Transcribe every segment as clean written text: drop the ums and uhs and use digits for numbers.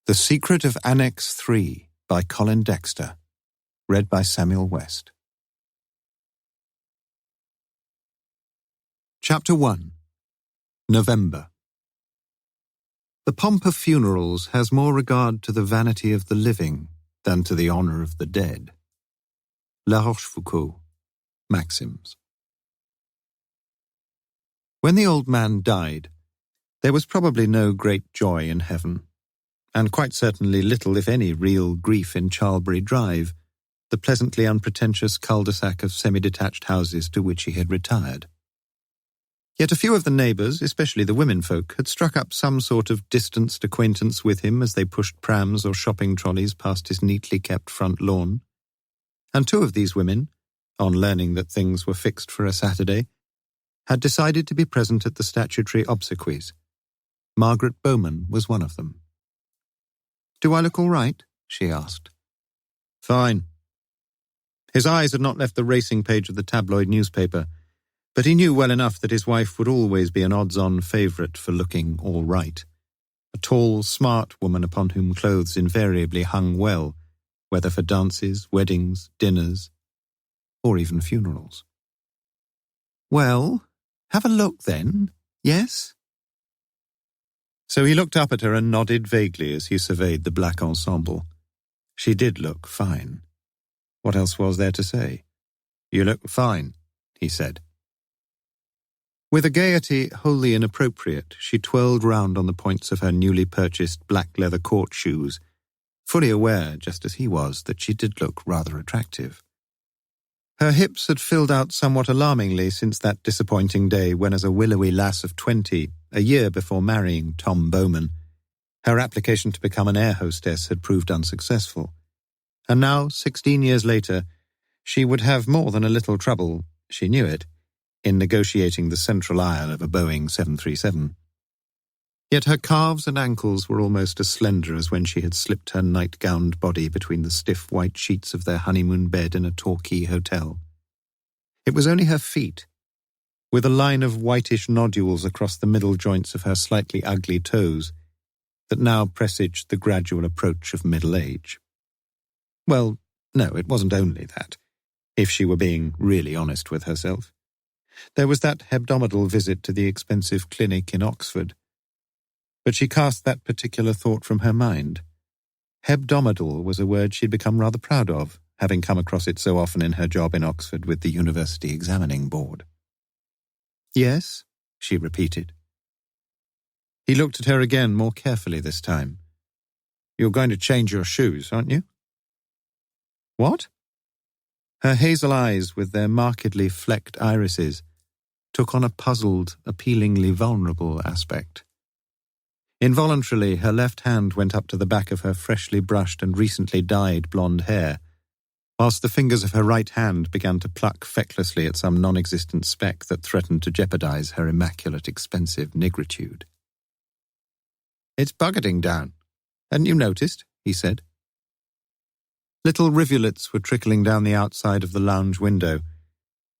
The Secret of Annexe 3 by Colin Dexter. Read by Samuel West. Chapter 1. November. The pomp of funerals has more regard to the vanity of the living than to the honour of the dead. La Rochefoucauld, Maxims. When the old man died, there was probably no great joy in heaven, and quite certainly little, if any, real grief in Charlbury Drive, the pleasantly unpretentious cul-de-sac of semi-detached houses to which he had retired. Yet a few of the neighbours, especially the womenfolk, had struck up some sort of distanced acquaintance with him as they pushed prams or shopping trolleys past his neatly kept front lawn. And two of these women, on learning that things were fixed for a Saturday, had decided to be present at the statutory obsequies. Margaret Bowman was one of them. "Do I look all right?" she asked. "Fine." His eyes had not left the racing page of the tabloid newspaper, but he knew well enough that his wife would always be an odds-on favourite for looking all right. A tall, smart woman upon whom clothes invariably hung well, whether for dances, weddings, dinners, or even funerals. "Well, have a look then, yes?" So he looked up at her and nodded vaguely as he surveyed the black ensemble. She did look fine. What else was there to say? "You look fine," he said. With a gaiety wholly inappropriate, she twirled round on the points of her newly purchased black leather court shoes, fully aware, just as he was, that she did look rather attractive. Her hips had filled out somewhat alarmingly since that disappointing day when, as a willowy lass of 20, a year before marrying Tom Bowman, her application to become an air hostess had proved unsuccessful. And now, 16 years later, she would have more than a little trouble, she knew it, in negotiating the central aisle of a Boeing 737. Yet her calves and ankles were almost as slender as when she had slipped her night-gowned body between the stiff white sheets of their honeymoon bed in a Torquay hotel. It was only her feet, with a line of whitish nodules across the middle joints of her slightly ugly toes, that now presaged the gradual approach of middle age. Well, no, it wasn't only that, if she were being really honest with herself. There was that hebdomadal visit to the expensive clinic in Oxford. But she cast that particular thought from her mind. Hebdomadal was a word she'd become rather proud of, having come across it so often in her job in Oxford with the University Examining Board. "Yes?" she repeated. He looked at her again more carefully this time. "You're going to change your shoes, aren't you?" "What?" Her hazel eyes, with their markedly flecked irises, took on a puzzled, appealingly vulnerable aspect. Involuntarily, her left hand went up to the back of her freshly brushed and recently dyed blonde hair, whilst the fingers of her right hand began to pluck fecklessly at some non-existent speck that threatened to jeopardize her immaculate, expensive nigritude. "It's bucketing down. Hadn't you noticed?" he said. Little rivulets were trickling down the outside of the lounge window,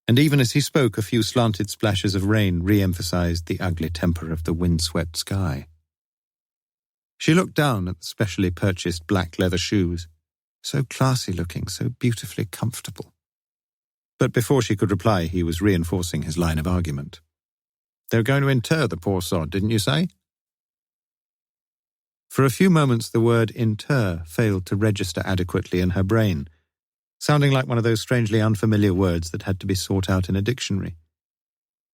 and even as he spoke, a few slanted splashes of rain re-emphasized the ugly temper of the wind-swept sky. She looked down at the specially purchased black leather shoes, so classy-looking, so beautifully comfortable. But before she could reply, he was reinforcing his line of argument. "They're going to inter the poor sod, didn't you say?" For a few moments the word inter failed to register adequately in her brain, sounding like one of those strangely unfamiliar words that had to be sought out in a dictionary.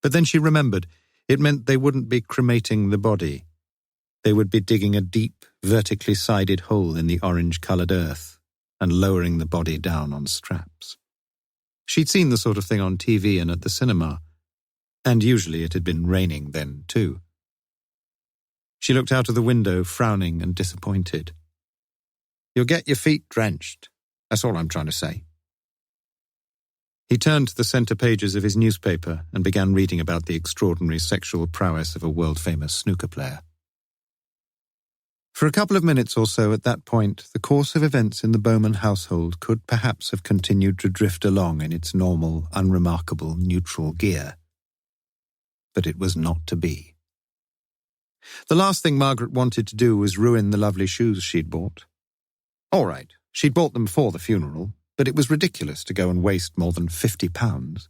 But then she remembered it meant they wouldn't be cremating the body. They would be digging a deep, vertically sided hole in the orange-coloured earth and lowering the body down on straps. She'd seen the sort of thing on TV and at the cinema, and usually it had been raining then too. She looked out of the window, frowning and disappointed. "You'll get your feet drenched. That's all I'm trying to say." He turned to the centre pages of his newspaper and began reading about the extraordinary sexual prowess of a world-famous snooker player. For a couple of minutes or so at that point, the course of events in the Bowman household could perhaps have continued to drift along in its normal, unremarkable, neutral gear. But it was not to be. The last thing Margaret wanted to do was ruin the lovely shoes she'd bought. All right, she'd bought them for the funeral, but it was ridiculous to go and waste more than £50.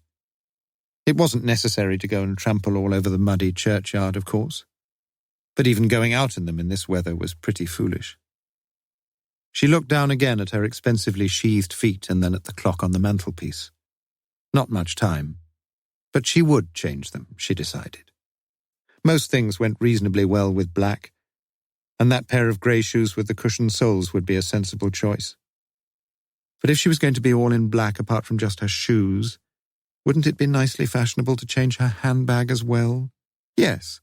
It wasn't necessary to go and trample all over the muddy churchyard, of course, but even going out in them in this weather was pretty foolish. She looked down again at her expensively sheathed feet and then at the clock on the mantelpiece. Not much time, but she would change them, she decided. Most things went reasonably well with black, and that pair of grey shoes with the cushioned soles would be a sensible choice. But if she was going to be all in black apart from just her shoes, wouldn't it be nicely fashionable to change her handbag as well? Yes,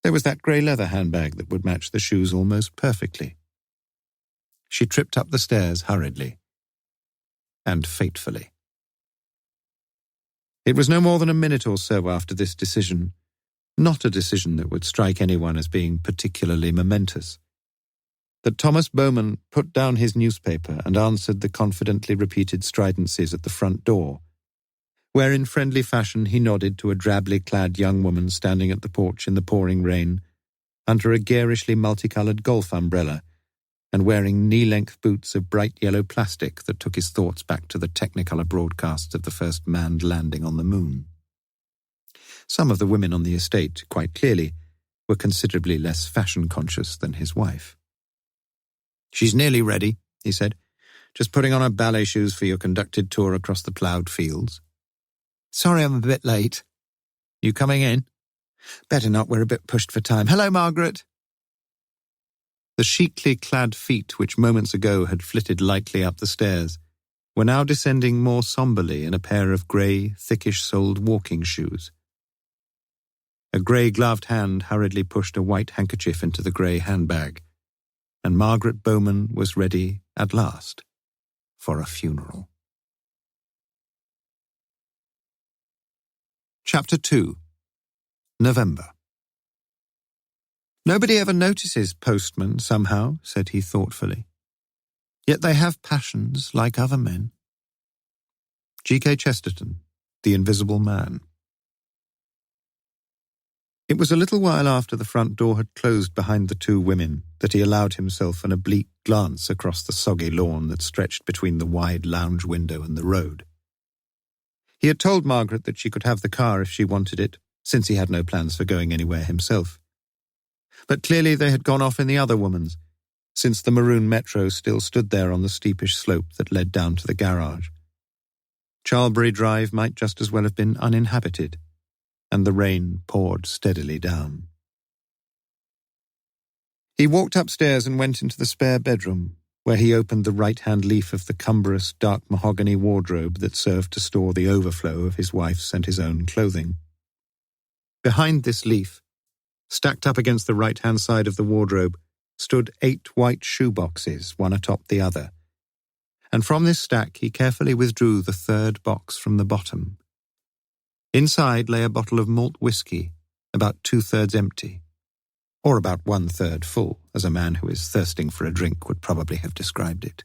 there was that grey leather handbag that would match the shoes almost perfectly. She tripped up the stairs hurriedly and fatefully. It was no more than a minute or so after this decision, not a decision that would strike anyone as being particularly momentous, that Thomas Bowman put down his newspaper and answered the confidently repeated stridencies at the front door, where in friendly fashion he nodded to a drably clad young woman standing at the porch in the pouring rain, under a garishly multicoloured golf umbrella, and wearing knee-length boots of bright yellow plastic that took his thoughts back to the Technicolor broadcasts of the first manned landing on the moon. Some of the women on the estate, quite clearly, were considerably less fashion-conscious than his wife. "She's nearly ready," he said. "Just putting on her ballet shoes for your conducted tour across the ploughed fields." "Sorry I'm a bit late." "You coming in?" "Better not, we're a bit pushed for time. Hello, Margaret." The chicly clad feet which moments ago had flitted lightly up the stairs were now descending more somberly in a pair of grey, thickish-soled walking shoes. A grey-gloved hand hurriedly pushed a white handkerchief into the grey handbag, and Margaret Bowman was ready, at last, for a funeral. Chapter 2. November. "Nobody ever notices postmen, somehow," said he thoughtfully. "Yet they have passions like other men." G.K. Chesterton, The Invisible Man. It was a little while after the front door had closed behind the two women that he allowed himself an oblique glance across the soggy lawn that stretched between the wide lounge window and the road. He had told Margaret that she could have the car if she wanted it, since he had no plans for going anywhere himself. But clearly they had gone off in the other woman's, since the maroon Metro still stood there on the steepish slope that led down to the garage. Charlbury Drive might just as well have been uninhabited, and the rain poured steadily down. He walked upstairs and went into the spare bedroom, where he opened the right-hand leaf of the cumbrous, dark mahogany wardrobe that served to store the overflow of his wife's and his own clothing. Behind this leaf, stacked up against the right-hand side of the wardrobe, stood 8 white shoeboxes, one atop the other, and from this stack he carefully withdrew the 3rd box from the bottom. Inside lay a bottle of malt whisky, about 2/3 empty, or about 1/3 full, as a man who is thirsting for a drink would probably have described it.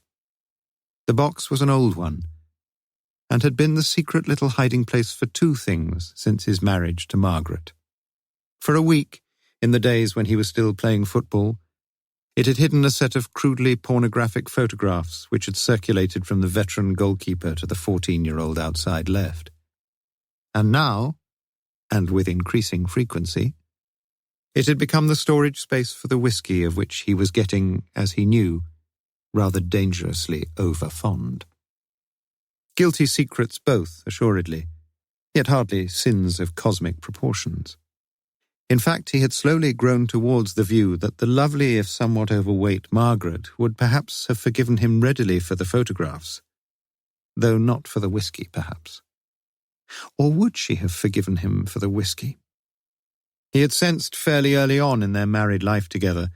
The box was an old one, and had been the secret little hiding place for 2 things since his marriage to Margaret. For a week, in the days when he was still playing football, it had hidden a set of crudely pornographic photographs which had circulated from the veteran goalkeeper to the 14-year-old outside left. And now, and with increasing frequency, it had become the storage space for the whisky of which he was getting, as he knew, rather dangerously over-fond. Guilty secrets both, assuredly, yet hardly sins of cosmic proportions. In fact, he had slowly grown towards the view that the lovely, if somewhat overweight, Margaret would perhaps have forgiven him readily for the photographs, though not for the whisky, perhaps. Or would she have forgiven him for the whisky? He had sensed fairly early on in their married life together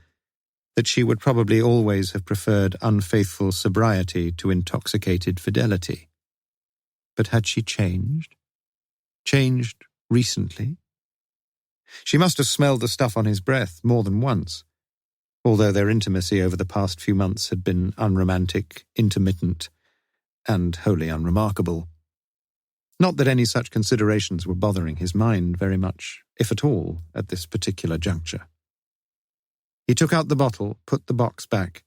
that she would probably always have preferred unfaithful sobriety to intoxicated fidelity. But had she changed? Changed recently? She must have smelled the stuff on his breath more than once, although their intimacy over the past few months had been unromantic, intermittent, and wholly unremarkable. Not that any such considerations were bothering his mind very much, if at all, at this particular juncture. He took out the bottle, put the box back,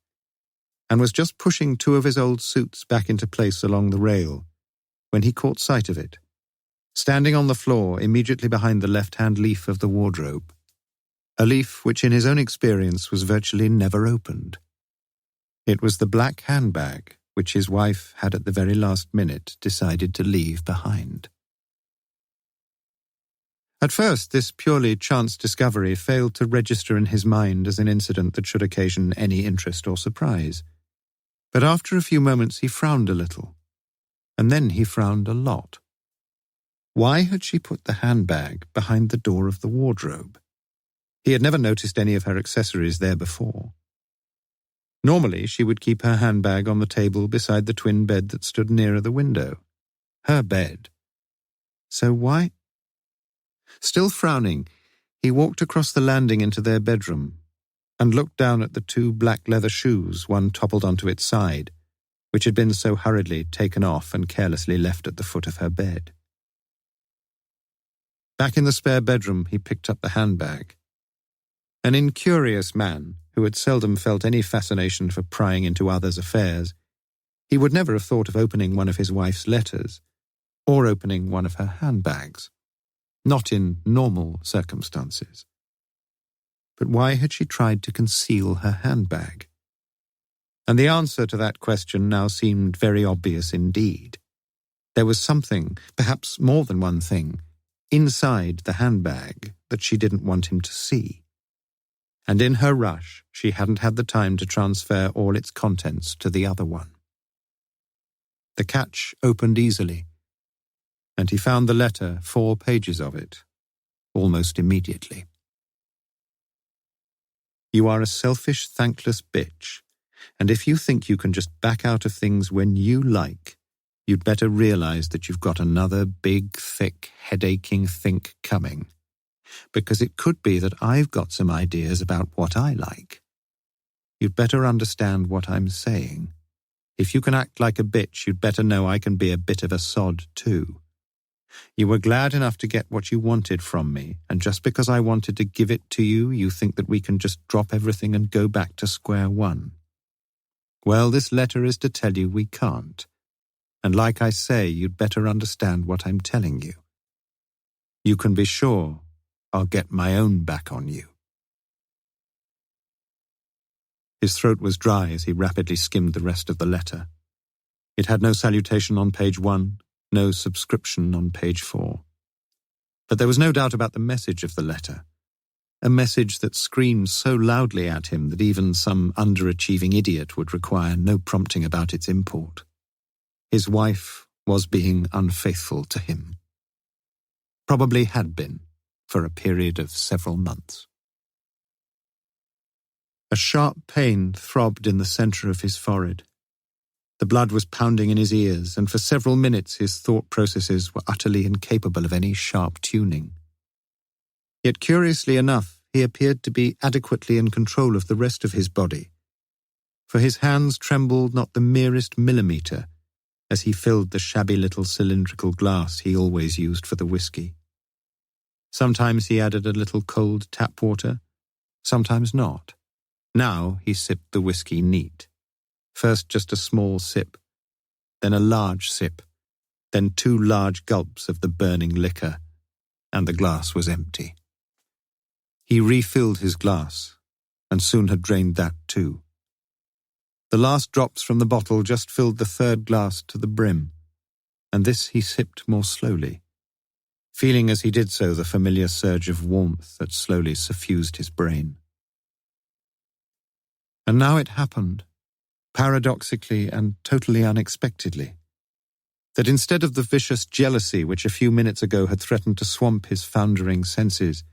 and was just pushing two of his old suits back into place along the rail when he caught sight of it, standing on the floor immediately behind the left-hand leaf of the wardrobe, a leaf which in his own experience was virtually never opened. It was the black handbag which his wife had at the very last minute decided to leave behind. At first, this purely chance discovery failed to register in his mind as an incident that should occasion any interest or surprise. But after a few moments he frowned a little, and then he frowned a lot. Why had she put the handbag behind the door of the wardrobe? He had never noticed any of her accessories there before. Normally, she would keep her handbag on the table beside the twin bed that stood nearer the window. Her bed. So why? Still frowning, he walked across the landing into their bedroom and looked down at the two black leather shoes, one toppled onto its side, which had been so hurriedly taken off and carelessly left at the foot of her bed. Back in the spare bedroom, he picked up the handbag. An incurious man, who had seldom felt any fascination for prying into others' affairs, he would never have thought of opening one of his wife's letters, or opening one of her handbags. Not in normal circumstances. But why had she tried to conceal her handbag? And the answer to that question now seemed very obvious indeed. There was something, perhaps more than one thing, inside the handbag that she didn't want him to see. And in her rush, she hadn't had the time to transfer all its contents to the other one. The catch opened easily, and he found the letter, 4 pages of it, almost immediately. You are a selfish, thankless bitch, and if you think you can just back out of things when you like, you'd better realize that you've got another big, thick, head-aching think coming, because it could be that I've got some ideas about what I like. You'd better understand what I'm saying. If you can act like a bitch, you'd better know I can be a bit of a sod too. You were glad enough to get what you wanted from me, and just because I wanted to give it to you, you think that we can just drop everything and go back to square one. Well, this letter is to tell you we can't. And like I say, you'd better understand what I'm telling you. You can be sure I'll get my own back on you. His throat was dry as he rapidly skimmed the rest of the letter. It had no salutation on page 1, no subscription on page 4. But there was no doubt about the message of the letter, a message that screamed so loudly at him that even some underachieving idiot would require no prompting about its import. His wife was being unfaithful to him. Probably had been, for a period of several months. A sharp pain throbbed in the center of his forehead. The blood was pounding in his ears, and for several minutes his thought processes were utterly incapable of any sharp tuning. Yet curiously enough, he appeared to be adequately in control of the rest of his body, for his hands trembled not the merest millimetre as he filled the shabby little cylindrical glass he always used for the whiskey. Sometimes he added a little cold tap water, sometimes not. Now he sipped the whiskey neat. First just a small sip, then a large sip, then 2 large gulps of the burning liquor, and the glass was empty. He refilled his glass, and soon had drained that too. The last drops from the bottle just filled the 3rd glass to the brim, and this he sipped more slowly, feeling as he did so the familiar surge of warmth that slowly suffused his brain. And now it happened, paradoxically and totally unexpectedly, that instead of the vicious jealousy which a few minutes ago had threatened to swamp his foundering senses,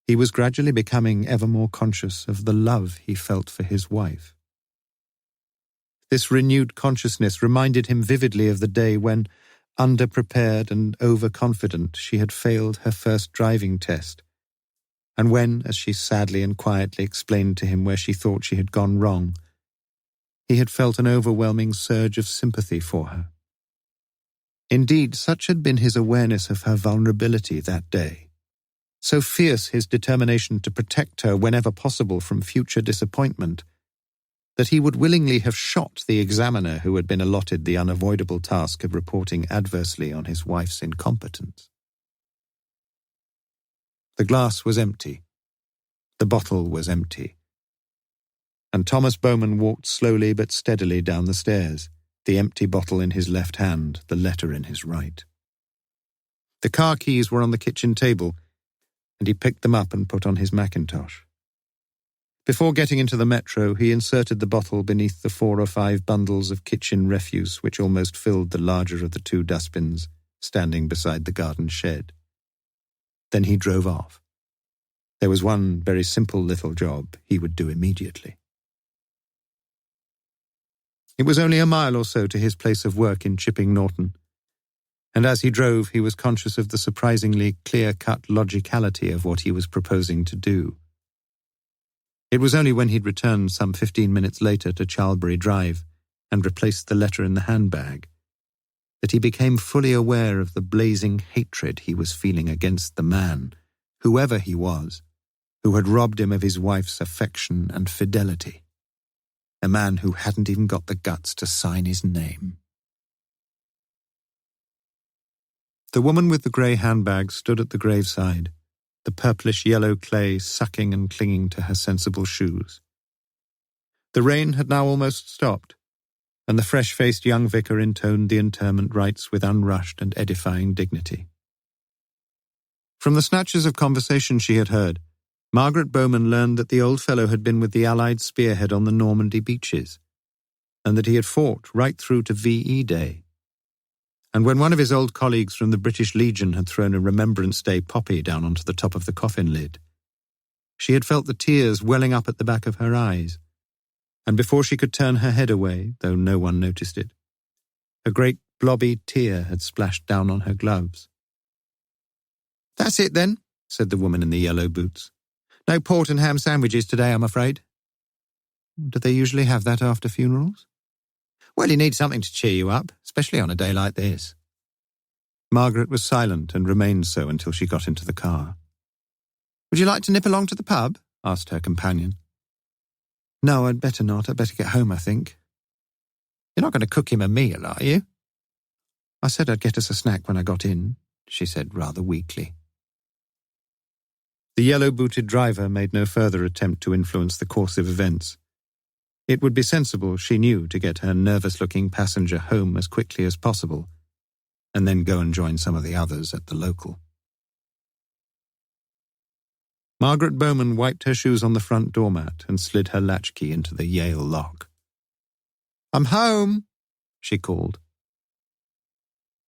he was gradually becoming ever more conscious of the love he felt for his wife. This renewed consciousness reminded him vividly of the day when, underprepared and overconfident, she had failed her first driving test, and when, as she sadly and quietly explained to him where she thought she had gone wrong, he had felt an overwhelming surge of sympathy for her. Indeed, such had been his awareness of her vulnerability that day, so fierce his determination to protect her whenever possible from future disappointment, that he would willingly have shot the examiner who had been allotted the unavoidable task of reporting adversely on his wife's incompetence. The glass was empty. The bottle was empty. And Thomas Bowman walked slowly but steadily down the stairs, the empty bottle in his left hand, the letter in his right. The car keys were on the kitchen table, and he picked them up and put on his mackintosh. Before getting into the metro, he inserted the bottle beneath the 4 or 5 bundles of kitchen refuse which almost filled the larger of the 2 dustbins standing beside the garden shed. Then he drove off. There was one very simple little job he would do immediately. It was only a mile or so to his place of work in Chipping Norton, and as he drove he was conscious of the surprisingly clear-cut logicality of what he was proposing to do. It was only when he'd returned some 15 minutes later to Charlbury Drive and replaced the letter in the handbag that he became fully aware of the blazing hatred he was feeling against the man, whoever he was, who had robbed him of his wife's affection and fidelity. A man who hadn't even got the guts to sign his name. The woman with the grey handbag stood at the graveside, the purplish-yellow clay sucking and clinging to her sensible shoes. The rain had now almost stopped, and the fresh-faced young vicar intoned the interment rites with unrushed and edifying dignity. From the snatches of conversation she had heard, Margaret Bowman learned that the old fellow had been with the Allied spearhead on the Normandy beaches, and that he had fought right through to VE Day. And when one of his old colleagues from the British Legion had thrown a Remembrance Day poppy down onto the top of the coffin lid, she had felt the tears welling up at the back of her eyes, and before she could turn her head away, though no one noticed it, a great blobby tear had splashed down on her gloves. "That's it then," said the woman in the yellow boots. "No port and ham sandwiches today, I'm afraid." "Do they usually have that after funerals?" "Well, you need something to cheer you up, especially on a day like this." Margaret was silent and remained so until she got into the car. "Would you like to nip along to the pub?" asked her companion. "No, I'd better not. I'd better get home, I think." "You're not going to cook him a meal, are you?" "I said I'd get us a snack when I got in," she said rather weakly. The yellow-booted driver made no further attempt to influence the course of events. It would be sensible, she knew, to get her nervous-looking passenger home as quickly as possible, and then go and join some of the others at the local. Margaret Bowman wiped her shoes on the front doormat and slid her latchkey into the Yale lock. "I'm home," she called.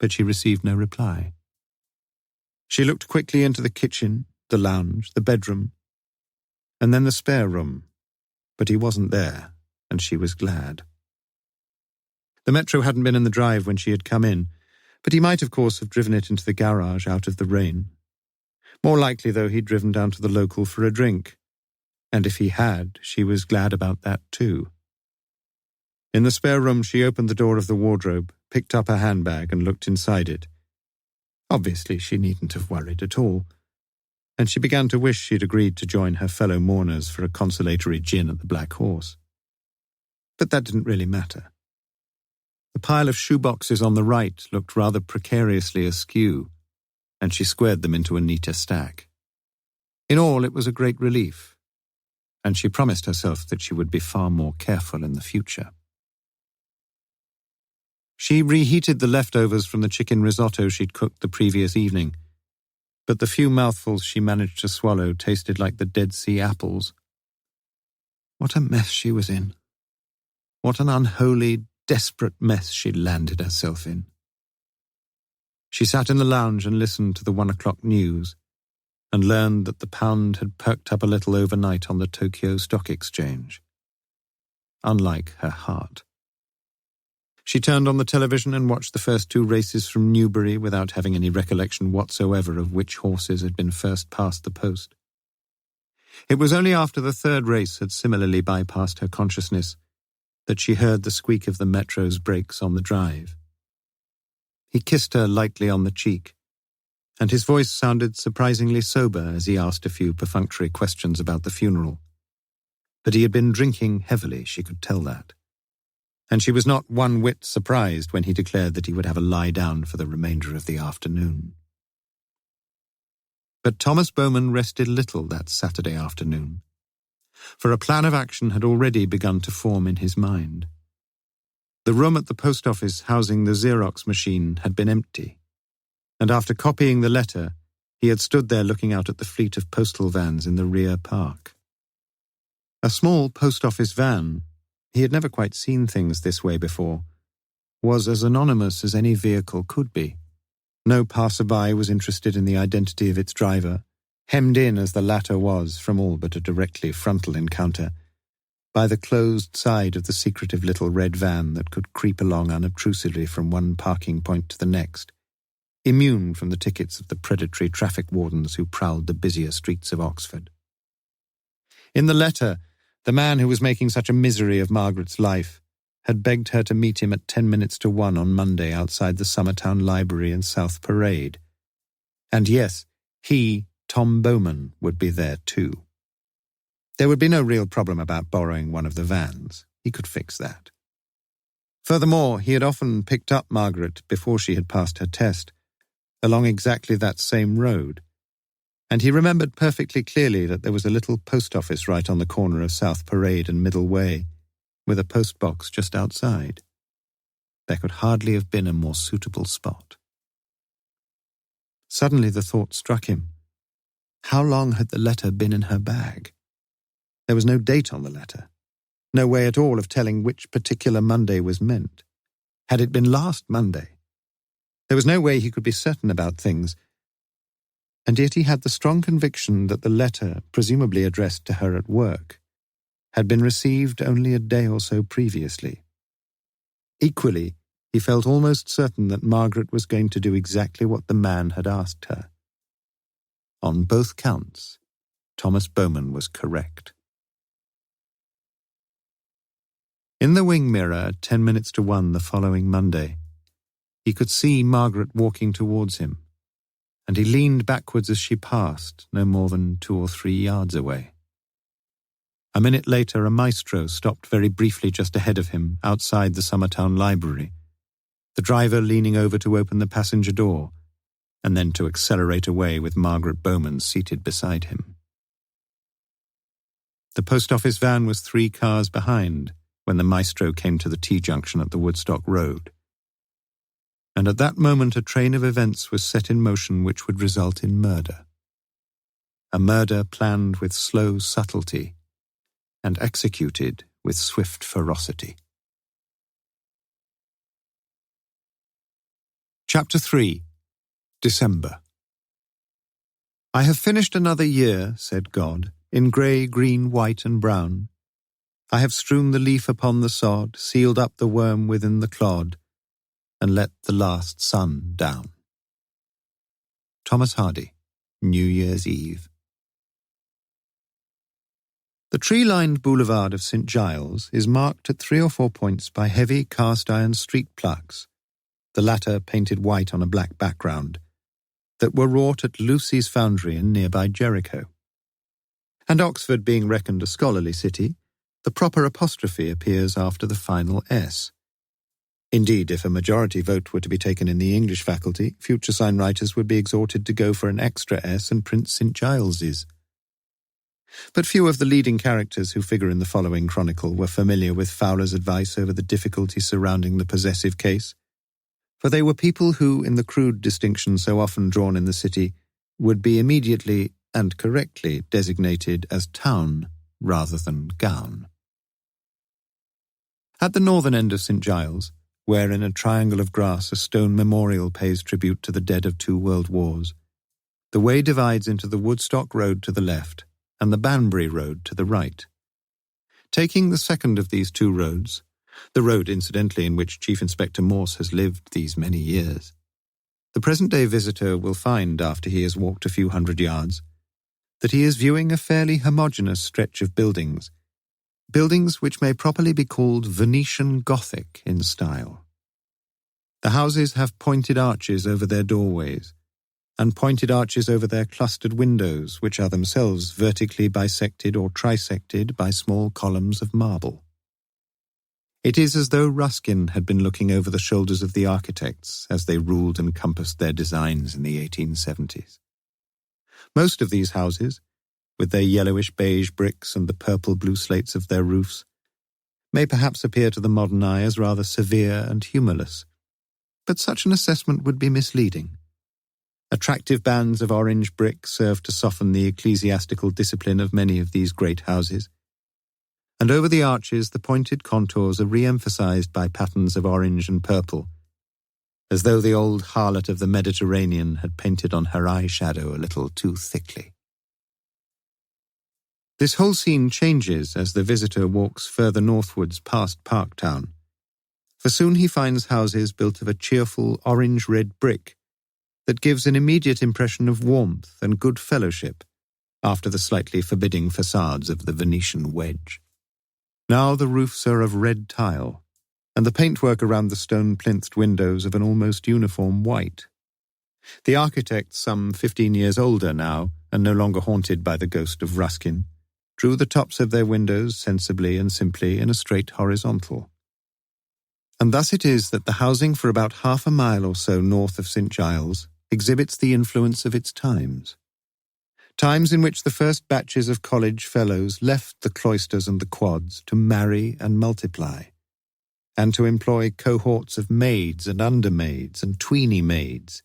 But she received no reply. She looked quickly into the kitchen, the lounge, the bedroom, and then the spare room, but he wasn't there, and she was glad. The Metro hadn't been in the drive when she had come in, but he might, of course, have driven it into the garage out of the rain. More likely, though, he'd driven down to the local for a drink, and if he had, she was glad about that too. In the spare room, she opened the door of the wardrobe, picked up her handbag and looked inside it. Obviously, she needn't have worried at all, and she began to wish she'd agreed to join her fellow mourners for a consolatory gin at the Black Horse. But that didn't really matter. The pile of shoeboxes on the right looked rather precariously askew, and she squared them into a neater stack. In all, it was a great relief, and she promised herself that she would be far more careful in the future. She reheated the leftovers from the chicken risotto she'd cooked the previous evening, but the few mouthfuls she managed to swallow tasted like the Dead Sea apples. What a mess she was in. What an unholy, desperate mess she'd landed herself in. She sat in the lounge and listened to the 1 o'clock news, and learned that the pound had perked up a little overnight on the Tokyo Stock Exchange. Unlike her heart. She turned on the television and watched the first 2 races from Newbury without having any recollection whatsoever of which horses had been first past the post. It was only after the 3rd race had similarly bypassed her consciousness that she heard the squeak of the Metro's brakes on the drive. He kissed her lightly on the cheek, and his voice sounded surprisingly sober as he asked a few perfunctory questions about the funeral. But he had been drinking heavily, she could tell that. And she was not one whit surprised when he declared that he would have a lie down for the remainder of the afternoon. But Thomas Bowman rested little that Saturday afternoon, for a plan of action had already begun to form in his mind. The room at the post office housing the Xerox machine had been empty, and after copying the letter, he had stood there looking out at the fleet of postal vans in the rear park. A small post office van, he had never quite seen things this way before, was as anonymous as any vehicle could be. No passerby was interested in the identity of its driver, hemmed in as the latter was from all but a directly frontal encounter, by the closed side of the secretive little red van that could creep along unobtrusively from one parking point to the next, immune from the tickets of the predatory traffic wardens who prowled the busier streets of Oxford. In the letter, the man who was making such a misery of Margaret's life had begged her to meet him at 1:10 on Monday outside the Summertown Library in South Parade. And yes, he, Tom Bowman, would be there too. There would be no real problem about borrowing one of the vans. He could fix that. Furthermore, he had often picked up Margaret before she had passed her test, along exactly that same road, and he remembered perfectly clearly that there was a little post office right on the corner of South Parade and Middle Way, with a post box just outside. There could hardly have been a more suitable spot. Suddenly the thought struck him. How long had the letter been in her bag? There was no date on the letter, no way at all of telling which particular Monday was meant. Had it been last Monday? There was no way he could be certain about things, and yet he had the strong conviction that the letter, presumably addressed to her at work, had been received only a day or so previously. Equally, he felt almost certain that Margaret was going to do exactly what the man had asked her. On both counts, Thomas Bowman was correct. In the wing mirror at 1:10 the following Monday, he could see Margaret walking towards him, and he leaned backwards as she passed, no more than 2 or 3 yards away. A minute later, a maestro stopped very briefly just ahead of him, outside the Summertown Library, the driver leaning over to open the passenger door, and then to accelerate away with Margaret Bowman seated beside him. The post office van was 3 cars behind when the maestro came to the T-junction at the Woodstock Road. And at that moment a train of events was set in motion which would result in murder. A murder planned with slow subtlety and executed with swift ferocity. Chapter 3. December. I have finished another year, said God, in grey, green, white and brown. I have strewn the leaf upon the sod, sealed up the worm within the clod, and let the last sun down. Thomas Hardy, New Year's Eve. The tree-lined boulevard of St. Giles is marked at 3 or 4 points by heavy cast-iron street plaques, the latter painted white on a black background, that were wrought at Lucy's foundry in nearby Jericho. And Oxford being reckoned a scholarly city, the proper apostrophe appears after the final S. Indeed, if a majority vote were to be taken in the English faculty, future sign writers would be exhorted to go for an extra S and print St. Giles's. But few of the leading characters who figure in the following chronicle were familiar with Fowler's advice over the difficulty surrounding the possessive case, for they were people who, in the crude distinction so often drawn in the city, would be immediately and correctly designated as town rather than gown. At the northern end of St. Giles, where in a triangle of grass a stone memorial pays tribute to the dead of 2 world wars, the way divides into the Woodstock Road to the left and the Banbury Road to the right. Taking the second of these 2 roads, the road, incidentally, in which Chief Inspector Morse has lived these many years, the present-day visitor will find, after he has walked a few hundred yards, that he is viewing a fairly homogeneous stretch of buildings which may properly be called Venetian Gothic in style. The houses have pointed arches over their doorways, and pointed arches over their clustered windows, which are themselves vertically bisected or trisected by small columns of marble. It is as though Ruskin had been looking over the shoulders of the architects as they ruled and compassed their designs in the 1870s. Most of these houses, with their yellowish-beige bricks and the purple-blue slates of their roofs, may perhaps appear to the modern eye as rather severe and humourless, but such an assessment would be misleading. Attractive bands of orange brick serve to soften the ecclesiastical discipline of many of these great houses, and over the arches the pointed contours are re-emphasized by patterns of orange and purple, as though the old harlot of the Mediterranean had painted on her eyeshadow a little too thickly. This whole scene changes as the visitor walks further northwards past Parktown, for soon he finds houses built of a cheerful orange-red brick that gives an immediate impression of warmth and good fellowship after the slightly forbidding facades of the Venetian wedge. Now the roofs are of red tile, and the paintwork around the stone-plinthed windows of an almost uniform white. The architects, some 15 years older now, and no longer haunted by the ghost of Ruskin, drew the tops of their windows sensibly and simply in a straight horizontal. And thus it is that the housing for about half a mile or so north of St. Giles exhibits the influence of its times. Times in which the first batches of college fellows left the cloisters and the quads to marry and multiply, and to employ cohorts of maids and undermaids and tweeny maids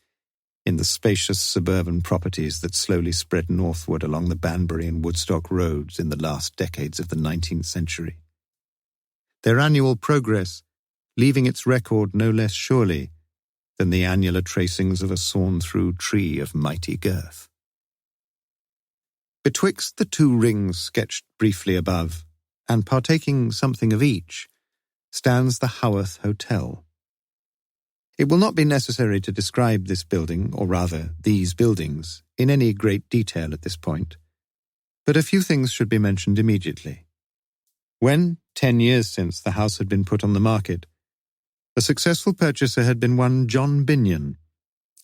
in the spacious suburban properties that slowly spread northward along the Banbury and Woodstock roads in the last decades of the 19th century. Their annual progress leaving its record no less surely than the annular tracings of a sawn-through tree of mighty girth. Betwixt the two rings sketched briefly above, and partaking something of each, stands the Haworth Hotel. It will not be necessary to describe this building, or rather these buildings, in any great detail at this point, but a few things should be mentioned immediately. When, 10 years since, the house had been put on the market, a successful purchaser had been one John Binion,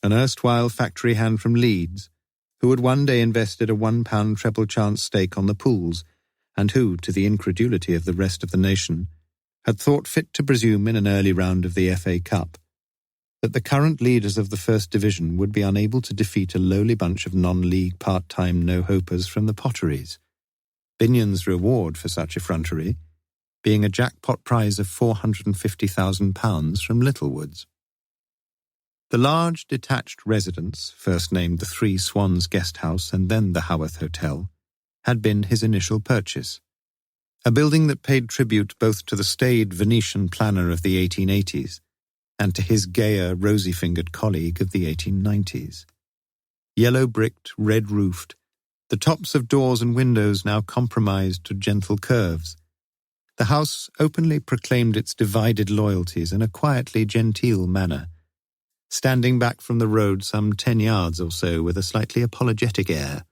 an erstwhile factory hand from Leeds, who had one day invested a £1 treble chance stake on the pools, and who, to the incredulity of the rest of the nation, had thought fit to presume in an early round of the FA Cup that the current leaders of the First Division would be unable to defeat a lowly bunch of non-league part-time no-hopers from the Potteries. Binion's reward for such effrontery being a jackpot prize of £450,000 from Littlewoods. The large detached residence, first named the Three Swans Guest House and then the Haworth Hotel, had been his initial purchase, a building that paid tribute both to the staid Venetian planner of the 1880s and to his gayer, rosy-fingered colleague of the 1890s. Yellow-bricked, red-roofed, the tops of doors and windows now compromised to gentle curves, the house openly proclaimed its divided loyalties in a quietly genteel manner, standing back from the road some 10 yards or so with a slightly apologetic air,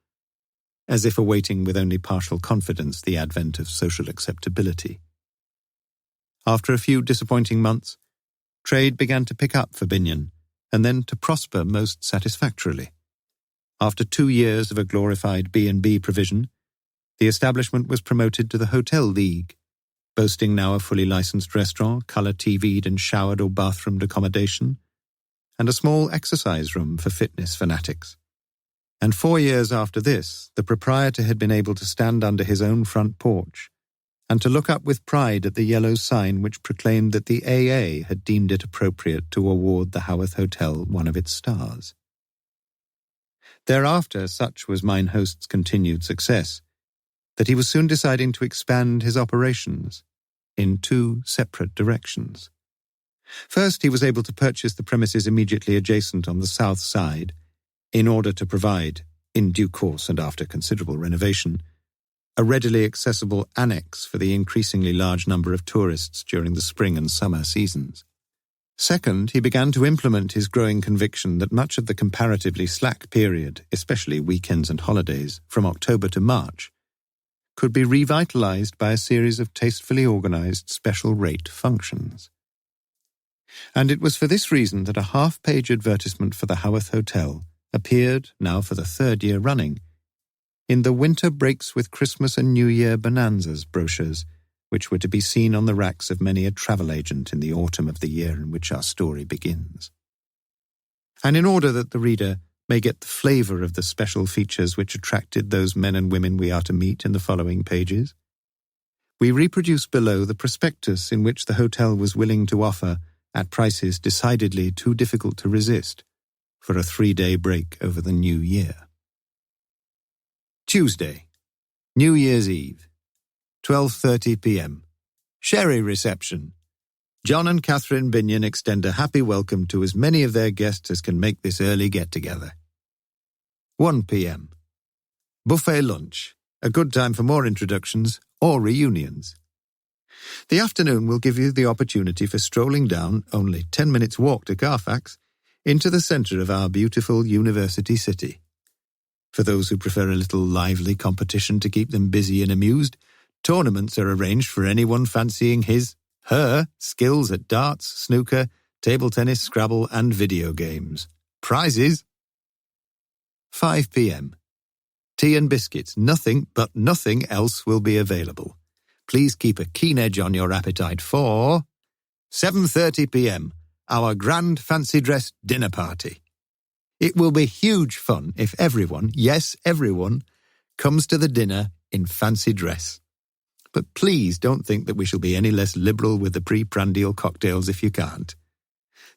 as if awaiting with only partial confidence the advent of social acceptability. After a few disappointing months, trade began to pick up for Binion, and then to prosper most satisfactorily. After 2 years of a glorified B&B provision, the establishment was promoted to the Hotel League, boasting now a fully licensed restaurant, colour TV'd and showered or bathroomed accommodation, and a small exercise room for fitness fanatics. And 4 years after this, the proprietor had been able to stand under his own front porch and to look up with pride at the yellow sign which proclaimed that the AA had deemed it appropriate to award the Haworth Hotel one of its stars. Thereafter, such was mine host's continued success, that he was soon deciding to expand his operations in 2 separate directions. First, he was able to purchase the premises immediately adjacent on the south side in order to provide, in due course and after considerable renovation, a readily accessible annex for the increasingly large number of tourists during the spring and summer seasons. Second, he began to implement his growing conviction that much of the comparatively slack period, especially weekends and holidays, from October to March, could be revitalized by a series of tastefully organized special-rate functions. And it was for this reason that a half-page advertisement for the Haworth Hotel appeared, now for the 3rd year running, in the Winter Breaks with Christmas and New Year Bonanzas brochures, which were to be seen on the racks of many a travel agent in the autumn of the year in which our story begins. And in order that the reader may get the flavour of the special features which attracted those men and women we are to meet in the following pages, we reproduce below the prospectus in which the hotel was willing to offer, at prices decidedly too difficult to resist, for a 3-day break over the New Year. Tuesday, New Year's Eve, 12:30 p.m. Sherry reception. John and Catherine Binion extend a happy welcome to as many of their guests as can make this early get-together. 1 p.m. Buffet lunch, a good time for more introductions or reunions. The afternoon will give you the opportunity for strolling down, only 10 minutes' walk to Carfax, into the centre of our beautiful university city. For those who prefer a little lively competition to keep them busy and amused, tournaments are arranged for anyone fancying her skills at darts, snooker, table tennis, Scrabble and video games. Prizes? 5 p.m. Tea and biscuits, nothing else will be available. Please keep a keen edge on your appetite for 7:30 p.m., our grand fancy dress dinner party. It will be huge fun if everyone, yes, everyone, comes to the dinner in fancy dress. But please don't think that we shall be any less liberal with the pre-prandial cocktails if you can't.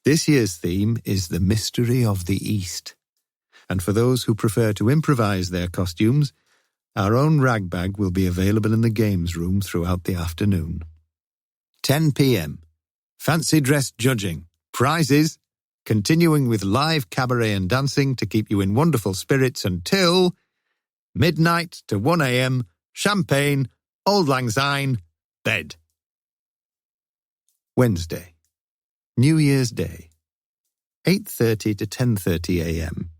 This year's theme is the mystery of the East. And for those who prefer to improvise their costumes, our own rag bag will be available in the games room throughout the afternoon. 10 p.m. Fancy dress judging. Prizes. Continuing with live cabaret and dancing to keep you in wonderful spirits until midnight to 1 a.m. Champagne, Auld Lang Syne, bed. Wednesday, New Year's Day, 8:30 to 10:30 a.m.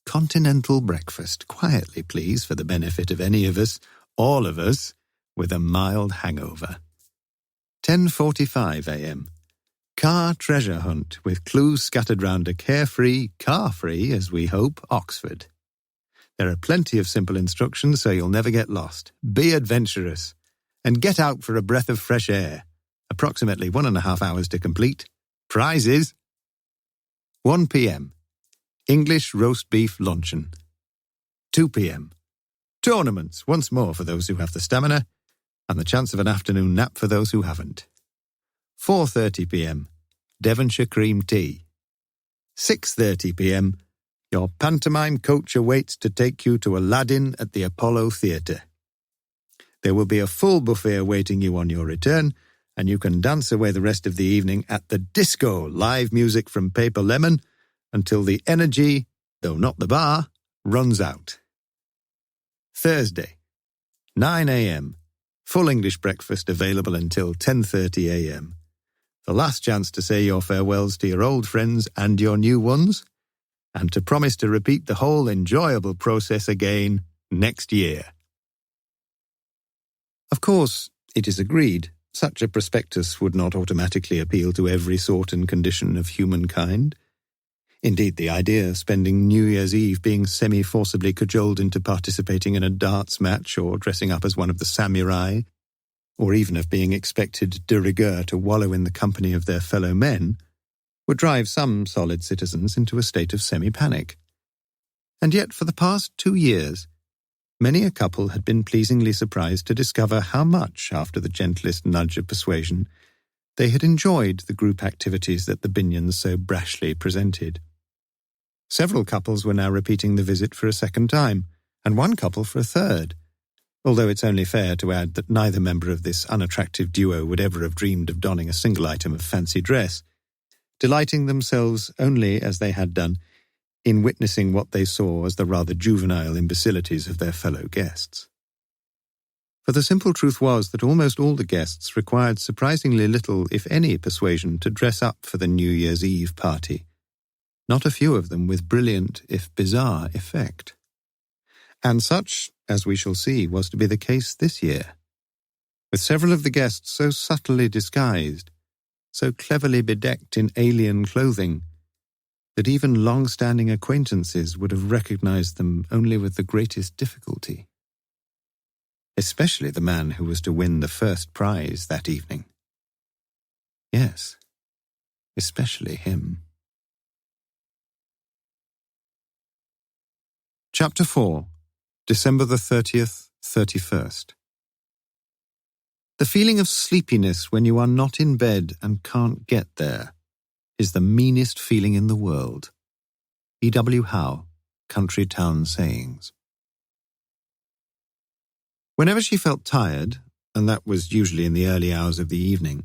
Continental breakfast, quietly please, for the benefit of any of us, all of us, with a mild hangover. 10:45 a.m. Car treasure hunt with clues scattered round a carefree, car-free, as we hope, Oxford. There are plenty of simple instructions so you'll never get lost. Be adventurous and get out for a breath of fresh air. Approximately 1.5 hours to complete. Prizes. 1 p.m. English roast beef luncheon. 2 p.m. Tournaments, once more for those who have the stamina, and the chance of an afternoon nap for those who haven't. 4:30 p.m. Devonshire cream tea. 6:30 p.m. Your pantomime coach awaits to take you to Aladdin at the Apollo Theatre. There will be a full buffet awaiting you on your return, and you can dance away the rest of the evening at the disco, live music from Paper Lemon, until the energy, though not the bar, runs out. Thursday, 9 a.m. Full English breakfast available until 10:30 a.m. The last chance to say your farewells to your old friends and your new ones, and to promise to repeat the whole enjoyable process again next year. Of course, it is agreed, such a prospectus would not automatically appeal to every sort and condition of humankind. Indeed, the idea of spending New Year's Eve being semi-forcibly cajoled into participating in a darts match or dressing up as one of the samurai, or even of being expected de rigueur to wallow in the company of their fellow men, would drive some solid citizens into a state of semi-panic. And yet, for the past 2 years, many a couple had been pleasingly surprised to discover how much, after the gentlest nudge of persuasion, they had enjoyed the group activities that the Binions so brashly presented. Several couples were now repeating the visit for a second time, and one couple for a third, although it's only fair to add that neither member of this unattractive duo would ever have dreamed of donning a single item of fancy dress, delighting themselves only, as they had done, in witnessing what they saw as the rather juvenile imbecilities of their fellow guests. For the simple truth was that almost all the guests required surprisingly little, if any, persuasion to dress up for the New Year's Eve party, not a few of them with brilliant, if bizarre, effect. And such, as we shall see, was to be the case this year, with several of the guests so subtly disguised, so cleverly bedecked in alien clothing, that even long-standing acquaintances would have recognized them only with the greatest difficulty. Especially the man who was to win the first prize that evening. Yes, especially him. Chapter 4, December the 30th, 31st. The feeling of sleepiness when you are not in bed and can't get there is the meanest feeling in the world. E.W. Howe, Country Town Sayings. Whenever she felt tired, and that was usually in the early hours of the evening,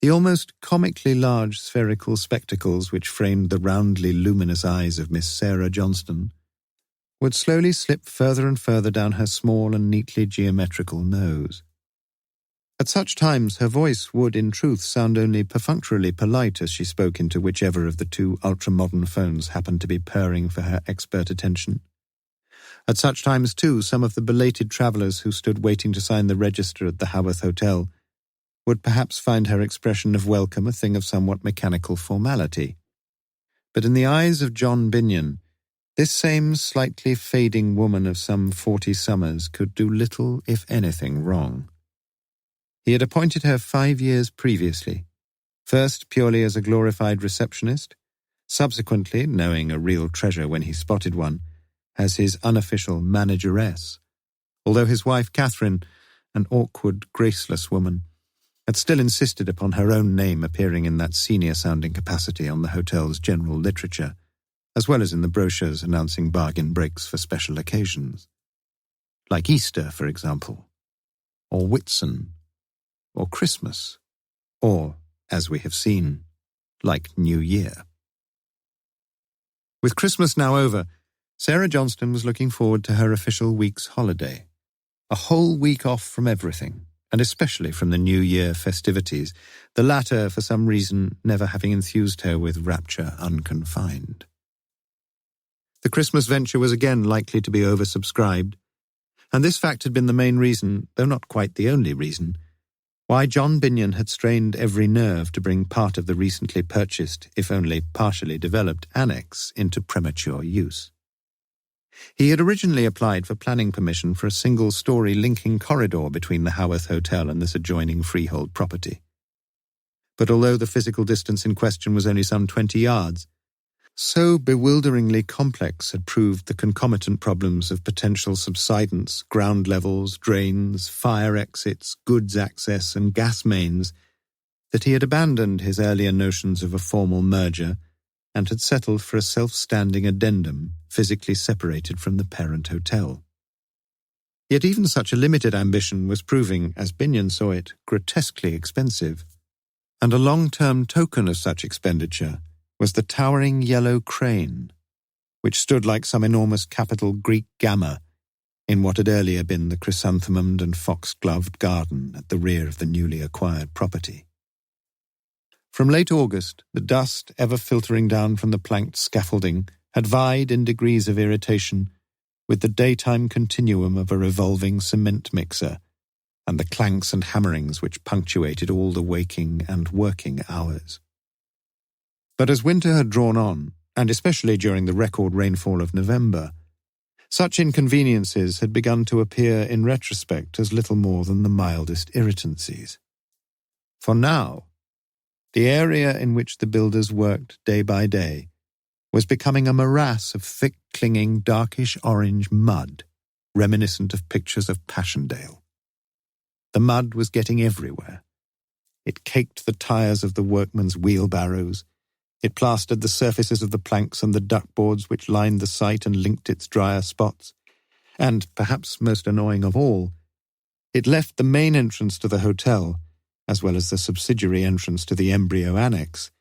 the almost comically large spherical spectacles which framed the roundly luminous eyes of Miss Sarah Johnston would slowly slip further and further down her small and neatly geometrical nose. At such times her voice would, in truth, sound only perfunctorily polite as she spoke into whichever of the two ultra-modern phones happened to be purring for her expert attention. At such times, too, some of the belated travellers who stood waiting to sign the register at the Haworth Hotel would perhaps find her expression of welcome a thing of somewhat mechanical formality. But in the eyes of John Binyon, this same slightly fading woman of some 40 summers could do little, if anything, wrong. He had appointed her 5 years previously, first purely as a glorified receptionist, subsequently, knowing a real treasure when he spotted one, as his unofficial manageress, although his wife Catherine, an awkward, graceless woman, had still insisted upon her own name appearing in that senior-sounding capacity on the hotel's general literature, as well as in the brochures announcing bargain breaks for special occasions. Like Easter, for example, or Whitsun, or Christmas, or, as we have seen, like New Year. With Christmas now over, Sarah Johnston was looking forward to her official week's holiday, a whole week off from everything, and especially from the New Year festivities, the latter, for some reason, never having enthused her with rapture unconfined. The Christmas venture was again likely to be oversubscribed, and this fact had been the main reason, though not quite the only reason, why John Binyon had strained every nerve to bring part of the recently purchased, if only partially developed, annex into premature use. He had originally applied for planning permission for a single-story linking corridor between the Haworth Hotel and this adjoining freehold property. But although the physical distance in question was only some 20 yards, so bewilderingly complex had proved the concomitant problems of potential subsidence, ground levels, drains, fire exits, goods access, and gas mains, that he had abandoned his earlier notions of a formal merger and had settled for a self-standing addendum physically separated from the parent hotel. Yet even such a limited ambition was proving, as Binyon saw it, grotesquely expensive, and a long-term token of such expenditure was the towering yellow crane, which stood like some enormous capital Greek gamma in what had earlier been the chrysanthemumed and fox-gloved garden at the rear of the newly acquired property. From late August, the dust ever filtering down from the planked scaffolding had vied in degrees of irritation with the daytime continuum of a revolving cement mixer and the clanks and hammerings which punctuated all the waking and working hours. But as winter had drawn on, and especially during the record rainfall of November, such inconveniences had begun to appear in retrospect as little more than the mildest irritancies. For now, the area in which the builders worked day by day was becoming a morass of thick-clinging, darkish-orange mud, reminiscent of pictures of Passchendaele. The mud was getting everywhere. It caked the tires of the workmen's wheelbarrows. It plastered the surfaces of the planks and the duckboards which lined the site and linked its drier spots. And, perhaps most annoying of all, it left the main entrance to the hotel, as well as the subsidiary entrance to the embryo annex,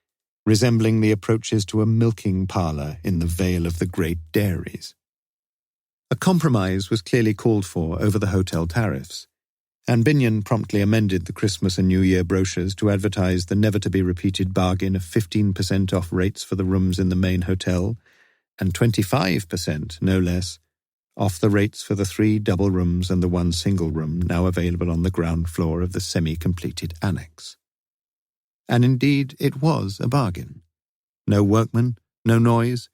resembling the approaches to a milking parlour in the Vale of the Great Dairies. A compromise was clearly called for over the hotel tariffs, and Binyon promptly amended the Christmas and New Year brochures to advertise the never-to-be-repeated bargain of 15% off rates for the rooms in the main hotel and 25%, no less, off the rates for the 3 double rooms and the 1 single room now available on the ground floor of the semi-completed annex. And indeed it was a bargain. No workman, no noise,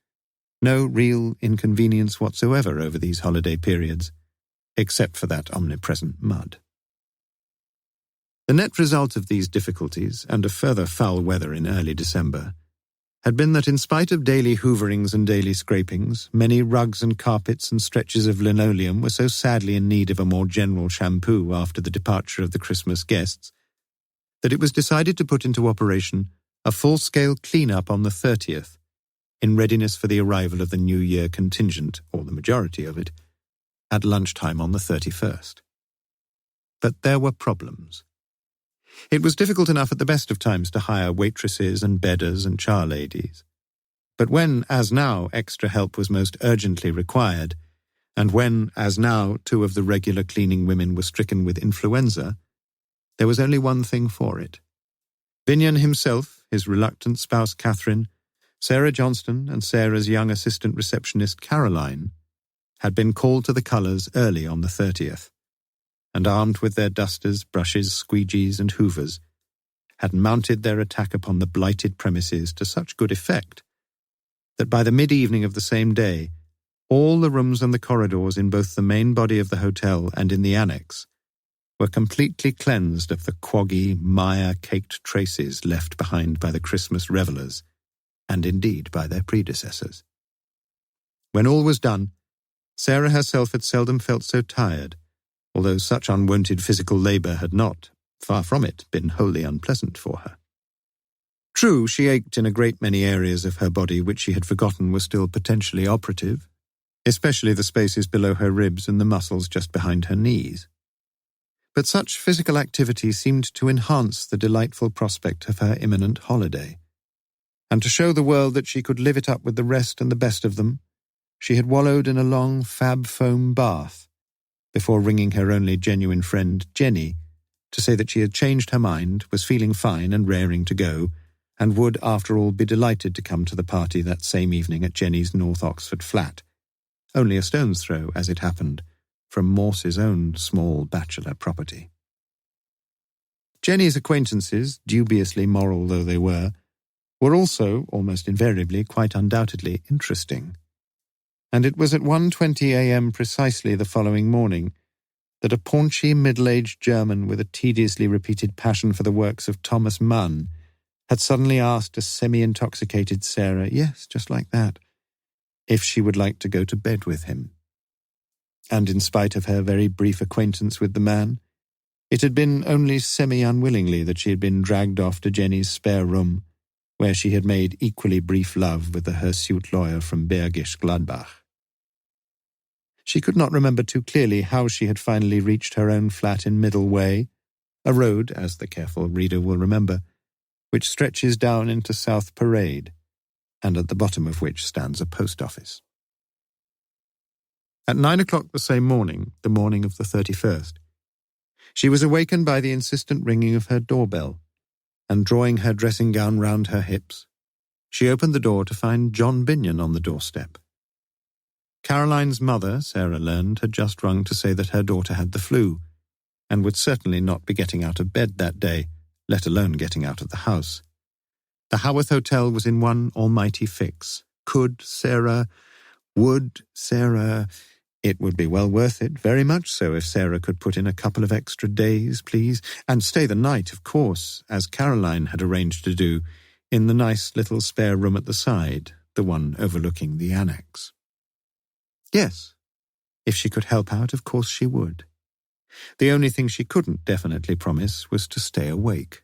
no real inconvenience whatsoever over these holiday periods, except for that omnipresent mud. The net result of these difficulties, and of further foul weather in early December, had been that in spite of daily hooverings and daily scrapings, many rugs and carpets and stretches of linoleum were so sadly in need of a more general shampoo after the departure of the Christmas guests, that it was decided to put into operation a full-scale clean-up on the 30th, in readiness for the arrival of the New Year contingent, or the majority of it, at lunchtime on the 31st. But there were problems. It was difficult enough at the best of times to hire waitresses and bedders and charladies. But when, as now, extra help was most urgently required, and when, as now, 2 of the regular cleaning women were stricken with influenza, there was only one thing for it. Binion himself, his reluctant spouse Catherine, Sarah Johnston, and Sarah's young assistant receptionist Caroline had been called to the colours early on the 30th, and armed with their dusters, brushes, squeegees, and hoovers, had mounted their attack upon the blighted premises to such good effect that by the mid-evening of the same day, all the rooms and the corridors in both the main body of the hotel and in the annexe were completely cleansed of the quaggy, mire-caked traces left behind by the Christmas revellers, and indeed by their predecessors. When all was done, Sarah herself had seldom felt so tired, although such unwonted physical labour had not, far from it, been wholly unpleasant for her. True, she ached in a great many areas of her body which she had forgotten were still potentially operative, especially the spaces below her ribs and the muscles just behind her knees. But such physical activity seemed to enhance the delightful prospect of her imminent holiday, and to show the world that she could live it up with the rest and the best of them, she had wallowed in a long fab foam bath, before ringing her only genuine friend, Jenny, to say that she had changed her mind, was feeling fine and raring to go, and would, after all, be delighted to come to the party that same evening at Jenny's North Oxford flat, only a stone's throw, as it happened, from Morse's own small bachelor property. Jenny's acquaintances, dubiously moral though they were also, almost invariably, quite undoubtedly, interesting. And it was at 1:20 a.m. precisely the following morning that a paunchy middle-aged German with a tediously repeated passion for the works of Thomas Mann had suddenly asked a semi-intoxicated Sarah, yes, just like that, if she would like to go to bed with him. And in spite of her very brief acquaintance with the man, it had been only semi-unwillingly that she had been dragged off to Jenny's spare room, where she had made equally brief love with the hirsute lawyer from Bergisch Gladbach. She could not remember too clearly how she had finally reached her own flat in Middle Way, a road, as the careful reader will remember, which stretches down into South Parade, and at the bottom of which stands a post office. At 9 o'clock the same morning, the morning of the 31st, she was awakened by the insistent ringing of her doorbell, and drawing her dressing gown round her hips, she opened the door to find John Binion on the doorstep. Caroline's mother, Sarah learned, had just rung to say that her daughter had the flu, and would certainly not be getting out of bed that day, let alone getting out of the house. The Haworth Hotel was in one almighty fix. Would Sarah... It would be well worth it, very much so, if Sarah could put in a couple of extra days, please, and stay the night, of course, as Caroline had arranged to do, in the nice little spare room at the side, the one overlooking the annexe. Yes, if she could help out, of course she would. The only thing she couldn't definitely promise was to stay awake.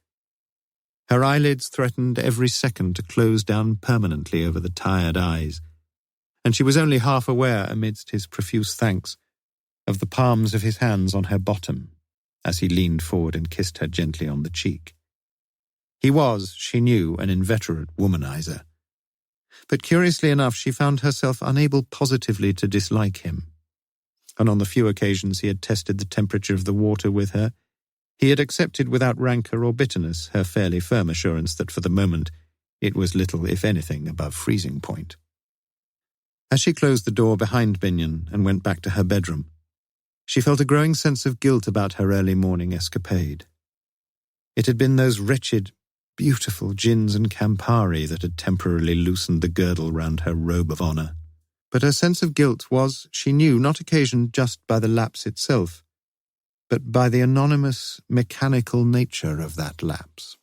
Her eyelids threatened every second to close down permanently over the tired eyes, and she was only half aware, amidst his profuse thanks, of the palms of his hands on her bottom, as he leaned forward and kissed her gently on the cheek. He was, she knew, an inveterate womanizer, but curiously enough she found herself unable positively to dislike him, and on the few occasions he had tested the temperature of the water with her, he had accepted without rancour or bitterness her fairly firm assurance that for the moment it was little, if anything, above freezing point. As she closed the door behind Binion and went back to her bedroom, she felt a growing sense of guilt about her early morning escapade. It had been those wretched, beautiful gins and Campari that had temporarily loosened the girdle round her robe of honour. But her sense of guilt was, she knew, not occasioned just by the lapse itself, but by the anonymous, mechanical nature of that lapse.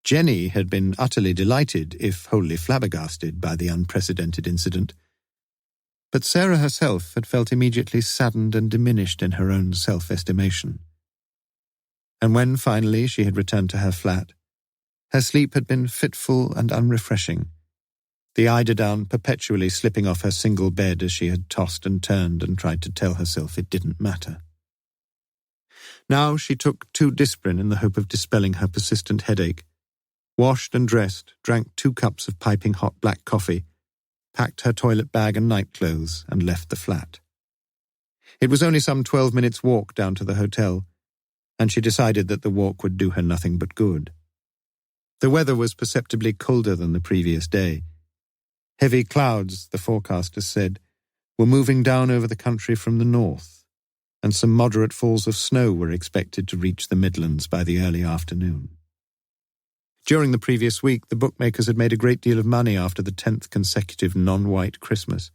Jenny had been utterly delighted, if wholly flabbergasted, by the unprecedented incident, but Sarah herself had felt immediately saddened and diminished in her own self-estimation. And when finally she had returned to her flat, her sleep had been fitful and unrefreshing, the eiderdown perpetually slipping off her single bed as she had tossed and turned and tried to tell herself it didn't matter. Now she took 2 Disprin in the hope of dispelling her persistent headache, washed and dressed, drank 2 cups of piping hot black coffee, packed her toilet bag and nightclothes, and left the flat. It was only some 12 minutes' walk down to the hotel, and she decided that the walk would do her nothing but good. The weather was perceptibly colder than the previous day. Heavy clouds, the forecasters said, were moving down over the country from the north, and some moderate falls of snow were expected to reach the Midlands by the early afternoon. During the previous week, the bookmakers had made a great deal of money after the 10th consecutive non-white Christmas.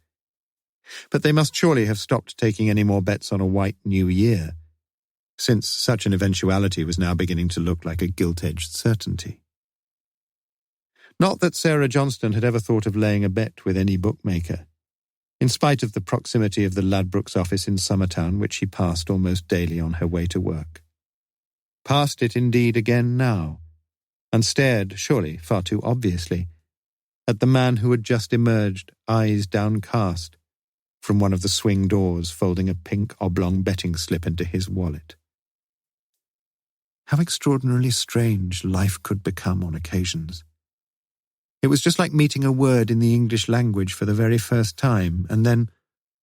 But they must surely have stopped taking any more bets on a white New Year, since such an eventuality was now beginning to look like a gilt-edged certainty. Not that Sarah Johnston had ever thought of laying a bet with any bookmaker, in spite of the proximity of the Ladbrokes office in Summertown, which she passed almost daily on her way to work. Passed it indeed again now, and stared, surely far too obviously, at the man who had just emerged, eyes downcast, from one of the swing doors, folding a pink oblong betting slip into his wallet. How extraordinarily strange life could become on occasions. It was just like meeting a word in the English language for the very first time, and then,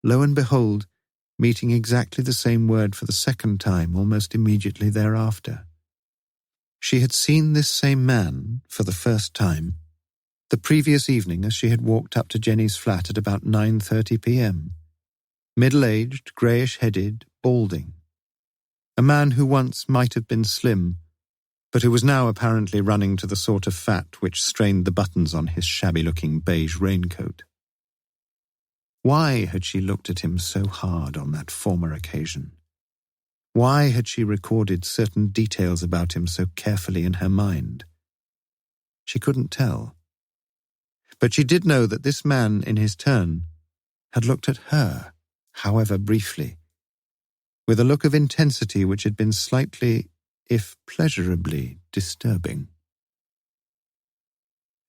lo and behold, meeting exactly the same word for the second time almost immediately thereafter. She had seen this same man, for the first time, the previous evening as she had walked up to Jenny's flat at about 9:30 p.m. Middle-aged, greyish-headed, balding. A man who once might have been slim, but who was now apparently running to the sort of fat which strained the buttons on his shabby-looking beige raincoat. Why had she looked at him so hard on that former occasion? Why had she recorded certain details about him so carefully in her mind? She couldn't tell. But she did know that this man, in his turn, had looked at her, however briefly, with a look of intensity which had been slightly, if pleasurably, disturbing.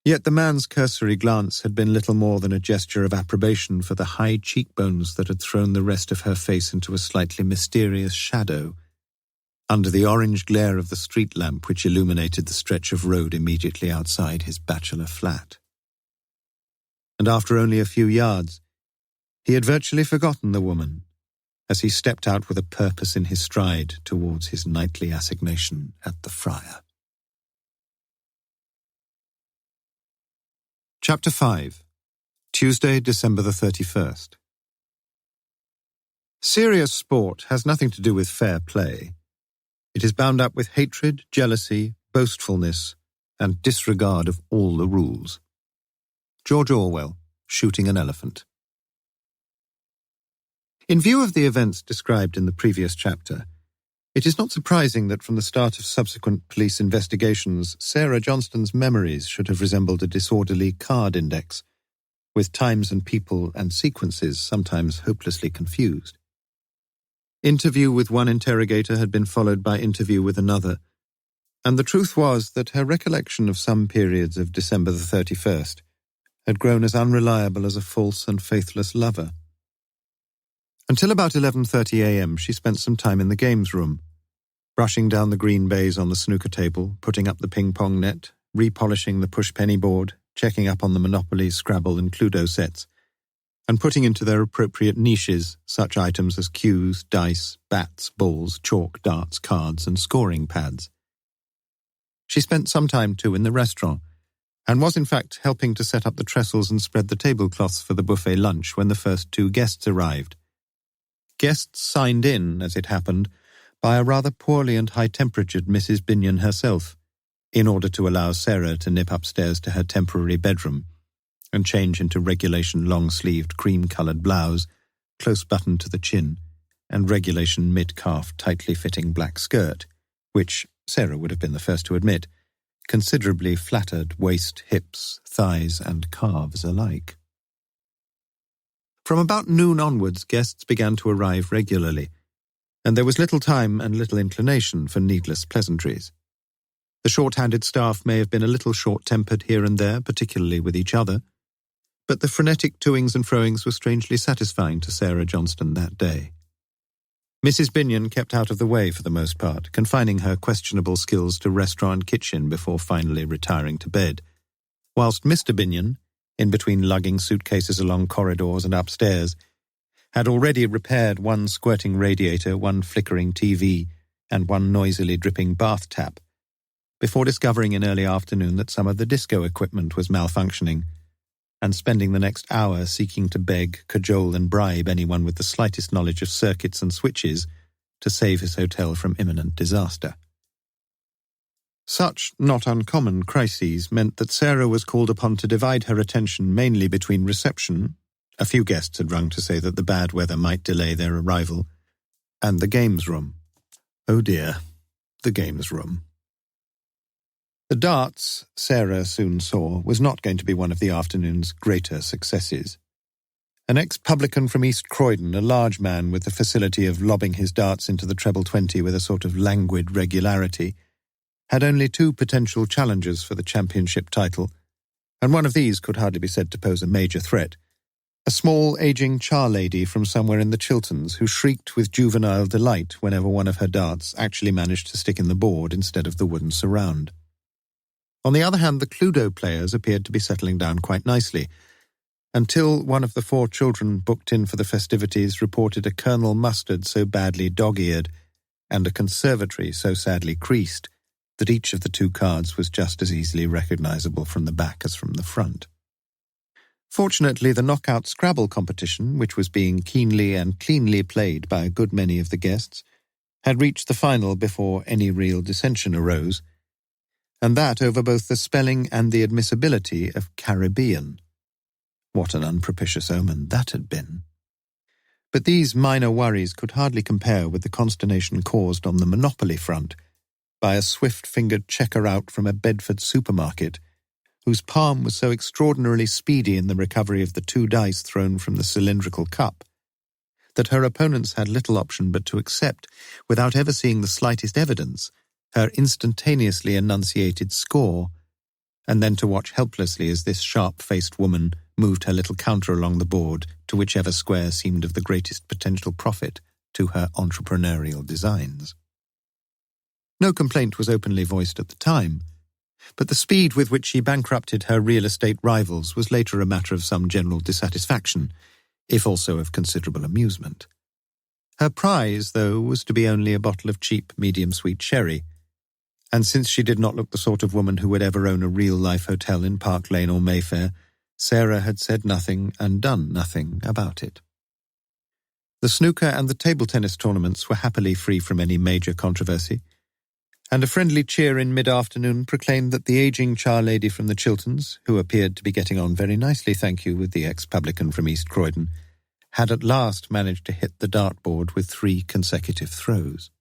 Yet the man's cursory glance had been little more than a gesture of approbation for the high cheekbones that had thrown the rest of her face into a slightly mysterious shadow under the orange glare of the street lamp which illuminated the stretch of road immediately outside his bachelor flat. And after only a few yards, he had virtually forgotten the woman as he stepped out with a purpose in his stride towards his nightly assignation at the Friar. Chapter 5. Tuesday, December the 31st. Serious sport has nothing to do with fair play. It is bound up with hatred, jealousy, boastfulness, and disregard of all the rules. George Orwell, Shooting an Elephant. In view of the events described in the previous chapter, it is not surprising that from the start of subsequent police investigations, Sarah Johnston's memories should have resembled a disorderly card index, with times and people and sequences sometimes hopelessly confused. Interview with one interrogator had been followed by interview with another, and the truth was that her recollection of some periods of December the 31st had grown as unreliable as a false and faithless lover. Until about 11:30 a.m. she spent some time in the games room, brushing down the green baize on the snooker table, putting up the ping-pong net, repolishing the push-penny board, checking up on the Monopoly, Scrabble and Cluedo sets, and putting into their appropriate niches such items as cues, dice, bats, balls, chalk, darts, cards and scoring pads. She spent some time, too, in the restaurant, and was in fact helping to set up the trestles and spread the tablecloths for the buffet lunch when the first 2 guests arrived. Guests signed in, as it happened, by a rather poorly and high-temperatured Mrs. Binion herself, in order to allow Sarah to nip upstairs to her temporary bedroom and change into regulation long-sleeved cream-coloured blouse, close buttoned to the chin, and regulation mid-calf tightly fitting black skirt, which, Sarah would have been the first to admit, considerably flattered waist, hips, thighs, and calves alike. From about noon onwards, guests began to arrive regularly, and there was little time and little inclination for needless pleasantries. The short-handed staff may have been a little short-tempered here and there, particularly with each other, but the frenetic toings and froings were strangely satisfying to Sarah Johnston that day. Mrs. Binion kept out of the way for the most part, confining her questionable skills to restaurant kitchen before finally retiring to bed, whilst Mr. Binion, in between lugging suitcases along corridors and upstairs, had already repaired one squirting radiator, one flickering TV, and one noisily dripping bath tap, before discovering in early afternoon that some of the disco equipment was malfunctioning, and spending the next hour seeking to beg, cajole and bribe anyone with the slightest knowledge of circuits and switches to save his hotel from imminent disaster. Such not uncommon crises meant that Sarah was called upon to divide her attention mainly between reception — a few guests had rung to say that the bad weather might delay their arrival — and the games room. Oh dear, the games room. The darts, Sarah soon saw, was not going to be one of the afternoon's greater successes. An ex-publican from East Croydon, a large man with the facility of lobbing his darts into the treble 20 with a sort of languid regularity, had only 2 potential challengers for the championship title, and one of these could hardly be said to pose a major threat. A small, ageing char-lady from somewhere in the Chilterns who shrieked with juvenile delight whenever one of her darts actually managed to stick in the board instead of the wooden surround. On the other hand, the Cluedo players appeared to be settling down quite nicely, until one of the 4 children booked in for the festivities reported a Colonel Mustard so badly dog-eared and a conservatory so sadly creased that each of the 2 cards was just as easily recognisable from the back as from the front. Fortunately, the knockout Scrabble competition, which was being keenly and cleanly played by a good many of the guests, had reached the final before any real dissension arose, and that over both the spelling and the admissibility of Caribbean. What an unpropitious omen that had been. But these minor worries could hardly compare with the consternation caused on the Monopoly front by a swift-fingered checker-out from a Bedford supermarket, whose palm was so extraordinarily speedy in the recovery of the 2 dice thrown from the cylindrical cup, that her opponents had little option but to accept, without ever seeing the slightest evidence, her instantaneously enunciated score, and then to watch helplessly as this sharp-faced woman moved her little counter along the board to whichever square seemed of the greatest potential profit to her entrepreneurial designs. No complaint was openly voiced at the time, but the speed with which she bankrupted her real estate rivals was later a matter of some general dissatisfaction, if also of considerable amusement. Her prize, though, was to be only a bottle of cheap medium-sweet sherry, and since she did not look the sort of woman who would ever own a real-life hotel in Park Lane or Mayfair, Sarah had said nothing and done nothing about it. The snooker and the table tennis tournaments were happily free from any major controversy, and a friendly cheer in mid-afternoon proclaimed that the ageing char-lady from the Chilterns, who appeared to be getting on very nicely, thank you, with the ex-publican from East Croydon, had at last managed to hit the dartboard with 3 consecutive throws.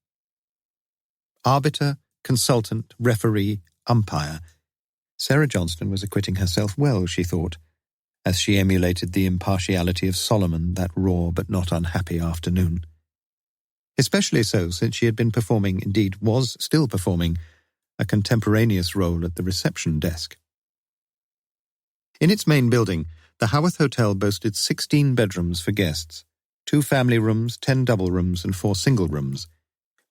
Arbiter, consultant, referee, umpire, Sarah Johnston was acquitting herself well, she thought, as she emulated the impartiality of Solomon that raw but not unhappy afternoon. Especially so since she had been performing, indeed was still performing, a contemporaneous role at the reception desk. In its main building, the Haworth Hotel boasted 16 bedrooms for guests, 2 family rooms, 10 double rooms and 4 single rooms,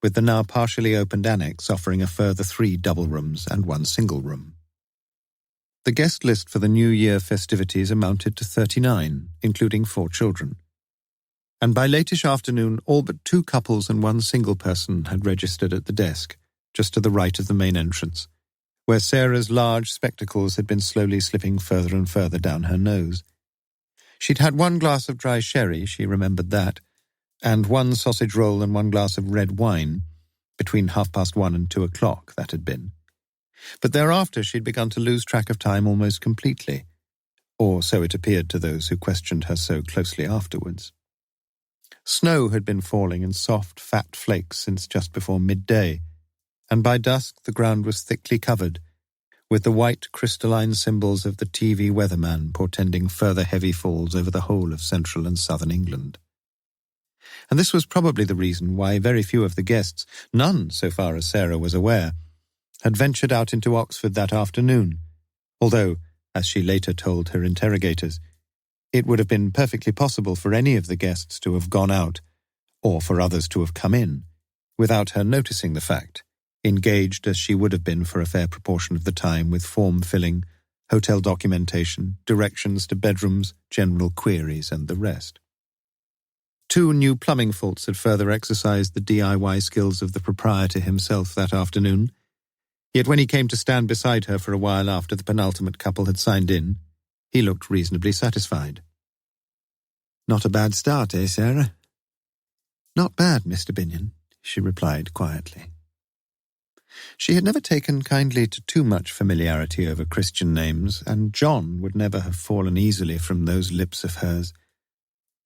with the now partially opened annex offering a further 3 double rooms and 1 single room. The guest list for the New Year festivities amounted to 39, including 4 children. And by latish afternoon, all but 2 couples and 1 single person had registered at the desk, just to the right of the main entrance, where Sarah's large spectacles had been slowly slipping further and further down her nose. She'd had 1 glass of dry sherry, she remembered that, and 1 sausage roll and 1 glass of red wine, between 1:30 and 2:00, that had been. But thereafter she'd begun to lose track of time almost completely, or so it appeared to those who questioned her so closely afterwards. Snow had been falling in soft, fat flakes since just before midday, and by dusk the ground was thickly covered, with the white crystalline symbols of the TV weatherman portending further heavy falls over the whole of central and southern England. And this was probably the reason why very few of the guests, none, so far as Sarah was aware, had ventured out into Oxford that afternoon, although, as she later told her interrogators, it would have been perfectly possible for any of the guests to have gone out, or for others to have come in, without her noticing the fact, engaged as she would have been for a fair proportion of the time with form-filling, hotel documentation, directions to bedrooms, general queries, and the rest. 2 new plumbing faults had further exercised the DIY skills of the proprietor himself that afternoon, yet when he came to stand beside her for a while after the penultimate couple had signed in, he looked reasonably satisfied. "Not a bad start, eh, Sarah?" "Not bad, Mr. Binion," she replied quietly. She had never taken kindly to too much familiarity over Christian names, and John would never have fallen easily from those lips of hers.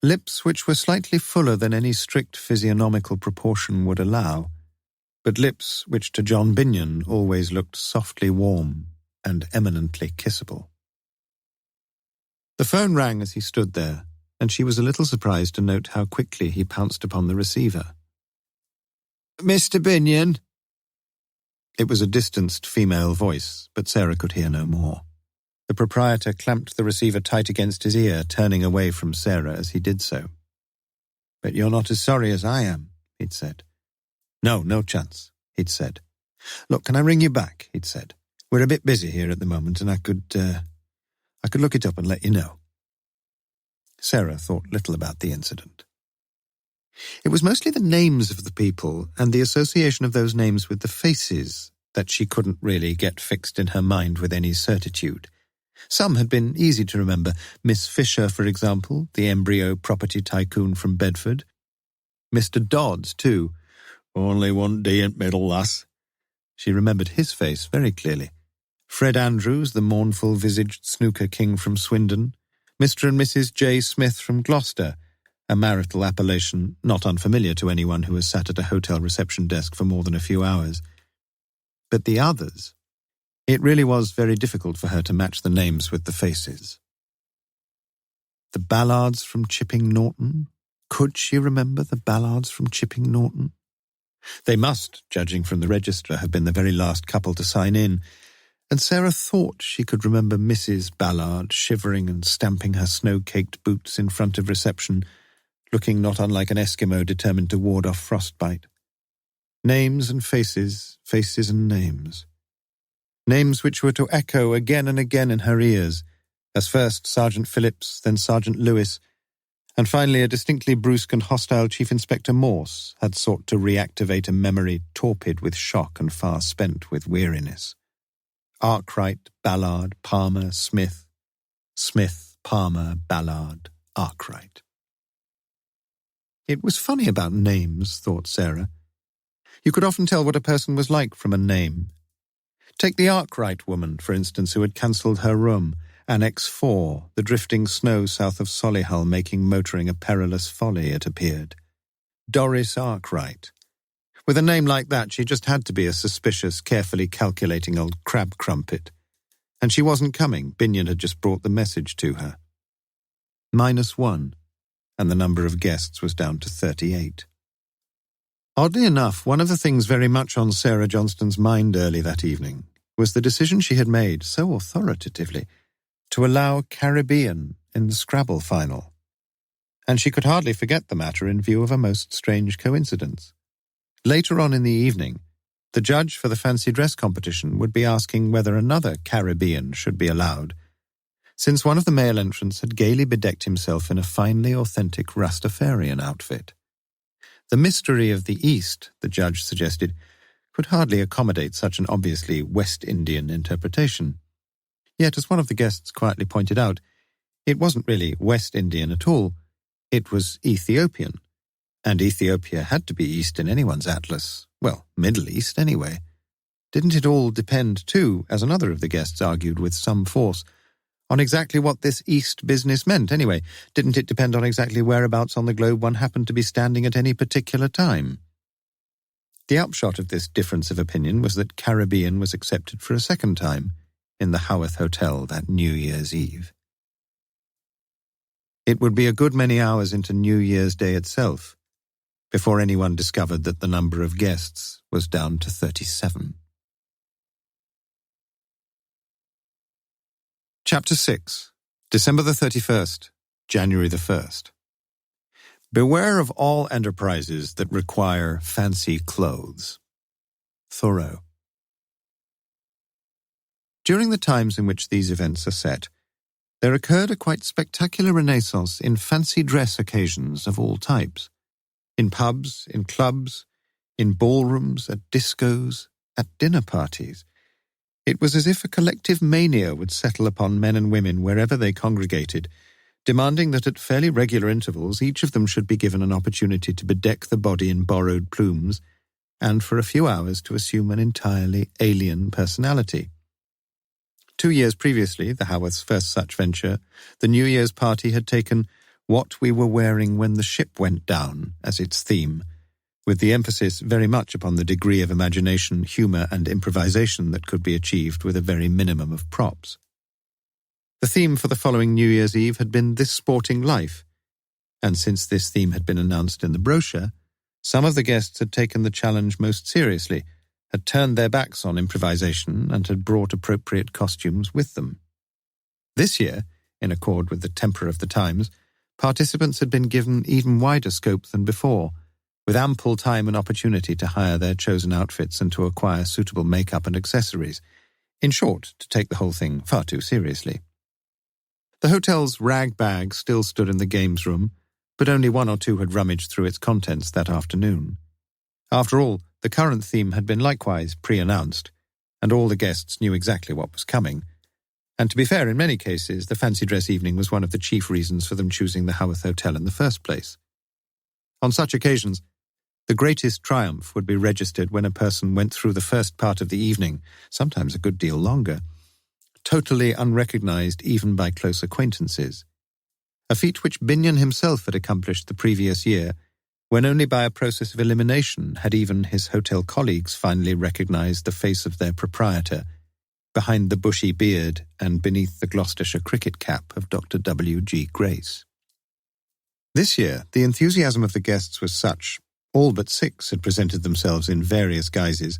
Lips which were slightly fuller than any strict physiognomical proportion would allow, but lips which to John Binion always looked softly warm and eminently kissable. The phone rang as he stood there, and she was a little surprised to note how quickly he pounced upon the receiver. "Mr. Binion?" It was a distanced female voice, but Sarah could hear no more. The proprietor clamped the receiver tight against his ear, turning away from Sarah as he did so. "But you're not as sorry as I am," he'd said. "No, no chance," he'd said. "Look, can I ring you back?" he'd said. "We're a bit busy here at the moment, and I could look it up and let you know." Sarah thought little about the incident. It was mostly the names of the people and the association of those names with the faces that she couldn't really get fixed in her mind with any certitude. Some had been easy to remember. Miss Fisher, for example, the embryo property tycoon from Bedford. Mr. Dodds, too. "Only one day in middle, lass." She remembered his face very clearly. Fred Andrews, the mournful-visaged snooker king from Swindon. Mr. and Mrs. J. Smith from Gloucester, a marital appellation not unfamiliar to anyone who has sat at a hotel reception desk for more than a few hours. But the others, it really was very difficult for her to match the names with the faces. The Ballards from Chipping Norton? Could she remember the Ballards from Chipping Norton? They must, judging from the register, have been the very last couple to sign in, and Sarah thought she could remember Mrs. Ballard shivering and stamping her snow-caked boots in front of reception, looking not unlike an Eskimo determined to ward off frostbite. Names and faces, faces and names. Names which were to echo again and again in her ears, as first Sergeant Phillips, then Sergeant Lewis, and finally a distinctly brusque and hostile Chief Inspector Morse had sought to reactivate a memory torpid with shock and far spent with weariness. Arkwright, Ballard, Palmer, Smith. Smith, Palmer, Ballard, Arkwright. It was funny about names, thought Sarah. You could often tell what a person was like from a name. Take the Arkwright woman, for instance, who had cancelled her room, Annex 4, the drifting snow south of Solihull making motoring a perilous folly, it appeared. Doris Arkwright. With a name like that, she just had to be a suspicious, carefully calculating old crab crumpet. And she wasn't coming. Binion had just brought the message to her. -1, and the number of guests was down to 38. Oddly enough, one of the things very much on Sarah Johnston's mind early that evening was the decision she had made, so authoritatively, to allow Caribbean in the Scrabble final. And she could hardly forget the matter in view of a most strange coincidence. Later on in the evening, the judge for the fancy dress competition would be asking whether another Caribbean should be allowed, since one of the male entrants had gaily bedecked himself in a finely authentic Rastafarian outfit. The mystery of the East, the judge suggested, could hardly accommodate such an obviously West Indian interpretation. Yet, as one of the guests quietly pointed out, it wasn't really West Indian at all. It was Ethiopian. And Ethiopia had to be East in anyone's atlas. Well, Middle East anyway. Didn't it all depend, too, as another of the guests argued with some force, on exactly what this East business meant, anyway? Didn't it depend on exactly whereabouts on the globe one happened to be standing at any particular time? The upshot of this difference of opinion was that Caribbean was accepted for a second time in the Haworth Hotel that New Year's Eve. It would be a good many hours into New Year's Day itself before anyone discovered that the number of guests was down to 37. Chapter 6. December the 31st, January the 1st. Beware of all enterprises that require fancy clothes. Thoreau. During the times in which these events are set, there occurred a quite spectacular renaissance in fancy dress occasions of all types. In pubs, in clubs, in ballrooms, at discos, at dinner parties. It was as if a collective mania would settle upon men and women wherever they congregated, demanding that at fairly regular intervals each of them should be given an opportunity to bedeck the body in borrowed plumes and for a few hours to assume an entirely alien personality. 2 years previously, the Haworth's first such venture, the New Year's party had taken "What We Were Wearing When the Ship Went Down" as its theme, with the emphasis very much upon the degree of imagination, humour and improvisation that could be achieved with a very minimum of props. The theme for the following New Year's Eve had been "This Sporting Life," and since this theme had been announced in the brochure, some of the guests had taken the challenge most seriously, had turned their backs on improvisation and had brought appropriate costumes with them. This year, in accord with the temper of the times, participants had been given even wider scope than before, with ample time and opportunity to hire their chosen outfits and to acquire suitable makeup and accessories. In short, to take the whole thing far too seriously. The hotel's rag bag still stood in the games room, but only one or two had rummaged through its contents that afternoon. After all, the current theme had been likewise pre-announced, and all the guests knew exactly what was coming. And to be fair, in many cases, the fancy dress evening was one of the chief reasons for them choosing the Haworth Hotel in the first place. On such occasions, the greatest triumph would be registered when a person went through the first part of the evening, sometimes a good deal longer, totally unrecognized even by close acquaintances, a feat which Binion himself had accomplished the previous year, when only by a process of elimination had even his hotel colleagues finally recognized the face of their proprietor, behind the bushy beard and beneath the Gloucestershire cricket cap of Dr. W. G. Grace. This year, the enthusiasm of the guests was such, all but 6 had presented themselves in various guises,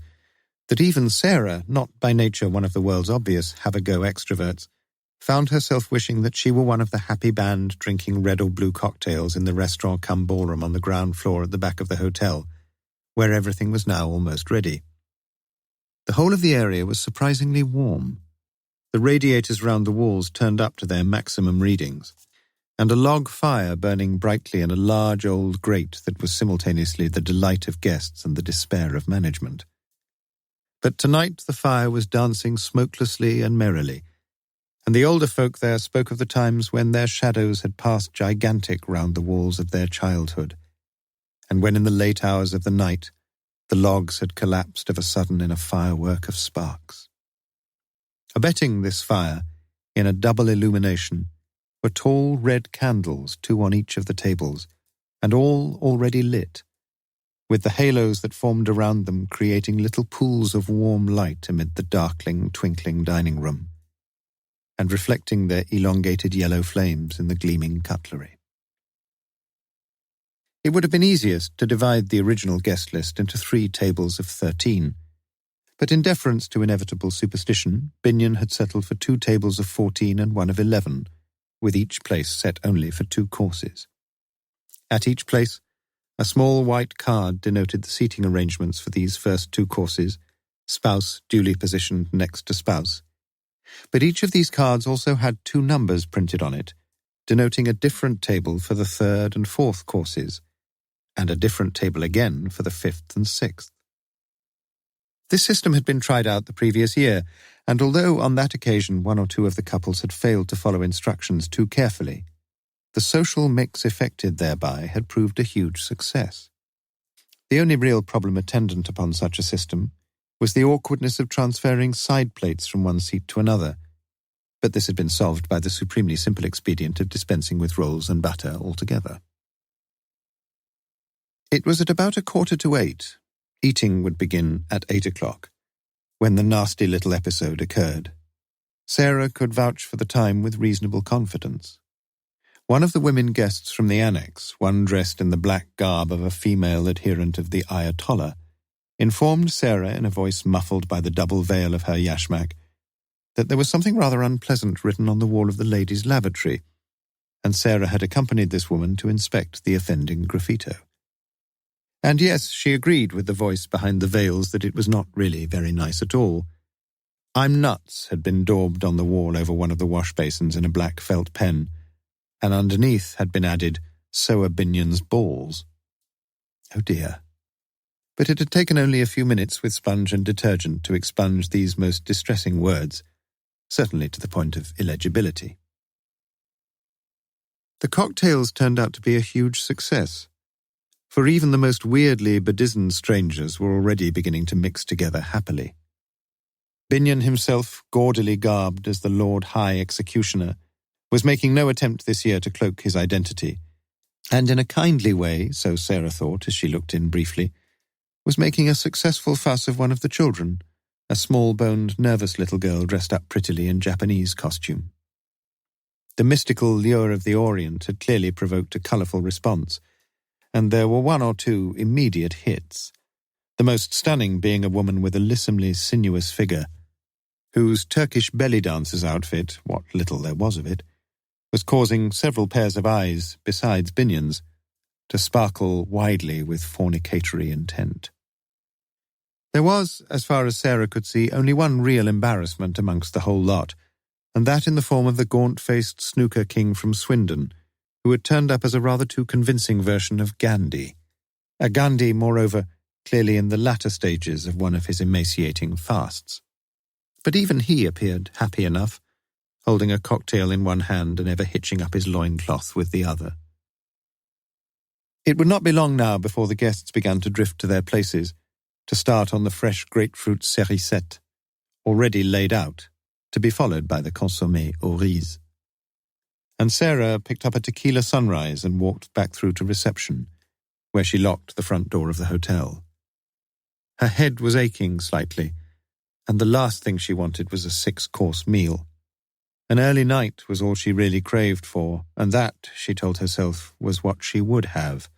that even Sarah, not by nature one of the world's obvious have-a-go extroverts, found herself wishing that she were one of the happy band drinking red or blue cocktails in the restaurant-cum-ballroom on the ground floor at the back of the hotel, where everything was now almost ready. The whole of the area was surprisingly warm. The radiators round the walls turned up to their maximum readings, and a log fire burning brightly in a large old grate that was simultaneously the delight of guests and the despair of management. But tonight the fire was dancing smokelessly and merrily, and the older folk there spoke of the times when their shadows had passed gigantic round the walls of their childhood, and when in the late hours of the night the logs had collapsed of a sudden in a firework of sparks. Abetting this fire, in a double illumination, were tall red candles, 2 on each of the tables, and all already lit, with the halos that formed around them creating little pools of warm light amid the darkling, twinkling dining room, and reflecting their elongated yellow flames in the gleaming cutlery. It would have been easiest to divide the original guest list into 3 tables of 13, but in deference to inevitable superstition, Binion had settled for 2 tables of 14 and 1 of 11, with each place set only for 2 courses. At each place, a small white card denoted the seating arrangements for these first 2 courses, spouse duly positioned next to spouse. But each of these cards also had 2 numbers printed on it, denoting a different table for the 3rd and 4th courses, and a different table again for the 5th and 6th. This system had been tried out the previous year, and although on that occasion 1 or 2 of the couples had failed to follow instructions too carefully, the social mix effected thereby had proved a huge success. The only real problem attendant upon such a system, was the awkwardness of transferring side plates from one seat to another, but this had been solved by the supremely simple expedient of dispensing with rolls and butter altogether. It was at about 7:45, eating would begin at 8:00, when the nasty little episode occurred. Sarah could vouch for the time with reasonable confidence. One of the women guests from the annex, one dressed in the black garb of a female adherent of the Ayatollah, informed Sarah in a voice muffled by the double veil of her yashmak that there was something rather unpleasant written on the wall of the ladies' lavatory, and Sarah had accompanied this woman to inspect the offending graffito. And yes, she agreed with the voice behind the veils that it was not really very nice at all. "I'm nuts" had been daubed on the wall over one of the wash basins in a black felt pen, and underneath had been added, "So are Binion's balls." Oh dear. But it had taken only a few minutes with sponge and detergent to expunge these most distressing words, certainly to the point of illegibility. The cocktails turned out to be a huge success, for even the most weirdly bedizened strangers were already beginning to mix together happily. Binion himself, gaudily garbed as the Lord High Executioner, was making no attempt this year to cloak his identity, and in a kindly way, so Sarah thought as she looked in briefly, was making a successful fuss of one of the children, a small-boned, nervous little girl dressed up prettily in Japanese costume. The mystical lure of the Orient had clearly provoked a colourful response, and there were one or two immediate hits, the most stunning being a woman with a lissomely sinuous figure, whose Turkish belly dancer's outfit, what little there was of it, was causing several pairs of eyes, besides Binion's, to sparkle widely with fornicatory intent. There was, as far as Sarah could see, only one real embarrassment amongst the whole lot, and that in the form of the gaunt-faced snooker king from Swindon, who had turned up as a rather too convincing version of Gandhi. A Gandhi, moreover, clearly in the latter stages of one of his emaciating fasts. But even he appeared happy enough, holding a cocktail in one hand and ever hitching up his loincloth with the other. It would not be long now before the guests began to drift to their places, to start on the fresh grapefruit cerisette, already laid out, to be followed by the consommé au riz. And Sarah picked up a tequila sunrise and walked back through to reception, where she locked the front door of the hotel. Her head was aching slightly, and the last thing she wanted was a 6-course meal. An early night was all she really craved for, and that, she told herself, was what she would have,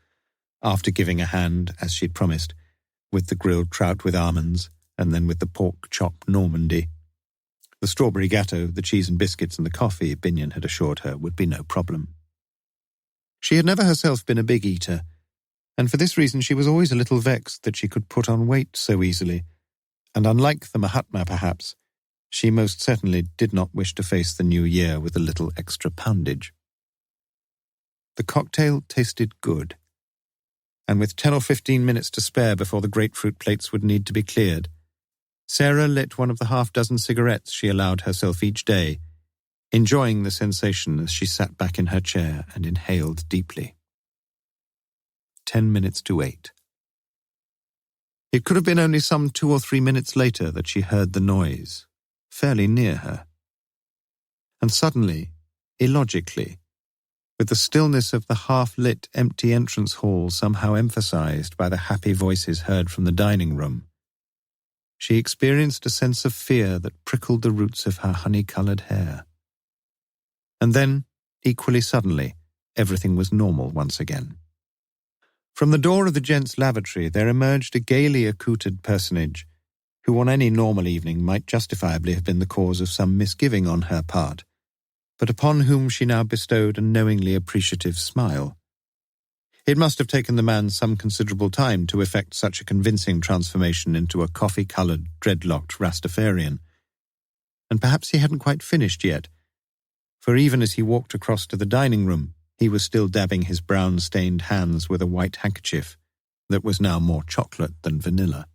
after giving a hand, as she'd promised, with the grilled trout with almonds, and then with the pork chop Normandy. The strawberry gatto, the cheese and biscuits, and the coffee, Binion had assured her, would be no problem. She had never herself been a big eater, and for this reason she was always a little vexed that she could put on weight so easily, and unlike the Mahatma perhaps, she most certainly did not wish to face the new year with a little extra poundage. The cocktail tasted good, and with 10 or 15 minutes to spare before the grapefruit plates would need to be cleared, Sarah lit one of the half-dozen cigarettes she allowed herself each day, enjoying the sensation as she sat back in her chair and inhaled deeply. 10 minutes to 8. It could have been only some 2 or 3 minutes later that she heard the noise, fairly near her. And suddenly, illogically, with the stillness of the half-lit empty entrance hall somehow emphasized by the happy voices heard from the dining room, she experienced a sense of fear that prickled the roots of her honey-coloured hair. And then, equally suddenly, everything was normal once again. From the door of the gents' lavatory there emerged a gaily accoutred personage who on any normal evening might justifiably have been the cause of some misgiving on her part, but upon whom she now bestowed a knowingly appreciative smile. It must have taken the man some considerable time to effect such a convincing transformation into a coffee-coloured, dreadlocked Rastafarian, and perhaps he hadn't quite finished yet, for even as he walked across to the dining room, he was still dabbing his brown-stained hands with a white handkerchief that was now more chocolate than vanilla.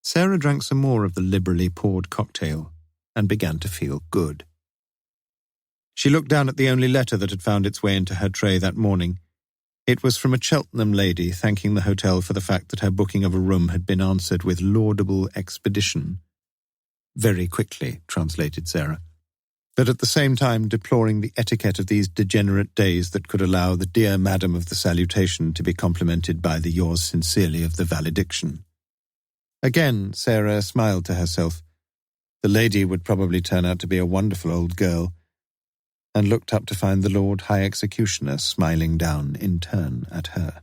Sarah drank some more of the liberally poured cocktail and began to feel good. She looked down at the only letter that had found its way into her tray that morning. It was from a Cheltenham lady thanking the hotel for the fact that her booking of a room had been answered with laudable expedition. Very quickly, translated Sarah, but at the same time deploring the etiquette of these degenerate days that could allow the dear madam of the salutation to be complimented by the yours sincerely of the valediction. Again, Sarah smiled to herself. The lady would probably turn out to be a wonderful old girl, and looked up to find the Lord High Executioner smiling down in turn at her.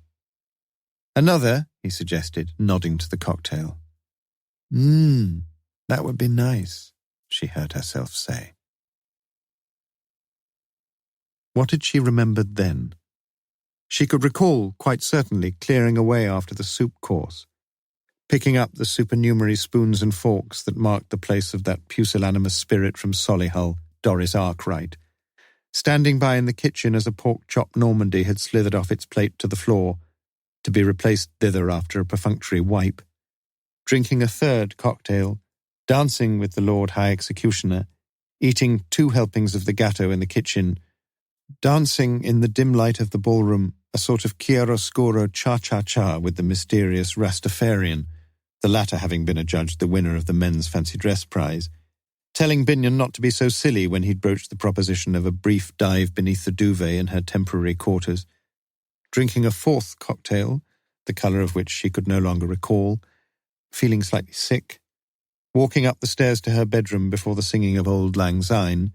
Another, he suggested, nodding to the cocktail. That would be nice, she heard herself say. What had she remembered then? She could recall, quite certainly, clearing away after the soup course, picking up the supernumerary spoons and forks that marked the place of that pusillanimous spirit from Solihull, Doris Arkwright, standing by in the kitchen as a pork chop Normandy had slithered off its plate to the floor, to be replaced thither after a perfunctory wipe, drinking a third cocktail, dancing with the Lord High Executioner, eating 2 helpings of the gatto in the kitchen, dancing in the dim light of the ballroom a sort of chiaroscuro cha-cha-cha with the mysterious Rastafarian, the latter having been adjudged the winner of the men's fancy dress prize, telling Binion not to be so silly when he'd broached the proposition of a brief dive beneath the duvet in her temporary quarters, drinking a 4th cocktail, the colour of which she could no longer recall, feeling slightly sick, walking up the stairs to her bedroom before the singing of Auld Lang Syne,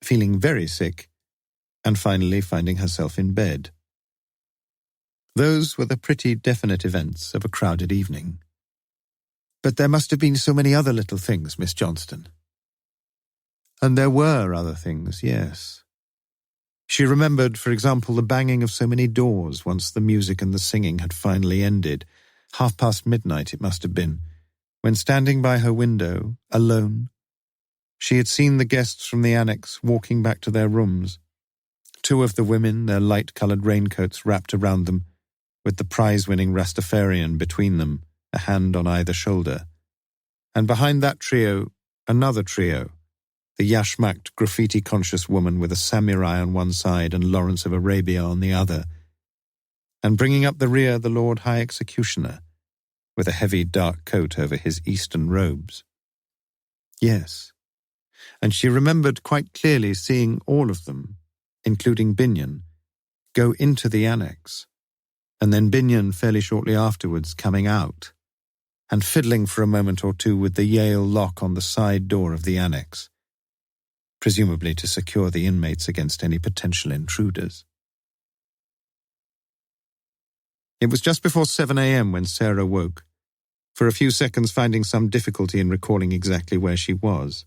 feeling very sick, and finally finding herself in bed. Those were the pretty definite events of a crowded evening. But there must have been so many other little things, Miss Johnston. And there were other things, yes. She remembered, for example, the banging of so many doors once the music and the singing had finally ended. midnight it must have been, when standing by her window, alone, she had seen the guests from the annex walking back to their rooms. 2 of the women, their light-coloured raincoats wrapped around them, with the prize-winning Rastafarian between them, a hand on either shoulder. And behind that trio, another trio, the yashmaked, graffiti-conscious woman with a samurai on one side and Lawrence of Arabia on the other, and bringing up the rear the Lord High Executioner, with a heavy dark coat over his Eastern robes. Yes, and she remembered quite clearly seeing all of them, including Binion, go into the annex, and then Binion fairly shortly afterwards coming out, and fiddling for a moment or two with the Yale lock on the side door of the annex, presumably to secure the inmates against any potential intruders. It was just before 7 a.m. when Sarah woke, for a few seconds finding some difficulty in recalling exactly where she was.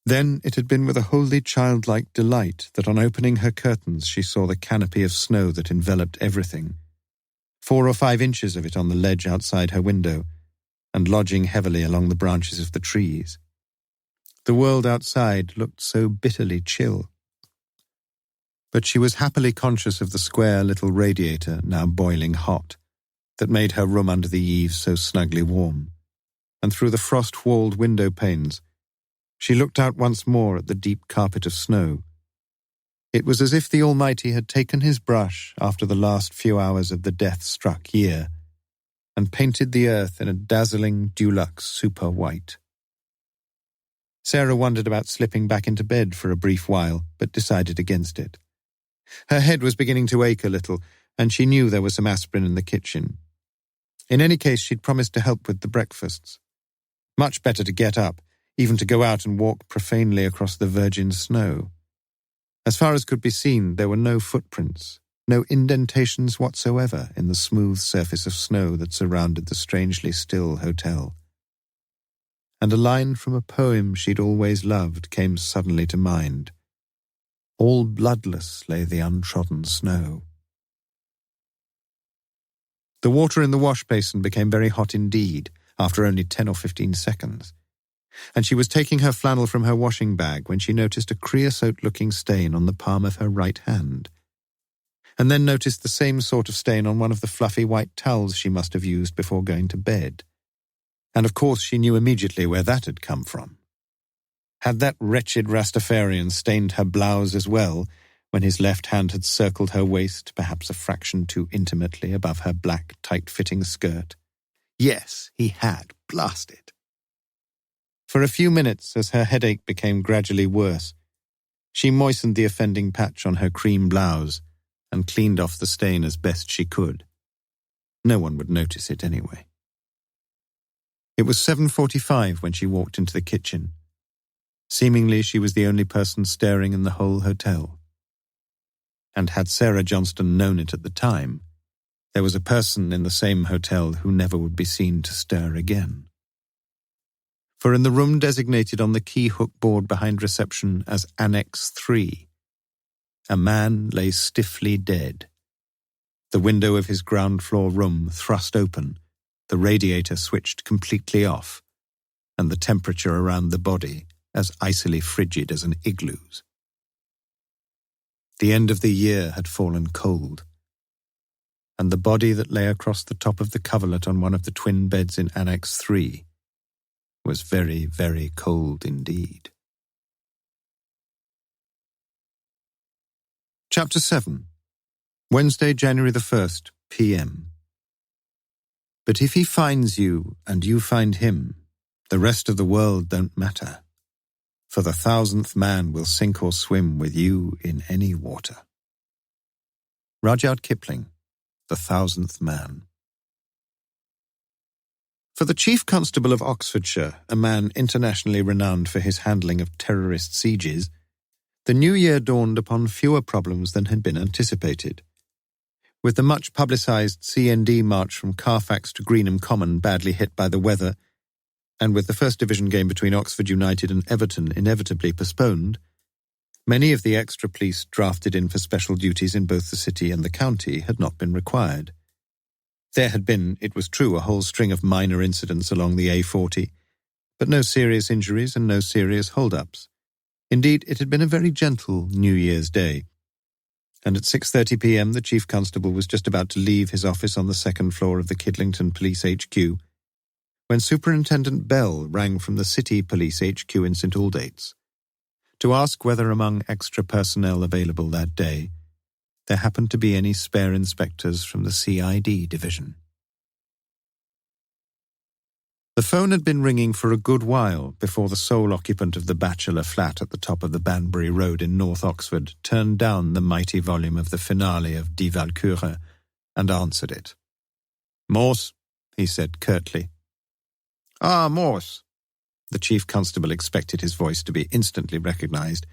Then it had been with a wholly childlike delight that on opening her curtains she saw the canopy of snow that enveloped everything, 4 or 5 inches of it on the ledge outside her window, and lodging heavily along the branches of the trees. The world outside looked so bitterly chill. But she was happily conscious of the square little radiator, now boiling hot, that made her room under the eaves so snugly warm, and through the frost-walled window panes she looked out once more at the deep carpet of snow. It was as if the Almighty had taken his brush after the last few hours of the death-struck year and painted the earth in a dazzling Dulux super white. Sarah wondered about slipping back into bed for a brief while, but decided against it. Her head was beginning to ache a little, and she knew there was some aspirin in the kitchen. In any case, she'd promised to help with the breakfasts. Much better to get up, even to go out and walk profanely across the virgin snow. As far as could be seen, there were no footprints, no indentations whatsoever in the smooth surface of snow that surrounded the strangely still hotel. And a line from a poem she'd always loved came suddenly to mind. All bloodless lay the untrodden snow. The water in the wash basin became very hot indeed, after only 10 or 15 seconds, and she was taking her flannel from her washing bag when she noticed a creosote-looking stain on the palm of her right hand, and then noticed the same sort of stain on one of the fluffy white towels she must have used before going to bed. And of course she knew immediately where that had come from. Had that wretched Rastafarian stained her blouse as well, when his left hand had circled her waist, perhaps a fraction too intimately above her black, tight-fitting skirt. Yes, he had, blast it. For a few minutes, as her headache became gradually worse, she moistened the offending patch on her cream blouse and cleaned off the stain as best she could. No one would notice it anyway. It was 7:45 when she walked into the kitchen. Seemingly, she was the only person staring in the whole hotel. And had Sarah Johnston known it at the time, there was a person in the same hotel who never would be seen to stir again. For in the room designated on the key hook board behind reception as Annex 3, a man lay stiffly dead. The window of his ground-floor room thrust open, the radiator switched completely off, and the temperature around the body as icily frigid as an igloo's. The end of the year had fallen cold, and the body that lay across the top of the coverlet on one of the twin beds in Annex 3 was very, very cold indeed. Chapter 7. Wednesday, January the 1st, p.m. But if he finds you and you find him, the rest of the world don't matter, for the 1,000th man will sink or swim with you in any water. Rudyard Kipling, The 1,000th Man. For the Chief Constable of Oxfordshire, a man internationally renowned for his handling of terrorist sieges, the new year dawned upon fewer problems than had been anticipated. With the much-publicised CND march from Carfax to Greenham Common badly hit by the weather, and with the First Division game between Oxford United and Everton inevitably postponed, many of the extra police drafted in for special duties in both the city and the county had not been required. There had been, it was true, a whole string of minor incidents along the A40, but no serious injuries and no serious hold-ups. Indeed, it had been a very gentle New Year's Day, and at 6:30 p.m. the Chief Constable was just about to leave his office on the second floor of the Kidlington Police HQ when Superintendent Bell rang from the City Police HQ in St Aldate's to ask whether among extra personnel available that day there happened to be any spare inspectors from the CID division. The phone had been ringing for a good while before the sole occupant of the bachelor flat at the top of the Banbury Road in North Oxford turned down the mighty volume of the finale of Die Walküre and answered it. "Morse," he said curtly. "Ah, Morse." The Chief Constable expected his voice to be instantly recognised,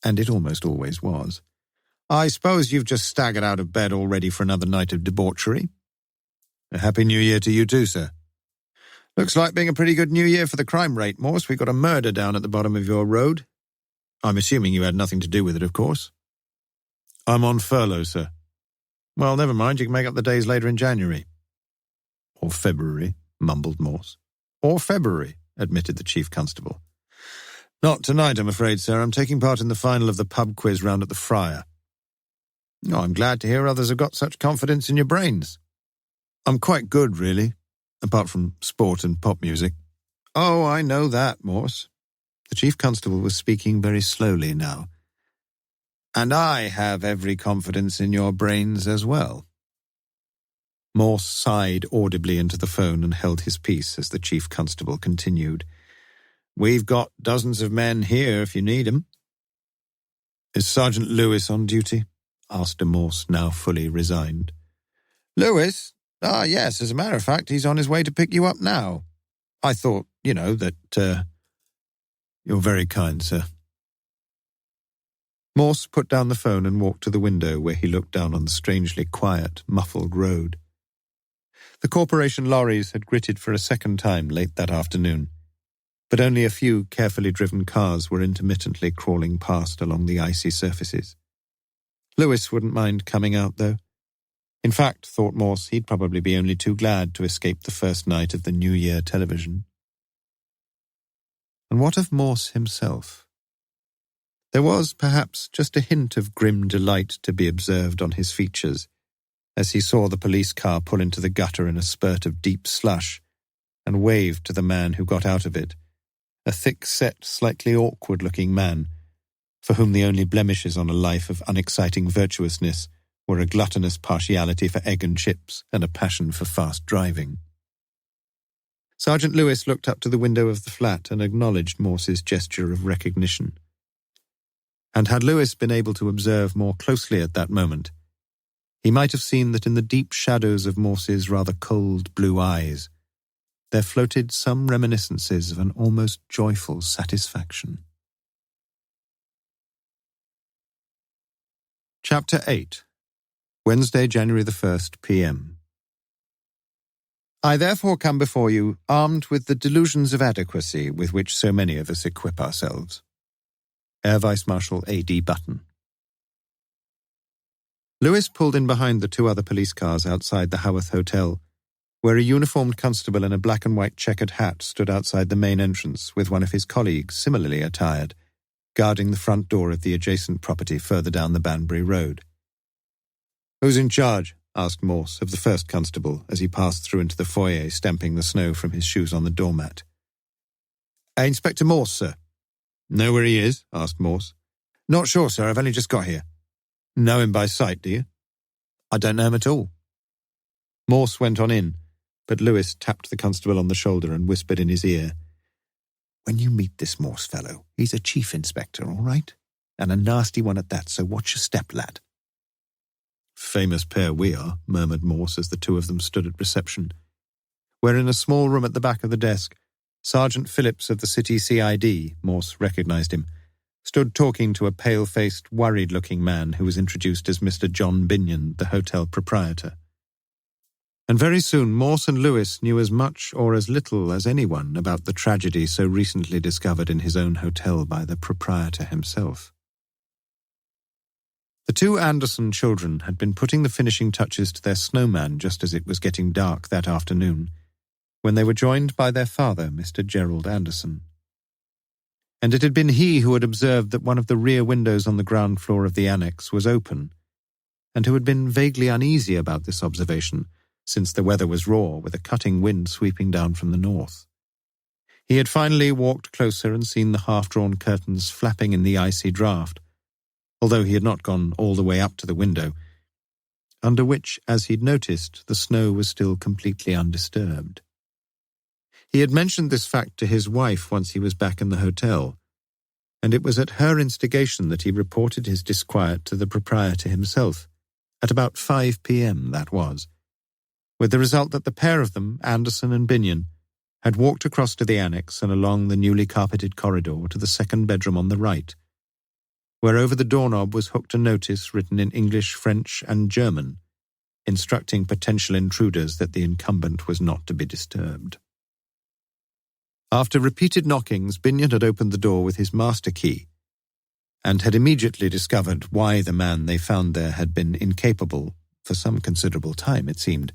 and it almost always was. "I suppose you've just staggered out of bed all ready for another night of debauchery?" "A happy New Year to you too, sir." "Looks like being a pretty good New Year for the crime rate, Morse. We got a murder down at the bottom of your road. I'm assuming you had nothing to do with it, of course." "I'm on furlough, sir." "Well, never mind. You can make up the days later in January." "Or February," mumbled Morse. "Or February," admitted the Chief Constable. "Not tonight, I'm afraid, sir. I'm taking part in the final of the pub quiz round at the Friar." "Oh, I'm glad to hear others have got such confidence in your brains." "I'm quite good, really, apart from sport and pop music." "Oh, I know that, Morse." The Chief Constable was speaking very slowly now. "And I have every confidence in your brains as well." Morse sighed audibly into the phone and held his peace as the Chief Constable continued. "We've got dozens of men here if you need 'em." "Is Sergeant Lewis on duty?" asked Morse, now fully resigned. "Lewis? Ah, yes, as a matter of fact, he's on his way to pick you up now. I thought, that, You're very kind, sir." Morse put down the phone and walked to the window where he looked down on the strangely quiet, muffled road. The corporation lorries had gritted for a second time late that afternoon, but only a few carefully driven cars were intermittently crawling past along the icy surfaces. Lewis wouldn't mind coming out, though. In fact, thought Morse, he'd probably be only too glad to escape the first night of the New Year television. And what of Morse himself? There was, perhaps, just a hint of grim delight to be observed on his features as he saw the police car pull into the gutter in a spurt of deep slush and waved to the man who got out of it, a thick-set, slightly awkward-looking man, for whom the only blemishes on a life of unexciting virtuousness were a gluttonous partiality for egg and chips and a passion for fast driving. Sergeant Lewis looked up to the window of the flat and acknowledged Morse's gesture of recognition. And had Lewis been able to observe more closely at that moment, he might have seen that in the deep shadows of Morse's rather cold blue eyes there floated some reminiscences of an almost joyful satisfaction. Chapter 8. Wednesday, January the 1st, p.m. I therefore come before you armed with the delusions of adequacy with which so many of us equip ourselves. Air Vice Marshal A.D. Button. Lewis pulled in behind the two other police cars outside the Haworth Hotel, where a uniformed constable in a black and white checkered hat stood outside the main entrance with one of his colleagues, similarly attired, guarding the front door of the adjacent property further down the Banbury Road. "Who's in charge?" asked Morse of the first constable as he passed through into the foyer, stamping the snow from his shoes on the doormat. "Inspector Morse, sir." "Know where he is?" asked Morse. "Not sure, sir. I've only just got here." "Know him by sight, do you?" "I don't know him at all." Morse went on in, but Lewis tapped the constable on the shoulder and whispered in his ear, "When you meet this Morse fellow, he's a chief inspector, all right? And a nasty one at that, so watch your step, lad." "Famous pair we are," murmured Morse as the two of them stood at reception, where in a small room at the back of the desk, Sergeant Phillips of the City CID, Morse recognized him, stood talking to a pale-faced, worried-looking man who was introduced as Mr. John Binion, the hotel proprietor. And very soon Morse and Lewis knew as much or as little as anyone about the tragedy so recently discovered in his own hotel by the proprietor himself. The two Anderson children had been putting the finishing touches to their snowman just as it was getting dark that afternoon, when they were joined by their father, Mr. Gerald Anderson. And it had been he who had observed that one of the rear windows on the ground floor of the annex was open, and who had been vaguely uneasy about this observation, since the weather was raw, with a cutting wind sweeping down from the north. He had finally walked closer and seen the half-drawn curtains flapping in the icy draught, although he had not gone all the way up to the window, under which, as he'd noticed, the snow was still completely undisturbed. He had mentioned this fact to his wife once he was back in the hotel, and it was at her instigation that he reported his disquiet to the proprietor himself, at about 5 p.m. that was, with the result that the pair of them, Anderson and Binion, had walked across to the annex and along the newly carpeted corridor to the second bedroom on the right, where over the doorknob was hooked a notice written in English, French, and German, instructing potential intruders that the incumbent was not to be disturbed. After repeated knockings, Binion had opened the door with his master key, and had immediately discovered why the man they found there had been incapable, for some considerable time it seemed,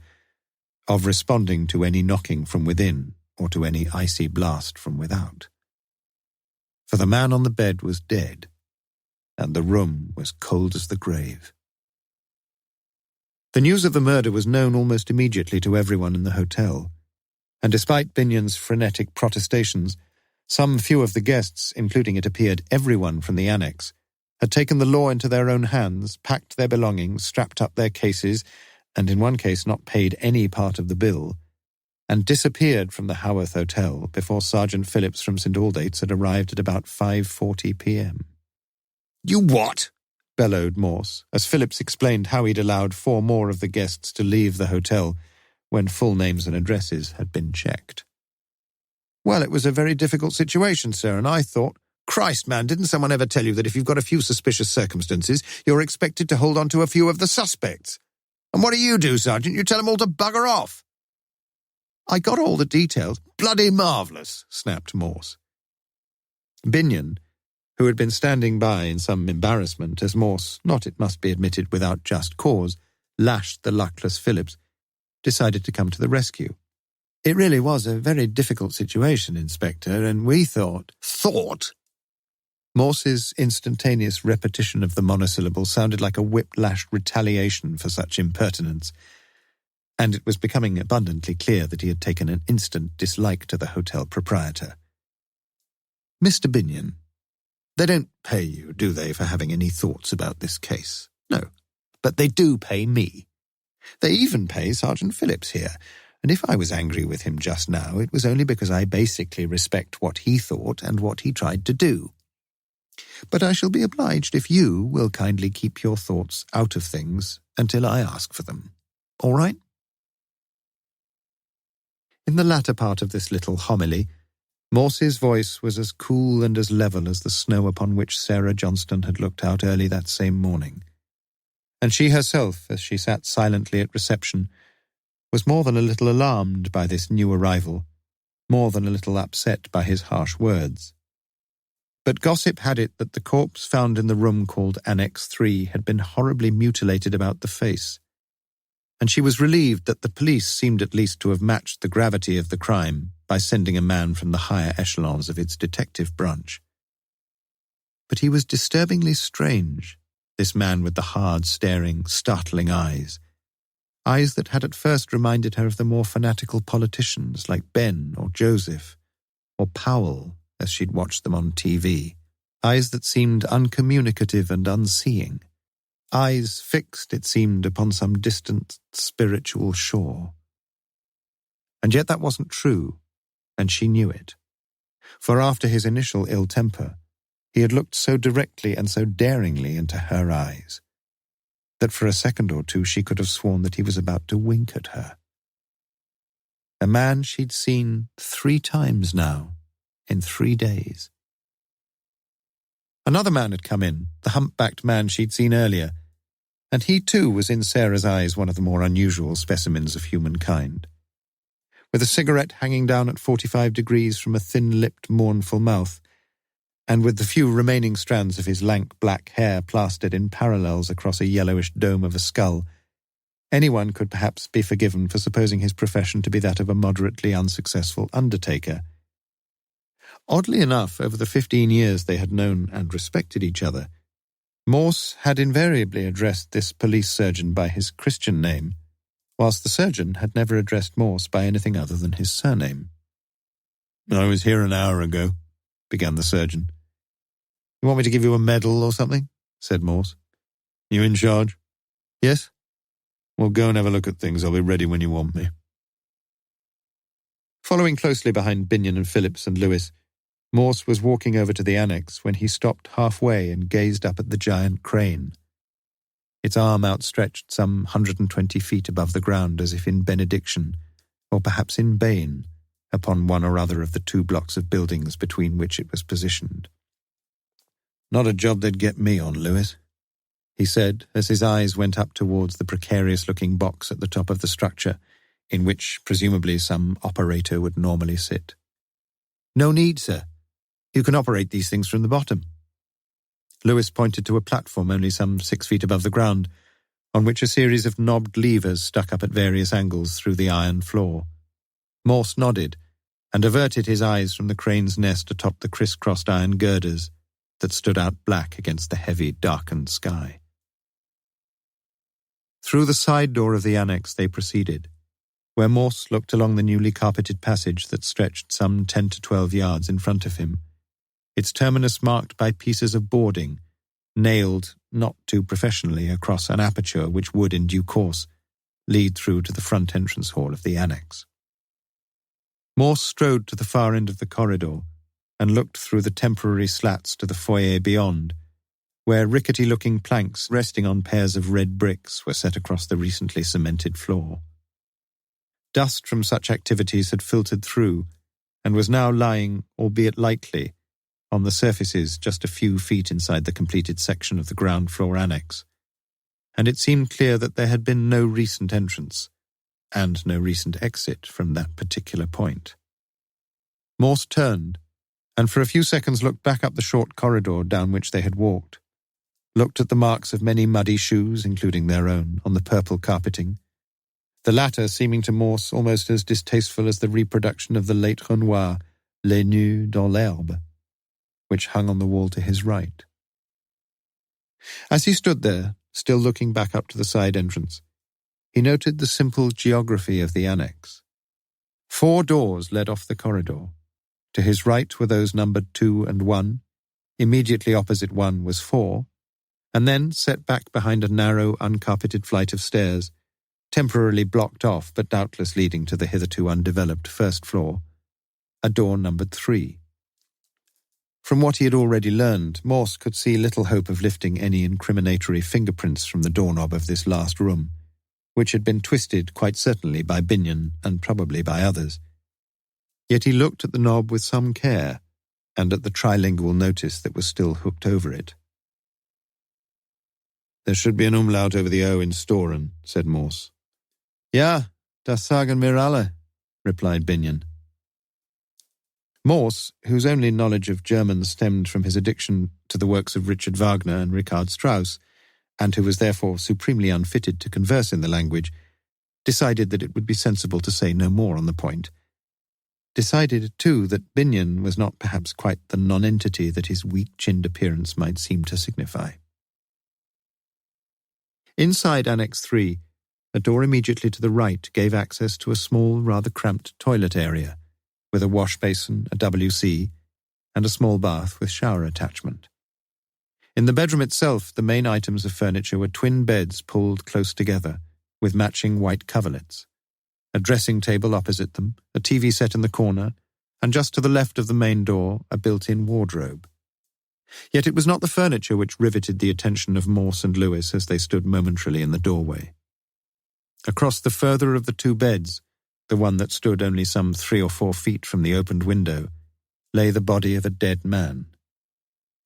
of responding to any knocking from within or to any icy blast from without. For the man on the bed was dead, and the room was cold as the grave. The news of the murder was known almost immediately to everyone in the hotel, and despite Binion's frenetic protestations, some few of the guests, including it appeared everyone from the annex, had taken the law into their own hands, packed their belongings, strapped up their cases, and in one case not paid any part of the bill, and disappeared from the Haworth Hotel before Sergeant Phillips from St. Aldate's had arrived at about 5:40 p.m. "You what?" bellowed Morse, as Phillips explained how he'd allowed 4 more of the guests to leave the hotel when full names and addresses had been checked. "Well, it was a very difficult situation, sir, and I thought, Christ, man, didn't someone ever tell you that if you've got a few suspicious circumstances, you're expected to hold on to a few of the suspects? And what do, Sergeant? You tell them all to bugger off." "I got all the details." "Bloody marvellous," snapped Morse. Binion, who had been standing by in some embarrassment as Morse, not it must be admitted without just cause, lashed the luckless Phillips, decided to come to the rescue. "It really was a very difficult situation, Inspector, and we thought—" "Thought?" Morse's instantaneous repetition of the monosyllable sounded like a whip-lashed retaliation for such impertinence, and it was becoming abundantly clear that he had taken an instant dislike to the hotel proprietor. "Mr. Binion, They don't pay you, do they, for having any thoughts about this case? No. But they do pay me. They even pay Sergeant Phillips here, and if I was angry with him just now, it was only because I basically respect what he thought and what he tried to do. But I shall be obliged if you will kindly keep your thoughts out of things until I ask for them. All right? In the latter part of this little homily, Morse's voice was as cool and as level as the snow upon which Sarah Johnston had looked out early that same morning. And she herself, as she sat silently at reception, was more than a little alarmed by this new arrival, more than a little upset by his harsh words. But gossip had it that the corpse found in the room called Annex 3 had been horribly mutilated about the face, and she was relieved that the police seemed at least to have matched the gravity of the crime by sending a man from the higher echelons of its detective branch. But he was disturbingly strange, this man with the hard, staring, startling eyes that had at first reminded her of the more fanatical politicians like Ben or Joseph or Powell as she'd watched them on TV, eyes that seemed uncommunicative and unseeing, eyes fixed, it seemed, upon some distant spiritual shore. And yet that wasn't true, and she knew it. For after his initial ill temper, he had looked so directly and so daringly into her eyes that for a second or two she could have sworn that he was about to wink at her. A man she'd seen 3 times now, in 3 days. Another man had come in, the humpbacked man she'd seen earlier, and he too was in Sarah's eyes one of the more unusual specimens of humankind. With a cigarette hanging down at 45 degrees from a thin-lipped, mournful mouth, and with the few remaining strands of his lank black hair plastered in parallels across a yellowish dome of a skull, anyone could perhaps be forgiven for supposing his profession to be that of a moderately unsuccessful undertaker. Oddly enough, over the 15 years they had known and respected each other, Morse had invariably addressed this police surgeon by his Christian name, whilst the surgeon had never addressed Morse by anything other than his surname. "I was here an hour ago," began the surgeon. "You want me to give you a medal or something?" said Morse. "You in charge?" "Yes." "Well, go and have a look at things. I'll be ready when you want me." Following closely behind Binion and Phillips and Lewis, Morse was walking over to the annex when he stopped halfway and gazed up at the giant crane. Its arm outstretched some 120 feet above the ground as if in benediction, or perhaps in bane, upon one or other of the 2 blocks of buildings between which it was positioned. "Not a job they'd get me on, Lewis," he said, as his eyes went up towards the precarious-looking box at the top of the structure, in which, presumably, some operator would normally sit. "No need, sir. You can operate these things from the bottom." Lewis pointed to a platform only some 6 feet above the ground, on which a series of knobbed levers stuck up at various angles through the iron floor. Morse nodded, and averted his eyes from the crane's nest atop the criss-crossed iron girders that stood out black against the heavy, darkened sky. Through the side door of the annex they proceeded, where Morse looked along the newly carpeted passage that stretched some 10 to 12 yards in front of him, its terminus marked by pieces of boarding, nailed not too professionally across an aperture which would, in due course, lead through to the front entrance hall of the annex. Morse strode to the far end of the corridor and looked through the temporary slats to the foyer beyond, where rickety-looking planks resting on pairs of red bricks were set across the recently cemented floor. Dust from such activities had filtered through and was now lying, albeit lightly, on the surfaces just a few feet inside the completed section of the ground floor annex, and it seemed clear that there had been no recent entrance and no recent exit from that particular point. Morse turned, and for a few seconds looked back up the short corridor down which they had walked, looked at the marks of many muddy shoes, including their own, on the purple carpeting, the latter seeming to Morse almost as distasteful as the reproduction of the late Renoir, Les Nus dans l'Herbe, which hung on the wall to his right. As he stood there, still looking back up to the side entrance, he noted the simple geography of the annex. 4 doors led off the corridor. To his right were those numbered 2 and 1, Immediately opposite one was 4, and then, set back behind a narrow, uncarpeted flight of stairs, temporarily blocked off but doubtless leading to the hitherto undeveloped first floor, a door numbered 3. From what he had already learned, Morse could see little hope of lifting any incriminatory fingerprints from the doorknob of this last room, which had been twisted quite certainly by Binion and probably by others. Yet he looked at the knob with some care, and at the trilingual notice that was still hooked over it. "There should be an umlaut over the O in Storen," said Morse. "Ja, das sagen mir alle," replied Binion. Morse, whose only knowledge of German stemmed from his addiction to the works of Richard Wagner and Richard Strauss, and who was therefore supremely unfitted to converse in the language, decided that it would be sensible to say no more on the point. Decided, too, that Binion was not perhaps quite the nonentity that his weak-chinned appearance might seem to signify. Inside Annex 3, a door immediately to the right gave access to a small, rather cramped toilet area, with a wash basin, a WC, and a small bath with shower attachment. In the bedroom itself, the main items of furniture were twin beds pulled close together, with matching white coverlets, a dressing table opposite them, a TV set in the corner, and just to the left of the main door, a built-in wardrobe. Yet it was not the furniture which riveted the attention of Morse and Lewis as they stood momentarily in the doorway. Across the further of the 2 beds, the one that stood only some 3 or 4 feet from the opened window, lay the body of a dead man.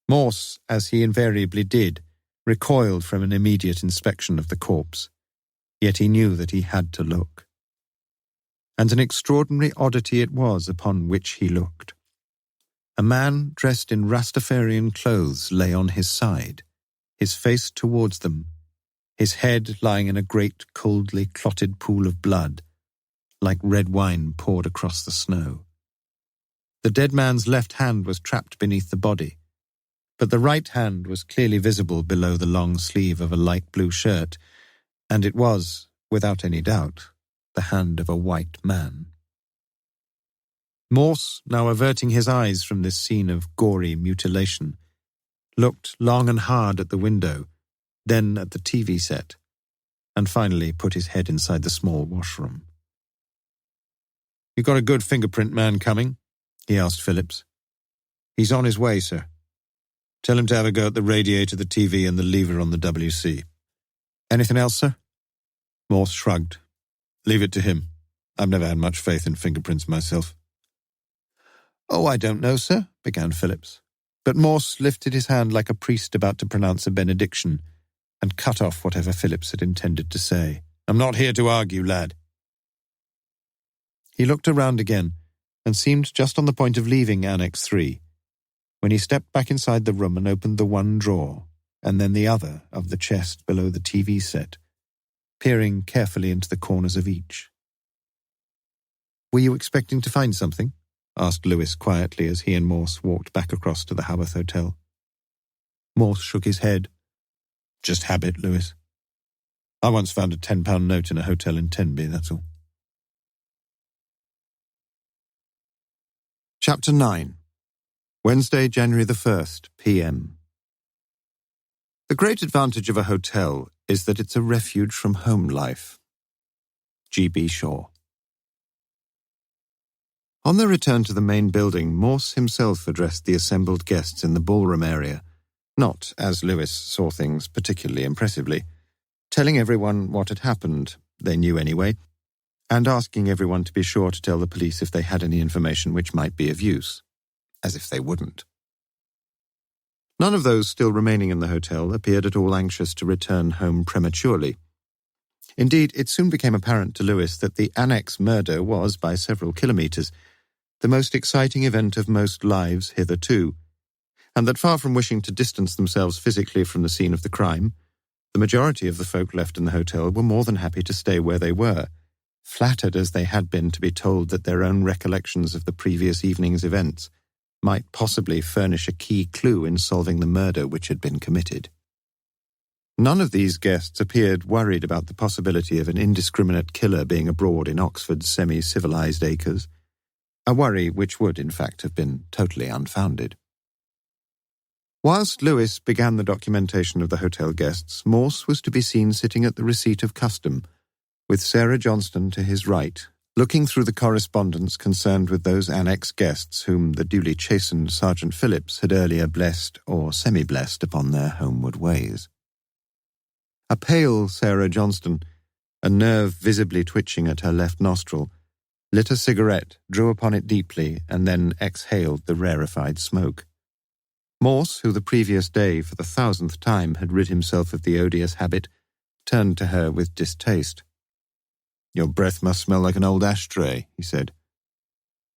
Morse, as he invariably did, recoiled from an immediate inspection of the corpse, yet he knew that he had to look. And an extraordinary oddity it was upon which he looked. A man dressed in Rastafarian clothes lay on his side, his face towards them, his head lying in a great coldly clotted pool of blood, like red wine poured across the snow. The dead man's left hand was trapped beneath the body, but the right hand was clearly visible below the long sleeve of a light blue shirt, and it was, without any doubt, the hand of a white man. Morse, now averting his eyes from this scene of gory mutilation, looked long and hard at the window, then at the TV set, and finally put his head inside the small washroom. "You got a good fingerprint man coming?" he asked Phillips. "He's on his way, sir. Tell him to have a go at the radiator, the TV, and the lever on the WC. Anything else, sir?" Morse shrugged. "Leave it to him. I've never had much faith in fingerprints myself." "Oh, I don't know, sir," began Phillips. But Morse lifted his hand like a priest about to pronounce a benediction and cut off whatever Phillips had intended to say. "I'm not here to argue, lad." He looked around again and seemed just on the point of leaving Annex 3 when he stepped back inside the room and opened the one drawer and then the other of the chest below the TV set, peering carefully into the corners of each. "Were you expecting to find something?" asked Lewis quietly as he and Morse walked back across to the Haworth Hotel. Morse shook his head. "Just habit, Lewis. I once found a £10 note in a hotel in Tenby, that's all." Chapter 9. Wednesday, January the 1st, p.m. The great advantage of a hotel is that it's a refuge from home life. G.B. Shaw. On their return to the main building, Morse himself addressed the assembled guests in the ballroom area, not, as Lewis saw things, particularly impressively, telling everyone what had happened, they knew anyway, and asking everyone to be sure to tell the police if they had any information which might be of use, as if they wouldn't. None of those still remaining in the hotel appeared at all anxious to return home prematurely. Indeed, it soon became apparent to Lewis that the Annexe murder was, by several kilometres, the most exciting event of most lives hitherto, and that far from wishing to distance themselves physically from the scene of the crime, the majority of the folk left in the hotel were more than happy to stay where they were, flattered as they had been to be told that their own recollections of the previous evening's events might possibly furnish a key clue in solving the murder which had been committed. None of these guests appeared worried about the possibility of an indiscriminate killer being abroad in Oxford's semi-civilized acres, a worry which would, in fact, have been totally unfounded. Whilst Lewis began the documentation of the hotel guests, Morse was to be seen sitting at the receipt of custom, with Sarah Johnston to his right, looking through the correspondence concerned with those annex guests whom the duly chastened Sergeant Phillips had earlier blessed or semi-blessed upon their homeward ways. A pale Sarah Johnston, a nerve visibly twitching at her left nostril, lit a cigarette, drew upon it deeply, and then exhaled the rarefied smoke. Morse, who the previous day for the 1000th time had rid himself of the odious habit, turned to her with distaste. "Your breath must smell like an old ashtray," he said.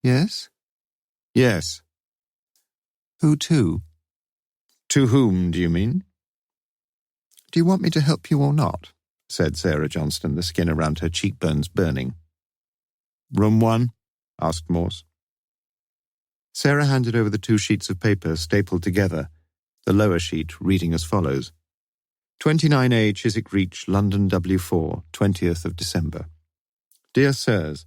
"Yes?" "Yes." "Who to?" "To whom, do you mean?" "Do you want me to help you or not?" said Sarah Johnston, the skin around her cheekbones burning. "Room 1?" asked Morse. Sarah handed over the 2 sheets of paper stapled together, the lower sheet reading as follows: 29A Chiswick Reach, London W4, 20th of December. Dear Sirs,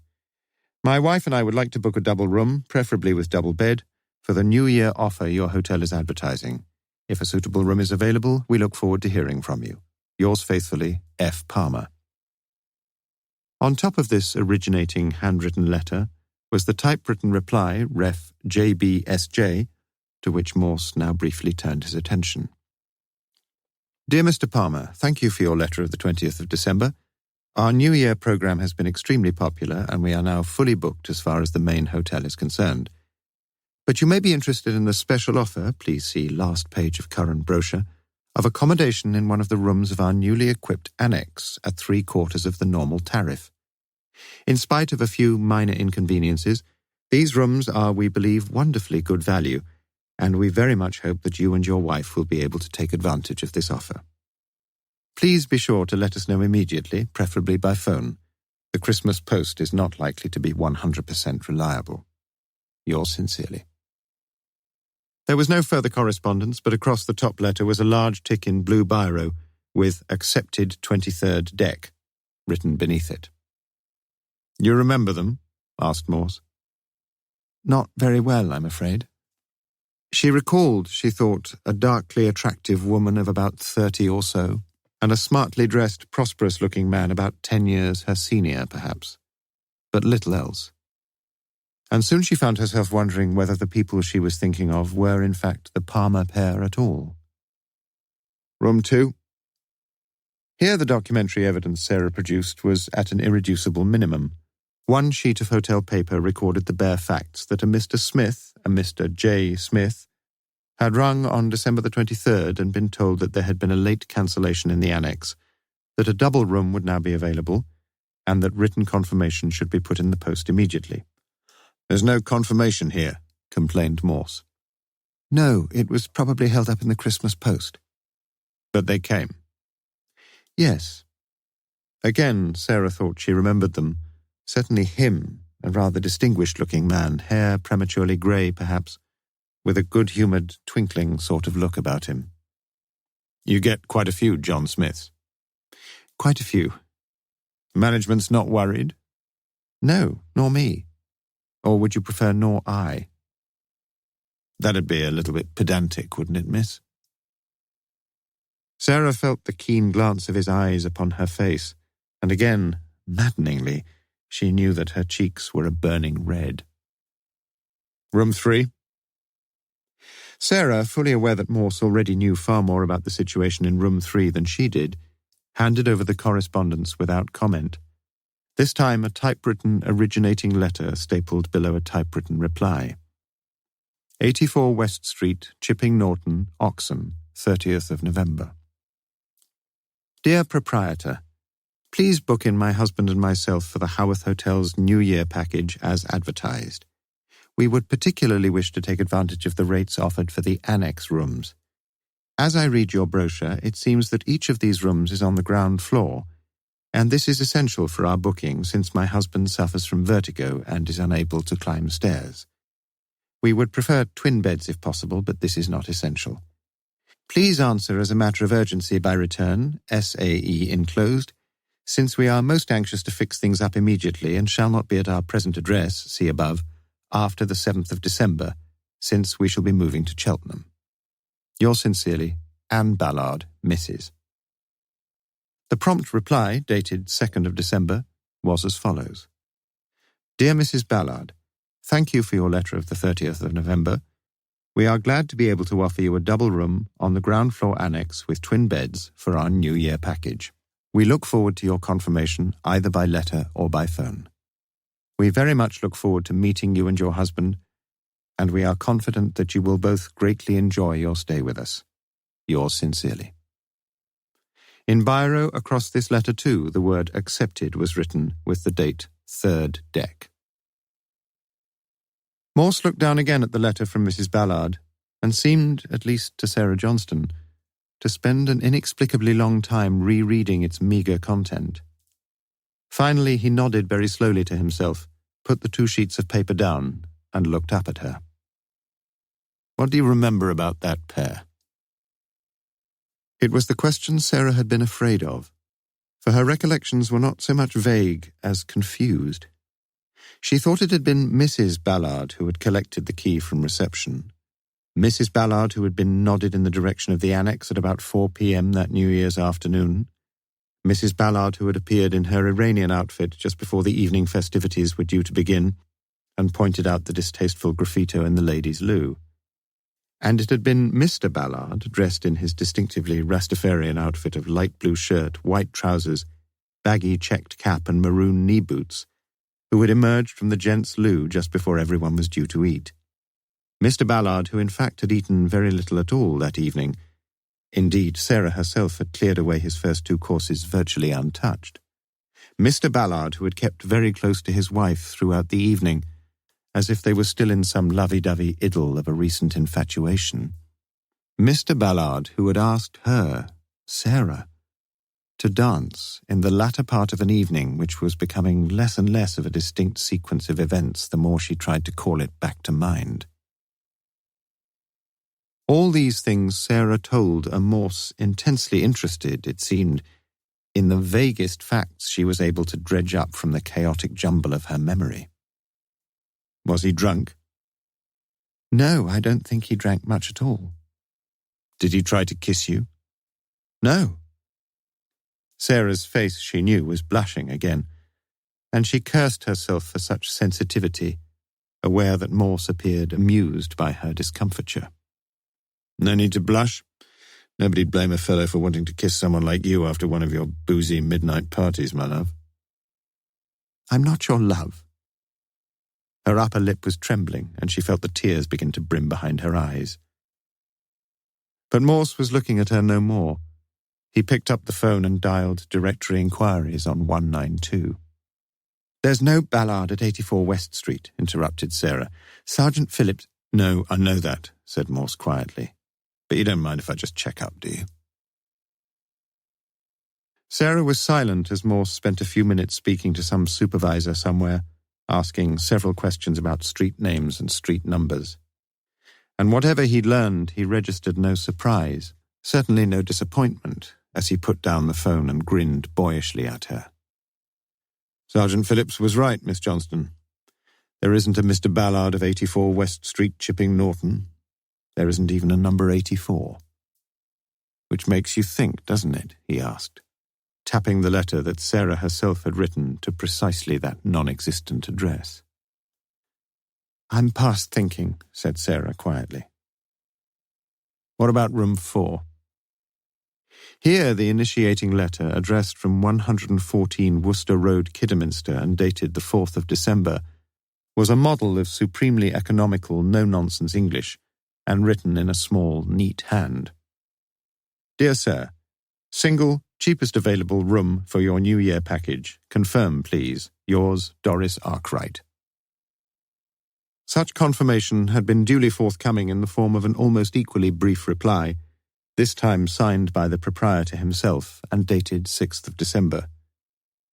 my wife and I would like to book a double room, preferably with double bed, for the New Year offer your hotel is advertising. If a suitable room is available, we look forward to hearing from you. Yours faithfully, F. Palmer. On top of this originating handwritten letter was the typewritten reply, ref. JBSJ, to which Morse now briefly turned his attention. Dear Mr. Palmer, thank you for your letter of the 20th of December. Our New Year programme has been extremely popular, and we are now fully booked as far as the main hotel is concerned. But you may be interested in the special offer, please see last page of current brochure, of accommodation in one of the rooms of our newly equipped annex at 3/4 of the normal tariff. In spite of a few minor inconveniences, these rooms are, we believe, wonderfully good value, and we very much hope that you and your wife will be able to take advantage of this offer. Please be sure to let us know immediately, preferably by phone. The Christmas post is not likely to be 100% reliable. Yours sincerely. There was no further correspondence, but across the top letter was a large tick in blue biro with "Accepted 23rd Deck" written beneath it. You remember them? Asked Morse. Not very well, I'm afraid. She recalled, she thought, a darkly attractive woman of about 30 or so, and a smartly dressed, prosperous-looking man about 10 years her senior, perhaps, but little else. And soon she found herself wondering whether the people she was thinking of were, in fact, the Palmer pair at all. Room 2. Here the documentary evidence Sarah produced was at an irreducible minimum. One sheet of hotel paper recorded the bare facts that a Mr. Smith, a Mr. J. Smith, had rung on December the 23rd and been told that there had been a late cancellation in the annex, that a double room would now be available, and that written confirmation should be put in the post immediately. There's no confirmation here, complained Morse. No, it was probably held up in the Christmas post. But they came. Yes. Again, Sarah thought she remembered them. Certainly him, a rather distinguished-looking man, hair prematurely grey, perhaps, with a good-humoured, twinkling sort of look about him. You get quite a few John Smiths. Quite a few. Management's not worried? No, nor me. Or would you prefer nor I? That'd be a little bit pedantic, wouldn't it, miss? Sarah felt the keen glance of his eyes upon her face, and again, maddeningly, she knew that her cheeks were a burning red. Room 3. Sarah, fully aware that Morse already knew far more about the situation in Room 3 than she did, handed over the correspondence without comment. This time a typewritten originating letter stapled below a typewritten reply. 84 West Street, Chipping Norton, Oxon, 30th of November. Dear Proprietor, please book in my husband and myself for the Haworth Hotel's New Year package as advertised. We would particularly wish to take advantage of the rates offered for the annex rooms. As I read your brochure, it seems that each of these rooms is on the ground floor, and this is essential for our booking since my husband suffers from vertigo and is unable to climb stairs. We would prefer twin beds if possible, but this is not essential. Please answer as a matter of urgency by return, SAE enclosed, since we are most anxious to fix things up immediately and shall not be at our present address, see above, after the 7th of December, since we shall be moving to Cheltenham. Yours sincerely, Anne Ballard, Mrs. The prompt reply, dated 2nd of December, was as follows. Dear Mrs. Ballard, thank you for your letter of the 30th of November. We are glad to be able to offer you a double room on the ground floor annex with twin beds for our New Year package. We look forward to your confirmation either by letter or by phone. We very much look forward to meeting you and your husband, and we are confident that you will both greatly enjoy your stay with us. Yours sincerely. In biro across this letter too, the word accepted was written with the date 3rd Dec. Morse looked down again at the letter from Mrs. Ballard and seemed, at least to Sarah Johnston, to spend an inexplicably long time rereading its meagre content. Finally, he nodded very slowly to himself, put the 2 sheets of paper down, and looked up at her. What do you remember about that pair? It was the question Sarah had been afraid of, for her recollections were not so much vague as confused. She thought it had been Mrs. Ballard who had collected the key from reception, Mrs. Ballard who had been nodded in the direction of the annex at about 4 p.m. that New Year's afternoon, Mrs. Ballard who had appeared in her Iranian outfit just before the evening festivities were due to begin and pointed out the distasteful graffito in the ladies' loo. And it had been Mr. Ballard, dressed in his distinctively Rastafarian outfit of light blue shirt, white trousers, baggy checked cap and maroon knee boots, who had emerged from the gents' loo just before everyone was due to eat. Mr. Ballard, who in fact had eaten very little at all that evening. Indeed, Sarah herself had cleared away his first 2 courses virtually untouched. Mr. Ballard, who had kept very close to his wife throughout the evening, as if they were still in some lovey-dovey idyll of a recent infatuation. Mr. Ballard, who had asked her, Sarah, to dance in the latter part of an evening which was becoming less and less of a distinct sequence of events the more she tried to call it back to mind. All these things Sarah told a Morse intensely interested, it seemed, in the vaguest facts she was able to dredge up from the chaotic jumble of her memory. Was he drunk? No, I don't think he drank much at all. Did he try to kiss you? No. Sarah's face, she knew, was blushing again, and she cursed herself for such sensitivity, aware that Morse appeared amused by her discomfiture. No need to blush. Nobody'd blame a fellow for wanting to kiss someone like you after one of your boozy midnight parties, my love. I'm not your love. Her upper lip was trembling, and she felt the tears begin to brim behind her eyes. But Morse was looking at her no more. He picked up the phone and dialed directory inquiries on 192. There's no Ballard at 84 West Street, interrupted Sarah. Sergeant Phillips... No, I know that, said Morse quietly. But you don't mind if I just check up, do you? Sarah was silent as Morse spent a few minutes speaking to some supervisor somewhere, asking several questions about street names and street numbers. And whatever he'd learned, he registered no surprise, certainly no disappointment, as he put down the phone and grinned boyishly at her. Sergeant Phillips was right, Miss Johnston. There isn't a Mr. Ballard of 84 West Street, Chipping Norton. There isn't even a number 84. Which makes you think, doesn't it? He asked, tapping the letter that Sarah herself had written to precisely that non-existent address. I'm past thinking, said Sarah quietly. What about room 4? Here the initiating letter, addressed from 114 Worcester Road, Kidderminster, and dated the 4th of December, was a model of supremely economical, no-nonsense English, and written in a small, neat hand. Dear Sir, single, cheapest available room for your New Year package. Confirm, please. Yours, Doris Arkwright. Such confirmation had been duly forthcoming in the form of an almost equally brief reply, this time signed by the proprietor himself and dated 6th of December.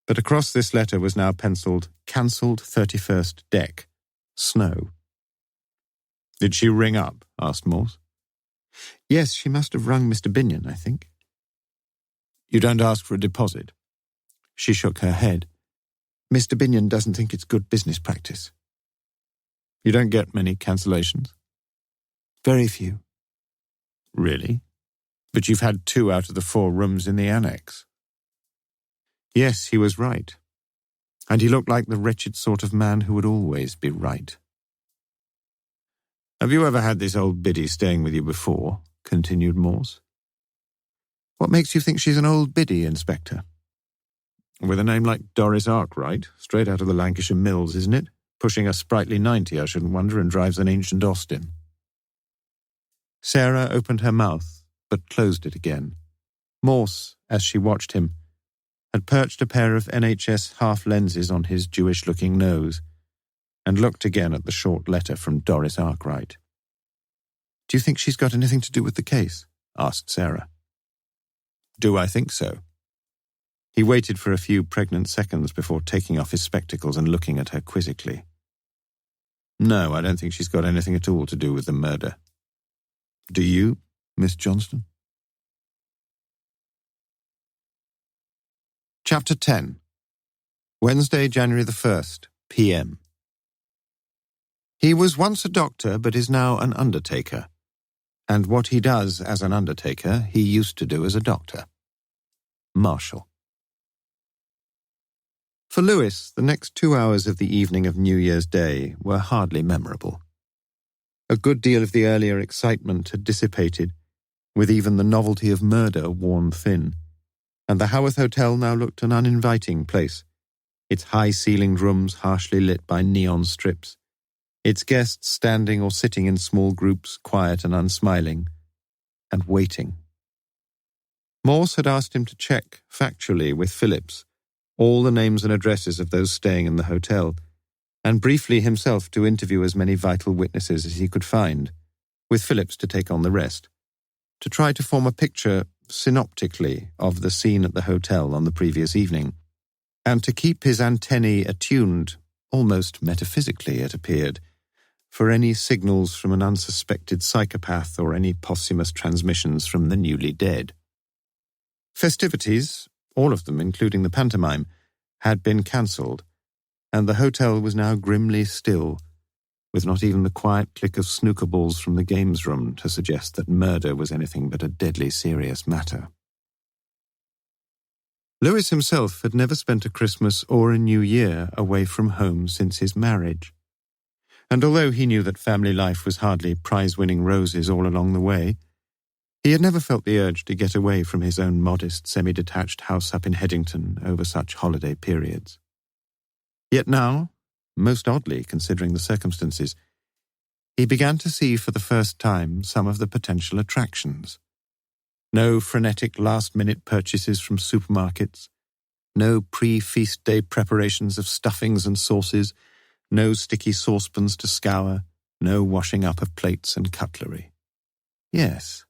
But across this letter was now penciled, Cancelled 31st Dec. Snow. Did she ring up? Asked Morse. Yes, she must have rung Mr. Binion, I think. You don't ask for a deposit? She shook her head. Mr. Binion doesn't think it's good business practice. You don't get many cancellations? Very few. Really? But you've had 2 out of the 4 rooms in the annex. Yes, he was right. And he looked like the wretched sort of man who would always be right. Have you ever had this old biddy staying with you before? Continued Morse. What makes you think she's an old biddy, Inspector? With a name like Doris Arkwright, straight out of the Lancashire Mills, isn't it? Pushing a sprightly 90, I shouldn't wonder, and drives an ancient Austin. Sarah opened her mouth, but closed it again. Morse, as she watched him, had perched a pair of NHS half-lenses on his Jewish-looking nose, and looked again at the short letter from Doris Arkwright. Do you think she's got anything to do with the case? Asked Sarah. Do I think so? He waited for a few pregnant seconds before taking off his spectacles and looking at her quizzically. No, I don't think she's got anything at all to do with the murder. Do you, Miss Johnston? Chapter 10. Wednesday, January the 1st, p.m. He was once a doctor, but is now an undertaker. And what he does as an undertaker, he used to do as a doctor. Marshall. For Lewis, the next 2 hours of the evening of New Year's Day were hardly memorable. A good deal of the earlier excitement had dissipated, with even the novelty of murder worn thin, and the Haworth Hotel now looked an uninviting place, its high-ceilinged rooms harshly lit by neon strips, its guests standing or sitting in small groups, quiet and unsmiling, and waiting. Morse had asked him to check, factually, with Phillips, all the names and addresses of those staying in the hotel, and briefly himself to interview as many vital witnesses as he could find, with Phillips to take on the rest, to try to form a picture, synoptically, of the scene at the hotel on the previous evening, and to keep his antennae attuned, almost metaphysically it appeared, for any signals from an unsuspected psychopath or any posthumous transmissions from the newly dead. Festivities, all of them including the pantomime, had been cancelled, and the hotel was now grimly still, with not even the quiet click of snooker balls from the games room to suggest that murder was anything but a deadly serious matter. Lewis himself had never spent a Christmas or a New Year away from home since his marriage, and although he knew that family life was hardly prize-winning roses all along the way, he had never felt the urge to get away from his own modest, semi-detached house up in Headington over such holiday periods. Yet now, most oddly considering the circumstances, he began to see for the first time some of the potential attractions. No frenetic last-minute purchases from supermarkets, no pre-feast day preparations of stuffings and sauces, no sticky saucepans to scour, no washing up of plates and cutlery. Yes,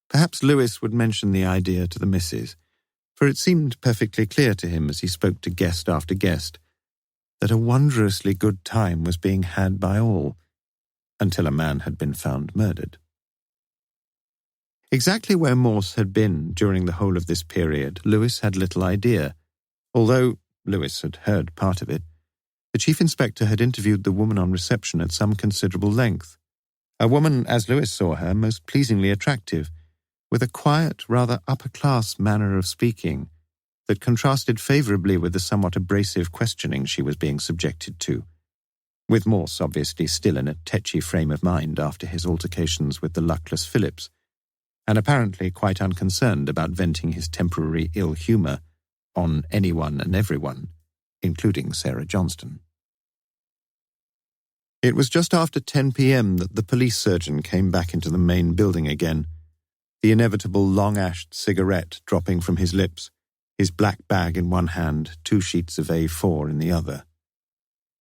perhaps Lewis would mention the idea to the missus, for it seemed perfectly clear to him as he spoke to guest after guest that a wondrously good time was being had by all, until a man had been found murdered. Exactly where Morse had been during the whole of this period, Lewis had little idea, although Lewis had heard part of it. The chief inspector had interviewed the woman on reception at some considerable length, a woman, as Lewis saw her, most pleasingly attractive, with a quiet, rather upper-class manner of speaking that contrasted favourably with the somewhat abrasive questioning she was being subjected to, with Morse obviously still in a tetchy frame of mind after his altercations with the luckless Phillips, and apparently quite unconcerned about venting his temporary ill humour on anyone and everyone, including Sarah Johnston. It was just after 10 p.m. that the police surgeon came back into the main building again, the inevitable long-ashed cigarette dropping from his lips, his black bag in one hand, 2 sheets of A4 in the other.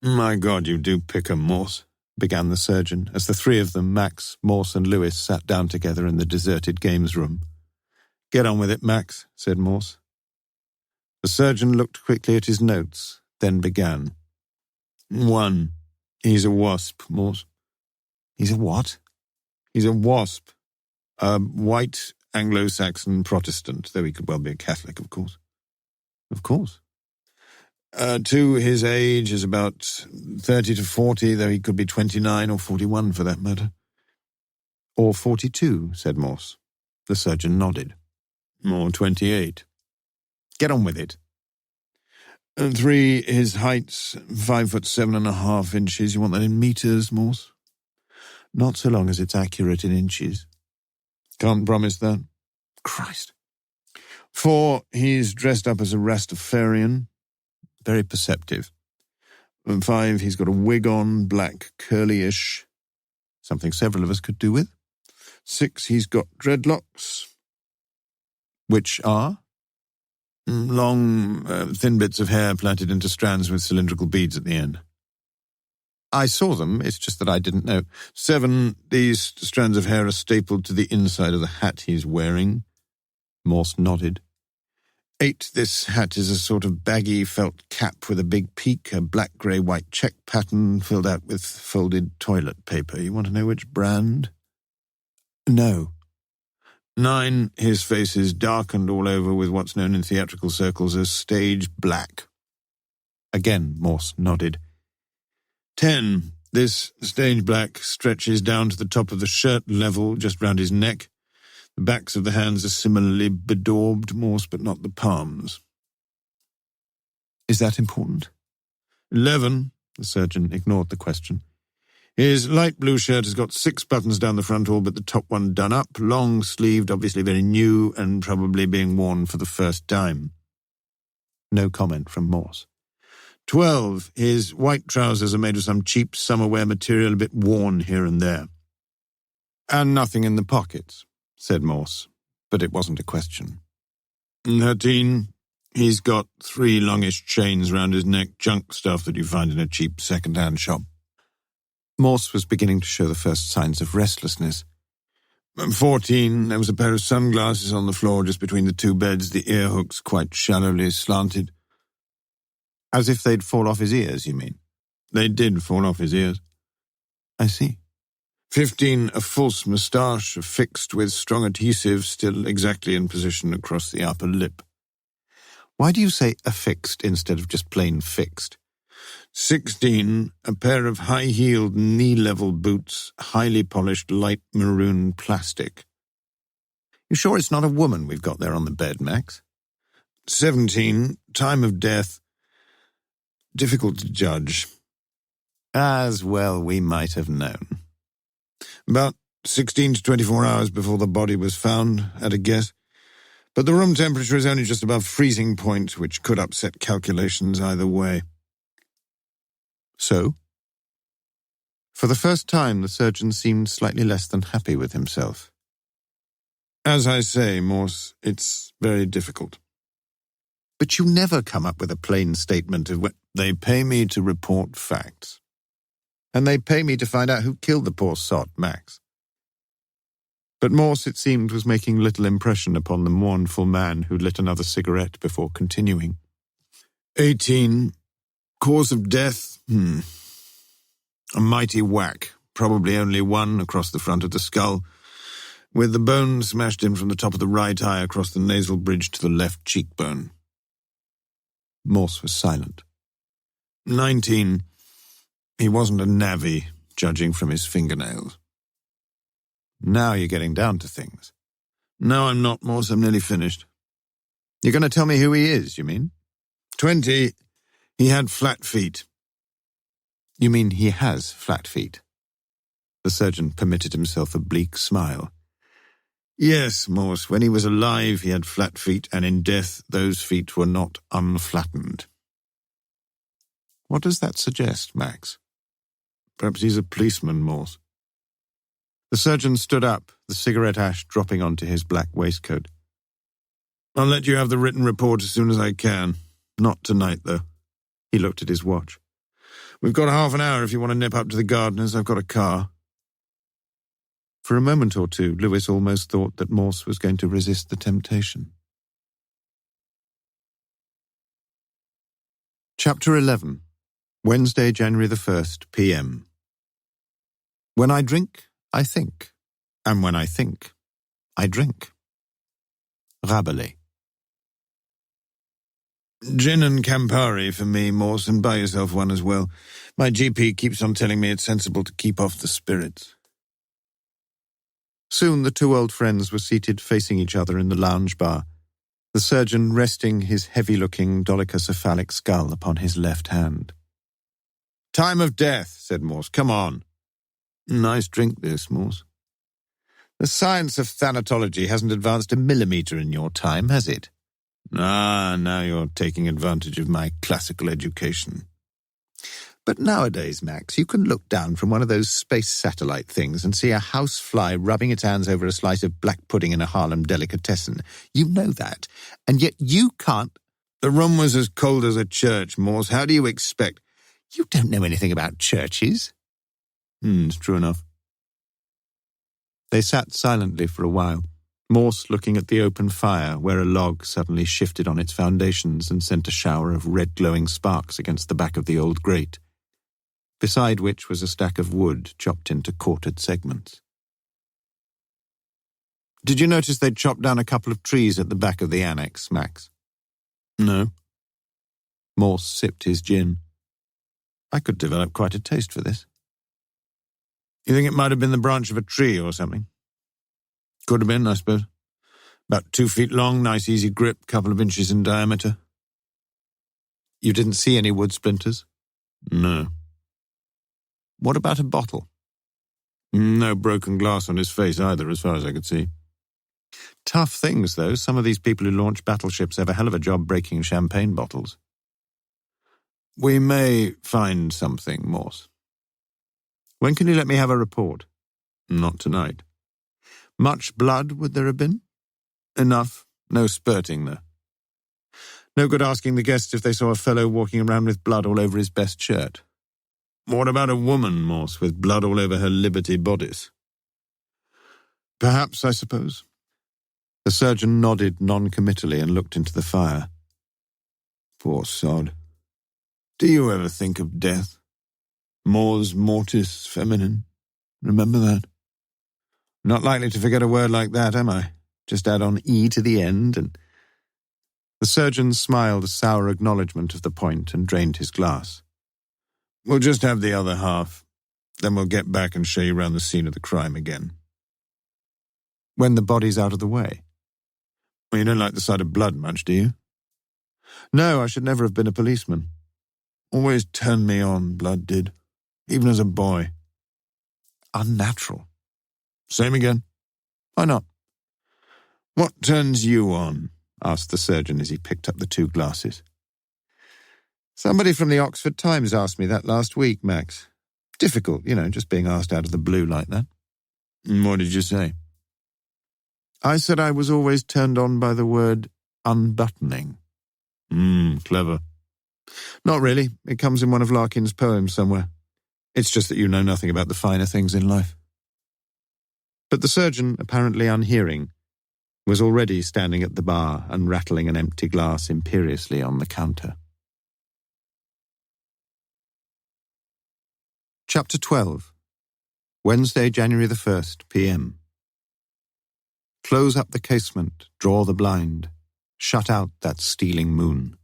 "My God, you do pick 'em, Morse," began the surgeon, as the 3 of them, Max, Morse and Lewis, sat down together in the deserted games room. "Get on with it, Max," said Morse. The surgeon looked quickly at his notes, then began. 1. He's a wasp, Morse. He's a what? He's a wasp. A white Anglo-Saxon Protestant, though he could well be a Catholic, of course. Of course. 2, his age is about 30 to 40, though he could be 29 or 41 for that matter. Or 42, said Morse. The surgeon nodded. Or 28. Get on with it. 3, his height's 5'7.5". You want that in meters, Morse? Not so long as it's accurate in inches. Can't promise that. Christ. 4, he's dressed up as a Rastafarian. Very perceptive. 5, he's got a wig on, black, curly-ish. Something several of us could do with. 6, he's got dreadlocks. Which are? Long, thin bits of hair plaited into strands with cylindrical beads at the end. I saw them, it's just that I didn't know. 7, these strands of hair are stapled to the inside of the hat he's wearing. Morse nodded. 8, this hat is a sort of baggy felt cap with a big peak, a black-grey-white check pattern filled out with folded toilet paper. You want to know which brand? No. 9, his face is darkened all over with what's known in theatrical circles as stage black. Again, Morse nodded. 10, this stage black stretches down to the top of the shirt level, just round his neck. The backs of the hands are similarly bedaubed, Morse, but not the palms. Is that important? 11, the surgeon ignored the question. His light blue shirt has got 6 buttons down the front, all but the top one done up, long-sleeved, obviously very new, and probably being worn for the first time. No comment from Morse. 12, his white trousers are made of some cheap summer-wear material, a bit worn here and there. And nothing in the pockets, said Morse, but it wasn't a question. 13, he's got 3 longish chains round his neck, junk stuff that you find in a cheap second-hand shop. Morse was beginning to show the first signs of restlessness. 14, there was a pair of sunglasses on the floor just between the 2 beds, the ear hooks quite shallowly slanted. As if they'd fall off his ears, you mean? They did fall off his ears. I see. 15, a false moustache affixed with strong adhesive still exactly in position across the upper lip. Why do you say affixed instead of just plain fixed? 16, a pair of high-heeled knee-level boots, highly polished light maroon plastic. You sure it's not a woman we've got there on the bed, Max? 17, time of death. Difficult to judge. As well we might have known. About 16 to 24 hours before the body was found, at a guess. But the room temperature is only just above freezing point, which could upset calculations either way. So? For the first time, the surgeon seemed slightly less than happy with himself. As I say, Morse, it's very difficult. But you never come up with a plain statement of what they pay me to report facts. And they pay me to find out who killed the poor sot, Max. But Morse, it seemed, was making little impression upon the mournful man who lit another cigarette before continuing. 18. Cause of death? A mighty whack, probably only one across the front of the skull, with the bone smashed in from the top of the right eye across the nasal bridge to the left cheekbone. Morse was silent. 19. He wasn't a navvy, judging from his fingernails. Now you're getting down to things. No, I'm not, Morse. I'm nearly finished. You're going to tell me who he is, you mean? 20. He had flat feet. You mean he has flat feet? The surgeon permitted himself a bleak smile. Yes, Morse. When he was alive, he had flat feet, and in death, those feet were not unflattened. What does that suggest, Max? Perhaps he's a policeman, Morse. The surgeon stood up, the cigarette ash dropping onto his black waistcoat. I'll let you have the written report as soon as I can. Not tonight, though. He looked at his watch. We've got half an hour if you want to nip up to the gardener's. I've got a car. For a moment or two, Lewis almost thought that Morse was going to resist the temptation. Chapter 11. Wednesday, January the 1st, p.m. When I drink, I think. And when I think, I drink. Rabelais. Gin and Campari for me, Morse, and buy yourself one as well. My GP keeps on telling me it's sensible to keep off the spirits. Soon the two old friends were seated facing each other in the lounge bar, the surgeon resting his heavy-looking dolichocephalic skull upon his left hand. "Time of death," said Morse. "Come on." "Nice drink this, Morse." "The science of thanatology hasn't advanced a millimetre in your time, has it?" "Ah, now you're taking advantage of my classical education." "But nowadays, Max, you can look down from one of those space satellite things and see a housefly rubbing its hands over a slice of black pudding in a Harlem delicatessen. You know that. And yet you can't—" "The room was as cold as a church, Morse. How do you expect—" "You don't know anything about churches." It's true enough." They sat silently for a while, Morse looking at the open fire where a log suddenly shifted on its foundations and sent a shower of red glowing sparks against the back of the old grate, beside which was a stack of wood chopped into quartered segments. "Did you notice they'd chopped down a couple of trees at the back of the annex, Max?" "No." Morse sipped his gin. "I could develop quite a taste for this." "You think it might have been the branch of a tree or something?" "Could have been, I suppose. About 2 feet long, nice easy grip, couple of inches in diameter." "You didn't see any wood splinters?" "No." "What about a bottle?" "No broken glass on his face either, as far as I could see." "Tough things, though. Some of these people who launch battleships have a hell of a job breaking champagne bottles." "We may find something, Morse." "When can you let me have a report?" "Not tonight." "Much blood would there have been?" "Enough. No spurting, though." "No good asking the guests if they saw a fellow walking around with blood all over his best shirt." "What about a woman, Morse, with blood all over her Liberty bodice?" "Perhaps, I suppose." The surgeon nodded non-committally and looked into the fire. "Poor sod. Do you ever think of death? Mors mortis feminine. Remember that?" "Not likely to forget a word like that, am I? Just add on E to the end and—" The surgeon smiled a sour acknowledgement of the point and drained his glass. "We'll just have the other half. Then we'll get back and show you around the scene of the crime again." "When the body's out of the way?" "Well, you don't like the sight of blood much, do you?" "No, I should never have been a policeman." "Always turned me on, blood did. Even as a boy." "Unnatural." "Same again." "Why not?" "What turns you on?" asked the surgeon as he picked up the 2 glasses. "Somebody from the Oxford Times asked me that last week, Max. Difficult, just being asked out of the blue like that." "What did you say?" "I said I was always turned on by the word unbuttoning." Clever." "Not really. It comes in one of Larkin's poems somewhere. It's just that you know nothing about the finer things in life." But the surgeon, apparently unhearing, was already standing at the bar and rattling an empty glass imperiously on the counter. Chapter 12. Wednesday, January the 1st, p.m. Close up the casement, draw the blind, shut out that stealing moon.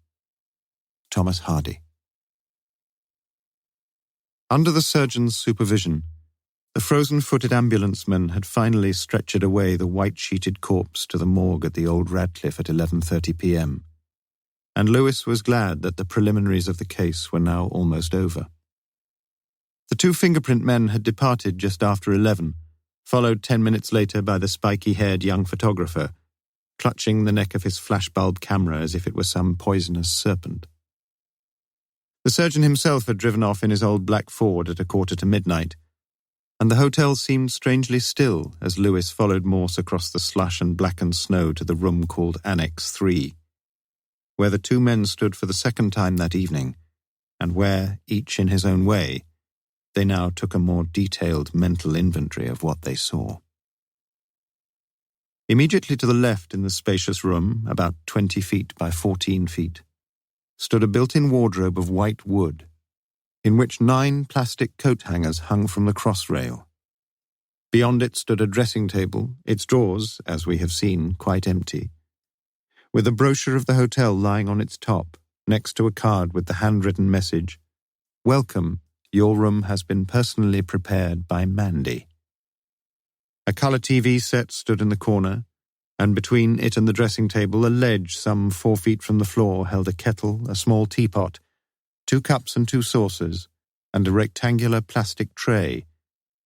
Thomas Hardy. Under the surgeon's supervision, the frozen-footed ambulancemen had finally stretchered away the white-sheeted corpse to the morgue at the old Radcliffe at 11:30 p.m., and Lewis was glad that the preliminaries of the case were now almost over. The 2 fingerprint men had departed just after 11, followed 10 minutes later by the spiky-haired young photographer, clutching the neck of his flashbulb camera as if it were some poisonous serpent. The surgeon himself had driven off in his old black Ford at midnight, and the hotel seemed strangely still as Lewis followed Morse across the slush and blackened snow to the room called Annex 3, where the 2 men stood for the second time that evening, and where, each in his own way, they now took a more detailed mental inventory of what they saw. Immediately to the left in the spacious room, about 20 feet by 14 feet, stood a built-in wardrobe of white wood, in which 9 plastic coat hangers hung from the cross-rail. Beyond it stood a dressing table, its drawers, as we have seen, quite empty, with a brochure of the hotel lying on its top, next to a card with the handwritten message, "Welcome, your room has been personally prepared by Mandy." A colour TV set stood in the corner, and between it and the dressing table a ledge some 4 feet from the floor held a kettle, a small teapot, 2 cups and 2 saucers, and a rectangular plastic tray,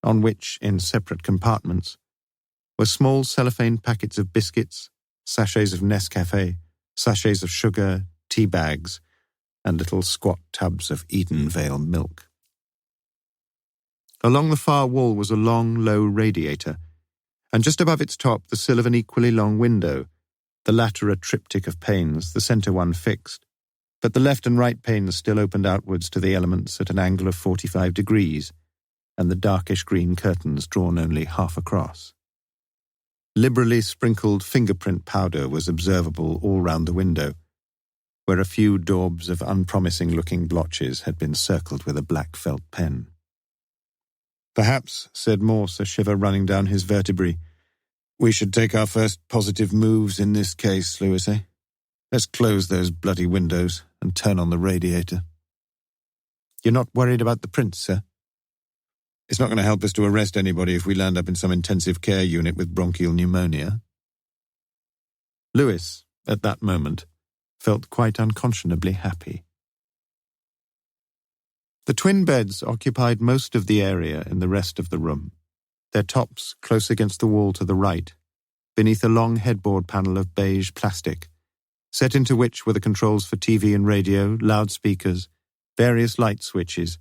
on which, in separate compartments, were small cellophane packets of biscuits, sachets of Nescafé, sachets of sugar, tea bags, and little squat tubs of Edenvale milk. Along the far wall was a long, low radiator, and just above its top the sill of an equally long window, the latter a triptych of panes, the centre one fixed, but the left and right panes still opened outwards to the elements at an angle of 45 degrees, and the darkish green curtains drawn only half across. Liberally sprinkled fingerprint powder was observable all round the window, where a few daubs of unpromising-looking blotches had been circled with a black felt pen. "Perhaps," said Morse, a shiver running down his vertebrae, "we should take our first positive moves in this case, Lewis, eh? Let's close those bloody windows and turn on the radiator." "You're not worried about the prints, sir?" "It's not going to help us to arrest anybody if we land up in some intensive care unit with bronchial pneumonia." Lewis, at that moment, felt quite unconscionably happy. The twin beds occupied most of the area in the rest of the room, their tops close against the wall to the right, beneath a long headboard panel of beige plastic, set into which were the controls for TV and radio, loudspeakers, various light switches,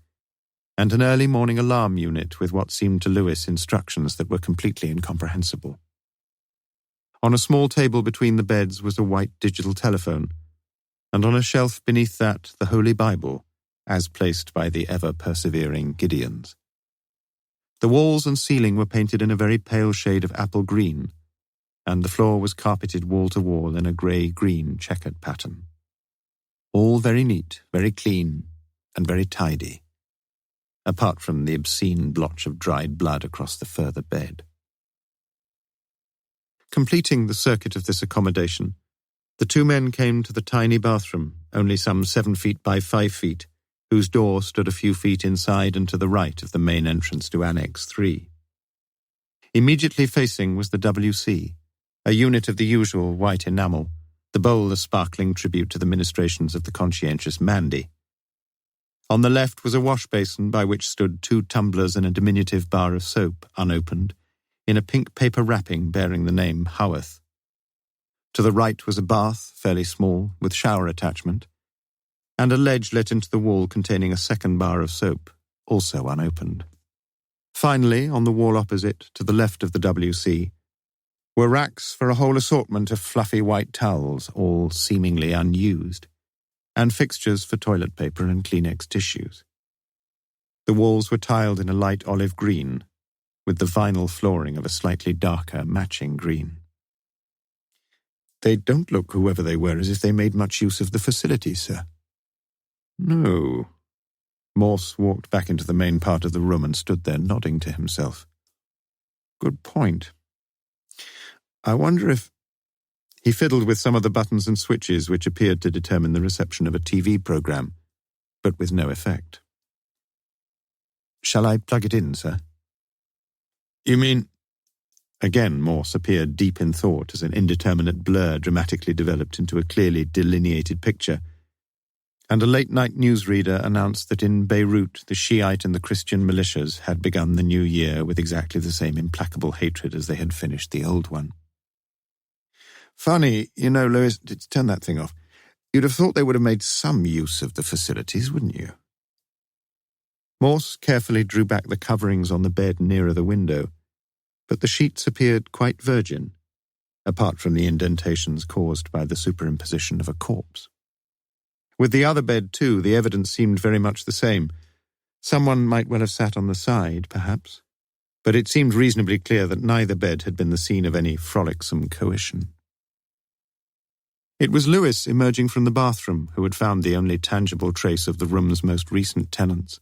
and an early morning alarm unit with what seemed to Lewis instructions that were completely incomprehensible. On a small table between the beds was a white digital telephone, and on a shelf beneath that the Holy Bible, as placed by the ever-persevering Gideons. The walls and ceiling were painted in a very pale shade of apple green, and the floor was carpeted wall-to-wall in a grey-green checkered pattern. All very neat, very clean, and very tidy, apart from the obscene blotch of dried blood across the further bed. Completing the circuit of this accommodation, the 2 men came to the tiny bathroom, only some 7 feet by 5 feet, whose door stood a few feet inside and to the right of the main entrance to Annex 3. Immediately facing was the WC, a unit of the usual white enamel, the bowl a sparkling tribute to the ministrations of the conscientious Mandy. On the left was a wash basin by which stood 2 tumblers and a diminutive bar of soap, unopened, in a pink paper wrapping bearing the name Howarth. To the right was a bath, fairly small, with shower attachment, and a ledge let into the wall containing a second bar of soap, also unopened. Finally, on the wall opposite, to the left of the WC, were racks for a whole assortment of fluffy white towels, all seemingly unused, and fixtures for toilet paper and Kleenex tissues. The walls were tiled in a light olive green, with the vinyl flooring of a slightly darker matching green. "They don't look, whoever they were, as if they made much use of the facilities, sir." "No." Morse walked back into the main part of the room and stood there nodding to himself. "Good point. I wonder if—" He fiddled with some of the buttons and switches which appeared to determine the reception of a TV program, but with no effect. "Shall I plug it in, sir?" "You mean—" Again Morse appeared deep in thought as an indeterminate blur dramatically developed into a clearly delineated picture, and a late-night newsreader announced that in Beirut the Shiite and the Christian militias had begun the new year with exactly the same implacable hatred as they had finished the old one. "Funny, you know, Lewis, turn that thing off. You'd have thought they would have made some use of the facilities, wouldn't you?" Morse carefully drew back the coverings on the bed nearer the window, but the sheets appeared quite virgin, apart from the indentations caused by the superimposition of a corpse. With the other bed, too, the evidence seemed very much the same. Someone might well have sat on the side, perhaps, but it seemed reasonably clear that neither bed had been the scene of any frolicsome coition. It was Lewis emerging from the bathroom who had found the only tangible trace of the room's most recent tenants,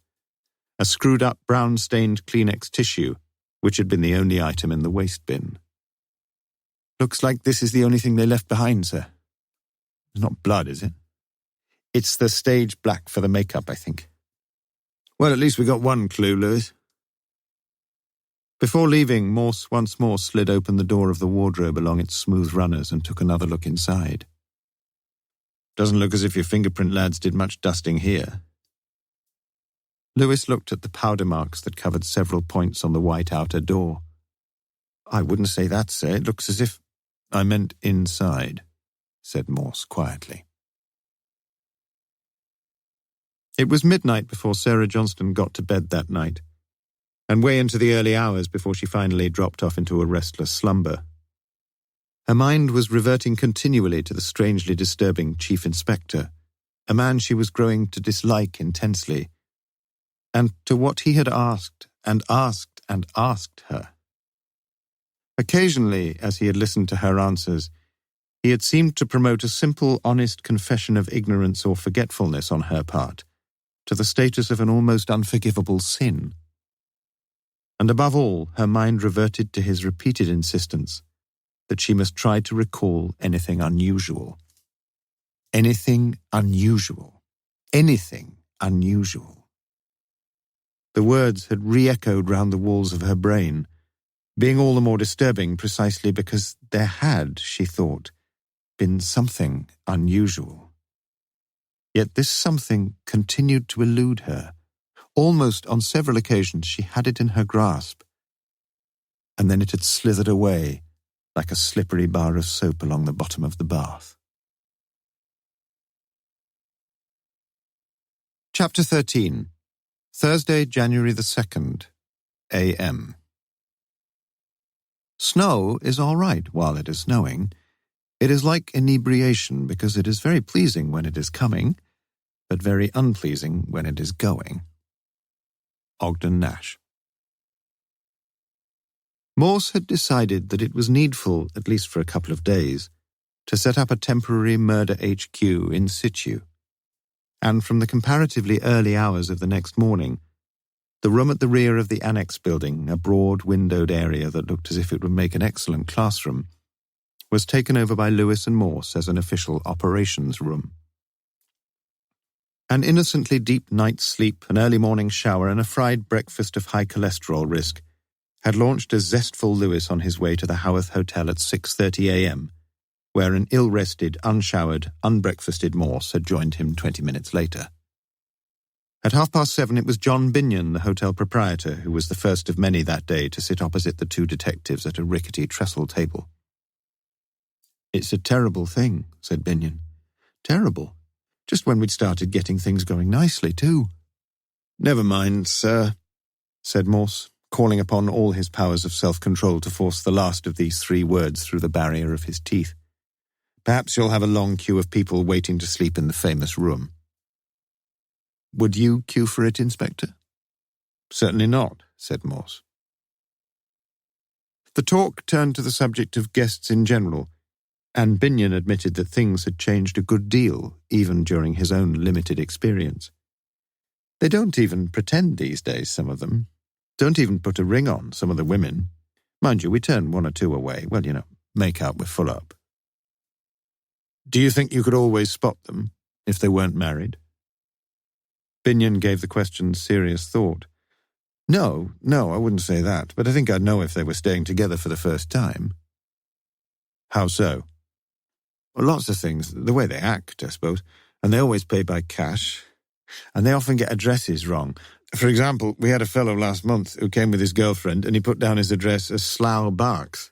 a screwed-up brown-stained Kleenex tissue, which had been the only item in the waste bin. "Looks like this is the only thing they left behind, sir." "It's not blood, is it?" "It's the stage black for the makeup, I think." "Well, at least we got one clue, Lewis." Before leaving, Morse once more slid open the door of the wardrobe along its smooth runners and took another look inside. "Doesn't look as if your fingerprint lads did much dusting here." Lewis looked at the powder marks that covered several points on the white outer door. "I wouldn't say that, sir. It looks as if—" "I meant inside," said Morse quietly. It was midnight before Sarah Johnston got to bed that night, and way into the early hours before she finally dropped off into a restless slumber. Her mind was reverting continually to the strangely disturbing Chief Inspector, a man she was growing to dislike intensely, and to what he had asked and asked and asked her. Occasionally, as he had listened to her answers, he had seemed to promote a simple, honest confession of ignorance or forgetfulness on her part, to the status of an almost unforgivable sin. And above all, her mind reverted to his repeated insistence that she must try to recall anything unusual. Anything unusual. Anything unusual. The words had re-echoed round the walls of her brain, being all the more disturbing precisely because there had, she thought, been something unusual. Yet this something continued to elude her. Almost on several occasions she had it in her grasp, and then it had slithered away like a slippery bar of soap along the bottom of the bath. Chapter 13. Thursday, January the 2nd, a.m. Snow is all right while it is snowing. It is like inebriation because it is very pleasing when it is coming, but very unpleasing when it is going. Ogden Nash. Morse had decided that it was needful, at least for a couple of days, to set up a temporary murder HQ in situ, and from the comparatively early hours of the next morning, the room at the rear of the Annexe building, a broad windowed area that looked as if it would make an excellent classroom, was taken over by Lewis and Morse as an official operations room. An innocently deep night's sleep, an early morning shower, and a fried breakfast of high cholesterol risk had launched a zestful Lewis on his way to the Haworth Hotel at 6:30 a.m., where an ill-rested, unshowered, unbreakfasted Morse had joined him 20 minutes later. At 7:30 it was John Binion, the hotel proprietor, who was the first of many that day to sit opposite the two detectives at a rickety trestle table. "It's a terrible thing," said Binion. "Terrible. Just when we'd started getting things going nicely, too." "Never mind, sir," said Morse, calling upon all his powers of self-control to force the last of these three words through the barrier of his teeth. "Perhaps you'll have a long queue of people waiting to sleep in the famous room." "Would you queue for it, Inspector?" "Certainly not," said Morse. The talk turned to the subject of guests in general, and Binion admitted that things had changed a good deal, even during his own limited experience. "They don't even pretend these days, some of them. Don't even put a ring on, some of the women. Mind you, we turn one or two away. Well, make out we're full up." "Do you think you could always spot them, if they weren't married?" Binion gave the question serious thought. No, I wouldn't say that, but I think I'd know if they were staying together for the first time." "How so?" "Well, lots of things. The way they act, I suppose. And they always pay by cash. And they often get addresses wrong. For example, we had a fellow last month who came with his girlfriend and he put down his address as Slough Barks."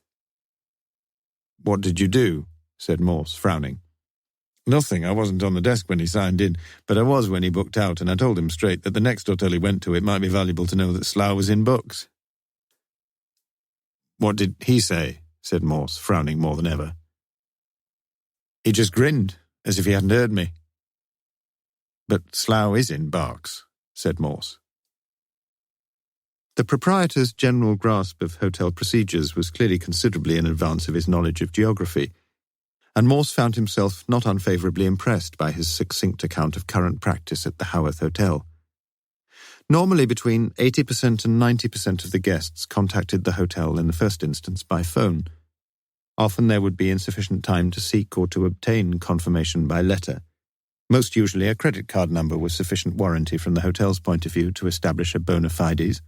"What did you do?" said Morse, frowning. "Nothing. I wasn't on the desk when he signed in, but I was when he booked out, and I told him straight that the next hotel he went to it might be valuable to know that Slough was in books." "What did he say?" said Morse, frowning more than ever. "He just grinned, as if he hadn't heard me." "But Slough is in Berks," said Morse. The proprietor's general grasp of hotel procedures was clearly considerably in advance of his knowledge of geography, and Morse found himself not unfavourably impressed by his succinct account of current practice at the Haworth Hotel. Normally between 80% and 90% of the guests contacted the hotel in the first instance by phone. Often there would be insufficient time to seek or to obtain confirmation by letter. Most usually a credit card number was sufficient warranty from the hotel's point of view to establish a bona fides.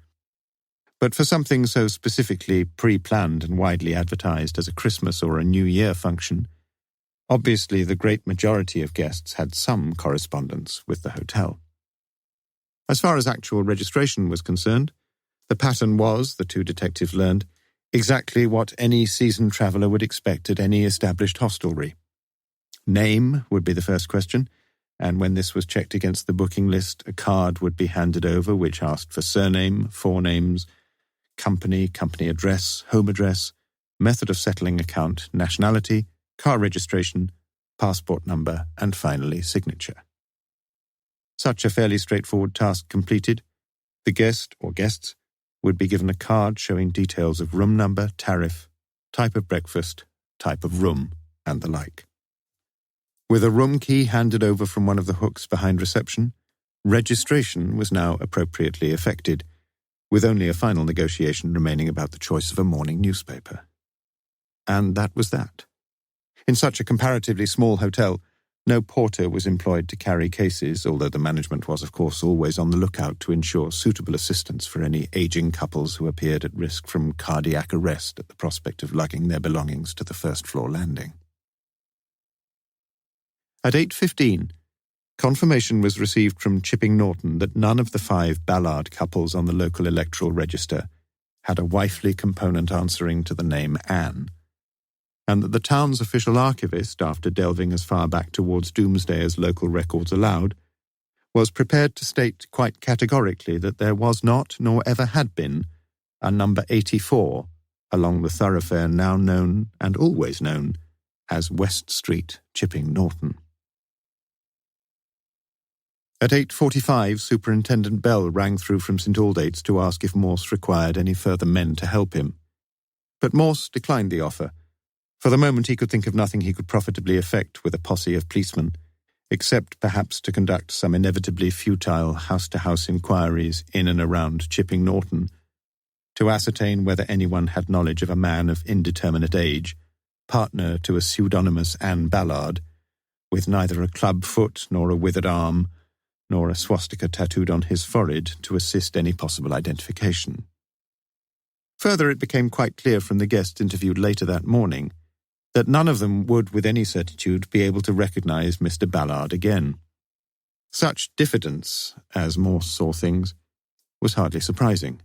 But for something so specifically pre-planned and widely advertised as a Christmas or a New Year function, obviously the great majority of guests had some correspondence with the hotel. As far as actual registration was concerned, the pattern was, the two detectives learned, exactly what any seasoned traveller would expect at any established hostelry. Name would be the first question, and when this was checked against the booking list, a card would be handed over which asked for surname, forenames, company address, home address, method of settling account, nationality, car registration, passport number, and finally signature. Such a fairly straightforward task completed, the guest or guests would be given a card showing details of room number, tariff, type of breakfast, type of room, and the like. With a room key handed over from one of the hooks behind reception, registration was now appropriately effected, with only a final negotiation remaining about the choice of a morning newspaper. And that was that. In such a comparatively small hotel, no porter was employed to carry cases, although the management was, of course, always on the lookout to ensure suitable assistance for any aging couples who appeared at risk from cardiac arrest at the prospect of lugging their belongings to the first-floor landing. At 8:15, confirmation was received from Chipping Norton that none of the 5 Ballard couples on the local electoral register had a wifely component answering to the name Anne, and that the town's official archivist, after delving as far back towards Doomsday as local records allowed, was prepared to state quite categorically that there was not, nor ever had been, a number 84 along the thoroughfare now known, and always known, as West Street, Chipping Norton. At 8:45, Superintendent Bell rang through from St Aldate's to ask if Morse required any further men to help him. But Morse declined the offer. For the moment he could think of nothing he could profitably effect with a posse of policemen, except perhaps to conduct some inevitably futile house-to-house inquiries in and around Chipping Norton, to ascertain whether anyone had knowledge of a man of indeterminate age, partner to a pseudonymous Anne Ballard, with neither a club foot nor a withered arm, nor a swastika tattooed on his forehead to assist any possible identification. Further, it became quite clear from the guests interviewed later that morning that none of them would with any certitude be able to recognize Mr. Ballard again. Such diffidence, as Morse saw things, was hardly surprising.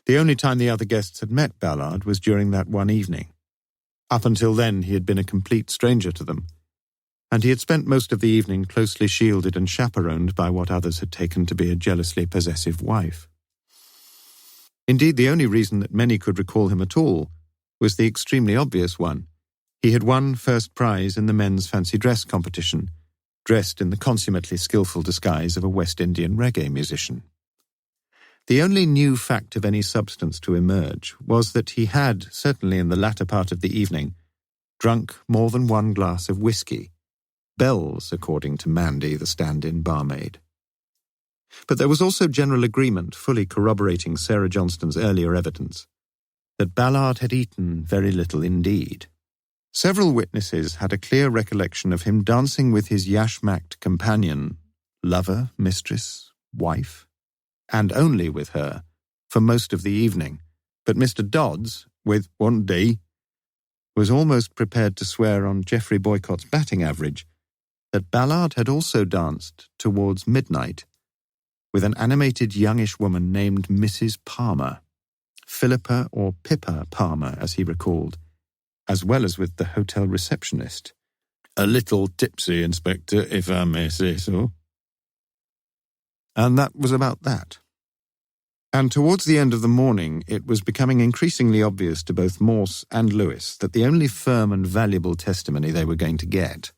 The only time the other guests had met Ballard was during that one evening. Up until then he had been a complete stranger to them, and he had spent most of the evening closely shielded and chaperoned by what others had taken to be a jealously possessive wife. Indeed, the only reason that many could recall him at all was the extremely obvious one. He had won first prize in the men's fancy dress competition, dressed in the consummately skillful disguise of a West Indian reggae musician. The only new fact of any substance to emerge was that he had, certainly in the latter part of the evening, drunk more than 1 glass of whiskey, Bell's, according to Mandy, the stand-in barmaid. But there was also general agreement, fully corroborating Sarah Johnston's earlier evidence, that Ballard had eaten very little indeed. Several witnesses had a clear recollection of him dancing with his yashmacked companion, lover, mistress, wife, and only with her, for most of the evening. But Mr. Dodds, with one day, was almost prepared to swear on Geoffrey Boycott's batting average that Ballard had also danced towards midnight with an animated youngish woman named Mrs. Palmer, Philippa or Pippa Palmer, as he recalled, as well as with the hotel receptionist. "A little tipsy, Inspector, if I may say so." And that was about that. And towards the end of the morning, it was becoming increasingly obvious to both Morse and Lewis that the only firm and valuable testimony they were going to get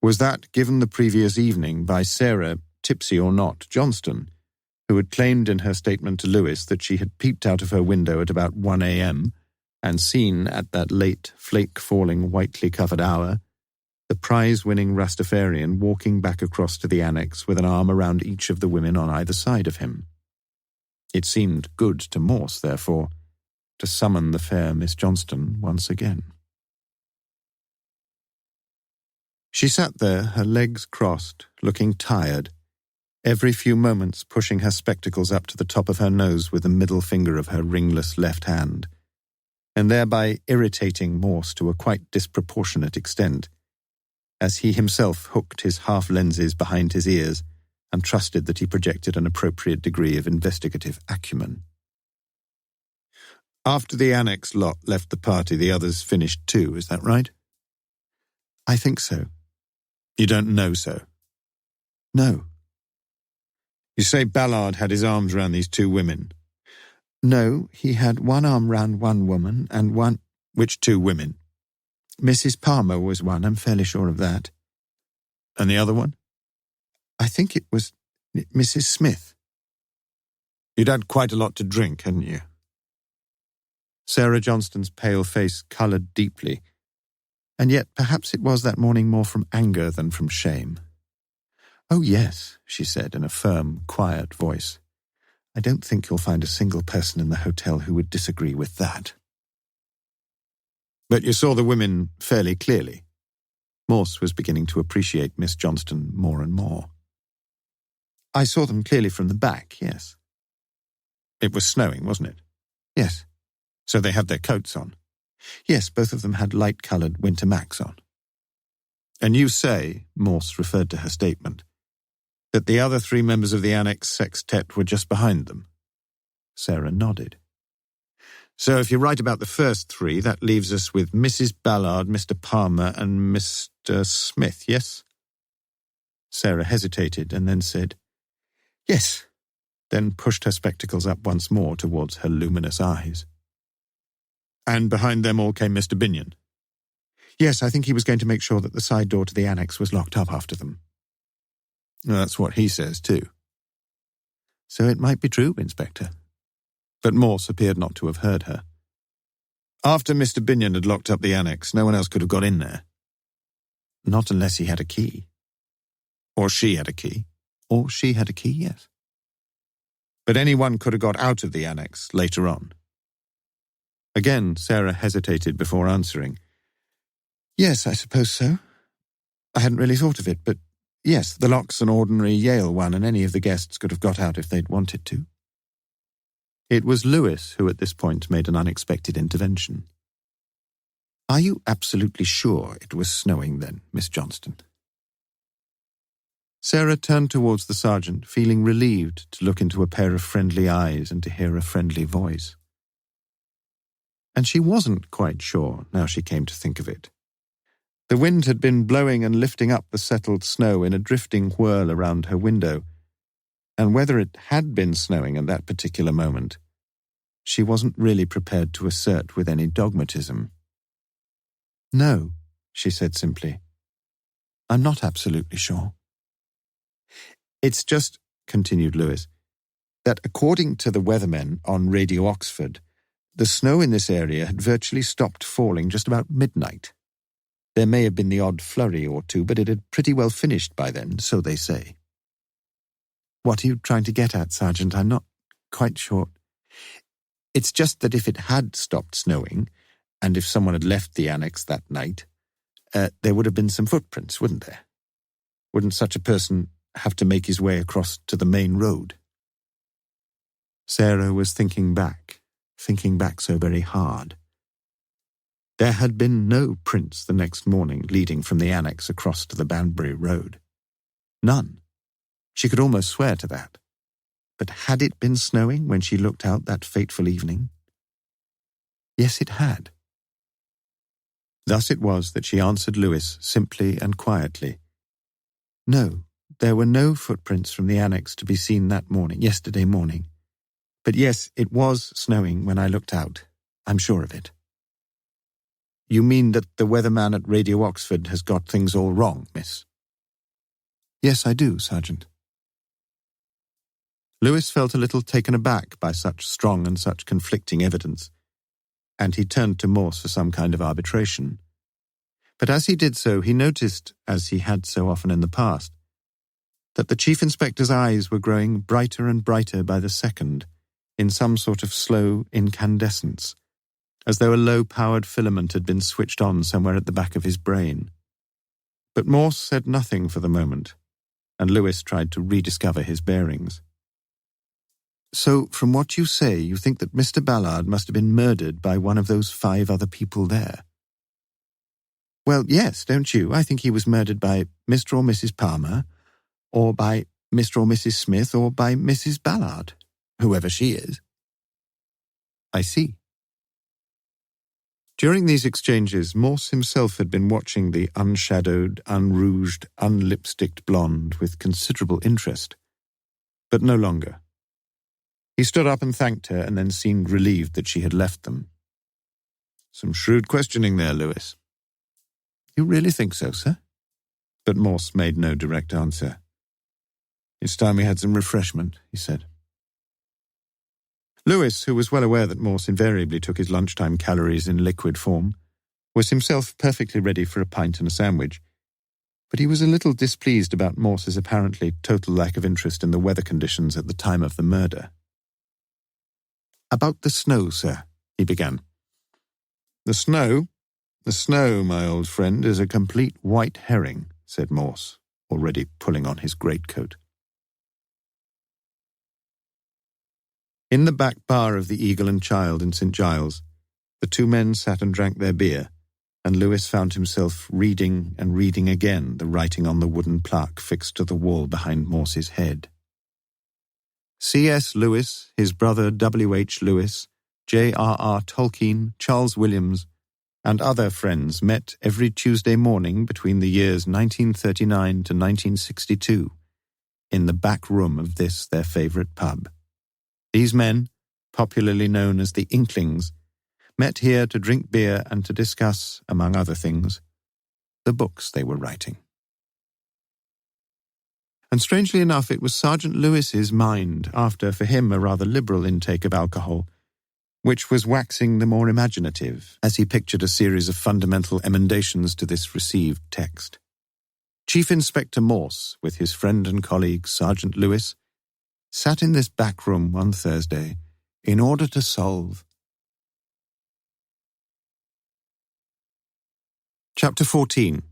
was that given the previous evening by Sarah, tipsy or not, Johnston, who had claimed in her statement to Lewis that she had peeped out of her window at about 1 a.m. and seen at that late, flake-falling, whitely covered hour the prize-winning Rastafarian walking back across to the annex with an arm around each of the women on either side of him. It seemed good to Morse, therefore, to summon the fair Miss Johnston once again. She sat there, her legs crossed, looking tired, every few moments pushing her spectacles up to the top of her nose with the middle finger of her ringless left hand, and thereby irritating Morse to a quite disproportionate extent, as he himself hooked his half-lenses behind his ears and trusted that he projected an appropriate degree of investigative acumen. After the Annexe lot left the party, the others finished too, is that right? I think so. You don't know so? No. You say Ballard had his arms round these two women? No, he had one arm round one woman and one... Which two women? Mrs. Palmer was one, I'm fairly sure of that. And the other one? I think it was Mrs. Smith. You'd had quite a lot to drink, hadn't you? Sarah Johnston's pale face coloured deeply, and yet perhaps it was that morning more from anger than from shame. Oh, yes, she said in a firm, quiet voice. I don't think you'll find a single person in the hotel who would disagree with that. But you saw the women fairly clearly. Morse was beginning to appreciate Miss Johnston more and more. I saw them clearly from the back, yes. It was snowing, wasn't it? Yes. So they had their coats on? Yes, both of them had light-coloured winter macks on. And you say, Morse referred to her statement, that the other three members of the Annexe sextet were just behind them? Sarah nodded. So if you're right about the first three, that leaves us with Mrs. Ballard, Mr. Palmer, and Mr. Smith, yes? Sarah hesitated and then said, yes, then pushed her spectacles up once more towards her luminous eyes. And behind them all came Mr. Binion? Yes, I think he was going to make sure that the side door to the Annexe was locked up after them. Well, that's what he says, too. So it might be true, Inspector. But Morse appeared not to have heard her. After Mr. Binion had locked up the Annexe, no one else could have got in there. Not unless he had a key. Or she had a key. Or she had a key, yes. But anyone could have got out of the Annexe later on. Again, Sarah hesitated before answering. Yes, I suppose so. I hadn't really thought of it, but yes, the lock's an ordinary Yale one, and any of the guests could have got out if they'd wanted to. It was Lewis who at this point made an unexpected intervention. Are you absolutely sure it was snowing then, Miss Johnston? Sarah turned towards the sergeant, feeling relieved to look into a pair of friendly eyes and to hear a friendly voice. And she wasn't quite sure, now she came to think of it. The wind had been blowing and lifting up the settled snow in a drifting whirl around her window, and whether it had been snowing at that particular moment, she wasn't really prepared to assert with any dogmatism. No, she said simply. I'm not absolutely sure. It's just, continued Lewis, that according to the weathermen on Radio Oxford, the snow in this area had virtually stopped falling just about midnight. There may have been the odd flurry or two, but it had pretty well finished by then, so they say. What are you trying to get at, Sergeant? I'm not quite sure. It's just that if it had stopped snowing, and if someone had left the Annexe that night, there would have been some footprints, wouldn't there? Wouldn't such a person have to make his way across to the main road? Sarah was thinking back so very hard. There had been no prints the next morning leading from the Annexe across to the Banbury Road. None. She could almost swear to that. But had it been snowing when she looked out that fateful evening? Yes, it had. Thus it was that she answered Lewis simply and quietly. No, there were no footprints from the Annexe to be seen that morning, yesterday morning. But yes, it was snowing when I looked out. I'm sure of it. You mean that the weatherman at Radio Oxford has got things all wrong, miss? Yes, I do, Sergeant. Lewis felt a little taken aback by such strong and such conflicting evidence, and he turned to Morse for some kind of arbitration. But as he did so, he noticed, as he had so often in the past, that the Chief Inspector's eyes were growing brighter and brighter by the second, in some sort of slow incandescence, as though a low-powered filament had been switched on somewhere at the back of his brain. But Morse said nothing for the moment, and Lewis tried to rediscover his bearings. "So, from what you say, you think that Mr. Ballard must have been murdered by one of those 5 other people there?" "Well, yes, don't you? I think he was murdered by Mr. or Mrs. Palmer, or by Mr. or Mrs. Smith, or by Mrs. Ballard, whoever she is." "I see." During these exchanges, Morse himself had been watching the unshadowed, unrouged, unlipsticked blonde with considerable interest, but no longer. He stood up and thanked her, and then seemed relieved that she had left them. "Some shrewd questioning there, Lewis." "You really think so, sir?" But Morse made no direct answer. "It's time we had some refreshment," he said. Lewis, who was well aware that Morse invariably took his lunchtime calories in liquid form, was himself perfectly ready for a pint and a sandwich, but he was a little displeased about Morse's apparently total lack of interest in the weather conditions at the time of the murder. "About the snow, sir," he began. "The snow? The snow, my old friend, is a complete white herring," said Morse, already pulling on his greatcoat. In the back bar of the Eagle and Child in St. Giles, the 2 men sat and drank their beer, and Lewis found himself reading and reading again the writing on the wooden plaque fixed to the wall behind Morse's head. C.S. Lewis, his brother W.H. Lewis, J.R.R. Tolkien, Charles Williams, and other friends met every Tuesday morning between the years 1939 to 1962 in the back room of this their favourite pub. These men, popularly known as the Inklings, met here to drink beer and to discuss, among other things, the books they were writing. And strangely enough, it was Sergeant Lewis's mind, after, for him, a rather liberal intake of alcohol, which was waxing the more imaginative as he pictured a series of fundamental emendations to this received text. Chief Inspector Morse, with his friend and colleague Sergeant Lewis, sat in this back room one Thursday in order to solve. Chapter 14.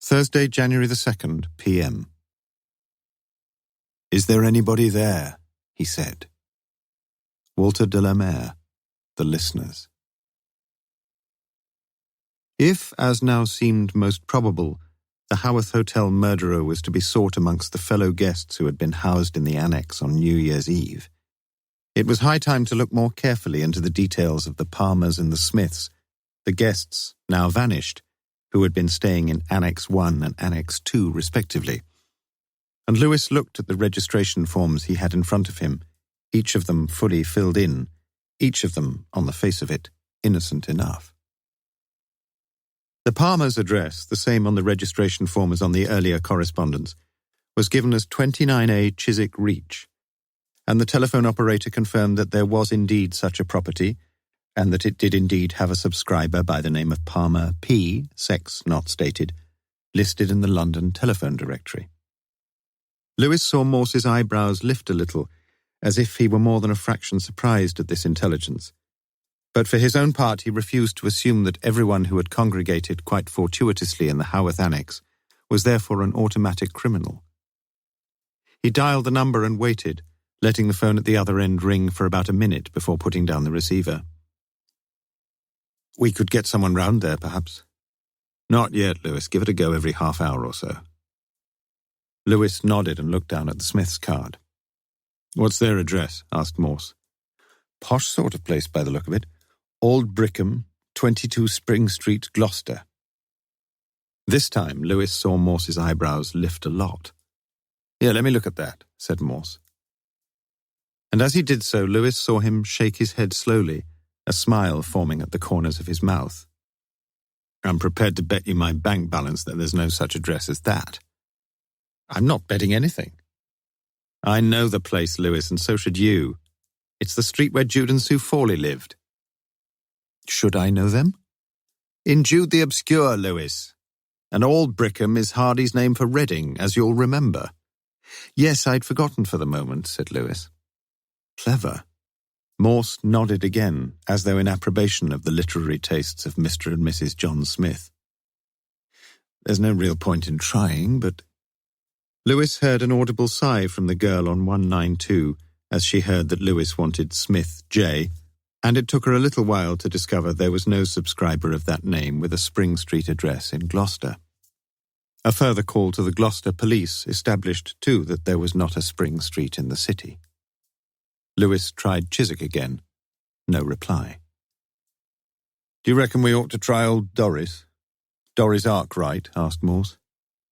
Thursday, January the 2nd, p.m. "Is there anybody there?" he said. Walter de la Mare, The Listeners. If, as now seemed most probable, the Haworth Hotel murderer was to be sought amongst the fellow guests who had been housed in the annex on New Year's Eve, it was high time to look more carefully into the details of the Palmers and the Smiths, the guests, now vanished, who had been staying in Annex 1 and Annex 2 respectively. And Lewis looked at the registration forms he had in front of him, each of them fully filled in, each of them, on the face of it, innocent enough. The Palmer's address, the same on the registration form as on the earlier correspondence, was given as 29A Chiswick Reach, and the telephone operator confirmed that there was indeed such a property, and that it did indeed have a subscriber by the name of Palmer P., sex not stated, listed in the London telephone directory. Lewis saw Morse's eyebrows lift a little, as if he were more than a fraction surprised at this intelligence. But for his own part he refused to assume that everyone who had congregated quite fortuitously in the Haworth Annex was therefore an automatic criminal. He dialed the number and waited, letting the phone at the other end ring for about a minute before putting down the receiver. "We could get someone round there, perhaps." "Not yet, Lewis. Give it a go every half hour or so." Lewis nodded and looked down at the Smith's card. "What's their address?" asked Morse. "Posh sort of place by the look of it. Old Brickham, 22 Spring Street, Gloucester." This time Lewis saw Morse's eyebrows lift a lot. "Yeah, let me look at that," said Morse. And as he did so, Lewis saw him shake his head slowly, a smile forming at the corners of his mouth. "I'm prepared to bet you my bank balance that there's no such address as that." "I'm not betting anything." "I know the place, Lewis, and so should you. It's the street where Jude and Sue Fawley lived." "Should I know them?" "In Jude the Obscure, Lewis. And Old Brickham is Hardy's name for Reading, as you'll remember." "Yes, I'd forgotten for the moment," said Lewis. "Clever." Morse nodded again, as though in approbation of the literary tastes of Mr. and Mrs. John Smith. "There's no real point in trying, but—" Lewis heard an audible sigh from the girl on 192 as she heard that Lewis wanted Smith J, and it took her a little while to discover there was no subscriber of that name with a Spring Street address in Gloucester. A further call to the Gloucester police established, too, that there was not a Spring Street in the city. Lewis tried Chiswick again. No reply. "Do you reckon we ought to try old Doris? Doris Arkwright?" asked Morse.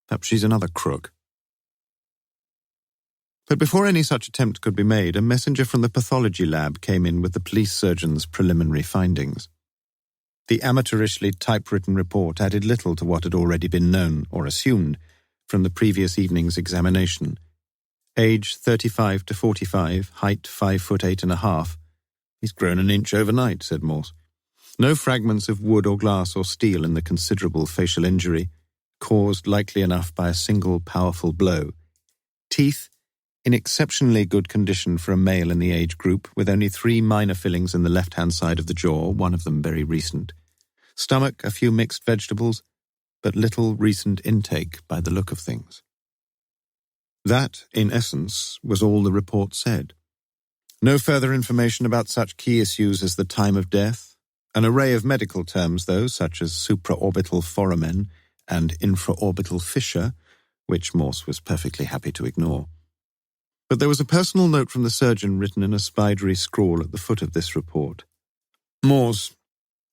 "Perhaps she's another crook." But before any such attempt could be made, a messenger from the pathology lab came in with the police surgeon's preliminary findings. The amateurishly typewritten report added little to what had already been known, or assumed, from the previous evening's examination. Age 35 to 45, height 5'8.5". "He's grown an inch overnight," said Morse. No fragments of wood or glass or steel in the considerable facial injury, caused likely enough by a single powerful blow. Teeth, in exceptionally good condition for a male in the age group, with only 3 minor fillings in the left-hand side of the jaw, one of them very recent. Stomach, a few mixed vegetables, but little recent intake by the look of things. That, in essence, was all the report said. No further information about such key issues as the time of death, an array of medical terms, though, such as supraorbital foramen and infraorbital fissure, which Morse was perfectly happy to ignore. But there was a personal note from the surgeon written in a spidery scrawl at the foot of this report. "Morse,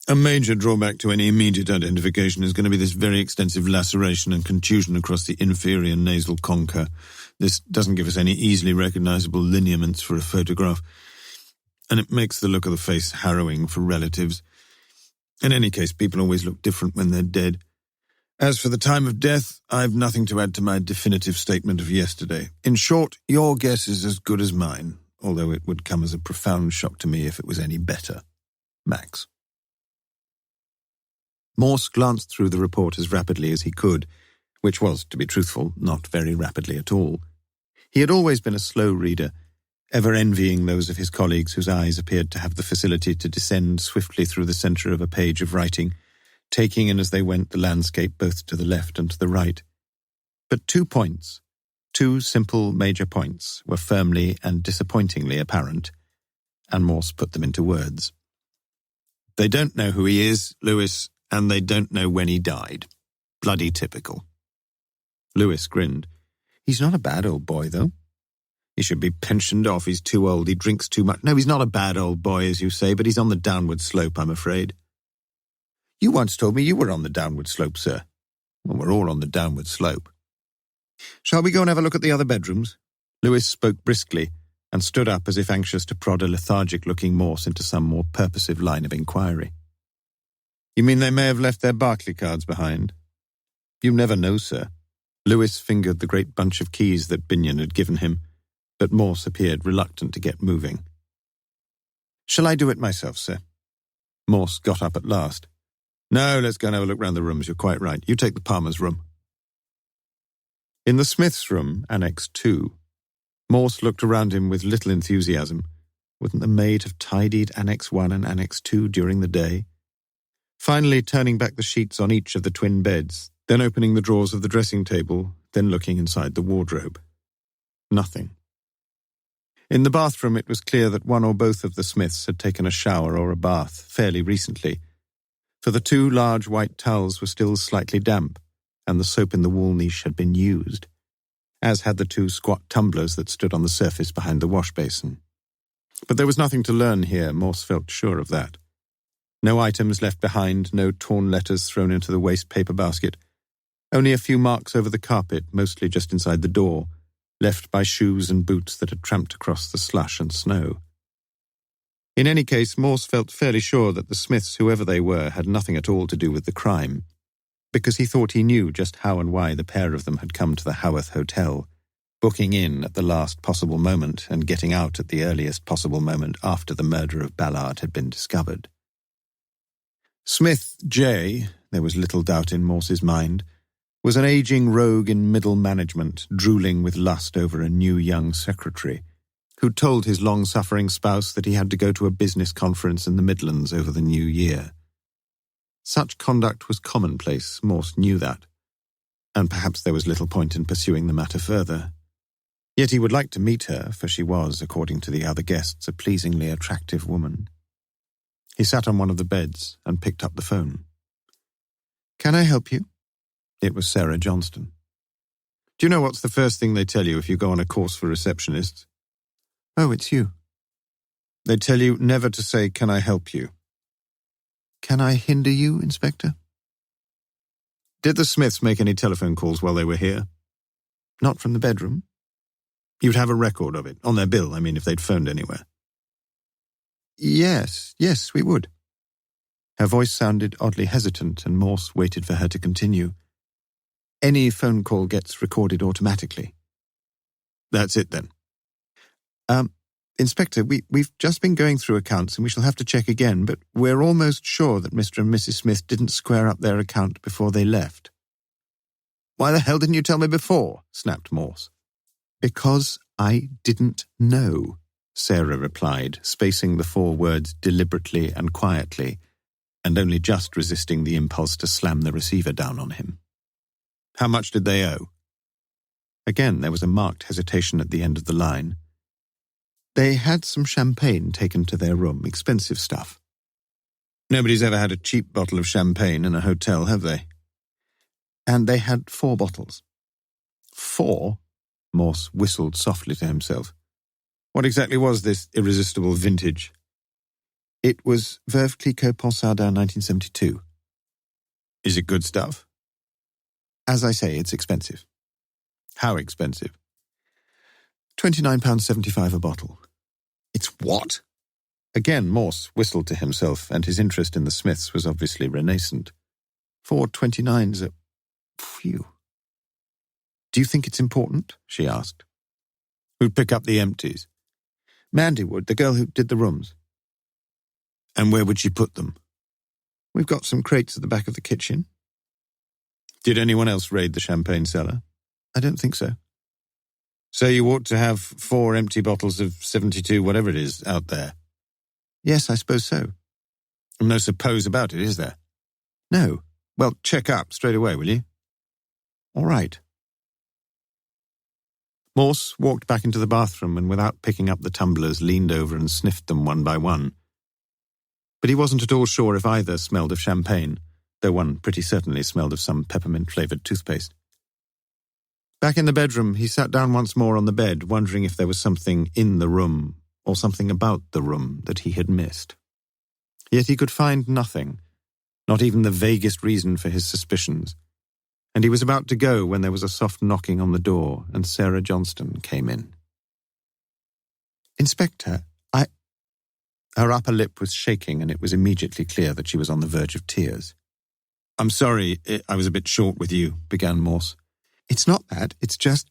a major drawback to any immediate identification is going to be this very extensive laceration and contusion across the inferior nasal concha. This doesn't give us any easily recognizable lineaments for a photograph, and it makes the look of the face harrowing for relatives. In any case, people always look different when they're dead. As for the time of death, I've nothing to add to my definitive statement of yesterday. In short, your guess is as good as mine, although it would come as a profound shock to me if it was any better. Max." Morse glanced through the report as rapidly as he could, which was, to be truthful, not very rapidly at all. He had always been a slow reader, ever envying those of his colleagues whose eyes appeared to have the facility to descend swiftly through the centre of a page of writing, taking in as they went the landscape both to the left and to the right. But 2 points, 2 simple major points, were firmly and disappointingly apparent, and Morse put them into words. "They don't know who he is, Lewis, and they don't know when he died. Bloody typical." Lewis grinned. "He's not a bad old boy, though." "He should be pensioned off. He's too old. He drinks too much. No, he's not a bad old boy, as you say, but he's on the downward slope, I'm afraid." "You once told me you were on the downward slope, sir." "Well, we're all on the downward slope." "Shall we go and have a look at the other bedrooms?" Lewis spoke briskly and stood up as if anxious to prod a lethargic-looking Morse into some more purposive line of inquiry. "You mean they may have left their Barclay cards behind?" "You never know, sir." Lewis fingered the great bunch of keys that Binion had given him, but Morse appeared reluctant to get moving. "Shall I do it myself, sir?" Morse got up at last. "No, let's go and have a look round the rooms. You're quite right. You take the Palmer's room." In the Smith's room, Annex 2, Morse looked around him with little enthusiasm. Wouldn't the maid have tidied Annex 1 and Annex 2 during the day? Finally turning back the sheets on each of the twin beds, then opening the drawers of the dressing table, then looking inside the wardrobe. Nothing. In the bathroom it was clear that one or both of the Smiths had taken a shower or a bath fairly recently, for the 2 large white towels were still slightly damp, and the soap in the wall niche had been used, as had the 2 squat tumblers that stood on the surface behind the wash basin. But there was nothing to learn here, Morse felt sure of that. No items left behind, no torn letters thrown into the waste paper basket, only a few marks over the carpet, mostly just inside the door, left by shoes and boots that had tramped across the slush and snow. In any case, Morse felt fairly sure that the Smiths, whoever they were, had nothing at all to do with the crime, because he thought he knew just how and why the pair of them had come to the Haworth Hotel, booking in at the last possible moment and getting out at the earliest possible moment after the murder of Ballard had been discovered. Smith J., there was little doubt in Morse's mind, was an aging rogue in middle management, drooling with lust over a new young secretary, who told his long-suffering spouse that he had to go to a business conference in the Midlands over the new year. Such conduct was commonplace, Morse knew that. and perhaps there was little point in pursuing the matter further. Yet he would like to meet her, for she was, according to the other guests, a pleasingly attractive woman. He sat on one of the beds and picked up the phone. "Can I help you?" It was Sarah Johnston. "Do you know what's the first thing they tell you if you go on a course for receptionists?" "Oh, it's you." "They tell you never to say, 'Can I help you?'" "Can I hinder you, Inspector?" "Did the Smiths make any telephone calls while they were here?" "Not from the bedroom." "You'd have a record of it, on their bill, I mean, if they'd phoned anywhere." Yes, we would." Her voice sounded oddly hesitant, and Morse waited for her to continue. "Any phone call gets recorded automatically." "That's it, then." Inspector, we've just been going through accounts and we shall have to check again, but we're almost sure that Mr. and Mrs. Smith didn't square up their account before they left." "Why the hell didn't you tell me before?" snapped Morse. "Because I didn't know," Sarah replied, spacing the 4 words deliberately and quietly, and only just resisting the impulse to slam the receiver down on him. "How much did they owe?" Again, there was a marked hesitation at the end of the line. "They had some champagne taken to their room, expensive stuff." "Nobody's ever had a cheap bottle of champagne in a hotel, have they?" "And they had 4 bottles. 4? Morse whistled softly to himself. "What exactly was this irresistible vintage?" "It was Veuve Clicquot Ponsardin 1972. "Is it good stuff?" "As I say, it's expensive." "How expensive?" £29.75 a bottle." "It's what?" Again Morse whistled to himself, and his interest in the Smiths was obviously renascent. 4 29s a... Phew. "Do you think it's important?" she asked. "Who'd pick up the empties?" "Mandy would, the girl who did the rooms." "And where would she put them?" "We've got some crates at the back of the kitchen." "Did anyone else raid the champagne cellar?" "I don't think so." "So you ought to have 4 empty bottles of 72 whatever it is out there?" "Yes, I suppose so." "No suppose about it, is there?" "No." "Well, check up straight away, will you?" "All right." Morse walked back into the bathroom and without picking up the tumblers leaned over and sniffed them one by one. But he wasn't at all sure if either smelled of champagne, though one pretty certainly smelled of some peppermint-flavoured toothpaste. Back in the bedroom, he sat down once more on the bed, wondering if there was something in the room, or something about the room, that he had missed. Yet he could find nothing, not even the vaguest reason for his suspicions, and he was about to go when there was a soft knocking on the door, and Sarah Johnston came in. "Inspector, Her upper lip was shaking, and it was immediately clear that she was on the verge of tears. "I'm sorry, I was a bit short with you," began Morse. "It's not that, it's just..."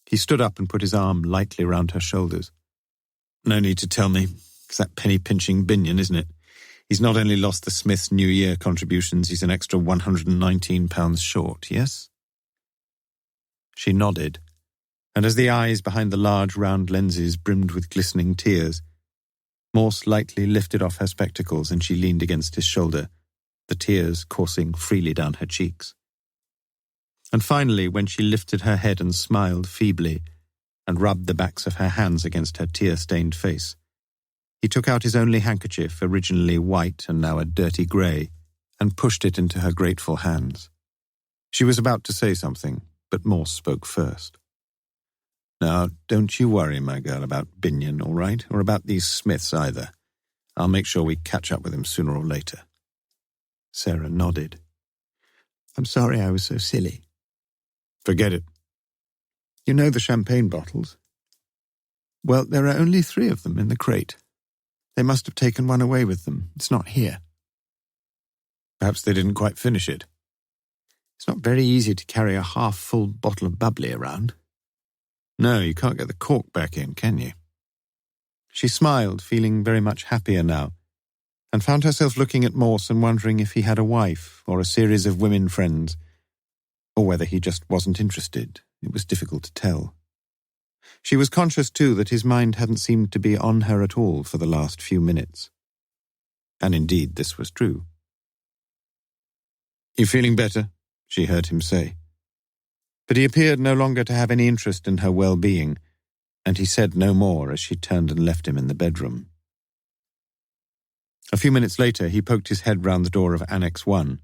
He stood up and put his arm lightly round her shoulders. "No need to tell me. It's that penny-pinching Binion, isn't it? He's not only lost the Smiths' New Year contributions, he's an extra £119 short, yes?" She nodded, and as the eyes behind the large round lenses brimmed with glistening tears, Morse lightly lifted off her spectacles and she leaned against his shoulder, the tears coursing freely down her cheeks. And finally, when she lifted her head and smiled feebly and rubbed the backs of her hands against her tear-stained face, he took out his only handkerchief, originally white and now a dirty grey, and pushed it into her grateful hands. She was about to say something, but Morse spoke first. "Now, don't you worry, my girl, about Binion, all right? Or about these Smiths either. I'll make sure we catch up with him sooner or later." Sarah nodded. "I'm sorry I was so silly." "Forget it." "You know the champagne bottles?" "Well, there are only 3 of them in the crate. They must have taken one away with them. It's not here." "Perhaps they didn't quite finish it." "It's not very easy to carry a half-full bottle of bubbly around." "No, you can't get the cork back in, can you?" She smiled, feeling very much happier now, and found herself looking at Morse and wondering if he had a wife or a series of women friends, or whether he just wasn't interested. It was difficult to tell. She was conscious, too, that his mind hadn't seemed to be on her at all for the last few minutes. And indeed, this was true. "You feeling better?" she heard him say. But he appeared no longer to have any interest in her well-being, and he said no more as she turned and left him in the bedroom. A few minutes later, he poked his head round the door of Annex 1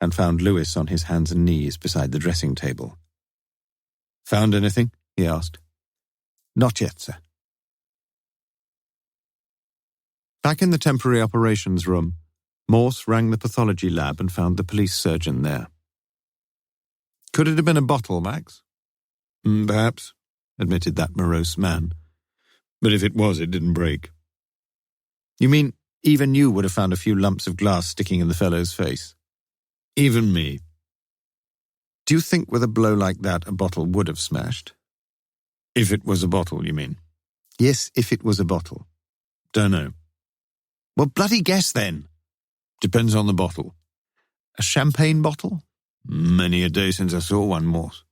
and found Lewis on his hands and knees beside the dressing table. "Found anything?" he asked. "Not yet, sir." Back in the temporary operations room, Morse rang the pathology lab and found the police surgeon there. "Could it have been a bottle, Max?" Perhaps," admitted that morose man. "But if it was, it didn't break." "You mean even you would have found a few lumps of glass sticking in the fellow's face?" "Even me." "Do you think with a blow like that a bottle would have smashed?" "If it was a bottle, you mean?" "Yes, if it was a bottle." "Don't know." "Well, bloody guess then." "Depends on the bottle." "A champagne bottle?" "Many a day since I saw one, Morse."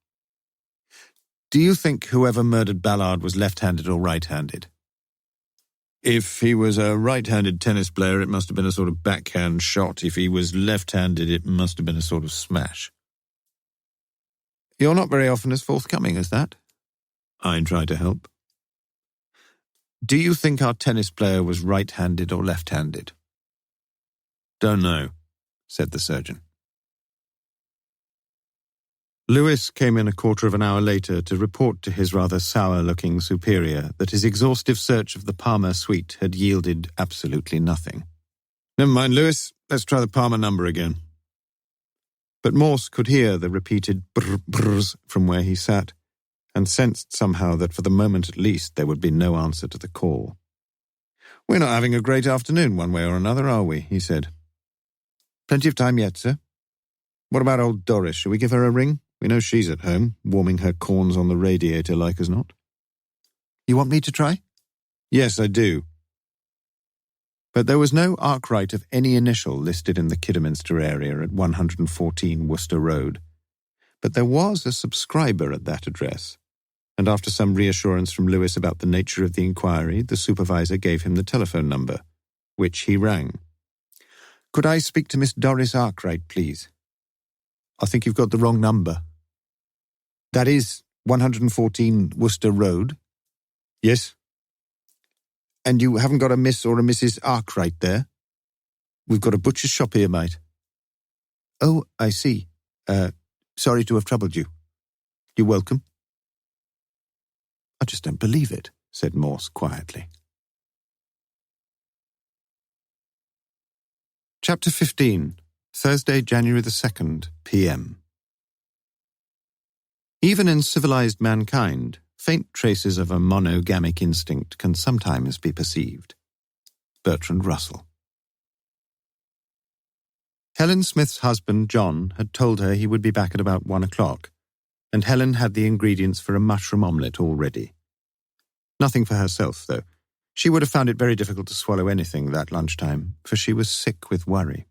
"Do you think whoever murdered Ballard was left-handed or right-handed?" "If he was a right-handed tennis player, it must have been a sort of backhand shot. If he was left-handed, it must have been a sort of smash." "You're not very often as forthcoming as that." "I try to help." "Do you think our tennis player was right-handed or left-handed?" "Don't know," said the surgeon. Lewis came in a quarter of an hour later to report to his rather sour-looking superior that his exhaustive search of the Palmer suite had yielded absolutely nothing. "Never mind, Lewis. Let's try the Palmer number again." But Morse could hear the repeated brr-brrs from where he sat, and sensed somehow that for the moment at least there would be no answer to the call. "We're not having a great afternoon one way or another, are we?" he said. "Plenty of time yet, sir." "What about old Doris? Shall we give her a ring? We know she's at home, warming her corns on the radiator like as not." "You want me to try?" "Yes, I do." But there was no Arkwright of any initial listed in the Kidderminster area at 114 Worcester Road. But there was a subscriber at that address, and after some reassurance from Lewis about the nature of the inquiry, the supervisor gave him the telephone number, which he rang. "Could I speak to Miss Doris Arkwright, please?" "I think you've got the wrong number." "That is 114 Worcester Road?" "Yes." "And you haven't got a Miss or a Mrs. Arkwright there?" "We've got a butcher's shop here, mate." "Oh, I see. Sorry to have troubled you." "You're welcome." "I just don't believe it," said Morse quietly. Chapter 15. Thursday, January the 2nd, p.m. Even in civilized mankind, faint traces of a monogamic instinct can sometimes be perceived. Bertrand Russell. Helen Smith's husband, John, had told her he would be back at about 1 o'clock, and Helen had the ingredients for a mushroom omelette all ready. Nothing for herself, though. She would have found it very difficult to swallow anything that lunchtime, for she was sick with worry.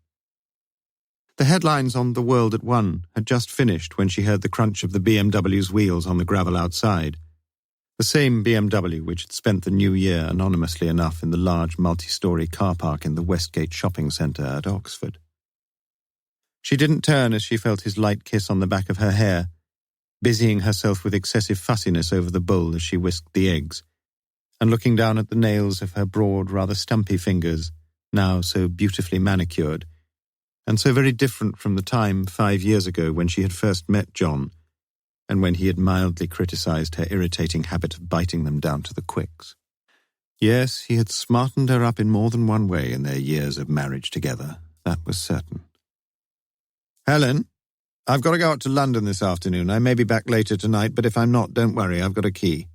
The headlines on The World at 1 had just finished when she heard the crunch of the BMW's wheels on the gravel outside, the same BMW which had spent the new year anonymously enough in the large multi-storey car park in the Westgate shopping centre at Oxford. She didn't turn as she felt his light kiss on the back of her hair, busying herself with excessive fussiness over the bowl as she whisked the eggs, and looking down at the nails of her broad, rather stumpy fingers, now so beautifully manicured, and so very different from the time 5 years ago when she had first met John, and when he had mildly criticised her irritating habit of biting them down to the quicks. Yes, he had smartened her up in more than one way in their years of marriage together, that was certain. "Helen, I've got to go out to London this afternoon. I may be back later tonight, but if I'm not, don't worry, I've got a key."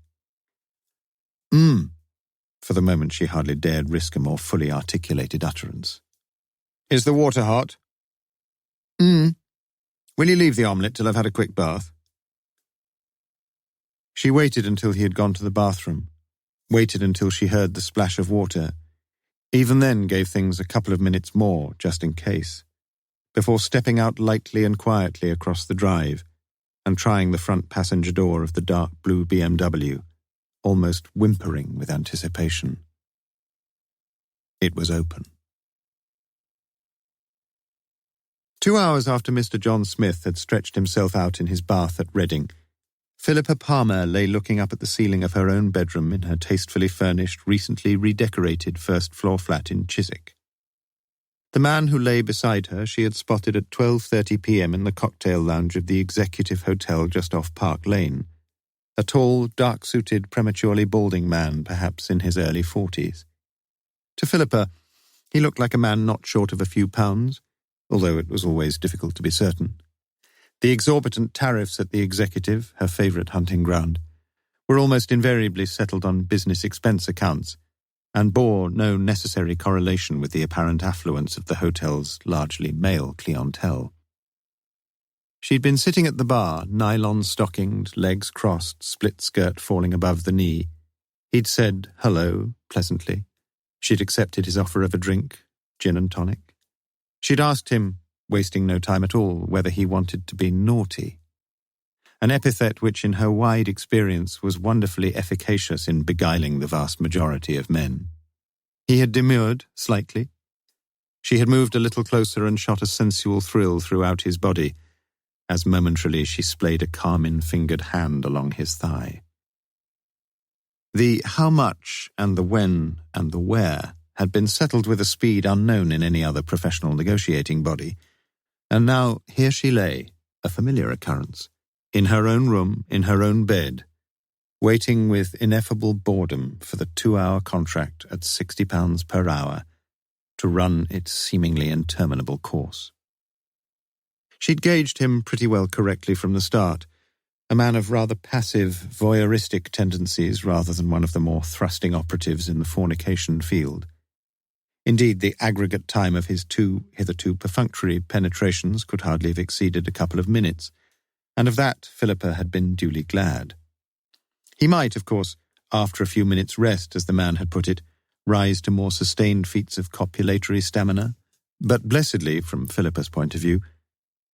For the moment she hardly dared risk a more fully articulated utterance. "Is the water hot?" "Will you leave the omelette till I've had a quick bath?" She waited until he had gone to the bathroom, waited until she heard the splash of water, even then gave things a couple of minutes more, just in case, before stepping out lightly and quietly across the drive and trying the front passenger door of the dark blue BMW, almost whimpering with anticipation. It was open. 2 hours after Mr. John Smith had stretched himself out in his bath at Reading, Philippa Palmer lay looking up at the ceiling of her own bedroom in her tastefully furnished, recently redecorated first-floor flat in Chiswick. The man who lay beside her she had spotted at 12:30 p.m. in the cocktail lounge of the Executive Hotel just off Park Lane, a tall, dark-suited, prematurely balding man, perhaps in his early 40s. To Philippa, he looked like a man not short of a few pounds, although it was always difficult to be certain. The exorbitant tariffs at the Executive, her favourite hunting ground, were almost invariably settled on business expense accounts and bore no necessary correlation with the apparent affluence of the hotel's largely male clientele. She'd been sitting at the bar, nylon-stockinged, legs crossed, split skirt falling above the knee. He'd said hello, pleasantly. She'd accepted his offer of a drink, gin and tonic. She'd asked him, wasting no time at all, whether he wanted to be naughty. An epithet which, in her wide experience, was wonderfully efficacious in beguiling the vast majority of men. He had demurred slightly. She had moved a little closer and shot a sensual thrill throughout his body, as momentarily she splayed a carmine-fingered hand along his thigh. The how much and the when and the where had been settled with a speed unknown in any other professional negotiating body, and now here she lay, a familiar occurrence, in her own room, in her own bed, waiting with ineffable boredom for the 2-hour contract at £60 per hour to run its seemingly interminable course. She'd gauged him pretty well correctly from the start, a man of rather passive, voyeuristic tendencies rather than one of the more thrusting operatives in the fornication field. Indeed, the aggregate time of his 2 hitherto perfunctory penetrations could hardly have exceeded a couple of minutes, and of that Philippa had been duly glad. He might, of course, after a few minutes' rest, as the man had put it, rise to more sustained feats of copulatory stamina, but blessedly, from Philippa's point of view,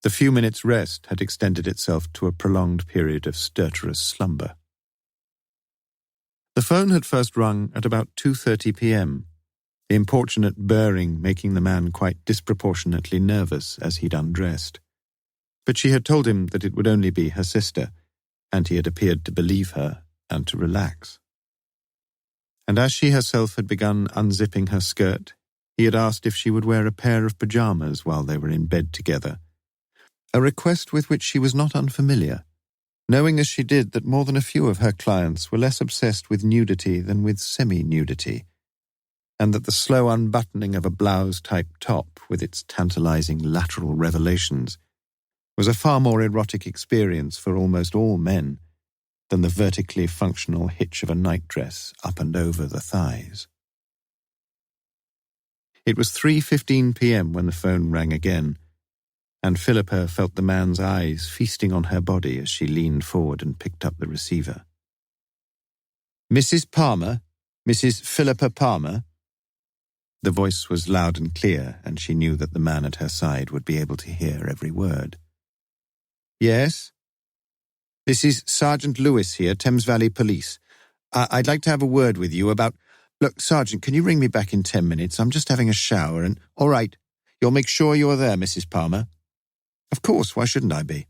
the few minutes' rest had extended itself to a prolonged period of stertorous slumber. The phone had first rung at about 2:30 p.m., the importunate burring making the man quite disproportionately nervous as he'd undressed. But she had told him that it would only be her sister, and he had appeared to believe her and to relax. And as she herself had begun unzipping her skirt, he had asked if she would wear a pair of pyjamas while they were in bed together, a request with which she was not unfamiliar, knowing as she did that more than a few of her clients were less obsessed with nudity than with semi-nudity, and that the slow unbuttoning of a blouse-type top with its tantalizing lateral revelations was a far more erotic experience for almost all men than the vertically functional hitch of a nightdress up and over the thighs. It was 3:15 p.m. when the phone rang again, and Philippa felt the man's eyes feasting on her body as she leaned forward and picked up the receiver. "Mrs. Palmer? Mrs. Philippa Palmer?" The voice was loud and clear, and she knew that the man at her side would be able to hear every word. "Yes? This is Sergeant Lewis here, Thames Valley Police. I'd like to have a word with you about... Look, Sergeant, can you ring me back in 10 minutes? I'm just having a shower and... All right. You'll make sure you're there, Mrs. Palmer." "Of course, why shouldn't I be?"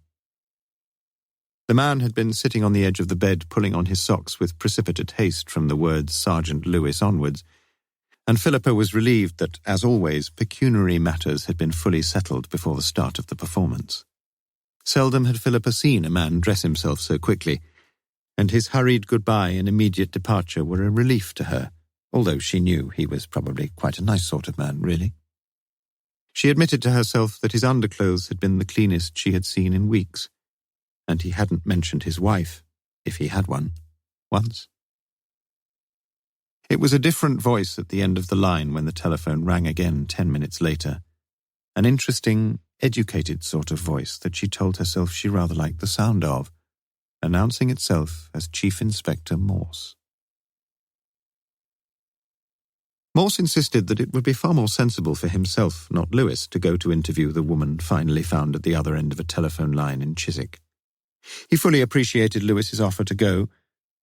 The man had been sitting on the edge of the bed pulling on his socks with precipitate haste from the words Sergeant Lewis onwards, and Philippa was relieved that, as always, pecuniary matters had been fully settled before the start of the performance. Seldom had Philippa seen a man dress himself so quickly, and his hurried goodbye and immediate departure were a relief to her, although she knew he was probably quite a nice sort of man, really. She admitted to herself that his underclothes had been the cleanest she had seen in weeks, and he hadn't mentioned his wife, if he had one, once. It was a different voice at the end of the line when the telephone rang again 10 minutes later, an interesting, educated sort of voice that she told herself she rather liked the sound of, announcing itself as Chief Inspector Morse. Morse insisted that it would be far more sensible for himself, not Lewis, to go to interview the woman finally found at the other end of a telephone line in Chiswick. He fully appreciated Lewis's offer to go,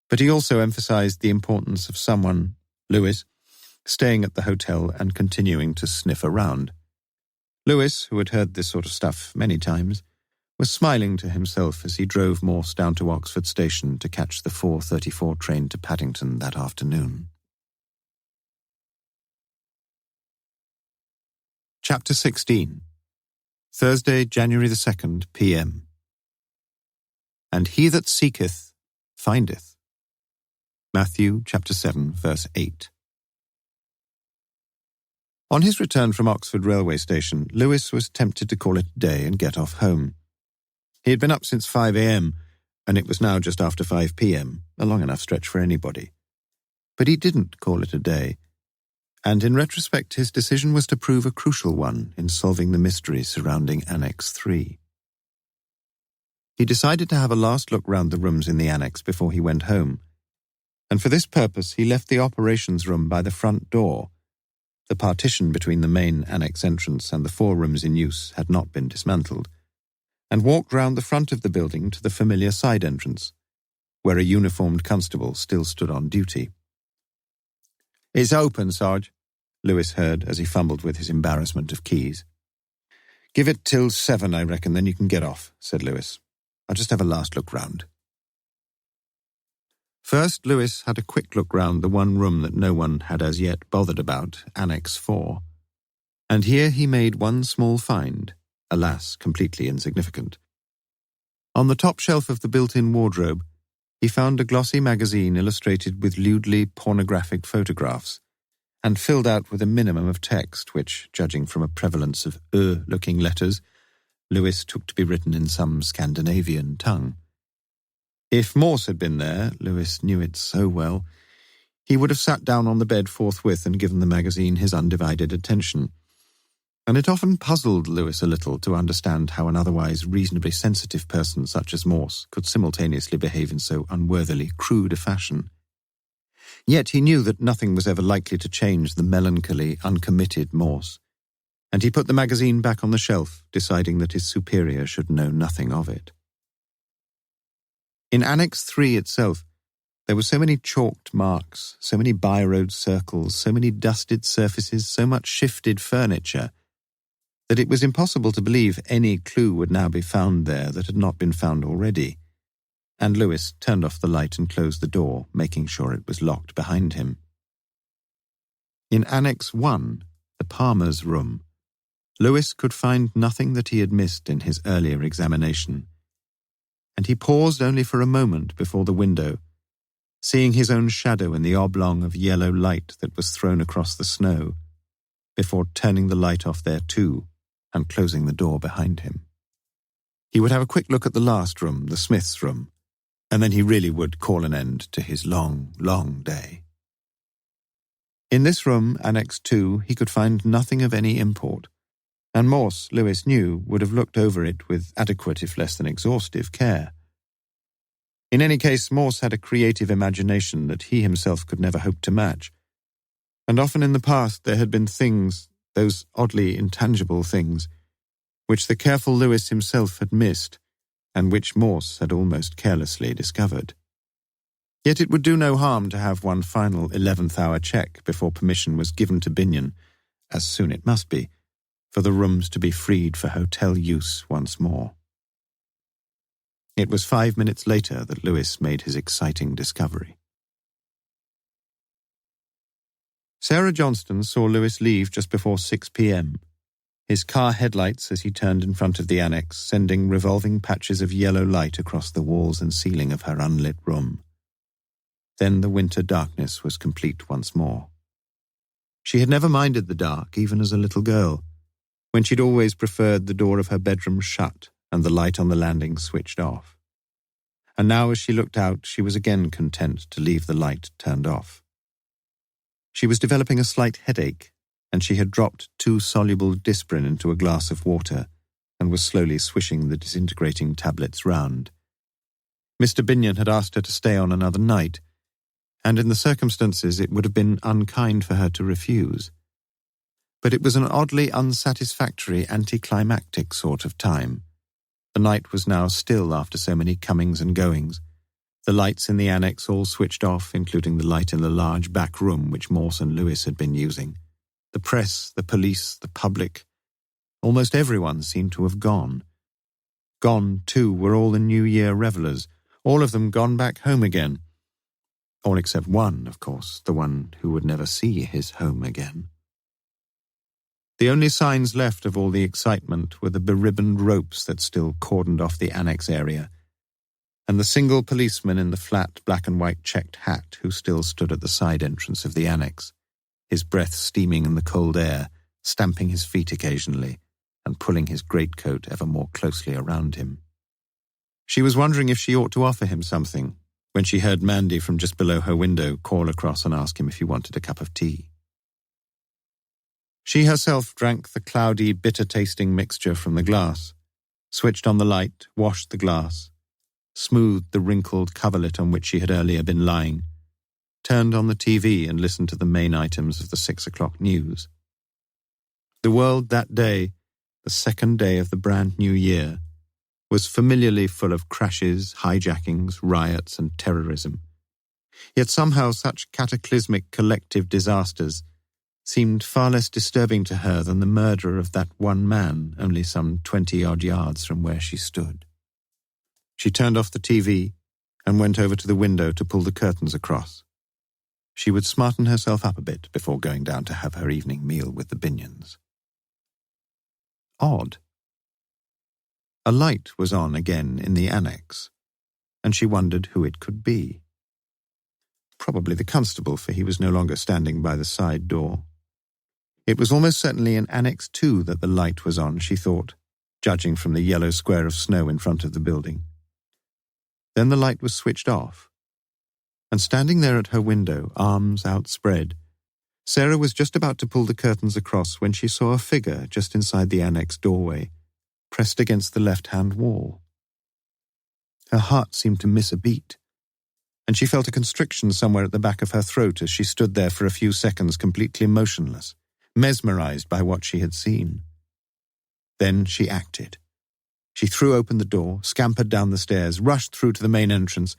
but he also emphasized the importance of someone, Lewis, staying at the hotel and continuing to sniff around. Lewis, who had heard this sort of stuff many times, was smiling to himself as he drove Morse down to Oxford Station to catch the 4:34 train to Paddington that afternoon. Chapter 16. Thursday, January the 2nd, p.m. And he that seeketh, findeth. Matthew chapter 7, verse 8. On his return from Oxford railway station, Lewis was tempted to call it a day and get off home. He had been up since 5 a.m., and it was now just after 5 p.m., a long enough stretch for anybody. But he didn't call it a day, and in retrospect his decision was to prove a crucial one in solving the mystery surrounding Annex 3. He decided to have a last look round the rooms in the annex before he went home, and for this purpose he left the operations room by the front door. The partition between the main annex entrance and the 4 rooms in use had not been dismantled, and walked round the front of the building to the familiar side entrance, where a uniformed constable still stood on duty. "It's open, Sarge," Lewis heard as he fumbled with his embarrassment of keys. "Give it till 7, I reckon, then you can get off," said Lewis. "I'll just have a last look round." First, Lewis had a quick look round the one room that no one had as yet bothered about, Annex 4. And here he made one small find, alas, completely insignificant. On the top shelf of the built-in wardrobe, he found a glossy magazine illustrated with lewdly pornographic photographs, and filled out with a minimum of text which, judging from a prevalence of looking letters, Lewis took to be written in some Scandinavian tongue. If Morse had been there, Lewis knew it so well, he would have sat down on the bed forthwith and given the magazine his undivided attention. And it often puzzled Lewis a little to understand how an otherwise reasonably sensitive person such as Morse could simultaneously behave in so unworthily crude a fashion. Yet he knew that nothing was ever likely to change the melancholy, uncommitted Morse, and he put the magazine back on the shelf, deciding that his superior should know nothing of it. In Annex 3 itself, there were so many chalked marks, so many by-road circles, so many dusted surfaces, so much shifted furniture, that it was impossible to believe any clue would now be found there that had not been found already, and Lewis turned off the light and closed the door, making sure it was locked behind him. In Annex 1, the Palmer's room, Lewis could find nothing that he had missed in his earlier examination, and he paused only for a moment before the window, seeing his own shadow in the oblong of yellow light that was thrown across the snow, before turning the light off there too, and closing the door behind him. He would have a quick look at the last room, the Smith's room, and then he really would call an end to his long, long day. In this room, Annex 2, he could find nothing of any import, and Morse, Lewis knew, would have looked over it with adequate, if less than exhaustive, care. In any case, Morse had a creative imagination that he himself could never hope to match, and often in the past there had been things, those oddly intangible things, which the careful Lewis himself had missed, and which Morse had almost carelessly discovered. Yet it would do no harm to have one final 11th-hour check before permission was given to Binion, as soon it must be, for the rooms to be freed for hotel use once more. It was 5 minutes later that Lewis made his exciting discovery. Sarah Johnston saw Lewis leave just before 6 p.m., his car headlights as he turned in front of the annex, sending revolving patches of yellow light across the walls and ceiling of her unlit room. Then the winter darkness was complete once more. She had never minded the dark, even as a little girl, when she'd always preferred the door of her bedroom shut and the light on the landing switched off. And now as she looked out, she was again content to leave the light turned off. She was developing a slight headache, and she had dropped 2 soluble Disprin into a glass of water and was slowly swishing the disintegrating tablets round. Mr. Binion had asked her to stay on another night, and in the circumstances it would have been unkind for her to refuse. But it was an oddly unsatisfactory, anticlimactic sort of time. The night was now still after so many comings and goings, the lights in the annex all switched off, including the light in the large back room which Morse and Lewis had been using. The press, the police, the public, Almost everyone seemed to have gone. Gone, too, were all the New Year revellers, all of them gone back home again. All except one, of course, the one who would never see his home again. The only signs left of all the excitement were the beribboned ropes that still cordoned off the annex area, and the single policeman in the flat black-and-white checked hat who still stood at the side entrance of the annex, his breath steaming in the cold air, stamping his feet occasionally, and pulling his greatcoat ever more closely around him. She was wondering if she ought to offer him something, when she heard Mandy from just below her window call across and ask him if he wanted a cup of tea. She herself drank the cloudy, bitter-tasting mixture from the glass, switched on the light, washed the glass, smoothed the wrinkled coverlet on which she had earlier been lying, turned on the TV and listened to the main items of the 6 o'clock news. The world that day, the second day of the brand new year, was familiarly full of crashes, hijackings, riots, and terrorism. Yet somehow such cataclysmic collective disasters seemed far less disturbing to her than the murder of that one man only some 20-odd yards from where she stood. She turned off the TV and went over to the window to pull the curtains across. She would smarten herself up a bit before going down to have her evening meal with the Binions. Odd. A light was on again in the annex, and she wondered who it could be. Probably the constable, for he was no longer standing by the side door. It was almost certainly in Annex 2 that the light was on, she thought, judging from the yellow square of snow in front of the building. Then the light was switched off, and standing there at her window, arms outspread, Sarah was just about to pull the curtains across when she saw a figure just inside the annex doorway, pressed against the left-hand wall. Her heart seemed to miss a beat, and she felt a constriction somewhere at the back of her throat as she stood there for a few seconds completely motionless, mesmerized by what she had seen. Then she acted. She threw open the door, scampered down the stairs, rushed through to the main entrance,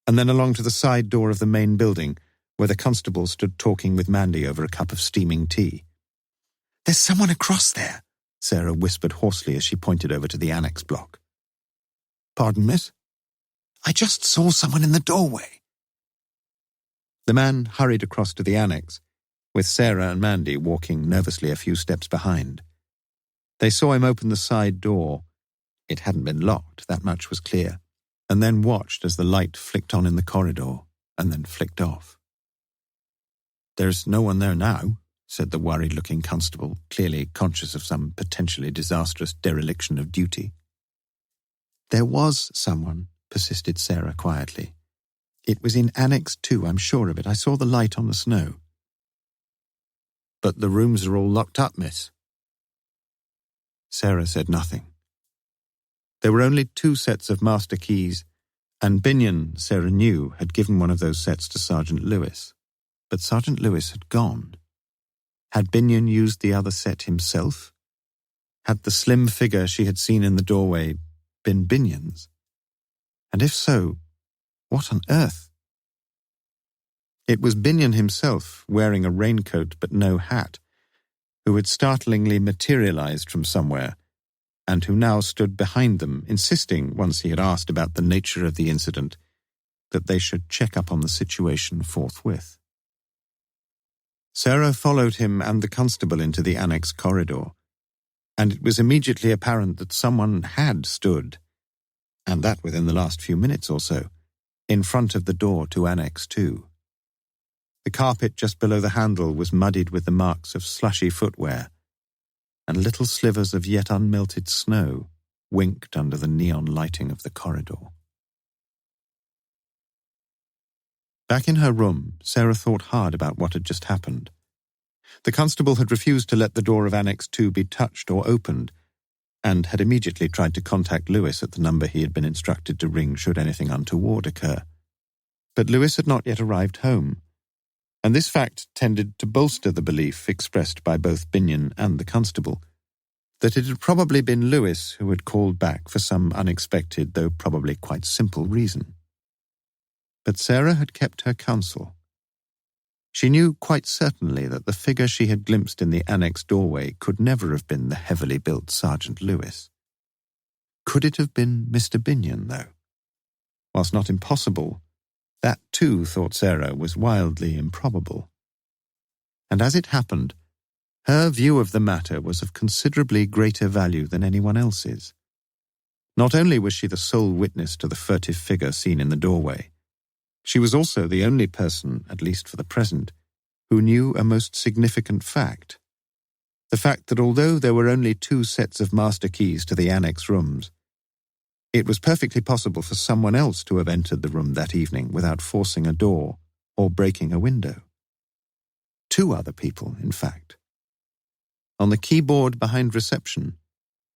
and then along to the side door of the main building, where the constable stood talking with Mandy over a cup of steaming tea. "There's someone across there," Sarah whispered hoarsely as she pointed over to the annex block. "Pardon, miss?" "I just saw someone in the doorway." The man hurried across to the annex, with Sarah and Mandy walking nervously a few steps behind. They saw him open the side door. It hadn't been locked, that much was clear, and then watched as the light flicked on in the corridor and then flicked off. "There's no one there now," said the worried-looking constable, clearly conscious of some potentially disastrous dereliction of duty. "There was someone," persisted Sarah quietly. "It was in Annex 2, I'm sure of it. I saw the light on the snow." "But the rooms are all locked up, miss." Sarah said nothing. There were only 2 sets of master keys, and Binion, Sarah knew, had given one of those sets to Sergeant Lewis. But Sergeant Lewis had gone. Had Binion used the other set himself? Had the slim figure she had seen in the doorway been Binion's? And if so, what on earth? It was Binion himself, wearing a raincoat but no hat, who had startlingly materialized from somewhere, and who now stood behind them, insisting, once he had asked about the nature of the incident, that they should check up on the situation forthwith. Sarah followed him and the constable into the annex corridor, and it was immediately apparent that someone had stood, and that within the last few minutes or so, in front of the door to Annex 2. The carpet just below the handle was muddied with the marks of slushy footwear, and little slivers of yet unmelted snow winked under the neon lighting of the corridor. Back in her room, Sarah thought hard about what had just happened. The constable had refused to let the door of Annex 2 be touched or opened, and had immediately tried to contact Lewis at the number he had been instructed to ring should anything untoward occur. But Lewis had not yet arrived home, and this fact tended to bolster the belief expressed by both Binion and the constable that it had probably been Lewis who had called back for some unexpected, though probably quite simple reason. But Sarah had kept her counsel. She knew quite certainly that the figure she had glimpsed in the annex doorway could never have been the heavily built Sergeant Lewis. Could it have been Mr. Binion, though? Whilst not impossible, that too, thought Sarah, was wildly improbable. And as it happened, her view of the matter was of considerably greater value than anyone else's. Not only was she the sole witness to the furtive figure seen in the doorway, she was also the only person, at least for the present, who knew a most significant fact. The fact that although there were only 2 sets of master keys to the annex rooms, it was perfectly possible for someone else to have entered the room that evening without forcing a door or breaking a window. 2 other people, in fact. On the keyboard behind reception,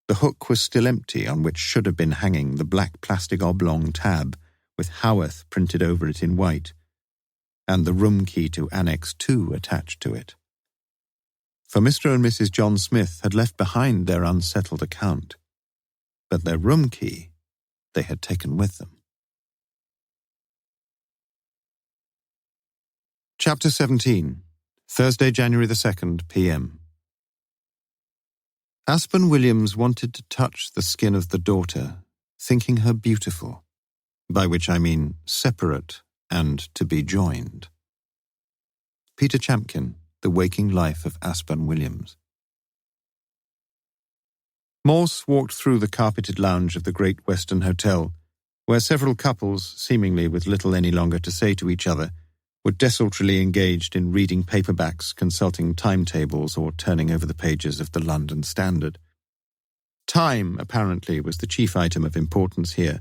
the hook was still empty on which should have been hanging the black plastic oblong tab with Howarth printed over it in white, and the room key to Annex 2 attached to it. For Mr. and Mrs. John Smith had left behind their unsettled account, but their room key they had taken with them. Chapter 17, Thursday, January the 2nd, p.m. Aspen Williams wanted to touch the skin of the daughter, thinking her beautiful, by which I mean separate and to be joined. Peter Champkin, The Waking Life of Aspen Williams. Morse walked through the carpeted lounge of the Great Western Hotel, where several couples, seemingly with little any longer to say to each other, were desultorily engaged in reading paperbacks, consulting timetables, or turning over the pages of the London Standard. Time, apparently, was the chief item of importance here,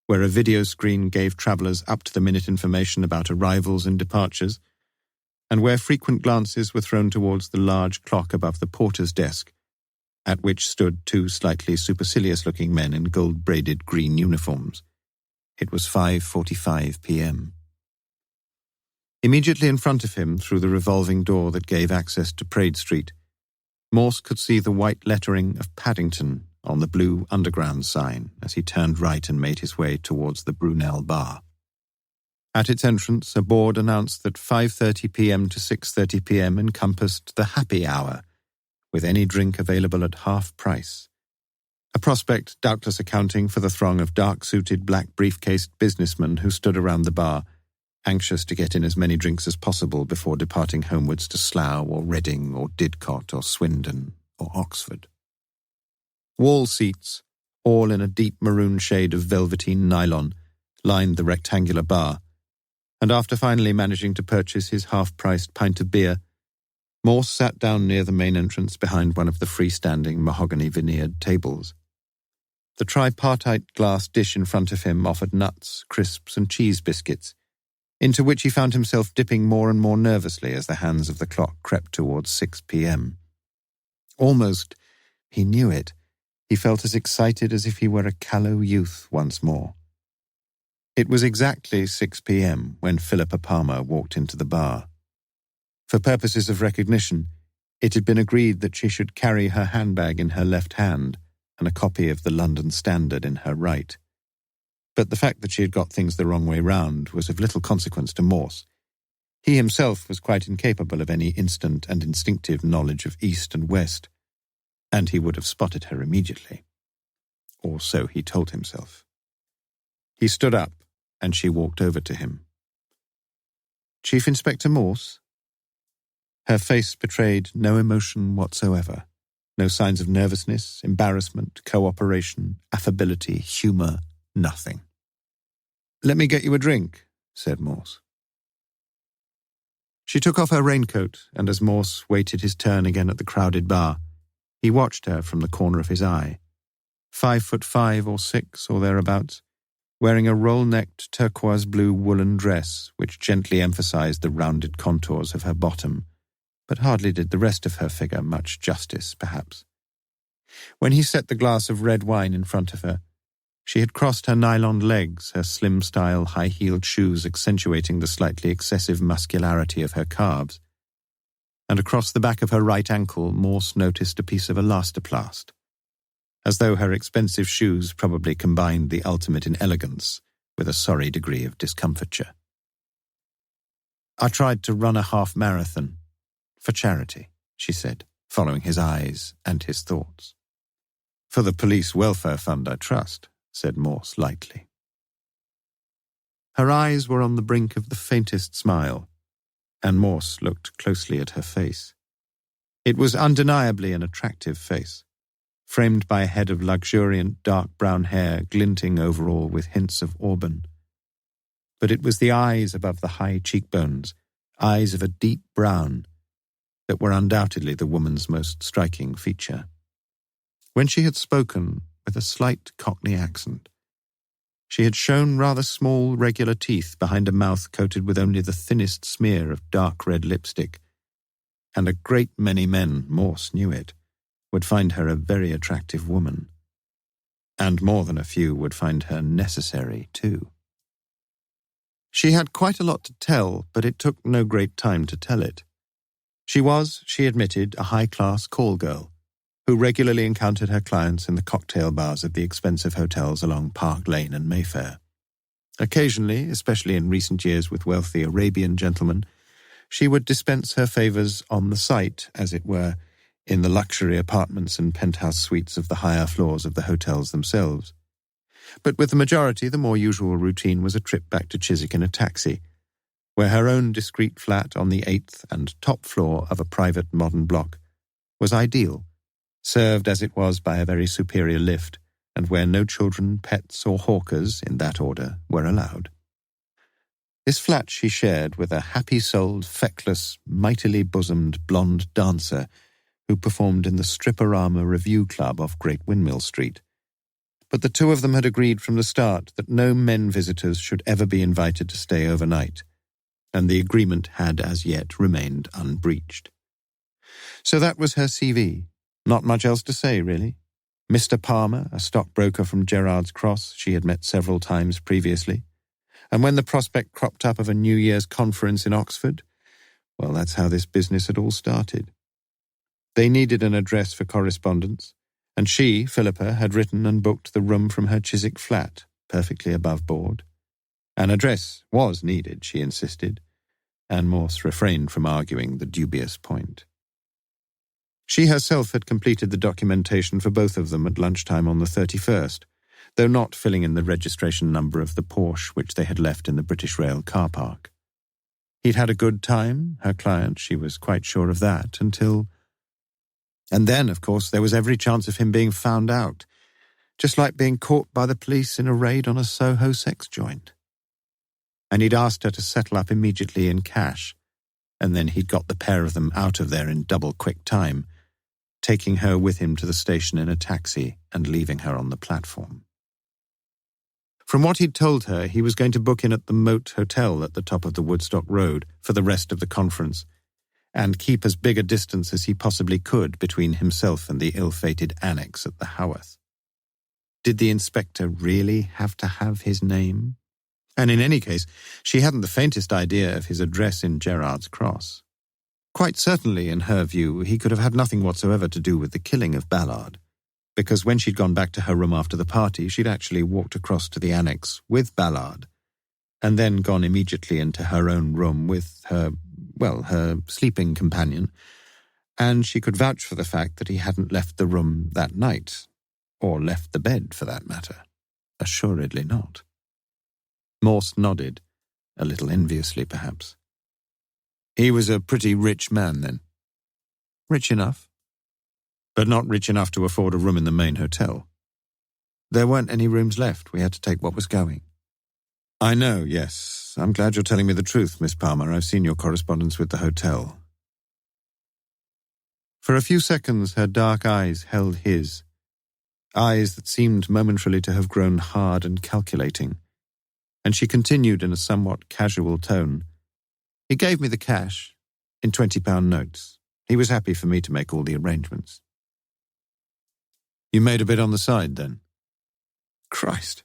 where a video screen gave travellers up-to-the-minute information about arrivals and departures, and where frequent glances were thrown towards the large clock above the porter's desk, at which stood 2 slightly supercilious-looking men in gold-braided green uniforms. It was 5:45 p.m. Immediately in front of him, through the revolving door that gave access to Praed Street, Morse could see the white lettering of Paddington on the blue Underground sign as he turned right and made his way towards the Brunel Bar. At its entrance, a board announced that 5:30 p.m. to 6:30 p.m. encompassed the happy hour, with any drink available at half price. A prospect doubtless accounting for the throng of dark-suited, black-briefcased businessmen who stood around the bar, anxious to get in as many drinks as possible before departing homewards to Slough or Reading or Didcot or Swindon or Oxford. Wall seats, all in a deep maroon shade of velveteen nylon, lined the rectangular bar, and after finally managing to purchase his half-priced pint of beer, Morse sat down near the main entrance behind one of the freestanding mahogany veneered tables. The tripartite glass dish in front of him offered nuts, crisps, and cheese biscuits, into which he found himself dipping more and more nervously as the hands of the clock crept towards 6 p.m. Almost, he knew it, he felt as excited as if he were a callow youth once more. It was exactly 6 p.m. when Philippa Palmer walked into the bar. For purposes of recognition, it had been agreed that she should carry her handbag in her left hand and a copy of the London Standard in her right. But the fact that she had got things the wrong way round was of little consequence to Morse. He himself was quite incapable of any instant and instinctive knowledge of East and West, and he would have spotted her immediately. Or so he told himself. He stood up, and she walked over to him. "Chief Inspector Morse?" Her face betrayed no emotion whatsoever, no signs of nervousness, embarrassment, cooperation, affability, humour, nothing. "Let me get you a drink," said Morse. She took off her raincoat, and as Morse waited his turn again at the crowded bar, he watched her from the corner of his eye. 5'5" or 6 or thereabouts, wearing a roll-necked turquoise blue woolen dress which gently emphasized the rounded contours of her bottom, but hardly did the rest of her figure much justice, perhaps. When he set the glass of red wine in front of her, she had crossed her nylon legs, her slim-style high-heeled shoes accentuating the slightly excessive muscularity of her calves, and across the back of her right ankle Morse noticed a piece of elastoplast, as though her expensive shoes probably combined the ultimate in elegance with a sorry degree of discomfiture. I tried to run a half-marathon. For charity, she said, following his eyes and his thoughts. For the police welfare fund, I trust, said Morse lightly. Her eyes were on the brink of the faintest smile, and Morse looked closely at her face. It was undeniably an attractive face, framed by a head of luxuriant dark brown hair glinting over all with hints of auburn. But it was the eyes above the high cheekbones, eyes of a deep brown, that were undoubtedly the woman's most striking feature. When she had spoken with a slight Cockney accent, she had shown rather small, regular teeth behind a mouth coated with only the thinnest smear of dark red lipstick, and a great many men, Morse knew it, would find her a very attractive woman. And more than a few would find her necessary, too. She had quite a lot to tell, but it took no great time to tell it. She was, she admitted, a high-class call girl, who regularly encountered her clients in the cocktail bars of the expensive hotels along Park Lane and Mayfair. Occasionally, especially in recent years with wealthy Arabian gentlemen, she would dispense her favours on the site, as it were, in the luxury apartments and penthouse suites of the higher floors of the hotels themselves. But with the majority, the more usual routine was a trip back to Chiswick in a taxi, where her own discreet flat on the 8th and top floor of a private modern block was ideal, served as it was by a very superior lift, and where no children, pets, or hawkers, in that order, were allowed. This flat she shared with a happy-souled, feckless, mightily bosomed blonde dancer who performed in the Stripperama Review Club off Great Windmill Street. But the two of them had agreed from the start that no men visitors should ever be invited to stay overnight, and the agreement had as yet remained unbreached. So that was her CV. Not much else to say, really. Mr. Palmer, a stockbroker from Gerrard's Cross she had met several times previously, and when the prospect cropped up of a New Year's conference in Oxford, well, that's how this business had all started. They needed an address for correspondence, and she, Philippa, had written and booked the room from her Chiswick flat, perfectly above board. An address was needed, she insisted, and Morse refrained from arguing the dubious point. She herself had completed the documentation for both of them at lunchtime on the 31st, though not filling in the registration number of the Porsche which they had left in the British Rail car park. He'd had a good time, her client, she was quite sure of that, until... And then, of course, there was every chance of him being found out, just like being caught by the police in a raid on a Soho sex joint. And he'd asked her to settle up immediately in cash, and then he'd got the pair of them out of there in double-quick time, taking her with him to the station in a taxi and leaving her on the platform. From what he'd told her, he was going to book in at the Moat Hotel at the top of the Woodstock Road for the rest of the conference, and keep as big a distance as he possibly could between himself and the ill-fated annex at the Haworth. Did the inspector really have to have his name? And in any case, she hadn't the faintest idea of his address in Gerrard's Cross. Quite certainly, in her view, he could have had nothing whatsoever to do with the killing of Ballard, because when she'd gone back to her room after the party, she'd actually walked across to the annex with Ballard, and then gone immediately into her own room with her sleeping companion, and she could vouch for the fact that he hadn't left the room that night, or left the bed, for that matter. Assuredly not. Morse nodded, a little enviously perhaps. He was a pretty rich man, then. Rich enough, but not rich enough to afford a room in the main hotel. There weren't any rooms left. We had to take what was going. I know, yes. I'm glad you're telling me the truth, Miss Palmer. I've seen your correspondence with the hotel. For a few seconds, her dark eyes held his, eyes that seemed momentarily to have grown hard and calculating, and she continued in a somewhat casual tone. He gave me the cash, in £20 notes. He was happy for me to make all the arrangements. You made a bit on the side, then? Christ!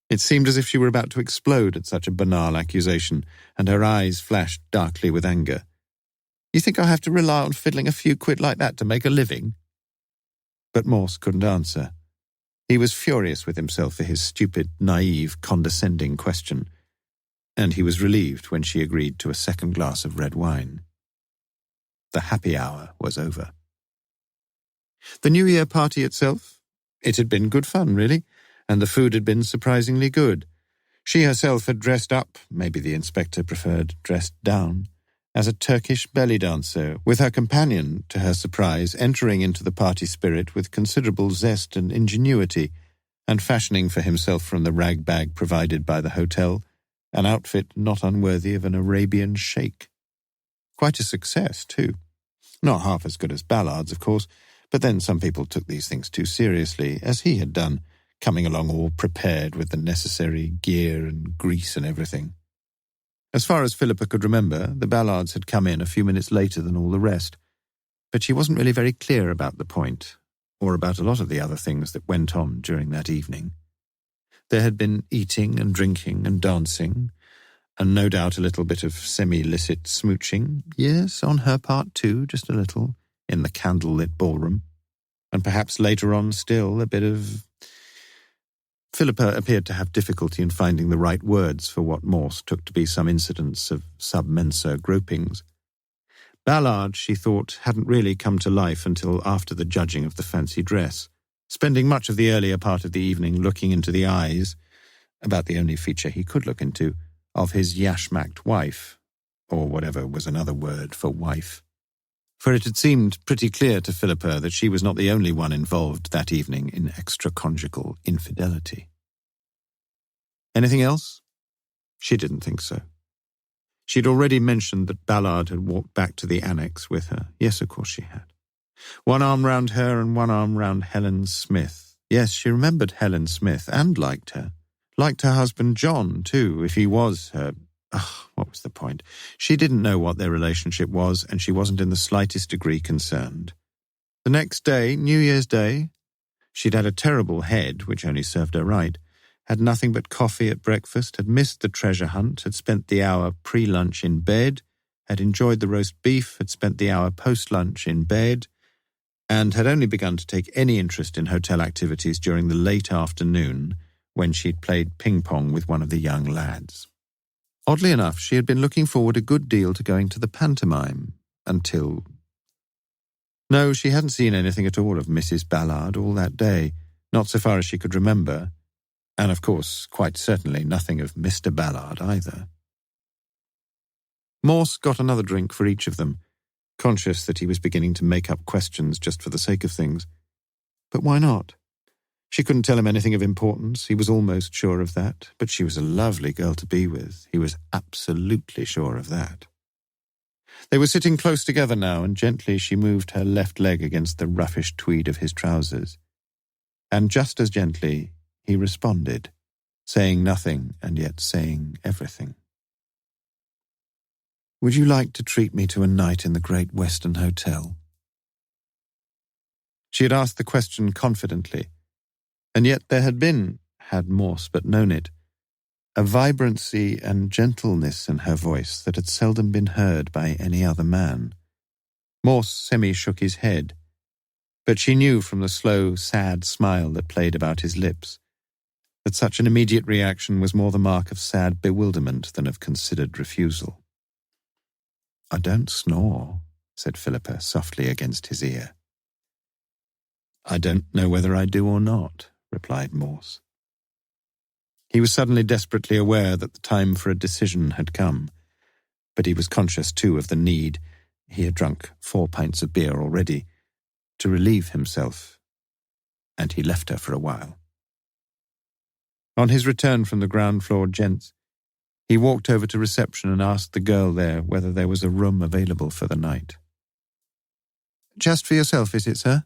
It seemed as if she were about to explode at such a banal accusation, and her eyes flashed darkly with anger. You think I have to rely on fiddling a few quid like that to make a living? But Morse couldn't answer. He was furious with himself for his stupid, naive, condescending question. and he was relieved when she agreed to a second glass of red wine. The happy hour was over. The New Year party itself? It had been good fun, really, and the food had been surprisingly good. She herself had dressed up, maybe the inspector preferred dressed down, as a Turkish belly dancer, with her companion, to her surprise, entering into the party spirit with considerable zest and ingenuity, and fashioning for himself from the rag bag provided by the hotel an outfit not unworthy of an Arabian sheikh. Quite a success, too. Not half as good as Ballard's, of course, but then some people took these things too seriously, as he had done, coming along all prepared with the necessary gear and grease and everything. As far as Philippa could remember, the Ballards had come in a few minutes later than all the rest, but she wasn't really very clear about the point, or about a lot of the other things that went on during that evening. There had been eating and drinking and dancing, and no doubt a little bit of semi-licit smooching, yes, on her part too, just a little, in the candle-lit ballroom, and perhaps later on still a bit of... Philippa appeared to have difficulty in finding the right words for what Morse took to be some incidents of sub-mensa gropings. Ballard, she thought, hadn't really come to life until after the judging of the fancy dress, spending much of the earlier part of the evening looking into the eyes, about the only feature he could look into, of his yashmaked wife, or whatever was another word for wife. For it had seemed pretty clear to Philippa that she was not the only one involved that evening in extraconjugal infidelity. Anything else? She didn't think so. She'd already mentioned that Ballard had walked back to the annex with her. Yes, of course she had. One arm round her and one arm round Helen Smith. Yes, she remembered Helen Smith and liked her. Liked her husband John, too, if he was her... what was the point? She didn't know what their relationship was, and she wasn't in the slightest degree concerned. The next day, New Year's Day, she'd had a terrible head, which only served her right, had nothing but coffee at breakfast, had missed the treasure hunt, had spent the hour pre-lunch in bed, had enjoyed the roast beef, had spent the hour post-lunch in bed, and had only begun to take any interest in hotel activities during the late afternoon when she'd played ping-pong with one of the young lads. Oddly enough, she had been looking forward a good deal to going to the pantomime, until... No, she hadn't seen anything at all of Mrs. Ballard all that day, not so far as she could remember, and of course, quite certainly nothing of Mr. Ballard either. Morse got another drink for each of them, conscious that he was beginning to make up questions just for the sake of things. But why not? She couldn't tell him anything of importance, he was almost sure of that, but she was a lovely girl to be with, he was absolutely sure of that. They were sitting close together now, and gently she moved her left leg against the roughish tweed of his trousers. And just as gently he responded, saying nothing and yet saying everything. "Would you like to treat me to a night in the Great Western Hotel?" She had asked the question confidently, and yet there had been, had Morse but known it, a vibrancy and gentleness in her voice that had seldom been heard by any other man. Morse semi-shook his head, but she knew from the slow, sad smile that played about his lips that such an immediate reaction was more the mark of sad bewilderment than of considered refusal. "I don't snore," said Philippa softly against his ear. "I don't know whether I do or not," replied Morse. He was suddenly desperately aware that the time for a decision had come, but he was conscious too of the need, he had drunk 4 pints of beer already, to relieve himself, and he left her for a while. On his return from the ground floor gents, he walked over to reception and asked the girl there whether there was a room available for the night. "Just for yourself, is it, sir?"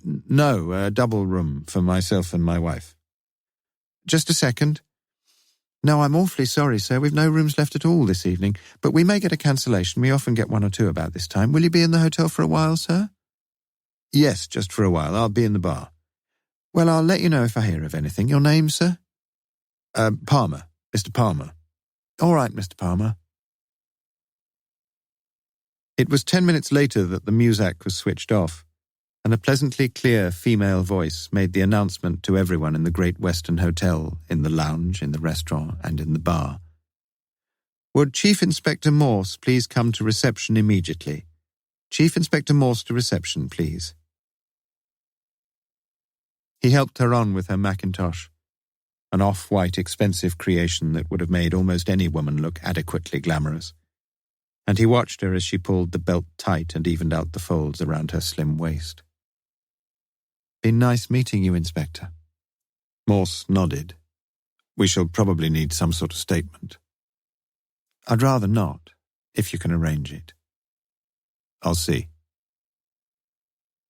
No, a double room for myself and my wife." "Just a second. No, I'm awfully sorry, sir. We've no rooms left at all this evening, but we may get a cancellation. We often get 1 or 2 about this time. Will you be in the hotel for a while, sir?" "Yes, just for a while. I'll be in the bar." "Well, I'll let you know if I hear of anything. Your name, sir?" Palmer. Mr. Palmer." "All right, Mr. Palmer." It was 10 minutes later that the Muzak was switched off, and a pleasantly clear female voice made the announcement to everyone in the Great Western Hotel, in the lounge, in the restaurant, and in the bar. Would Chief Inspector Morse please come to reception immediately? Chief Inspector Morse to reception, please. He helped her on with her mackintosh, an off-white expensive creation that would have made almost any woman look adequately glamorous, and he watched her as she pulled the belt tight and evened out the folds around her slim waist. Been nice meeting you, Inspector. Morse nodded. We shall probably need some sort of statement. I'd rather not, if you can arrange it. I'll see.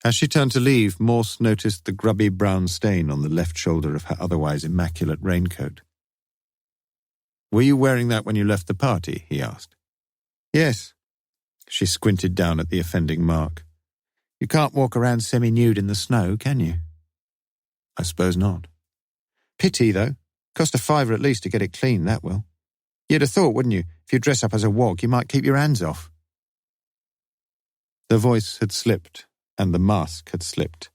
As she turned to leave, Morse noticed the grubby brown stain on the left shoulder of her otherwise immaculate raincoat. Were you wearing that when you left the party? He asked. Yes. She squinted down at the offending mark. You can't walk around semi-nude in the snow, can you? I suppose not. Pity, though. Cost $5 at least to get it clean, that will. You'd have thought, wouldn't you, if you dress up as a wog, you might keep your hands off. The voice had slipped, and the mask had slipped,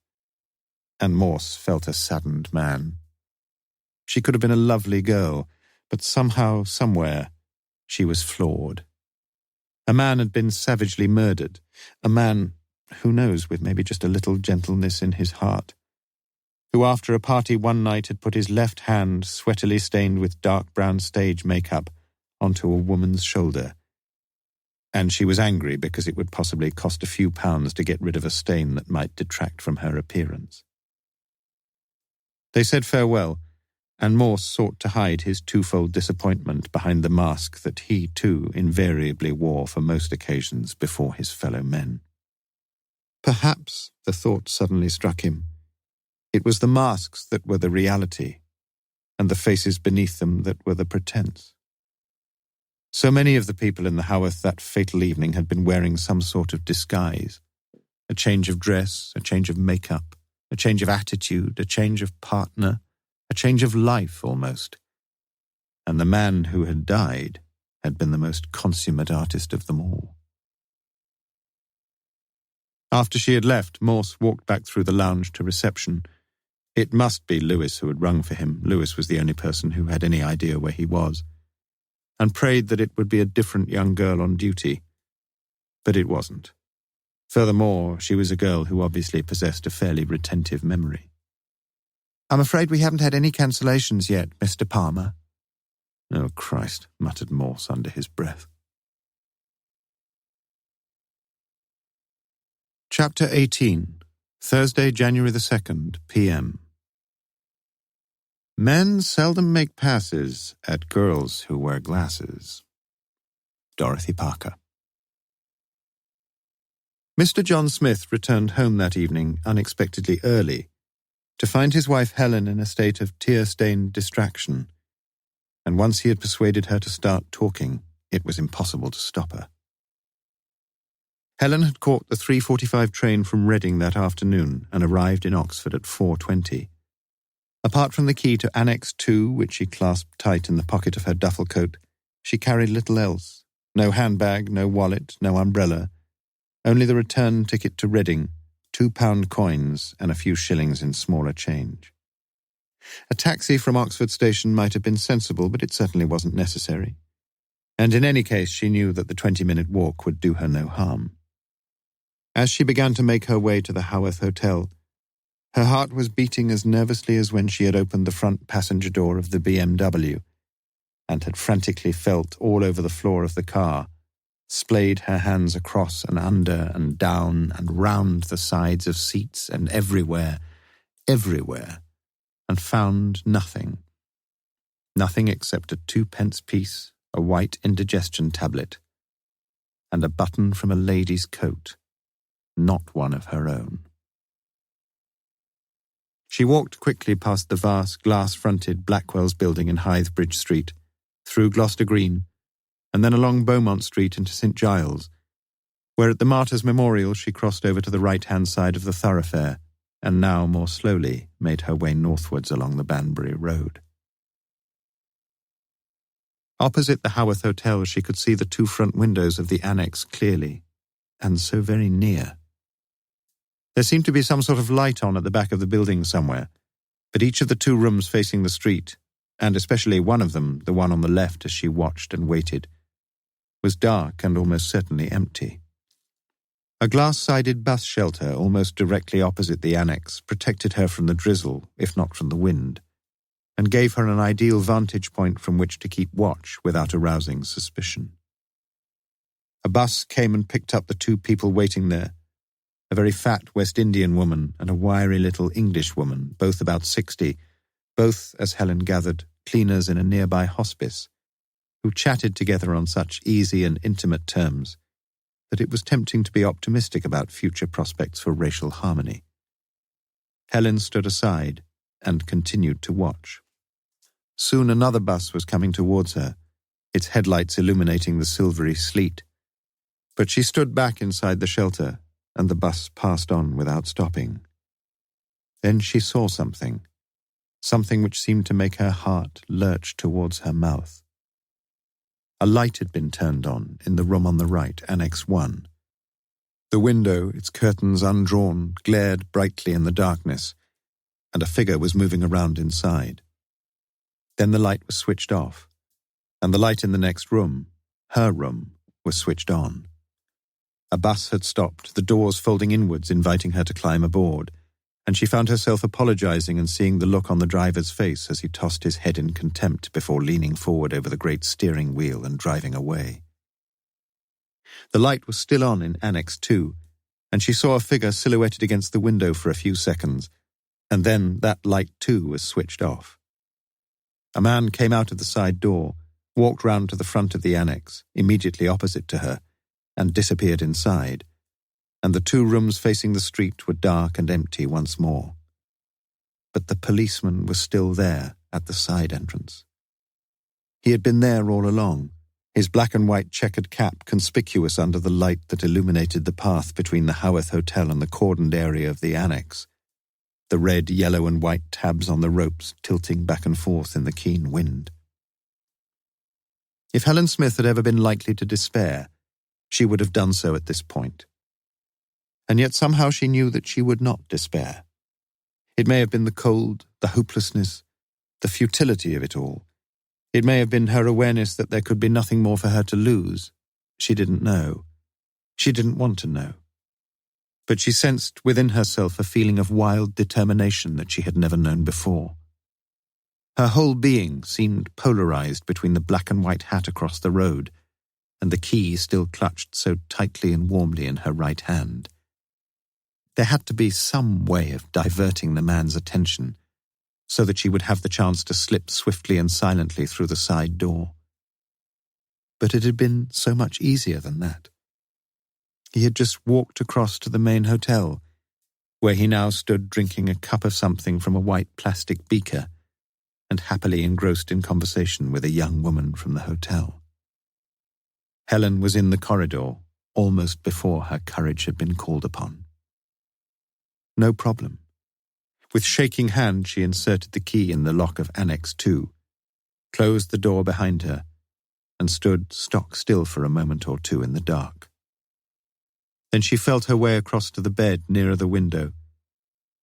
and Morse felt a saddened man. She could have been a lovely girl, but somehow, somewhere, she was flawed. A man had been savagely murdered, a man, who knows, with maybe just a little gentleness in his heart, who after a party one night had put his left hand, sweatily stained with dark brown stage makeup, onto a woman's shoulder. And she was angry because it would possibly cost a few pounds to get rid of a stain that might detract from her appearance. They said farewell, and Morse sought to hide his twofold disappointment behind the mask that he, too, invariably wore for most occasions before his fellow men. Perhaps, the thought suddenly struck him, it was the masks that were the reality, and the faces beneath them that were the pretense. So many of the people in the Haworth that fatal evening had been wearing some sort of disguise, a change of dress, a change of makeup, a change of attitude, a change of partner, a change of life almost. And the man who had died had been the most consummate artist of them all. After she had left, Morse walked back through the lounge to reception. It must be Lewis who had rung for him. Lewis was the only person who had any idea where he was, and prayed that it would be a different young girl on duty. But it wasn't. Furthermore, she was a girl who obviously possessed a fairly retentive memory. I'm afraid we haven't had any cancellations yet, Mr. Palmer. Oh, Christ, muttered Morse under his breath. Chapter 18, Thursday, January the 2nd, p.m. Men seldom make passes at girls who wear glasses. Dorothy Parker. Mr. John Smith returned home that evening unexpectedly early to find his wife Helen in a state of tear-stained distraction, and once he had persuaded her to start talking, it was impossible to stop her. Helen had caught the 3:45 train from Reading that afternoon and arrived in Oxford at 4:20. Apart from the key to Annex 2, which she clasped tight in the pocket of her duffel coat, she carried little else. No handbag, no wallet, no umbrella, only the return ticket to Reading, £2 coins and a few shillings in smaller change. A taxi from Oxford station might have been sensible, but it certainly wasn't necessary. And in any case, she knew that the 20-minute walk would do her no harm. As she began to make her way to the Haworth Hotel, her heart was beating as nervously as when she had opened the front passenger door of the BMW and had frantically felt all over the floor of the car, splayed her hands across and under and down and round the sides of seats and everywhere, and found nothing. Nothing except a 2-pence piece, a white indigestion tablet, and a button from a lady's coat, not one of her own. She walked quickly past the vast glass-fronted Blackwell's building in Hythe Street, through Gloucester Green, and then along Beaumont Street into St. Giles, where at the Martyrs' Memorial she crossed over to the right-hand side of the thoroughfare, and now more slowly made her way northwards along the Banbury Road. Opposite the Haworth Hotel she could see the 2 front windows of the Annexe clearly, and so very near. There seemed to be some sort of light on at the back of the building somewhere, but each of the two rooms facing the street, and especially one of them, the one on the left as she watched and waited, was dark and almost certainly empty. A glass-sided bus shelter almost directly opposite the annex protected her from the drizzle, if not from the wind, and gave her an ideal vantage point from which to keep watch without arousing suspicion. A bus came and picked up the two people waiting there, a very fat West Indian woman and a wiry little English woman, both about 60, both, as Helen gathered, cleaners in a nearby hospice, who chatted together on such easy and intimate terms that it was tempting to be optimistic about future prospects for racial harmony. Helen stood aside and continued to watch. Soon another bus was coming towards her, its headlights illuminating the silvery sleet. But she stood back inside the shelter, and the bus passed on without stopping. Then she saw something which seemed to make her heart lurch towards her mouth. A light had been turned on in the room on the right, Annex 1. The window, its curtains undrawn, glared brightly in the darkness, and a figure was moving around inside. Then the light was switched off, and the light in the next room, her room, was switched on. A bus had stopped, the doors folding inwards, inviting her to climb aboard, and she found herself apologizing and seeing the look on the driver's face as he tossed his head in contempt before leaning forward over the great steering wheel and driving away. The light was still on in Annex 2, and she saw a figure silhouetted against the window for a few seconds, and then that light too was switched off. A man came out of the side door, walked round to the front of the annex, immediately opposite to her, and disappeared inside, and the two rooms facing the street were dark and empty once more. But the policeman was still there at the side entrance. He had been there all along, his black and white checkered cap conspicuous under the light that illuminated the path between the Howarth Hotel and the cordoned area of the annex, the red, yellow and white tabs on the ropes tilting back and forth in the keen wind. If Helen Smith had ever been likely to despair, she would have done so at this point. And yet somehow she knew that she would not despair. It may have been the cold, the hopelessness, the futility of it all. It may have been her awareness that there could be nothing more for her to lose. She didn't know. She didn't want to know. But she sensed within herself a feeling of wild determination that she had never known before. Her whole being seemed polarized between the black and white hat across the road and the key still clutched so tightly and warmly in her right hand. There had to be some way of diverting the man's attention so that she would have the chance to slip swiftly and silently through the side door. But it had been so much easier than that. He had just walked across to the main hotel, where he now stood drinking a cup of something from a white plastic beaker and happily engrossed in conversation with a young woman from the hotel. Helen was in the corridor almost before her courage had been called upon. No problem. With shaking hand, she inserted the key in the lock of Annex 2, closed the door behind her, and stood stock still for a moment or two in the dark. Then she felt her way across to the bed nearer the window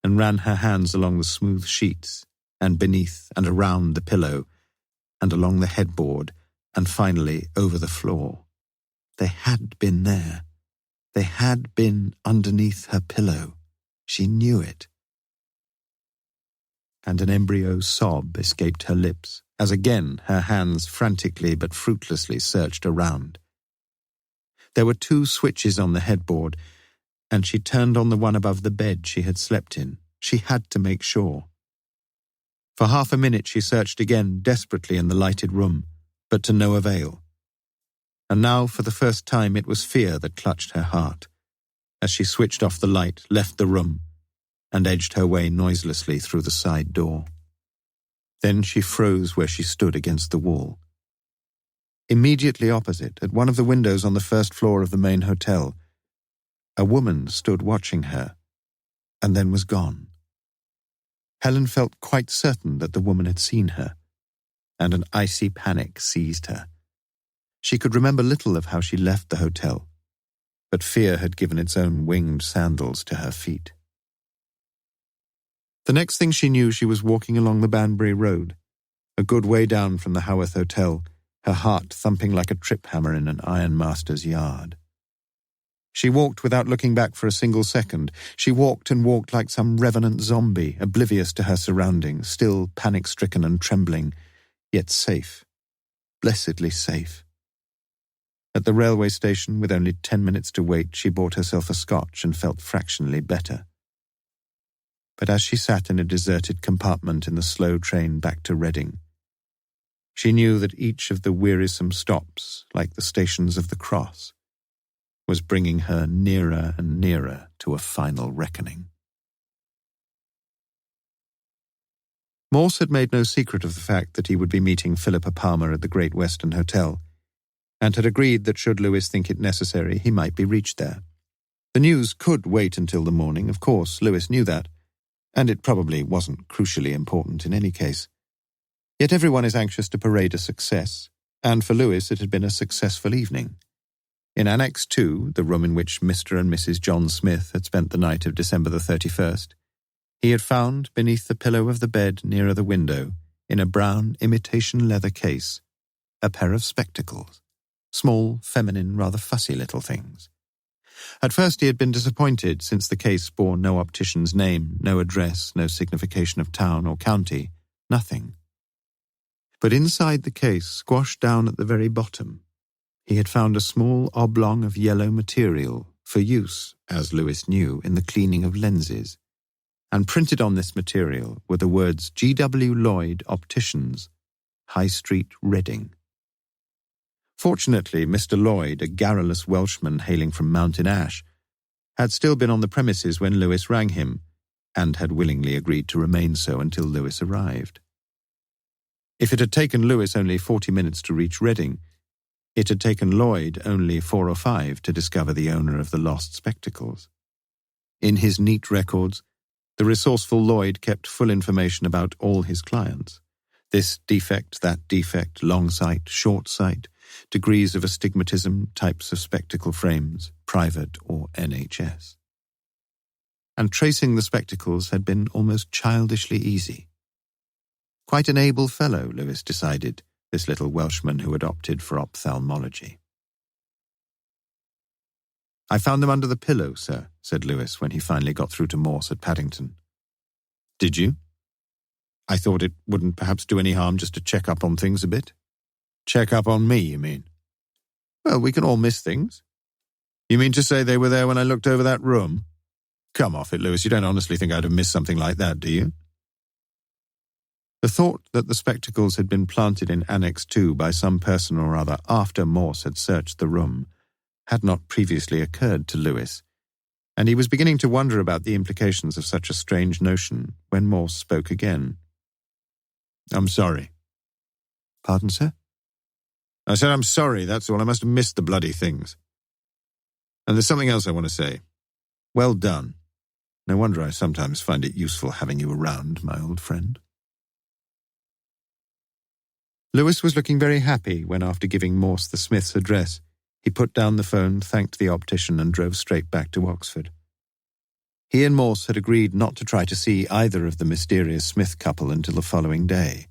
and ran her hands along the smooth sheets and beneath and around the pillow and along the headboard and finally over the floor. They had been there. They had been underneath her pillow. She knew it. And an embryo sob escaped her lips as again her hands frantically but fruitlessly searched around. There were two switches on the headboard, and she turned on the one above the bed she had slept in. She had to make sure. For half a minute she searched again desperately in the lighted room, but to no avail. And now, for the first time, it was fear that clutched her heart, as she switched off the light, left the room, and edged her way noiselessly through the side door. Then she froze where she stood against the wall. Immediately opposite, at one of the windows on the first floor of the main hotel, a woman stood watching her, and then was gone. Helen felt quite certain that the woman had seen her, and an icy panic seized her. She could remember little of how she left the hotel, but fear had given its own winged sandals to her feet. The next thing she knew, she was walking along the Banbury Road, a good way down from the Haworth Hotel, her heart thumping like a trip hammer in an ironmaster's yard. She walked without looking back for a single second. She walked and walked like some revenant zombie, oblivious to her surroundings, still panic-stricken and trembling, yet safe, blessedly safe. At the railway station, with only 10 minutes to wait, she bought herself a scotch and felt fractionally better. But as she sat in a deserted compartment in the slow train back to Reading, she knew that each of the wearisome stops, like the stations of the cross, was bringing her nearer and nearer to a final reckoning. Morse had made no secret of the fact that he would be meeting Philippa Palmer at the Great Western Hotel, and had agreed that should Lewis think it necessary, he might be reached there. The news could wait until the morning, of course, Lewis knew that, and it probably wasn't crucially important in any case. Yet everyone is anxious to parade a success, and for Lewis it had been a successful evening. In Annexe 2, the room in which Mr. and Mrs. John Smith had spent the night of December the 31st, he had found, beneath the pillow of the bed nearer the window, in a brown imitation leather case, a pair of spectacles, small, feminine, rather fussy little things. At first he had been disappointed, since the case bore no optician's name, no address, no signification of town or county, nothing. But inside the case, squashed down at the very bottom, he had found a small oblong of yellow material for use, as Lewis knew, in the cleaning of lenses, and printed on this material were the words G.W. Lloyd, Opticians, High Street, Reading. Fortunately, Mr. Lloyd, a garrulous Welshman hailing from Mountain Ash, had still been on the premises when Lewis rang him, and had willingly agreed to remain so until Lewis arrived. If it had taken Lewis only 40 minutes to reach Reading, it had taken Lloyd only 4 or 5 to discover the owner of the lost spectacles. In his neat records, the resourceful Lloyd kept full information about all his clients. This defect, that defect, long sight, short sight, degrees of astigmatism, types of spectacle frames, private or NHS. And tracing the spectacles had been almost childishly easy. Quite an able fellow, Lewis decided, this little Welshman who had opted for ophthalmology. "I found them under the pillow, sir," said Lewis when he finally got through to Morse at Paddington. "Did you? I thought it wouldn't perhaps do any harm just to check up on things a bit." "Check up on me, you mean?" "Well, we can all miss things." "You mean to say they were there when I looked over that room?" "Come off it, Lewis. You don't honestly think I'd have missed something like that, do you?" The thought that the spectacles had been planted in Annexe 2 by some person or other after Morse had searched the room had not previously occurred to Lewis, and he was beginning to wonder about the implications of such a strange notion when Morse spoke again. "I'm sorry." "Pardon, sir?" "I said I'm sorry, that's all. I must have missed the bloody things. And there's something else I want to say. Well done. No wonder I sometimes find it useful having you around, my old friend." Lewis was looking very happy when, after giving Morse the Smith's address, he put down the phone, thanked the optician, and drove straight back to Oxford. He and Morse had agreed not to try to see either of the mysterious Smith couple until the following day,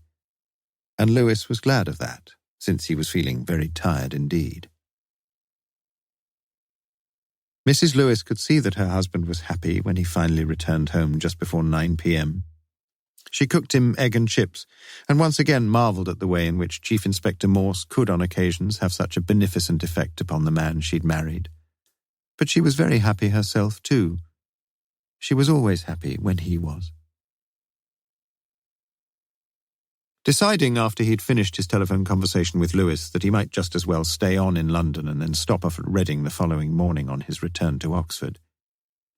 and Lewis was glad of that, since he was feeling very tired indeed. Mrs. Lewis could see that her husband was happy when he finally returned home just before 9 p.m. She cooked him egg and chips, and once again marvelled at the way in which Chief Inspector Morse could on occasions have such a beneficent effect upon the man she'd married. But she was very happy herself, too. She was always happy when he was. Deciding after he'd finished his telephone conversation with Lewis that he might just as well stay on in London and then stop off at Reading the following morning on his return to Oxford,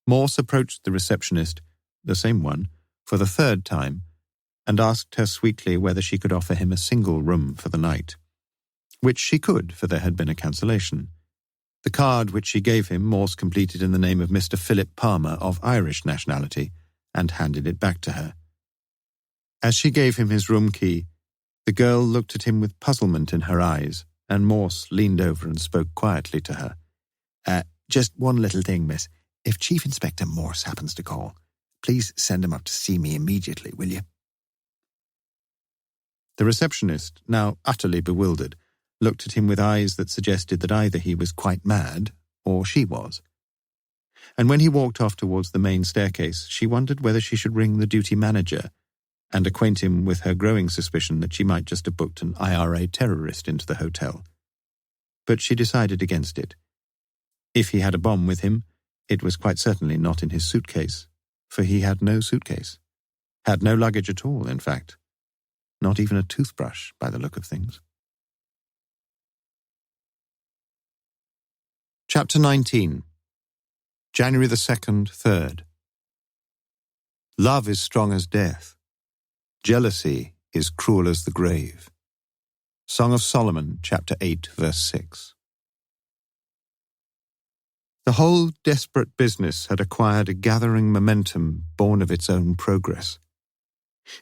Morse approached the receptionist, the same one, for the 3rd time, and asked her sweetly whether she could offer him a single room for the night, which she could, for there had been a cancellation. The card which she gave him Morse completed in the name of Mr. Philip Palmer, of Irish nationality, and handed it back to her. As she gave him his room key, the girl looked at him with puzzlement in her eyes, and Morse leaned over and spoke quietly to her. Just one little thing, miss. If Chief Inspector Morse happens to call, Please send him up to see me immediately, will you?" The receptionist, now utterly bewildered, looked at him with eyes that suggested that either he was quite mad or she was. And when he walked off towards the main staircase, she wondered whether she should ring the duty manager and acquaint him with her growing suspicion that she might just have booked an IRA terrorist into the hotel. But she decided against it. If he had a bomb with him, it was quite certainly not in his suitcase, for he had no suitcase. Had no luggage at all, in fact. Not even a toothbrush, by the look of things. Chapter 19. January the 2nd, 3rd. Love is strong as death. Jealousy is cruel as the grave. Song of Solomon, chapter 8, verse 6. The whole desperate business had acquired a gathering momentum born of its own progress.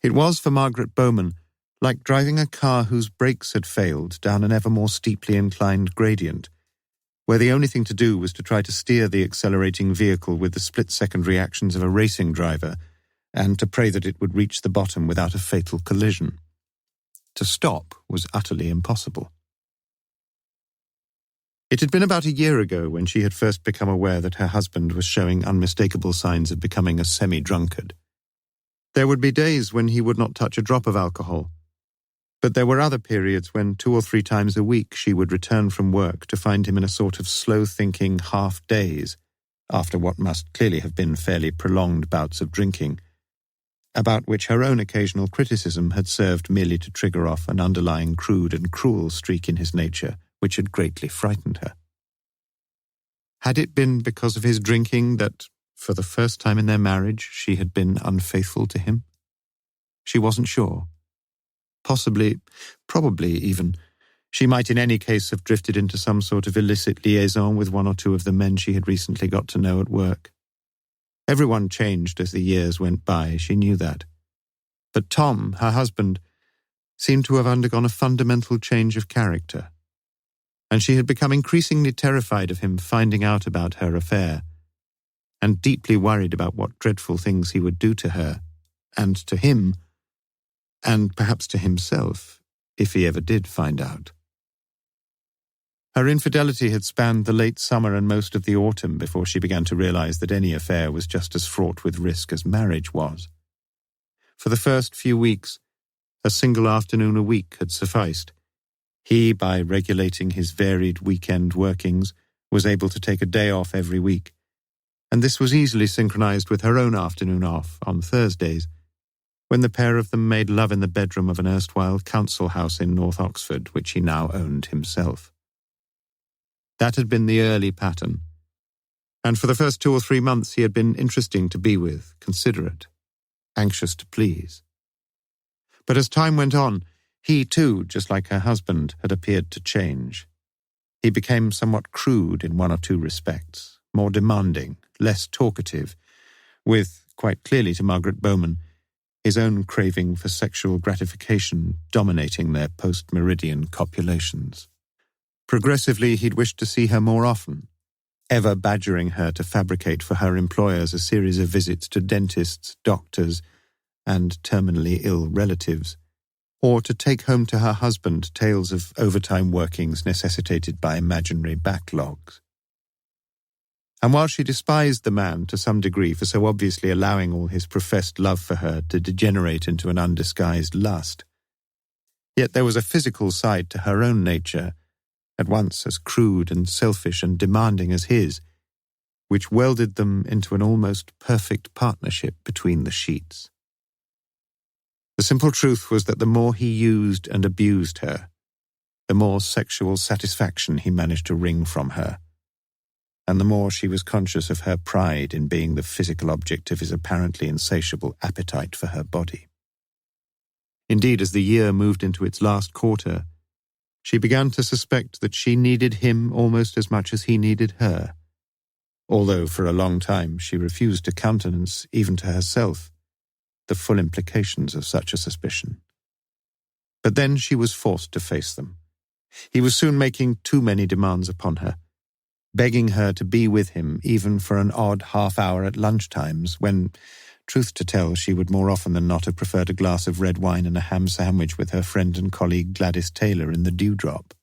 It was, for Margaret Bowman, like driving a car whose brakes had failed down an ever more steeply inclined gradient, where the only thing to do was to try to steer the accelerating vehicle with the split-second reactions of a racing driver, and to pray that it would reach the bottom without a fatal collision. To stop was utterly impossible. It had been about a year ago when she had first become aware that her husband was showing unmistakable signs of becoming a semi-drunkard. There would be days when he would not touch a drop of alcohol, but there were other periods when 2 or 3 times a week she would return from work to find him in a sort of slow-thinking half-daze, after what must clearly have been fairly prolonged bouts of drinking, about which her own occasional criticism had served merely to trigger off an underlying crude and cruel streak in his nature which had greatly frightened her. Had it been because of his drinking that, for the first time in their marriage, she had been unfaithful to him? She wasn't sure. Possibly, probably even, she might in any case have drifted into some sort of illicit liaison with 1 or 2 of the men she had recently got to know at work. Everyone changed as the years went by, she knew that. But Tom, her husband, seemed to have undergone a fundamental change of character, and she had become increasingly terrified of him finding out about her affair, and deeply worried about what dreadful things he would do to her, and to him, and perhaps to himself, if he ever did find out. Her infidelity had spanned the late summer and most of the autumn before she began to realize that any affair was just as fraught with risk as marriage was. For the first few weeks, a single afternoon a week had sufficed. He, by regulating his varied weekend workings, was able to take a day off every week, and this was easily synchronized with her own afternoon off on Thursdays, when the pair of them made love in the bedroom of an erstwhile council house in North Oxford, which he now owned himself. That had been the early pattern, and for the first 2 or 3 months he had been interesting to be with, considerate, anxious to please. But as time went on, he too, just like her husband, had appeared to change. He became somewhat crude in 1 or 2 respects, more demanding, less talkative, with, quite clearly to Margaret Bowman, his own craving for sexual gratification dominating their post-meridian copulations. Progressively, he'd wished to see her more often, ever badgering her to fabricate for her employers a series of visits to dentists, doctors, and terminally ill relatives, or to take home to her husband tales of overtime workings necessitated by imaginary backlogs. And while she despised the man to some degree for so obviously allowing all his professed love for her to degenerate into an undisguised lust, yet there was a physical side to her own nature, at once as crude and selfish and demanding as his, which welded them into an almost perfect partnership between the sheets. The simple truth was that the more he used and abused her, the more sexual satisfaction he managed to wring from her, and the more she was conscious of her pride in being the physical object of his apparently insatiable appetite for her body. Indeed, as the year moved into its last quarter, she began to suspect that she needed him almost as much as he needed her, although for a long time she refused to countenance, even to herself, the full implications of such a suspicion. But then she was forced to face them. He was soon making too many demands upon her, begging her to be with him even for an odd half-hour at lunchtimes when, Truth to tell, she would more often than not have preferred a glass of red wine and a ham sandwich with her friend and colleague Gladys Taylor in the Dewdrop.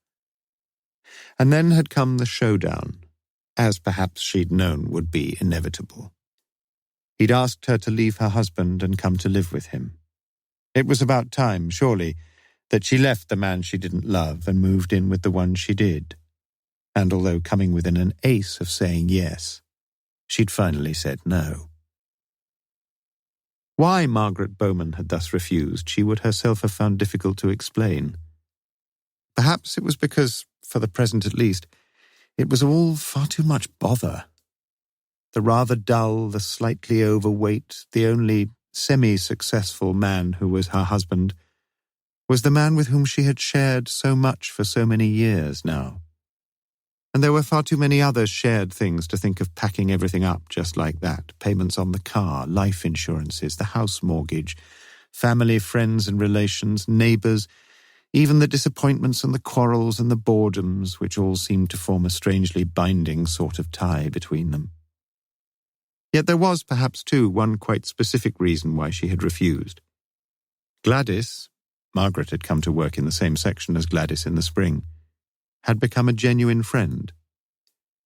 And then had come the showdown, as perhaps she'd known would be inevitable. He'd asked her to leave her husband and come to live with him. It was about time, surely, that she left the man she didn't love and moved in with the one she did. And although coming within an ace of saying yes, she'd finally said no. Why Margaret Bowman had thus refused, she would herself have found difficult to explain. Perhaps it was because, for the present at least, it was all far too much bother. The rather dull, the slightly overweight, the only semi-successful man who was her husband, was the man with whom she had shared so much for so many years now. And there were far too many other shared things to think of packing everything up just like that. Payments on the car, life insurances, the house mortgage, family, friends and relations, neighbours, even the disappointments and the quarrels and the boredoms, which all seemed to form a strangely binding sort of tie between them. Yet there was perhaps, too, one quite specific reason why she had refused. Gladys, Margaret had come to work in the same section as Gladys in the spring, had become a genuine friend.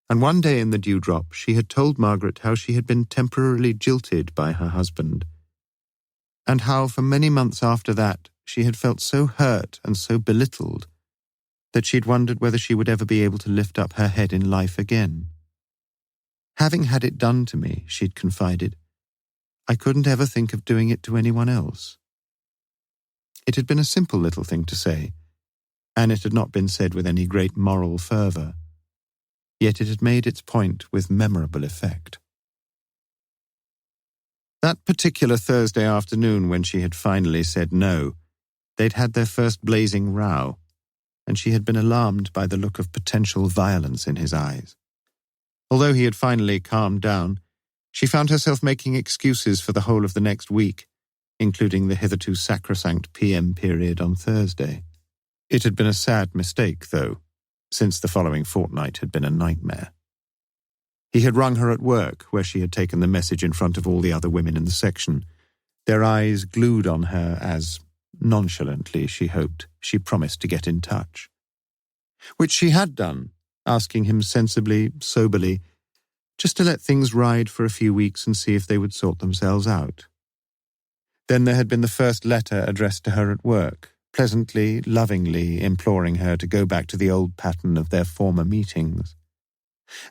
And one day in the Dewdrop she had told Margaret how she had been temporarily jilted by her husband, and how for many months after that she had felt so hurt and so belittled that she'd wondered whether she would ever be able to lift up her head in life again. Having had it done to me, she'd confided, I couldn't ever think of doing it to anyone else. It had been a simple little thing to say, and it had not been said with any great moral fervour, yet it had made its point with memorable effect. That particular Thursday afternoon when she had finally said no, they'd had their first blazing row, and she had been alarmed by the look of potential violence in his eyes. Although he had finally calmed down, she found herself making excuses for the whole of the next week, including the hitherto sacrosanct PM period on Thursday. It had been a sad mistake, though, since the following fortnight had been a nightmare. He had rung her at work, where she had taken the message in front of all the other women in the section, their eyes glued on her as, nonchalantly, she hoped, she promised to get in touch. Which she had done, asking him sensibly, soberly, just to let things ride for a few weeks and see if they would sort themselves out. Then there had been the first letter addressed to her at work, pleasantly, lovingly imploring her to go back to the old pattern of their former meetings.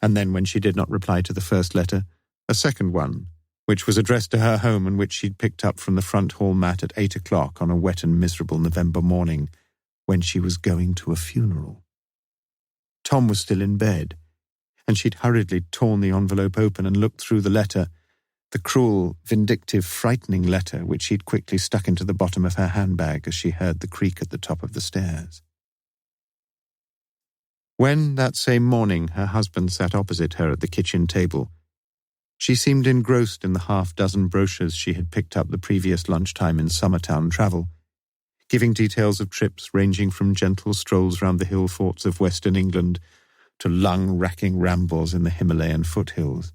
And then when she did not reply to the first letter, a second one, which was addressed to her home and which she'd picked up from the front hall mat at 8 o'clock on a wet and miserable November morning when she was going to a funeral. Tom was still in bed, and she'd hurriedly torn the envelope open and looked through the letter, the cruel, vindictive, frightening letter which she'd quickly stuck into the bottom of her handbag as she heard the creak at the top of the stairs. When, that same morning, her husband sat opposite her at the kitchen table, she seemed engrossed in the half-dozen brochures she had picked up the previous lunchtime in Summertown travel, giving details of trips ranging from gentle strolls round the hill forts of Western England to lung-racking rambles in the Himalayan foothills.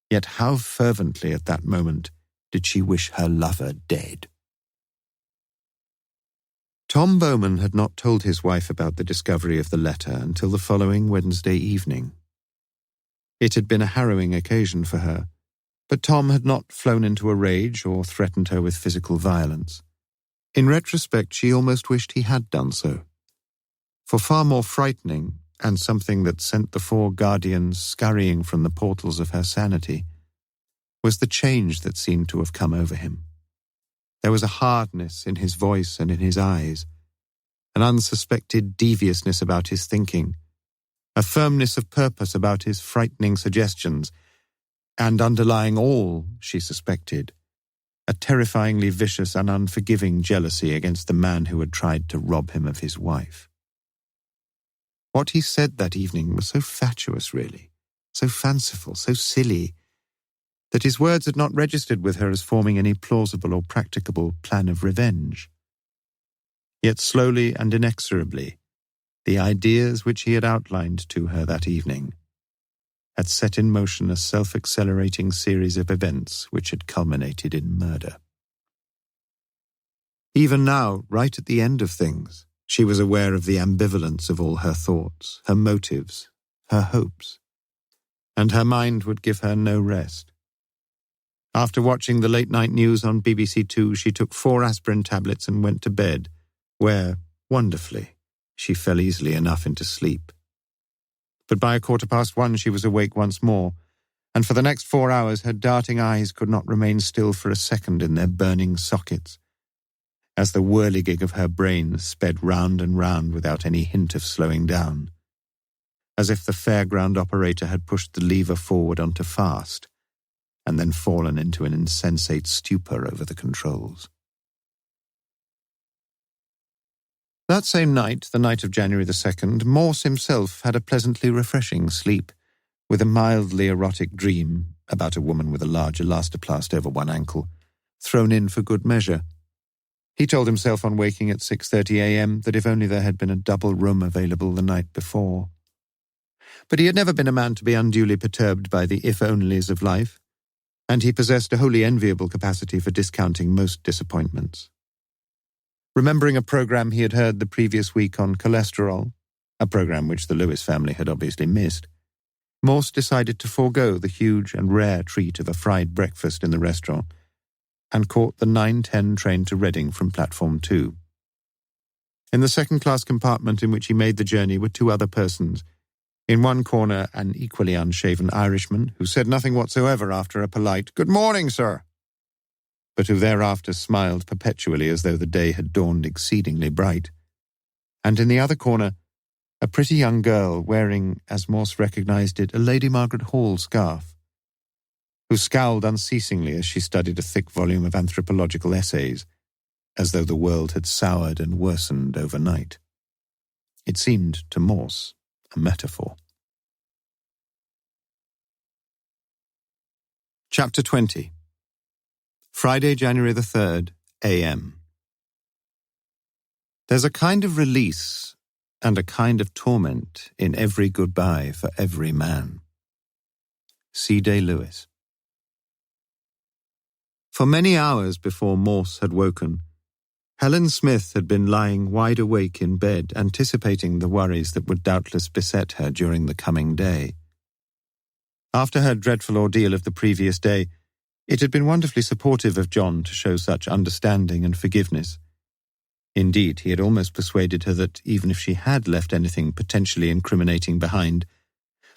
Yet how fervently at that moment did she wish her lover dead. Tom Bowman had not told his wife about the discovery of the letter until the following Wednesday evening. It had been a harrowing occasion for her, but Tom had not flown into a rage or threatened her with physical violence. In retrospect, she almost wished he had done so. For far more frightening, and something that sent the four guardians scurrying from the portals of her sanity, was the change that seemed to have come over him. There was a hardness in his voice and in his eyes, an unsuspected deviousness about his thinking, a firmness of purpose about his frightening suggestions, and underlying all, she suspected, a terrifyingly vicious and unforgiving jealousy against the man who had tried to rob him of his wife. What he said that evening was so fatuous, really, so fanciful, so silly, that his words had not registered with her as forming any plausible or practicable plan of revenge. Yet slowly and inexorably, the ideas which he had outlined to her that evening had set in motion a self-accelerating series of events which had culminated in murder. Even now, right at the end of things, she was aware of the ambivalence of all her thoughts, her motives, her hopes, and her mind would give her no rest. After watching the late-night news on BBC Two, she took 4 aspirin tablets and went to bed, where, wonderfully, she fell easily enough into sleep. But by 1:15 she was awake once more, and for the next 4 hours her darting eyes could not remain still for a second in their burning sockets, as the whirligig of her brain sped round and round without any hint of slowing down, as if the fairground operator had pushed the lever forward onto fast, and then fallen into an insensate stupor over the controls. That same night, the night of January the 2nd, Morse himself had a pleasantly refreshing sleep, with a mildly erotic dream about a woman with a large elastoplast over one ankle, thrown in for good measure. He told himself on waking at 6:30 a.m. that if only there had been a double room available the night before. But he had never been a man to be unduly perturbed by the if-onlys of life, and he possessed a wholly enviable capacity for discounting most disappointments. Remembering a program he had heard the previous week on cholesterol, a program which the Lewis family had obviously missed, Morse decided to forego the huge and rare treat of a fried breakfast in the restaurant and caught the 9:10 train to Reading from Platform 2. In the second-class compartment in which he made the journey were 2 other persons. In one corner, an equally unshaven Irishman, who said nothing whatsoever after a polite, "Good morning, sir," but who thereafter smiled perpetually as though the day had dawned exceedingly bright. And in the other corner, a pretty young girl wearing, as Morse recognized it, a Lady Margaret Hall scarf, who scowled unceasingly as she studied a thick volume of anthropological essays, as though the world had soured and worsened overnight. It seemed to Morse a metaphor. Chapter 20. Friday, January the 3rd, a.m. There's a kind of release and a kind of torment in every goodbye for every man. C. Day Lewis. For many hours before Morse had woken, Helen Smith had been lying wide awake in bed, anticipating the worries that would doubtless beset her during the coming day. After her dreadful ordeal of the previous day, it had been wonderfully supportive of John to show such understanding and forgiveness. Indeed, he had almost persuaded her that, even if she had left anything potentially incriminating behind,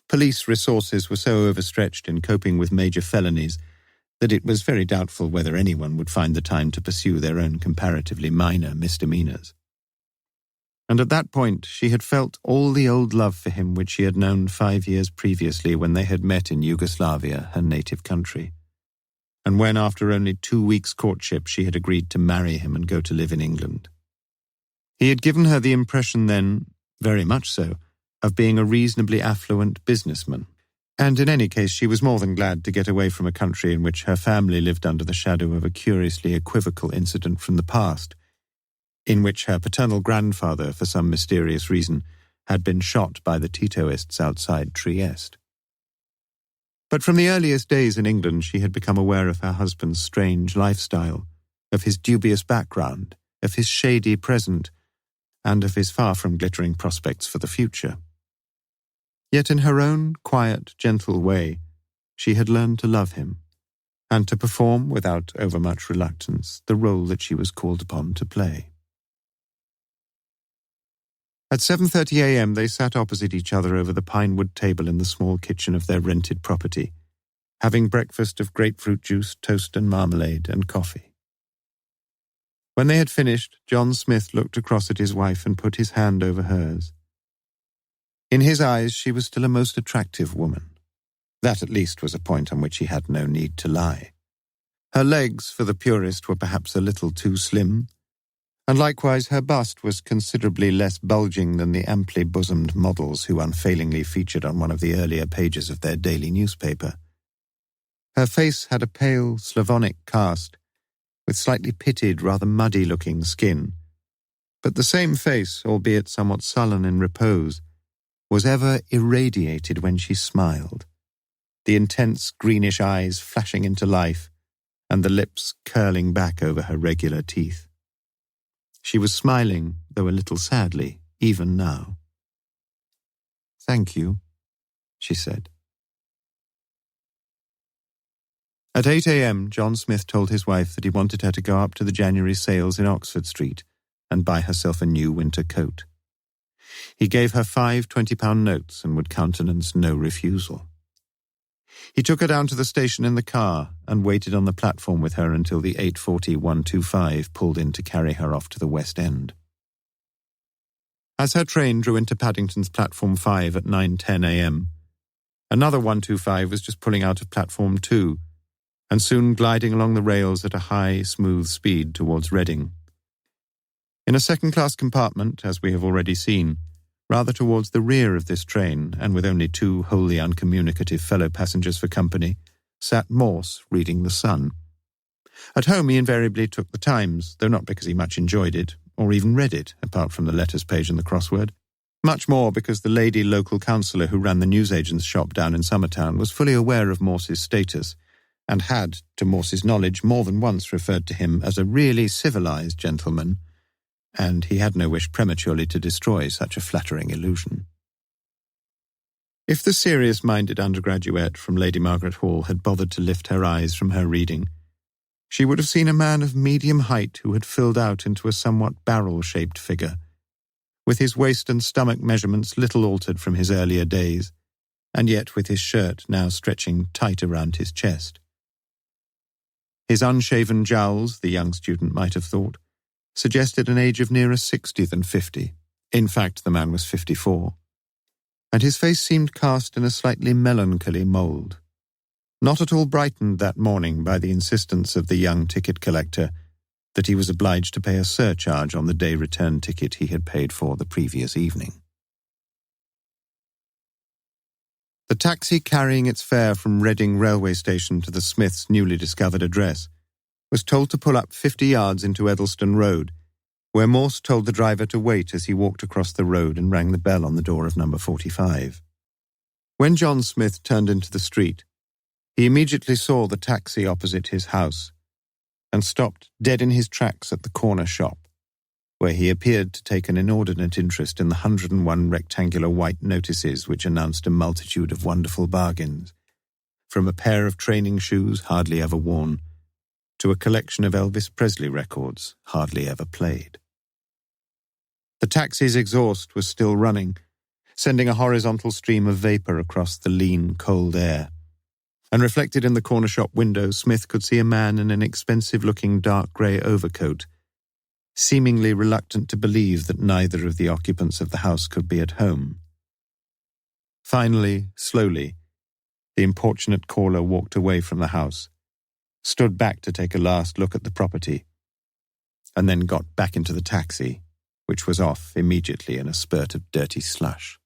police resources were so overstretched in coping with major felonies that it was very doubtful whether anyone would find the time to pursue their own comparatively minor misdemeanors. And at that point, she had felt all the old love for him which she had known 5 years previously when they had met in Yugoslavia, her native country, and when, after only 2 weeks' courtship, she had agreed to marry him and go to live in England. He had given her the impression then, very much so, of being a reasonably affluent businessman. And in any case, she was more than glad to get away from a country in which her family lived under the shadow of a curiously equivocal incident from the past, in which her paternal grandfather, for some mysterious reason, had been shot by the Titoists outside Trieste. But from the earliest days in England, she had become aware of her husband's strange lifestyle, of his dubious background, of his shady present, and of his far from glittering prospects for the future. Yet in her own quiet, gentle way, she had learned to love him, and to perform, without overmuch reluctance, the role that she was called upon to play. At 7:30 a.m. they sat opposite each other over the pine-wood table in the small kitchen of their rented property, having breakfast of grapefruit juice, toast and marmalade, and coffee. When they had finished, John Smith looked across at his wife and put his hand over hers. In his eyes, she was still a most attractive woman. That at least was a point on which he had no need to lie. Her legs, for the purist, were perhaps a little too slim, and likewise her bust was considerably less bulging than the amply bosomed models who unfailingly featured on one of the earlier pages of their daily newspaper. Her face had a pale, Slavonic cast, with slightly pitted, rather muddy-looking skin, but the same face, albeit somewhat sullen in repose, was ever irradiated when she smiled, the intense greenish eyes flashing into life, and the lips curling back over her regular teeth. She was smiling, though a little sadly, even now. "Thank you," she said. At 8 a.m, John Smith told his wife that he wanted her to go up to the January sales in Oxford Street and buy herself a new winter coat. He gave her 5 £20 notes and would countenance no refusal. He took her down to the station in the car and waited on the platform with her until the 8:40 125 pulled in to carry her off to the West End. As her train drew into Paddington's platform 5 at 9:10 a.m, another 125 was just pulling out of platform 2 and soon gliding along the rails at a high, smooth speed towards Reading. In a second-class compartment, as we have already seen, rather towards the rear of this train, and with only 2 wholly uncommunicative fellow passengers for company, sat Morse reading The Sun. At home he invariably took the Times, though not because he much enjoyed it, or even read it, apart from the letters page and the crossword. Much more because the lady local councillor who ran the newsagent's shop down in Summertown was fully aware of Morse's status, and had, to Morse's knowledge, more than once referred to him as a really civilised gentleman, and he had no wish prematurely to destroy such a flattering illusion. If the serious-minded undergraduate from Lady Margaret Hall had bothered to lift her eyes from her reading, she would have seen a man of medium height who had filled out into a somewhat barrel-shaped figure, with his waist and stomach measurements little altered from his earlier days, and yet with his shirt now stretching tight around his chest. His unshaven jowls, the young student might have thought, suggested an age of nearer 60 than 50. In fact, the man was 54. And his face seemed cast in a slightly melancholy mould, not at all brightened that morning by the insistence of the young ticket collector that he was obliged to pay a surcharge on the day return ticket he had paid for the previous evening. The taxi carrying its fare from Reading railway station to the Smiths' newly discovered address was told to pull up 50 yards into Eddleston Road, where Morse told the driver to wait as he walked across the road and rang the bell on the door of number 45. When John Smith turned into the street, he immediately saw the taxi opposite his house and stopped dead in his tracks at the corner shop, where he appeared to take an inordinate interest in the 101 rectangular white notices which announced a multitude of wonderful bargains, from a pair of training shoes hardly ever worn to a collection of Elvis Presley records hardly ever played. The taxi's exhaust was still running, sending a horizontal stream of vapour across the lean, cold air, and reflected in the corner shop window, Smith could see a man in an expensive-looking dark grey overcoat, seemingly reluctant to believe that neither of the occupants of the house could be at home. Finally, slowly, the importunate caller walked away from the house, stood back to take a last look at the property, and then got back into the taxi, which was off immediately in a spurt of dirty slush.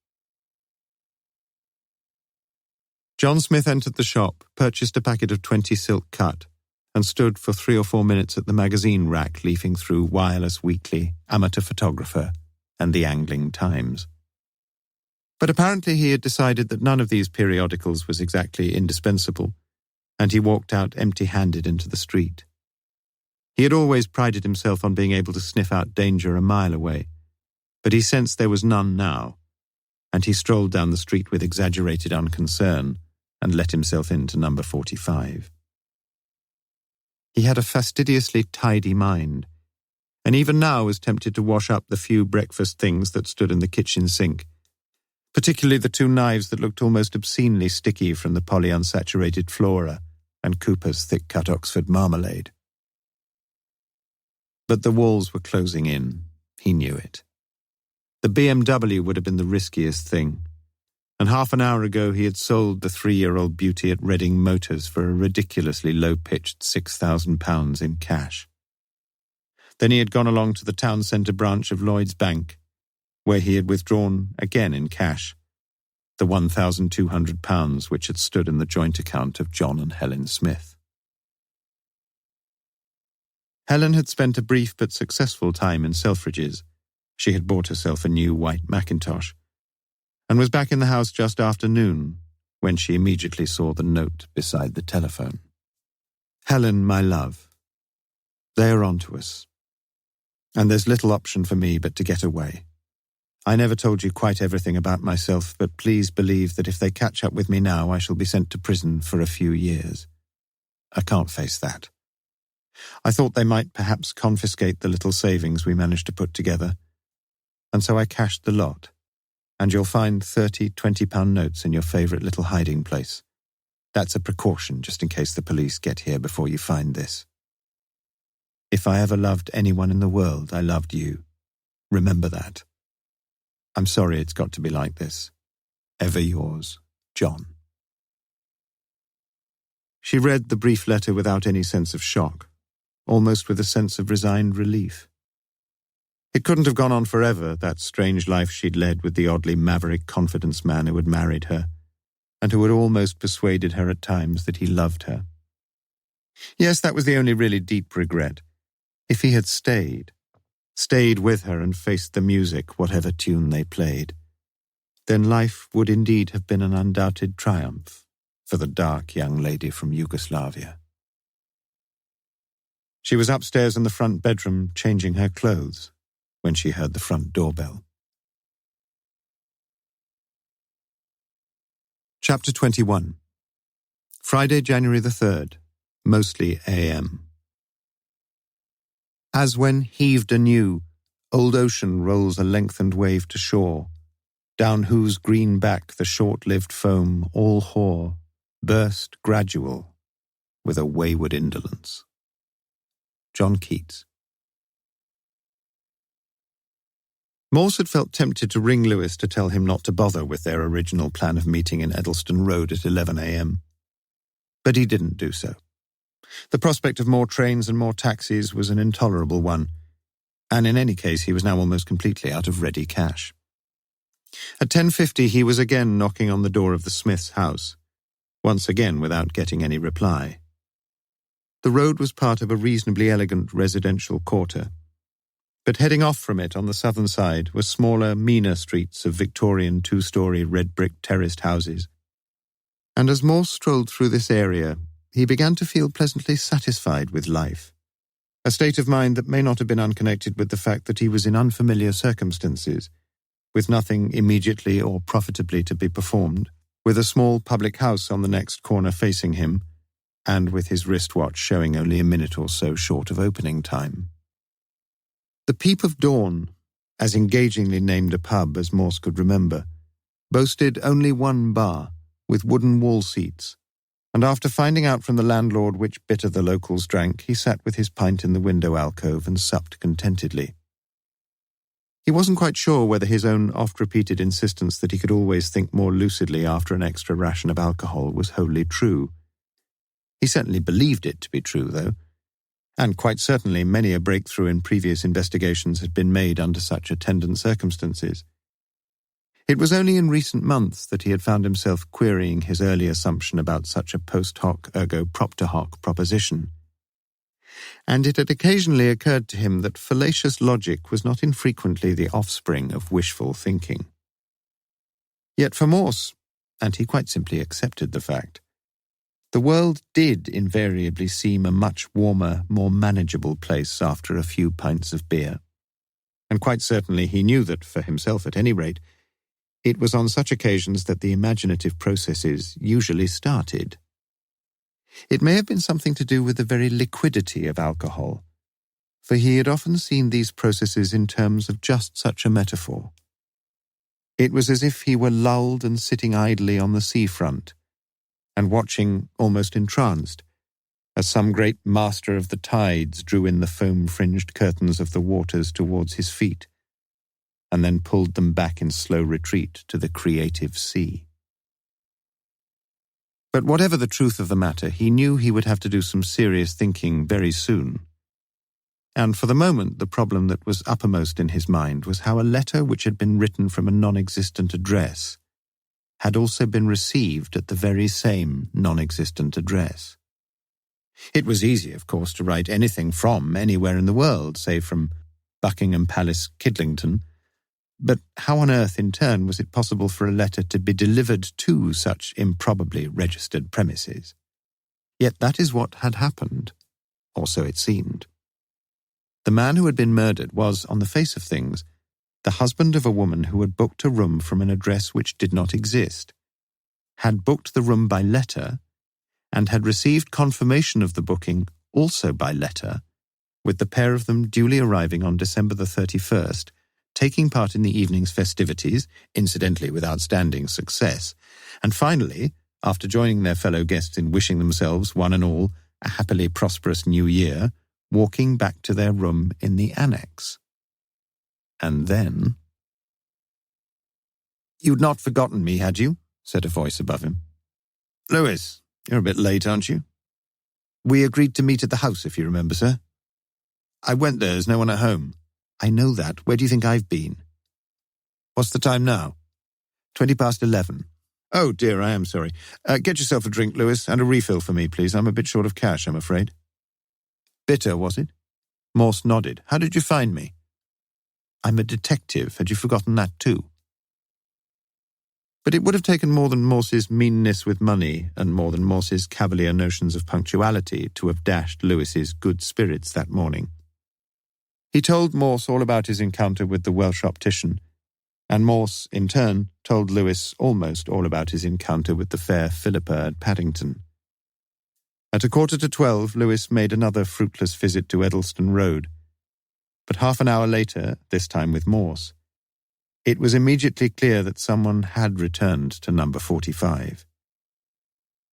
John Smith entered the shop, purchased a packet of 20 silk cut, and stood for 3 or 4 minutes at the magazine rack leafing through Wireless Weekly, Amateur Photographer, and the Angling Times. But apparently he had decided that none of these periodicals was exactly indispensable, and he walked out empty-handed into the street. He had always prided himself on being able to sniff out danger a mile away, but he sensed there was none now, and he strolled down the street with exaggerated unconcern and let himself into number 45. He had a fastidiously tidy mind, and even now was tempted to wash up the few breakfast things that stood in the kitchen sink, particularly the 2 knives that looked almost obscenely sticky from the polyunsaturated Flora and Cooper's thick-cut Oxford marmalade. But the walls were closing in. He knew it. The BMW would have been the riskiest thing, and half an hour ago he had sold the 3-year-old beauty at Reading Motors for a ridiculously low-pitched £6,000 in cash. Then he had gone along to the town centre branch of Lloyd's Bank, where he had withdrawn, again in cash, the £1,200 which had stood in the joint account of John and Helen Smith. Helen had spent a brief but successful time in Selfridges. She had bought herself a new white Macintosh, and was back in the house just after noon, when she immediately saw the note beside the telephone. Helen, my love, they are on to us, and there's little option for me but to get away. I never told you quite everything about myself, but please believe that if they catch up with me now, I shall be sent to prison for a few years. I can't face that. I thought they might perhaps confiscate the little savings we managed to put together, and so I cashed the lot, and you'll find 30 £20 notes in your favourite little hiding place. That's a precaution just in case the police get here before you find this. If I ever loved anyone in the world, I loved you. Remember that. I'm sorry it's got to be like this. Ever yours, John. She read the brief letter without any sense of shock, almost with a sense of resigned relief. It couldn't have gone on forever, that strange life she'd led with the oddly maverick confidence man who had married her, and who had almost persuaded her at times that he loved her. Yes, that was the only really deep regret. If he had stayed with her and faced the music, whatever tune they played, then life would indeed have been an undoubted triumph for the dark young lady from Yugoslavia. She was upstairs in the front bedroom changing her clothes when she heard the front doorbell. Chapter 21. Friday, January the 3rd, mostly a.m. As when heaved anew, old ocean rolls a lengthened wave to shore, down whose green back the short-lived foam all hoar, burst gradual with a wayward indolence. John Keats. Morse had felt tempted to ring Lewis to tell him not to bother with their original plan of meeting in Eddleston Road at 11 a.m. But he didn't do so. The prospect of more trains and more taxis was an intolerable one, and in any case he was now almost completely out of ready cash. At 10:50 he was again knocking on the door of the Smiths' house, once again without getting any reply. The road was part of a reasonably elegant residential quarter, but heading off from it on the southern side were smaller, meaner streets of Victorian two-storey red-brick terraced houses. And as Morse strolled through this area, he began to feel pleasantly satisfied with life, a state of mind that may not have been unconnected with the fact that he was in unfamiliar circumstances, with nothing immediately or profitably to be performed, with a small public house on the next corner facing him, and with his wristwatch showing only a minute or so short of opening time. The Peep of Dawn, as engagingly named a pub as Morse could remember, boasted only one bar, with wooden wall seats, and after finding out from the landlord which bitter the locals drank, he sat with his pint in the window alcove and supped contentedly. He wasn't quite sure whether his own oft-repeated insistence that he could always think more lucidly after an extra ration of alcohol was wholly true. He certainly believed it to be true, though, and quite certainly many a breakthrough in previous investigations had been made under such attendant circumstances. It was only in recent months that he had found himself querying his early assumption about such a post hoc ergo propter hoc proposition. And it had occasionally occurred to him that fallacious logic was not infrequently the offspring of wishful thinking. Yet for Morse, and he quite simply accepted the fact, the world did invariably seem a much warmer, more manageable place after a few pints of beer. And quite certainly he knew that, for himself at any rate, it was on such occasions that the imaginative processes usually started. It may have been something to do with the very liquidity of alcohol, for he had often seen these processes in terms of just such a metaphor. It was as if he were lulled and sitting idly on the seafront, and watching, almost entranced, as some great master of the tides drew in the foam-fringed curtains of the waters towards his feet, and then pulled them back in slow retreat to the creative sea. But whatever the truth of the matter, he knew he would have to do some serious thinking very soon. And for the moment, the problem that was uppermost in his mind was how a letter which had been written from a non-existent address had also been received at the very same non-existent address. It was easy, of course, to write anything from anywhere in the world, say from Buckingham Palace, Kidlington, But how on earth, in turn, was it possible for a letter to be delivered to such improbably registered premises? Yet that is what had happened, or so it seemed. The man who had been murdered was, on the face of things, the husband of a woman who had booked a room from an address which did not exist, had booked the room by letter, and had received confirmation of the booking also by letter, with the pair of them duly arriving on December the 31st, taking part in the evening's festivities, incidentally with outstanding success, and finally, after joining their fellow guests in wishing themselves, one and all, a happily prosperous new year, walking back to their room in the annex. And then... "You'd not forgotten me, had you?" said a voice above him. "Lewis, you're a bit late, aren't you?" "We agreed to meet at the house, if you remember, sir." "I went there, there's no one at home." "I know that. Where do you think I've been?" "What's the time now?" 11:20. "Oh, dear, I am sorry. Get yourself a drink, Lewis, and a refill for me, please. I'm a bit short of cash, I'm afraid." "Bitter, was it?" Morse nodded. "How did you find me?" "I'm a detective. Had you forgotten that too?" But it would have taken more than Morse's meanness with money and more than Morse's cavalier notions of punctuality to have dashed Lewis's good spirits that morning. He told Morse all about his encounter with the Welsh optician, and Morse, in turn, told Lewis almost all about his encounter with the fair Philippa at Paddington. At 11:45, Lewis made another fruitless visit to Eddleston Road, but half an hour later, this time with Morse, it was immediately clear that someone had returned to number 45.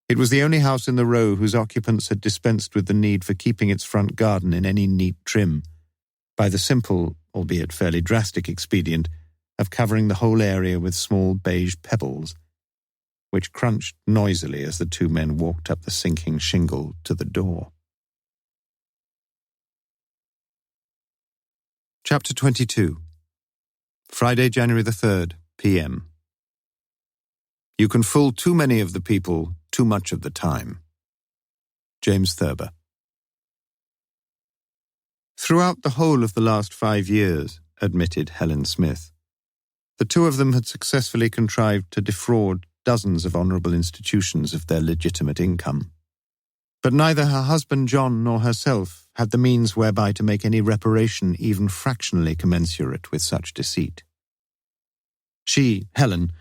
It was the only house in the row whose occupants had dispensed with the need for keeping its front garden in any neat trim, by the simple, albeit fairly drastic expedient of covering the whole area with small beige pebbles, which crunched noisily as the two men walked up the sinking shingle to the door. Chapter 22. Friday, January the 3rd, p.m. You can fool too many of the people too much of the time. James Thurber. Throughout the whole of the last 5 years, admitted Helen Smith, the two of them had successfully contrived to defraud dozens of honourable institutions of their legitimate income. But neither her husband John nor herself had the means whereby to make any reparation even fractionally commensurate with such deceit. She, Helen,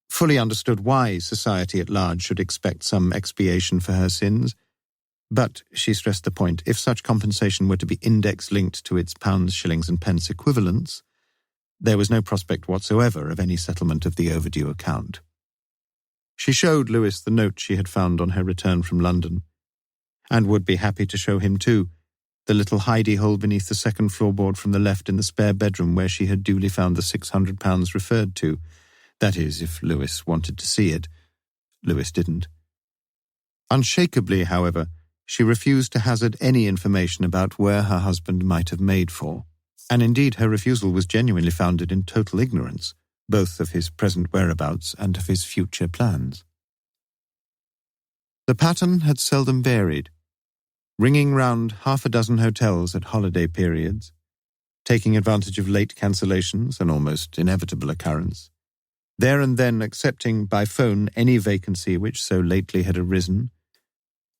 fully understood why society at large should expect some expiation for her sins, but, she stressed the point, if such compensation were to be index-linked to its pounds, shillings and pence equivalents, there was no prospect whatsoever of any settlement of the overdue account. She showed Lewis the note she had found on her return from London, and would be happy to show him too, the little hidey hole beneath the second floorboard from the left in the spare bedroom where she had duly found the £600 referred to. That is, if Lewis wanted to see it. Lewis didn't. Unshakably, however, she refused to hazard any information about where her husband might have made for, and indeed her refusal was genuinely founded in total ignorance, both of his present whereabouts and of his future plans. The pattern had seldom varied, ringing round 6 hotels at holiday periods, taking advantage of late cancellations, an almost inevitable occurrence, there and then accepting by phone any vacancy which so lately had arisen,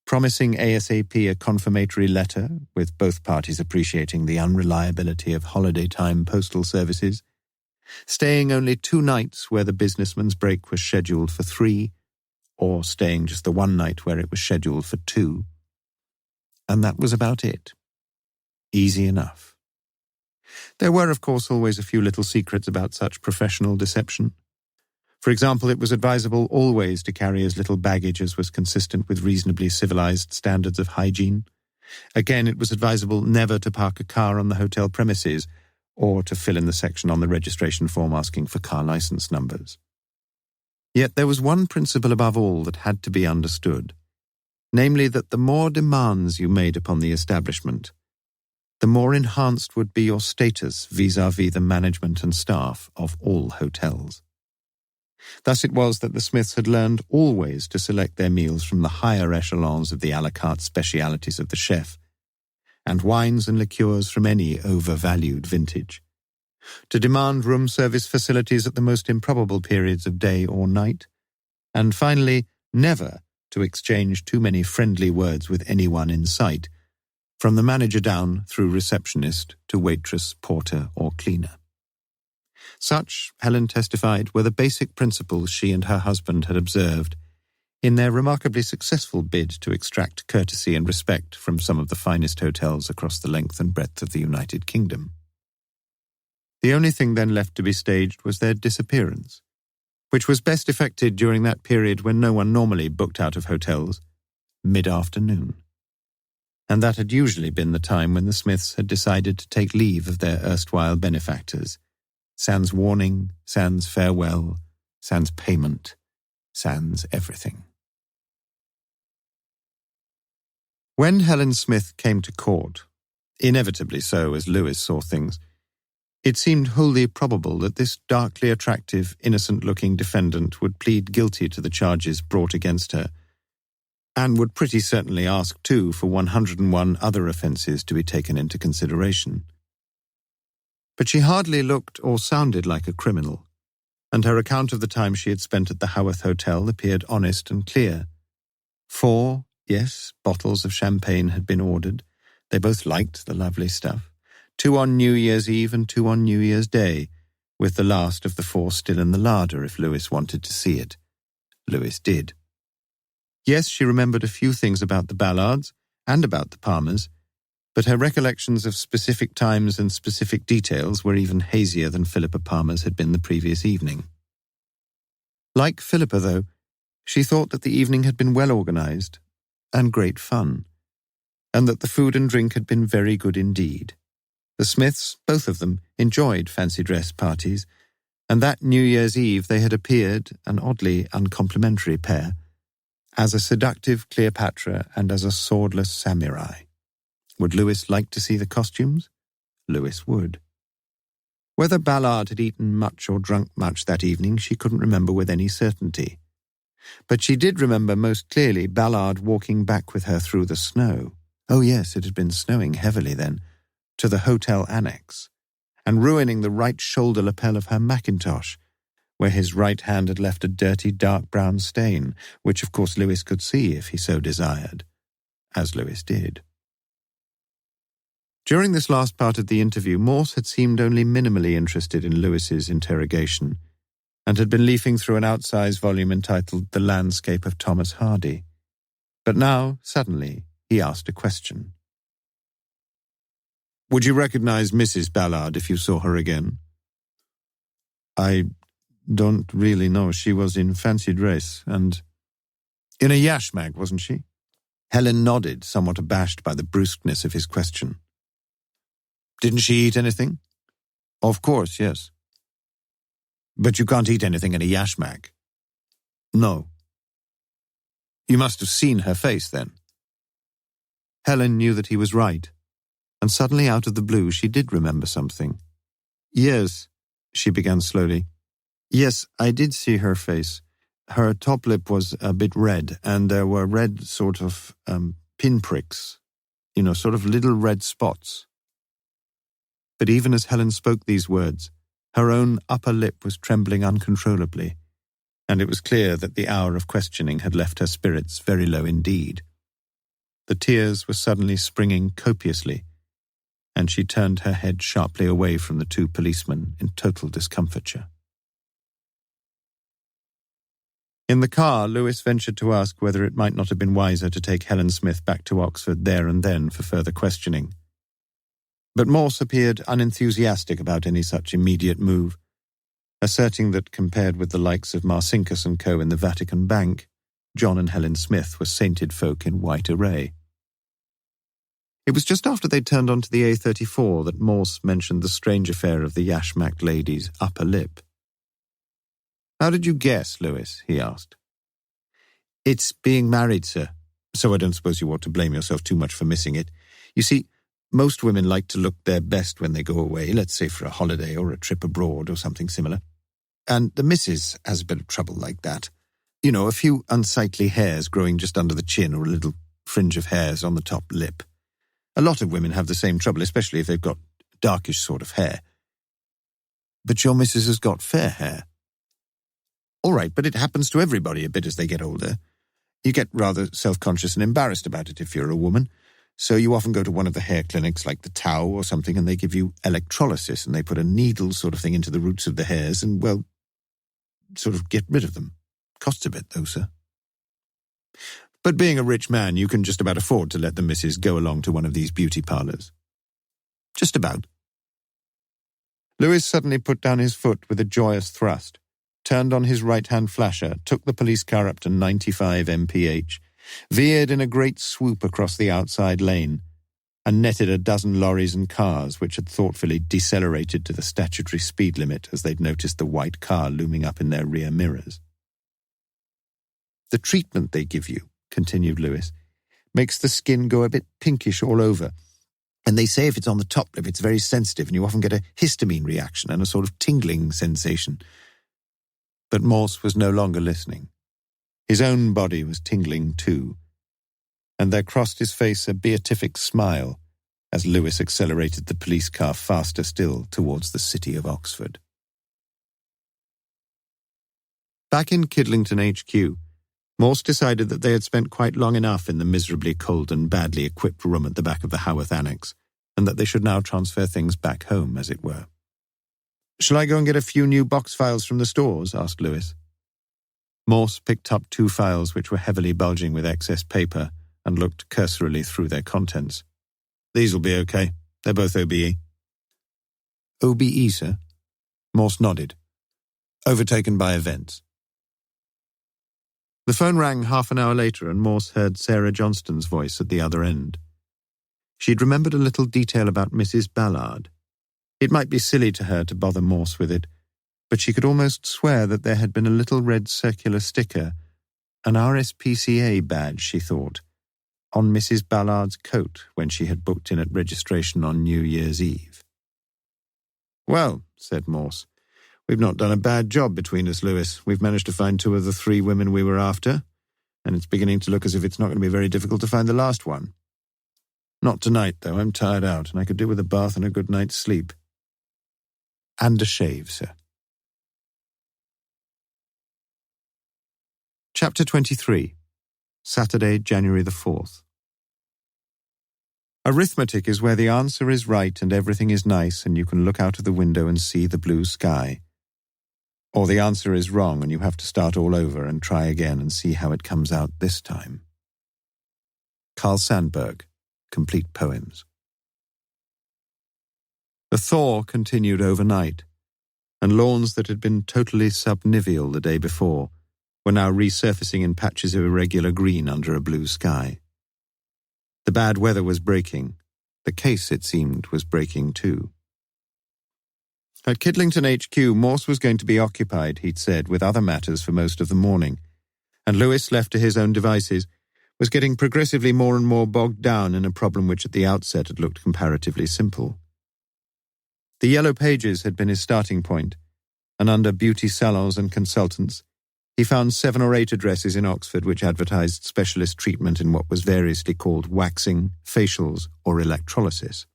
promising ASAP a confirmatory letter, with both parties appreciating the unreliability of holiday-time postal services, staying only 2 nights where the businessman's break was scheduled for 3, or staying just the 1 night where it was scheduled for 2. And that was about it. Easy enough. There were, of course, always a few little secrets about such professional deception. For example, it was advisable always to carry as little baggage as was consistent with reasonably civilized standards of hygiene. Again, it was advisable never to park a car on the hotel premises, or to fill in the section on the registration form asking for car license numbers. Yet there was one principle above all that had to be understood, namely that the more demands you made upon the establishment, the more enhanced would be your status vis-à-vis the management and staff of all hotels. Thus it was that the Smiths had learned always to select their meals from the higher echelons of the à la carte specialities of the chef, and wines and liqueurs from any overvalued vintage, to demand room service facilities at the most improbable periods of day or night, and finally, never to exchange too many friendly words with anyone in sight, from the manager down through receptionist to waitress, porter, or cleaner. Such, Helen testified, were the basic principles she and her husband had observed in their remarkably successful bid to extract courtesy and respect from some of the finest hotels across the length and breadth of the United Kingdom. The only thing then left to be staged was their disappearance, which was best effected during that period when no one normally booked out of hotels, mid-afternoon. And that had usually been the time when the Smiths had decided to take leave of their erstwhile benefactors, sans warning, sans farewell, sans payment, sans everything. When Helen Smith came to court, inevitably so as Lewis saw things, it seemed wholly probable that this darkly attractive, innocent-looking defendant would plead guilty to the charges brought against her, and would pretty certainly ask, too, for 101 other offences to be taken into consideration. But she hardly looked or sounded like a criminal, and her account of the time she had spent at the Haworth Hotel appeared honest and clear. 4, bottles of champagne had been ordered. They both liked the lovely stuff. 2 on New Year's Eve and 2 on New Year's Day, with the last of the 4 still in the larder if Lewis wanted to see it. Lewis did. Yes, she remembered a few things about the Ballards and about the Palmers, but her recollections of specific times and specific details were even hazier than Philippa Palmer's had been the previous evening. Like Philippa, though, she thought that the evening had been well organised and great fun, and that the food and drink had been very good indeed. The Smiths, both of them, enjoyed fancy dress parties, and that New Year's Eve they had appeared, an oddly uncomplimentary pair, as a seductive Cleopatra and as a swordless samurai. Would Lewis like to see the costumes? Lewis would. Whether Ballard had eaten much or drunk much that evening she couldn't remember with any certainty. But she did remember most clearly Ballard walking back with her through the snow. Oh yes, it had been snowing heavily then, to the Hotel Annexe, and ruining the right shoulder lapel of her mackintosh, where his right hand had left a dirty dark brown stain, which of course Lewis could see if he so desired, as Lewis did. During this last part of the interview, Morse had seemed only minimally interested in Lewis's interrogation, and had been leafing through an outsized volume entitled The Landscape of Thomas Hardy. But now, suddenly, he asked a question. "Would you recognize Mrs. Ballard if you saw her again?" "I don't really know. She was in fancy dress and—" "In a yashmak, wasn't she?" Helen nodded, somewhat abashed by the brusqueness of his question. "Didn't she eat anything?" "Of course, yes." "But you can't eat anything in a yashmak?" "No." "You must have seen her face, then." Helen knew that he was right, and suddenly out of the blue she did remember something. "Yes," she began slowly. "Yes, I did see her face. Her top lip was a bit red, and there were red sort of pinpricks, sort of little red spots." But even as Helen spoke these words, her own upper lip was trembling uncontrollably, and it was clear that the hour of questioning had left her spirits very low indeed. The tears were suddenly springing copiously, and she turned her head sharply away from the 2 policemen in total discomfiture. In the car, Lewis ventured to ask whether it might not have been wiser to take Helen Smith back to Oxford there and then for further questioning. But Morse appeared unenthusiastic about any such immediate move, asserting that compared with the likes of Marcinkus and Co. in the Vatican Bank, John and Helen Smith were sainted folk in white array. It was just after they turned onto the A34 that Morse mentioned the strange affair of the yashmak lady's upper lip. "How did you guess, Lewis?" he asked. "It's being married, sir, so I don't suppose you ought to blame yourself too much for missing it. You see, most women like to look their best when they go away, let's say for a holiday or a trip abroad or something similar. And the missus has a bit of trouble like that. A few unsightly hairs growing just under the chin or a little fringe of hairs on the top lip. A lot of women have the same trouble, especially if they've got darkish sort of hair. But your missus has got fair hair. All right, but it happens to everybody a bit as they get older. You get rather self-conscious and embarrassed about it if you're a woman, so you often go to one of the hair clinics like the Tao or something, and they give you electrolysis, and they put a needle sort of thing into the roots of the hairs and, well, sort of get rid of them. Costs a bit, though, sir. But being a rich man, you can just about afford to let the missus go along to one of these beauty parlours. Just about. Lewis suddenly put down his foot with a joyous thrust, turned on his right-hand flasher, took the police car up to 95 mph, veered in a great swoop across the outside lane, and netted a dozen lorries and cars which had thoughtfully decelerated to the statutory speed limit as they'd noticed the white car looming up in their rear mirrors. "The treatment they give you," continued Lewis, "makes the skin go a bit pinkish all over, and they say if it's on the top lip it's very sensitive and you often get a histamine reaction and a sort of tingling sensation." But Morse was no longer listening. His own body was tingling too, and there crossed his face a beatific smile as Lewis accelerated the police car faster still towards the city of Oxford. Back in Kidlington HQ, Morse decided that they had spent quite long enough in the miserably cold and badly equipped room at the back of the Haworth Annexe, and that they should now transfer things back home, as it were. "Shall I go and get a few new box files from the stores?" asked Lewis. Morse picked up 2 files which were heavily bulging with excess paper and looked cursorily through their contents. "These'll be okay. They're both OBE." "OBE, sir?" Morse nodded. "Overtaken by events." The phone rang half an hour later and Morse heard Sarah Johnston's voice at the other end. She'd remembered a little detail about Mrs. Ballard. It might be silly to her to bother Morse with it, but she could almost swear that there had been a little red circular sticker, an RSPCA badge, she thought, on Mrs. Ballard's coat when she had booked in at registration on New Year's Eve. "Well," said Morse, "we've not done a bad job between us, Lewis. We've managed to find 2 of the 3 women we were after, and it's beginning to look as if it's not going to be very difficult to find the last one. Not tonight, though. I'm tired out, and I could do with a bath and a good night's sleep. And a shave, sir." Chapter 23. Saturday, January the 4th. Arithmetic is where the answer is right and everything is nice and you can look out of the window and see the blue sky. Or the answer is wrong and you have to start all over and try again and see how it comes out this time. Carl Sandburg, Complete Poems. The thaw continued overnight, and lawns that had been totally subniveal the day before were now resurfacing in patches of irregular green under a blue sky. The bad weather was breaking. The case, it seemed, was breaking too. At Kidlington HQ, Morse was going to be occupied, he'd said, with other matters for most of the morning, and Lewis, left to his own devices, was getting progressively more and more bogged down in a problem which at the outset had looked comparatively simple. The Yellow Pages had been his starting point, and under beauty salons and consultants, he found 7 or 8 addresses in Oxford which advertised specialist treatment in what was variously called waxing, facials, or electrolysis.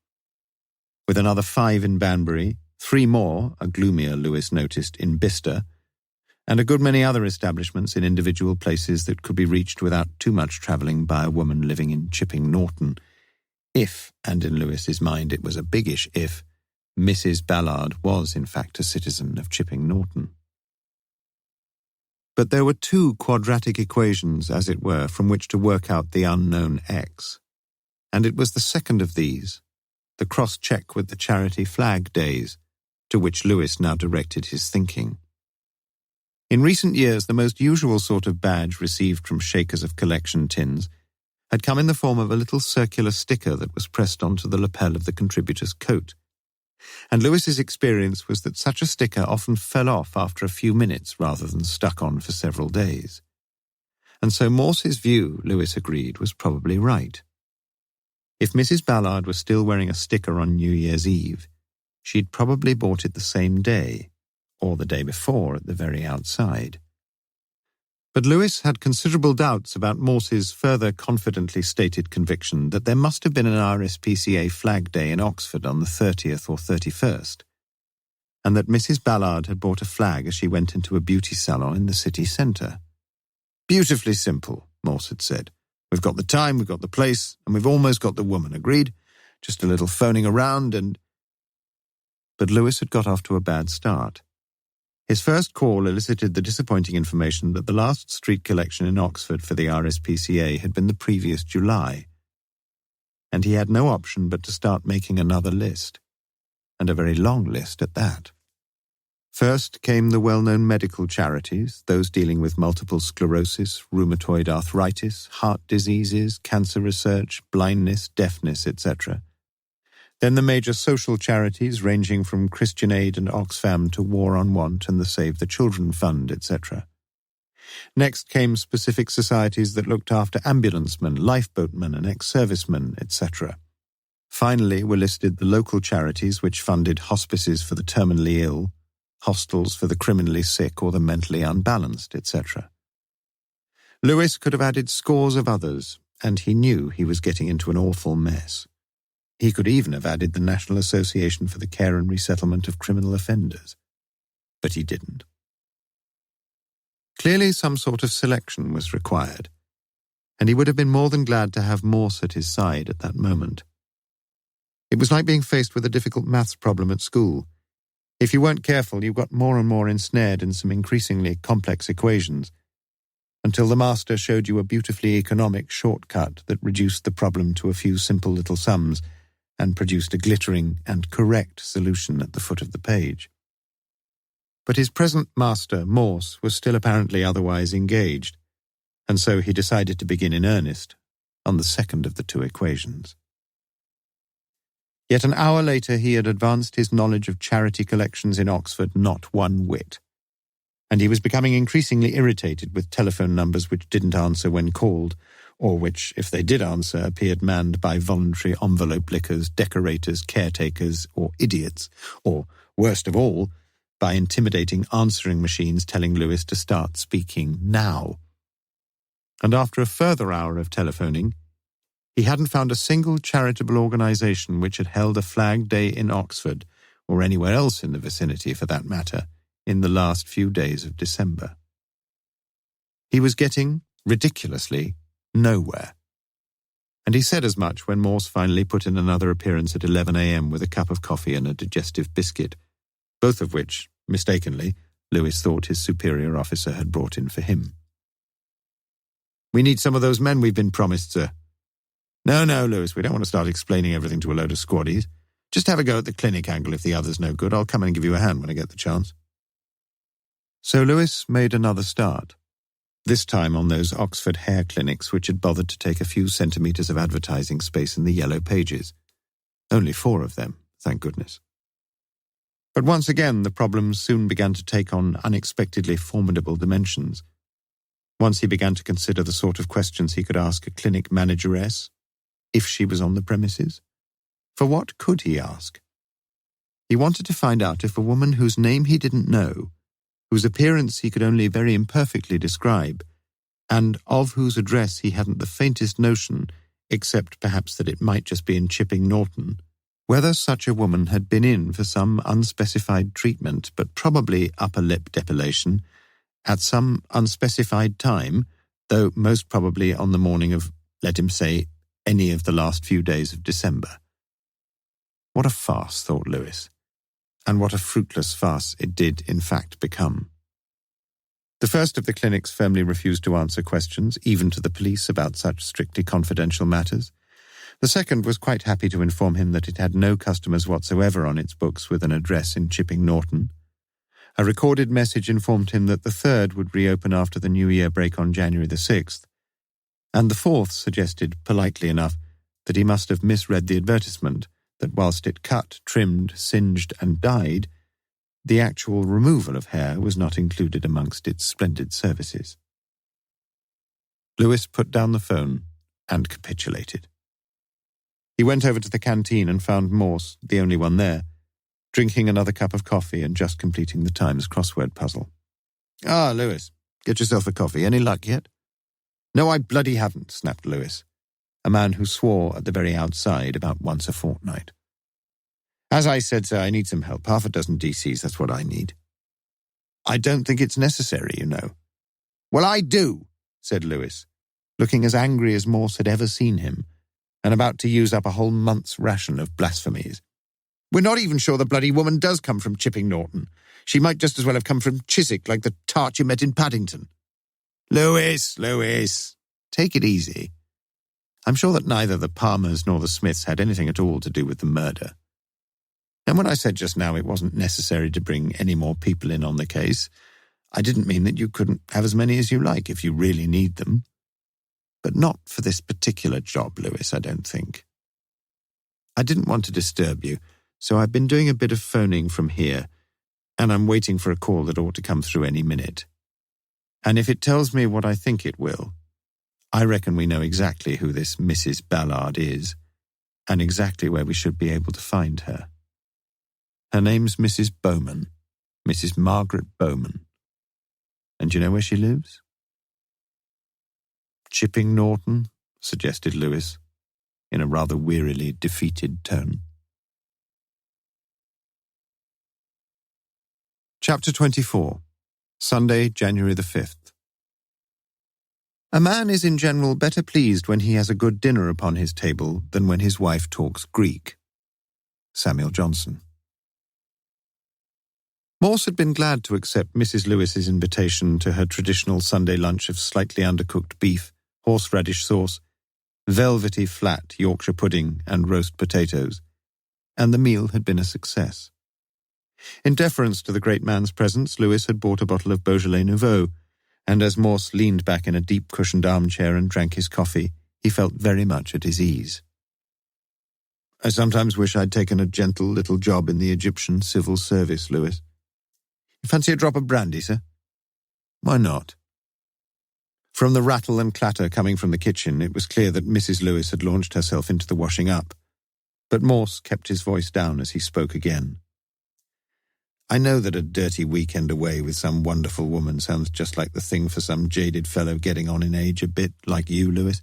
With another 5 in Banbury, 3 more, a gloomier Lewis noticed, in Bicester, and a good many other establishments in individual places that could be reached without too much travelling by a woman living in Chipping Norton, if, and in Lewis's mind it was a biggish if, Mrs. Ballard was in fact a citizen of Chipping Norton. But there were 2 quadratic equations, as it were, from which to work out the unknown X, and it was the second of these, the cross-check with the charity flag days, to which Lewis now directed his thinking. In recent years, the most usual sort of badge received from shakers of collection tins had come in the form of a little circular sticker that was pressed onto the lapel of the contributor's coat, and Lewis's experience was that such a sticker often fell off after a few minutes rather than stuck on for several days. And so Morse's view, Lewis agreed, was probably right. If Mrs. Ballard was still wearing a sticker on New Year's Eve, she'd probably bought it the same day, or the day before at the very outside. But Lewis had considerable doubts about Morse's further confidently stated conviction that there must have been an RSPCA flag day in Oxford on the 30th or 31st. and that Mrs. Ballard had bought a flag as she went into a beauty salon in the city centre. "Beautifully simple," Morse had said. "We've got the time, we've got the place, and we've almost got the woman, agreed? Just a little phoning around and—" But Lewis had got off to a bad start. His first call elicited the disappointing information that the last street collection in Oxford for the RSPCA had been the previous July, and he had no option but to start making another list, and a very long list at that. First came the well-known medical charities, those dealing with multiple sclerosis, rheumatoid arthritis, heart diseases, cancer research, blindness, deafness, etc. Then the major social charities ranging from Christian Aid and Oxfam to War on Want and the Save the Children Fund, etc. Next came specific societies that looked after ambulancemen, lifeboatmen and ex-servicemen, etc. Finally were listed the local charities which funded hospices for the terminally ill, hostels for the criminally sick or the mentally unbalanced, etc. Lewis could have added scores of others, and he knew he was getting into an awful mess. He could even have added the National Association for the Care and Resettlement of Criminal Offenders. But he didn't. Clearly some sort of selection was required, and he would have been more than glad to have Morse at his side at that moment. It was like being faced with a difficult maths problem at school. If you weren't careful, you got more and more ensnared in some increasingly complex equations, until the master showed you a beautifully economic shortcut that reduced the problem to a few simple little sums and produced a glittering and correct solution at the foot of the page. But his present master, Morse, was still apparently otherwise engaged, and so he decided to begin in earnest on the second of the two equations. Yet an hour later he had advanced his knowledge of charity collections in Oxford not one whit, and he was becoming increasingly irritated with telephone numbers which didn't answer when called, or which, if they did answer, appeared manned by voluntary envelope lickers, decorators, caretakers, or idiots, or, worst of all, by intimidating answering machines telling Lewis to start speaking now. And after a further hour of telephoning, he hadn't found a single charitable organisation which had held a Flag Day in Oxford, or anywhere else in the vicinity for that matter, in the last few days of December. He was getting, ridiculously, nowhere. And he said as much when Morse finally put in another appearance at 11 a.m. with a cup of coffee and a digestive biscuit, both of which, mistakenly, Lewis thought his superior officer had brought in for him. "We need some of those men we've been promised, sir." No, Lewis, we don't want to start explaining everything to a load of squaddies. Just have a go at the clinic angle if the other's no good. I'll come in and give you a hand when I get the chance. So Lewis made another start, this time on those Oxford hair clinics which had bothered to take a few centimetres of advertising space in the yellow pages. Only 4 of them, thank goodness. But once again the problems soon began to take on unexpectedly formidable dimensions. Once he began to consider the sort of questions he could ask a clinic manageress, if she was on the premises. For what could he ask? He wanted to find out if a woman whose name he didn't know, whose appearance he could only very imperfectly describe, and of whose address he hadn't the faintest notion, except perhaps that it might just be in Chipping Norton, whether such a woman had been in for some unspecified treatment, but probably upper lip depilation, at some unspecified time, though most probably on the morning of, let him say, any of the last few days of December. What a farce, thought Lewis, and what a fruitless farce it did in fact become. The first of the clinics firmly refused to answer questions, even to the police, about such strictly confidential matters. The second was quite happy to inform him that it had no customers whatsoever on its books with an address in Chipping Norton. A recorded message informed him that the third would reopen after the New Year break on January the 6th, and the fourth suggested, politely enough, that he must have misread the advertisement, that whilst it cut, trimmed, singed and dyed, the actual removal of hair was not included amongst its splendid services. Lewis put down the phone and capitulated. He went over to the canteen and found Morse, the only one there, drinking another cup of coffee and just completing the Times crossword puzzle. "Ah, Lewis, get yourself a coffee. Any luck yet?" "No, I bloody haven't," snapped Lewis, a man who swore at the very outside about once a fortnight. As I said, sir, I need some help. Half a dozen DCs, that's what I need. I don't think it's necessary, you know. Well, I do, said Lewis, looking as angry as Morse had ever seen him, and about to use up a whole month's ration of blasphemies. We're not even sure the bloody woman does come from Chipping Norton. She might just as well have come from Chiswick, like the tart you met in Paddington. Lewis, take it easy. I'm sure that neither the Palmers nor the Smiths had anything at all to do with the murder. And when I said just now it wasn't necessary to bring any more people in on the case, I didn't mean that you couldn't have as many as you like if you really need them. But not for this particular job, Lewis, I don't think. I didn't want to disturb you, so I've been doing a bit of phoning from here, and I'm waiting for a call that ought to come through any minute. And if it tells me what I think it will, I reckon we know exactly who this Mrs. Ballard is, and exactly where we should be able to find her. Her name's Mrs. Bowman, Mrs. Margaret Bowman. And do you know where she lives? Chipping Norton, suggested Lewis, in a rather wearily defeated tone. Chapter 24. Sunday, January the 5th. A man is in general better pleased when he has a good dinner upon his table than when his wife talks Greek. Samuel Johnson. Morse had been glad to accept Mrs. Lewis's invitation to her traditional Sunday lunch of slightly undercooked beef, horseradish sauce, velvety flat Yorkshire pudding and roast potatoes, and the meal had been a success. In deference to the great man's presence, Lewis had bought a bottle of Beaujolais Nouveau, and as Morse leaned back in a deep-cushioned armchair and drank his coffee, he felt very much at his ease. I sometimes wish I'd taken a gentle little job in the Egyptian civil service, Lewis. You fancy a drop of brandy, sir? Why not? From the rattle and clatter coming from the kitchen, it was clear that Mrs. Lewis had launched herself into the washing up, but Morse kept his voice down as he spoke again. I know that a dirty weekend away with some wonderful woman sounds just like the thing for some jaded fellow getting on in age a bit like you, Lewis,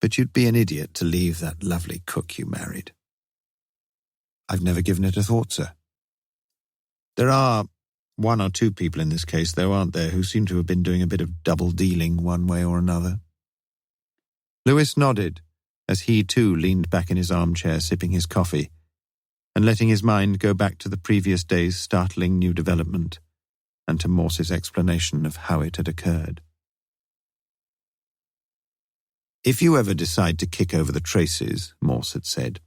but you'd be an idiot to leave that lovely cook you married. I've never given it a thought, sir. There are one or two people in this case, though, aren't there, who seem to have been doing a bit of double-dealing one way or another? Lewis nodded as he too leaned back in his armchair sipping his coffee and letting his mind go back to the previous day's startling new development and to Morse's explanation of how it had occurred. If you ever decide to kick over the traces, Morse had said,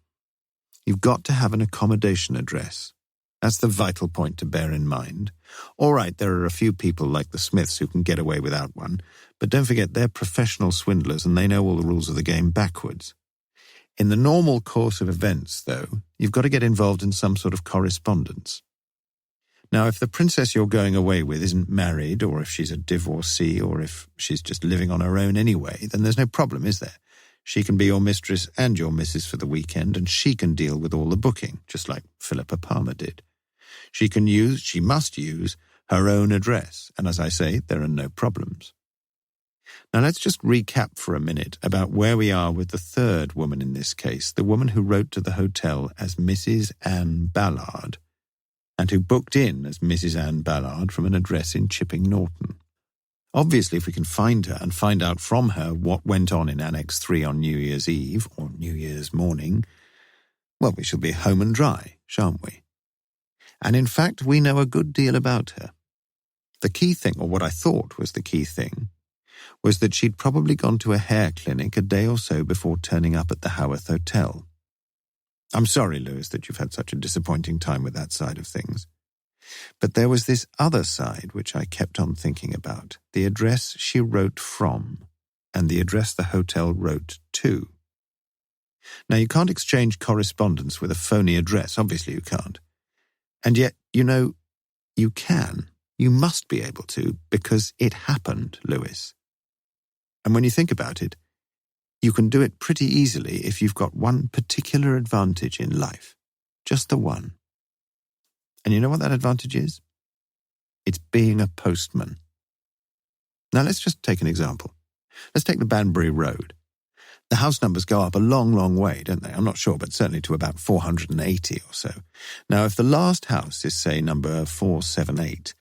you've got to have an accommodation address. That's the vital point to bear in mind. All right, there are a few people like the Smiths who can get away without one, but don't forget they're professional swindlers and they know all the rules of the game backwards. In the normal course of events, though, you've got to get involved in some sort of correspondence. Now, if the princess you're going away with isn't married, or if she's a divorcee, or if she's just living on her own anyway, then there's no problem, is there? She can be your mistress and your missus for the weekend, and she can deal with all the booking, just like Philippa Palmer did. She must use her own address, and as I say, there are no problems. Now let's just recap for a minute about where we are with the third woman in this case, the woman who wrote to the hotel as Mrs. Anne Ballard, and who booked in as Mrs. Anne Ballard from an address in Chipping Norton. Obviously, if we can find her and find out from her what went on in Annex 3 on New Year's Eve or New Year's morning, well, we shall be home and dry, shan't we? And in fact, we know a good deal about her. The key thing, or what I thought was the key thing, was that she'd probably gone to a hair clinic a day or so before turning up at the Haworth Hotel. I'm sorry, Lewis, that you've had such a disappointing time with that side of things. But there was this other side which I kept on thinking about, the address she wrote from, and the address the hotel wrote to. Now, you can't exchange correspondence with a phony address, obviously you can't. And yet, you know, you can. You must be able to, because it happened, Lewis. And when you think about it, you can do it pretty easily if you've got one particular advantage in life. Just the one. And you know what that advantage is? It's being a postman. Now let's just take an example. Let's take the Banbury Road. The house numbers go up a long, long way, don't they? I'm not sure, but certainly to about 480 or so. Now, if the last house is, say, number 478,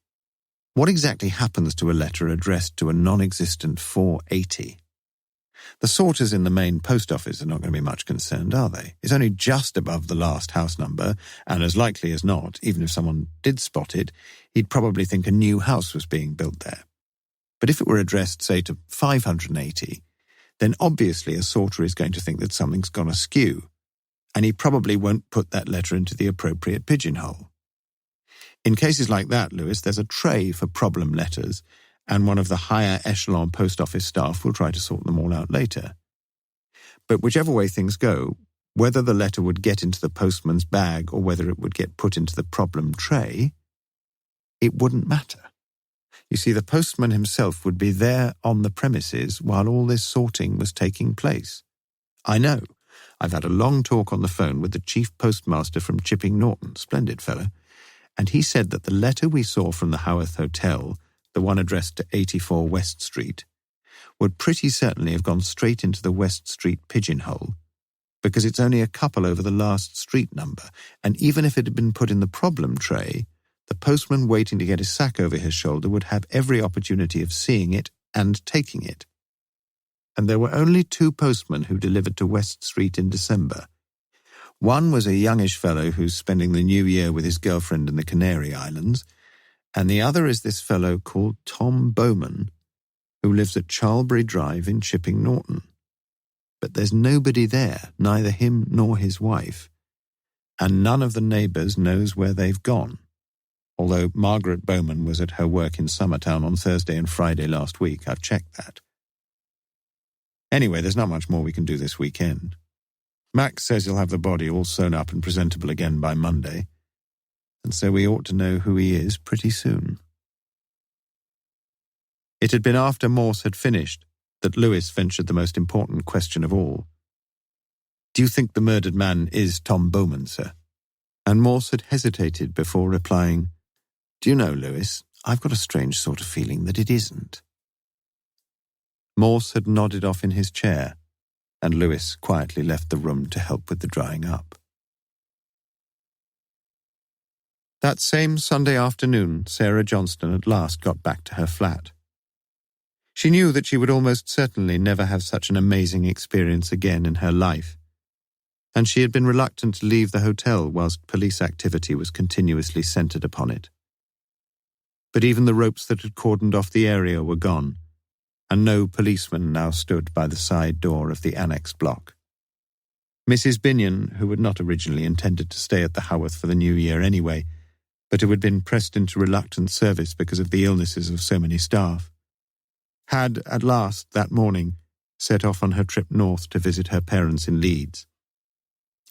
what exactly happens to a letter addressed to a non-existent 480? The sorters in the main post office are not going to be much concerned, are they? It's only just above the last house number, and as likely as not, even if someone did spot it, he'd probably think a new house was being built there. But if it were addressed, say, to 580, then obviously a sorter is going to think that something's gone askew, and he probably won't put that letter into the appropriate pigeonhole. In cases like that, Lewis, there's a tray for problem letters, and one of the higher echelon post office staff will try to sort them all out later. But whichever way things go, whether the letter would get into the postman's bag or whether it would get put into the problem tray, it wouldn't matter. You see, the postman himself would be there on the premises while all this sorting was taking place. I know. I've had a long talk on the phone with the chief postmaster from Chipping Norton, splendid fellow, and he said that the letter we saw from the Haworth Hotel, the one addressed to 84 West Street, would pretty certainly have gone straight into the West Street pigeonhole, because it's only a couple over the last street number, and even if it had been put in the problem tray, the postman waiting to get his sack over his shoulder would have every opportunity of seeing it and taking it. And there were only 2 postmen who delivered to West Street in December. One was a youngish fellow who's spending the New Year with his girlfriend in the Canary Islands, and the other is this fellow called Tom Bowman, who lives at Charlbury Drive in Chipping Norton. But there's nobody there, neither him nor his wife, and none of the neighbours knows where they've gone. Although Margaret Bowman was at her work in Summertown on Thursday and Friday last week. I've checked that. Anyway, there's not much more we can do this weekend. Max says he'll have the body all sewn up and presentable again by Monday, and so we ought to know who he is pretty soon. It had been after Morse had finished that Lewis ventured the most important question of all. "Do you think the murdered man is Tom Bowman, sir?" And Morse had hesitated before replying, "Do you know, Lewis, I've got a strange sort of feeling that it isn't." Morse had nodded off in his chair, and Lewis quietly left the room to help with the drying up. That same Sunday afternoon, Sarah Johnston at last got back to her flat. She knew that she would almost certainly never have such an amazing experience again in her life, and she had been reluctant to leave the hotel whilst police activity was continuously centred upon it. But even the ropes that had cordoned off the area were gone, and no policeman now stood by the side door of the Annexe block. Mrs. Binion, who had not originally intended to stay at the Haworth for the New Year anyway, but who had been pressed into reluctant service because of the illnesses of so many staff, had, at last, that morning, set off on her trip north to visit her parents in Leeds.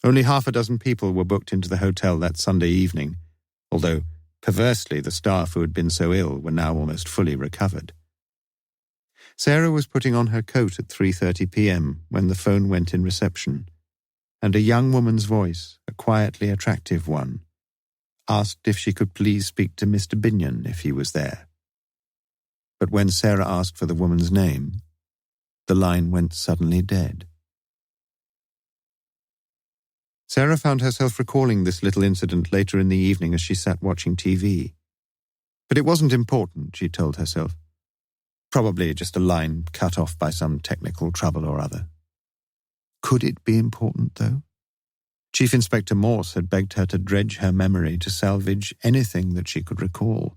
Only 6 people were booked into the hotel that Sunday evening, although, perversely, the staff who had been so ill were now almost fully recovered. Sarah was putting on her coat at 3:30 p.m. when the phone went in reception, and a young woman's voice, a quietly attractive one, asked if she could please speak to Mr. Binion if he was there. But when Sarah asked for the woman's name, the line went suddenly dead. Sarah found herself recalling this little incident later in the evening as she sat watching TV. But it wasn't important, she told herself. Probably just a line cut off by some technical trouble or other. Could it be important, though? Chief Inspector Morse had begged her to dredge her memory to salvage anything that she could recall.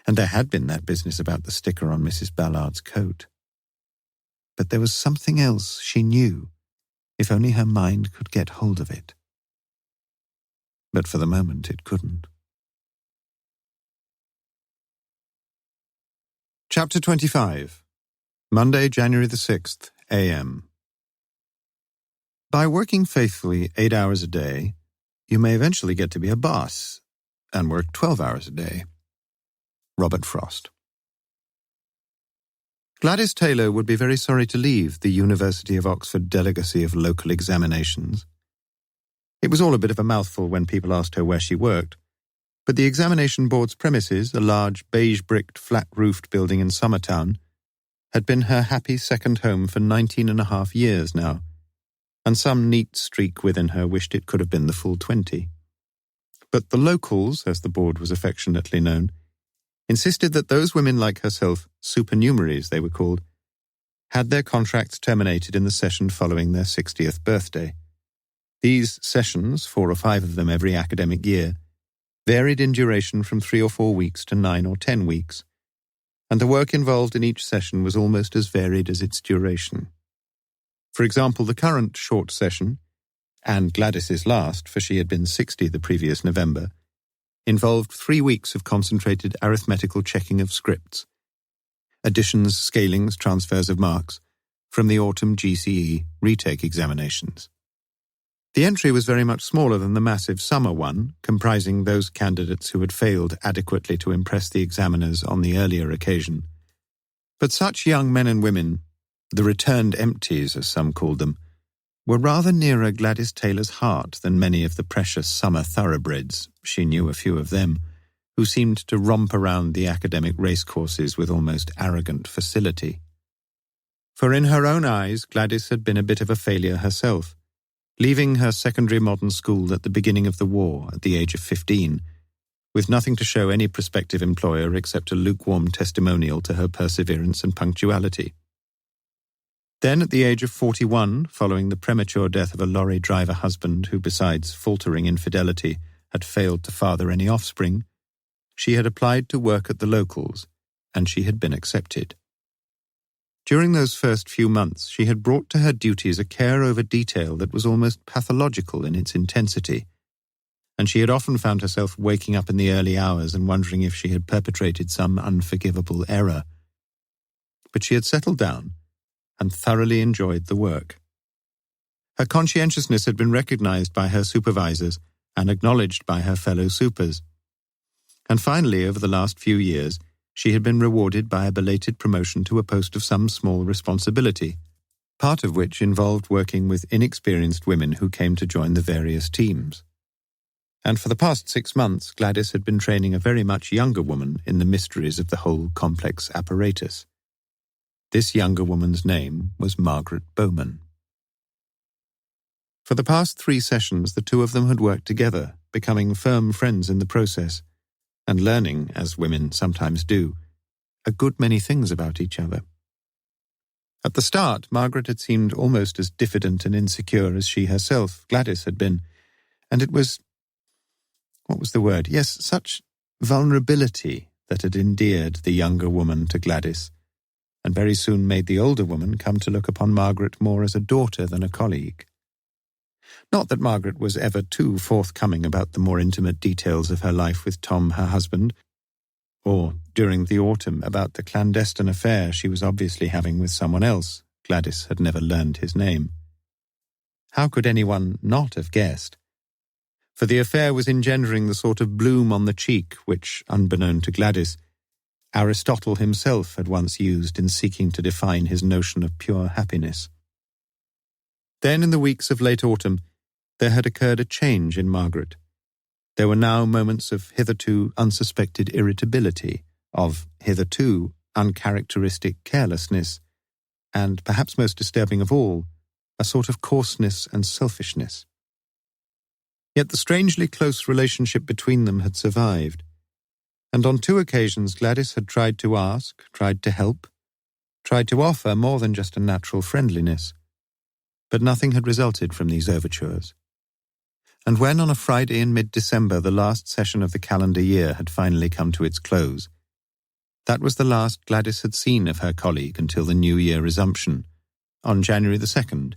And there had been that business about the sticker on Mrs. Ballard's coat. But there was something else she knew, if only her mind could get hold of it. But for the moment it couldn't. Chapter 25. Monday, January the 6th, a.m. By working faithfully 8 hours a day, you may eventually get to be a boss and work 12 hours a day. Robert Frost. Gladys Taylor would be very sorry to leave the University of Oxford Delegacy of Local Examinations. It was all a bit of a mouthful when people asked her where she worked, but the examination board's premises, a large beige-bricked, flat-roofed building in Summertown, had been her happy second home for 19.5 years now, and some neat streak within her wished it could have been the full 20. But the locals, as the board was affectionately known, insisted that those women like herself, supernumeraries they were called, had their contracts terminated in the session following their 60th birthday. These sessions, 4 or 5 of them every academic year, varied in duration from 3 or 4 weeks to 9 or 10 weeks, and the work involved in each session was almost as varied as its duration. For example, the current short session, and Gladys's last, for she had been 60 the previous November, involved 3 weeks of concentrated arithmetical checking of scripts, additions, scalings, transfers of marks, from the autumn GCE retake examinations. The entry was very much smaller than the massive summer one, comprising those candidates who had failed adequately to impress the examiners on the earlier occasion. But such young men and women, the returned empties as some called them, were rather nearer Gladys Taylor's heart than many of the precious summer thoroughbreds, she knew a few of them, who seemed to romp around the academic racecourses with almost arrogant facility. For in her own eyes, Gladys had been a bit of a failure herself, leaving her secondary modern school at the beginning of the war at the age of 15, with nothing to show any prospective employer except a lukewarm testimonial to her perseverance and punctuality. Then, at the age of 41, following the premature death of a lorry driver husband who, besides faltering infidelity, had failed to father any offspring, she had applied to work at the locals, and she had been accepted. During those first few months, she had brought to her duties a care over detail that was almost pathological in its intensity, and she had often found herself waking up in the early hours and wondering if she had perpetrated some unforgivable error. But she had settled down and thoroughly enjoyed the work. Her conscientiousness had been recognized by her supervisors and acknowledged by her fellow supers. And finally, over the last few years, she had been rewarded by a belated promotion to a post of some small responsibility, part of which involved working with inexperienced women who came to join the various teams. And for the past 6 months, Gladys had been training a very much younger woman in the mysteries of the whole complex apparatus. This younger woman's name was Margaret Bowman. For the past 3 sessions, the two of them had worked together, becoming firm friends in the process, and learning, as women sometimes do, a good many things about each other. At the start, Margaret had seemed almost as diffident and insecure as she herself, Gladys, had been, and it was, what was the word? Yes, such vulnerability that had endeared the younger woman to Gladys, and very soon made the older woman come to look upon Margaret more as a daughter than a colleague. Not that Margaret was ever too forthcoming about the more intimate details of her life with Tom, her husband, or, during the autumn, about the clandestine affair she was obviously having with someone else. Gladys had never learned his name. How could anyone not have guessed? For the affair was engendering the sort of bloom on the cheek which, unbeknown to Gladys, Aristotle himself had once used in seeking to define his notion of pure happiness. Then, in the weeks of late autumn, there had occurred a change in Margaret. There were now moments of hitherto unsuspected irritability, of hitherto uncharacteristic carelessness, and, perhaps most disturbing of all, a sort of coarseness and selfishness. Yet the strangely close relationship between them had survived, and on 2 occasions Gladys had tried to ask, tried to help, tried to offer more than just a natural friendliness. But nothing had resulted from these overtures. And when on a Friday in mid-December the last session of the calendar year had finally come to its close, that was the last Gladys had seen of her colleague until the New Year resumption, on January the 2nd,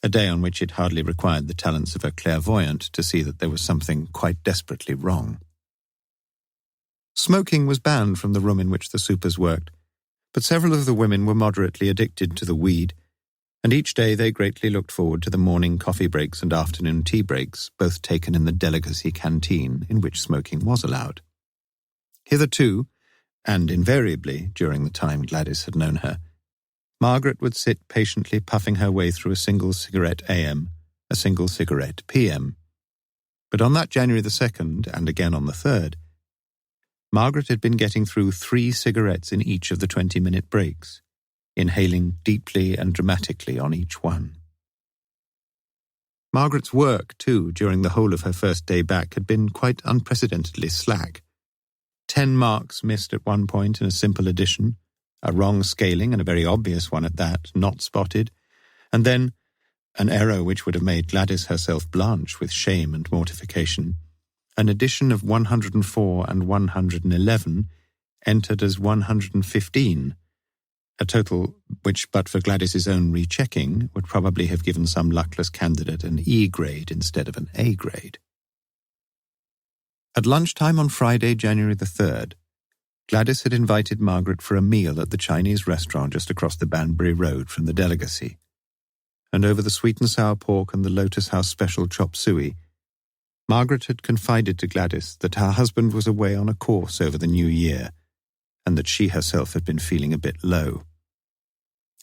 a day on which it hardly required the talents of a clairvoyant to see that there was something quite desperately wrong. Smoking was banned from the room in which the supers worked, but several of the women were moderately addicted to the weed, and each day they greatly looked forward to the morning coffee breaks and afternoon tea breaks, both taken in the delicacy canteen in which smoking was allowed. Hitherto, and invariably during the time Gladys had known her, Margaret would sit patiently puffing her way through a single cigarette AM, a single cigarette PM. But on that January the 2nd, and again on the 3rd, Margaret had been getting through 3 cigarettes in each of the 20-minute breaks, inhaling deeply and dramatically on each one. Margaret's work, too, during the whole of her first day back had been quite unprecedentedly slack. 10 marks missed at one point in a simple addition, a wrong scaling, and a very obvious one at that, not spotted, and then an error which would have made Gladys herself blanch with shame and mortification, an addition of 104 and 111 entered as 115, a total which, but for Gladys's own rechecking, would probably have given some luckless candidate an E grade instead of an A grade. At lunchtime on Friday, January the 3rd, Gladys had invited Margaret for a meal at the Chinese restaurant just across the Banbury Road from the delegacy, and over the sweet and sour pork and the Lotus House special chop suey, Margaret had confided to Gladys that her husband was away on a course over the new year, and that she herself had been feeling a bit low.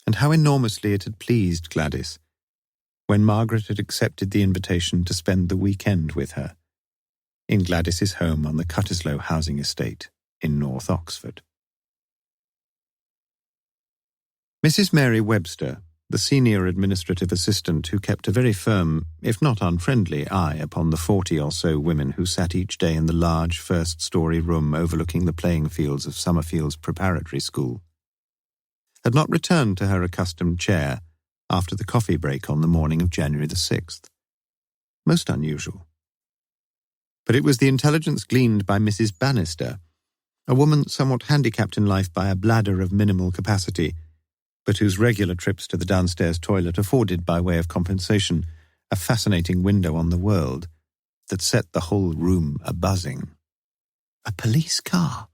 And how enormously it had pleased Gladys when Margaret had accepted the invitation to spend the weekend with her in Gladys's home on the Cutterslow housing estate in North Oxford. Mrs. Mary Webster, the senior administrative assistant who kept a very firm, if not unfriendly, eye upon the 40 or so women who sat each day in the large first-story room overlooking the playing fields of Summerfield's preparatory school, had not returned to her accustomed chair after the coffee break on the morning of January the 6th. Most unusual. But it was the intelligence gleaned by Mrs. Bannister, a woman somewhat handicapped in life by a bladder of minimal capacity, but whose regular trips to the downstairs toilet afforded, by way of compensation, a fascinating window on the world that set the whole room a-buzzing. "A police car,"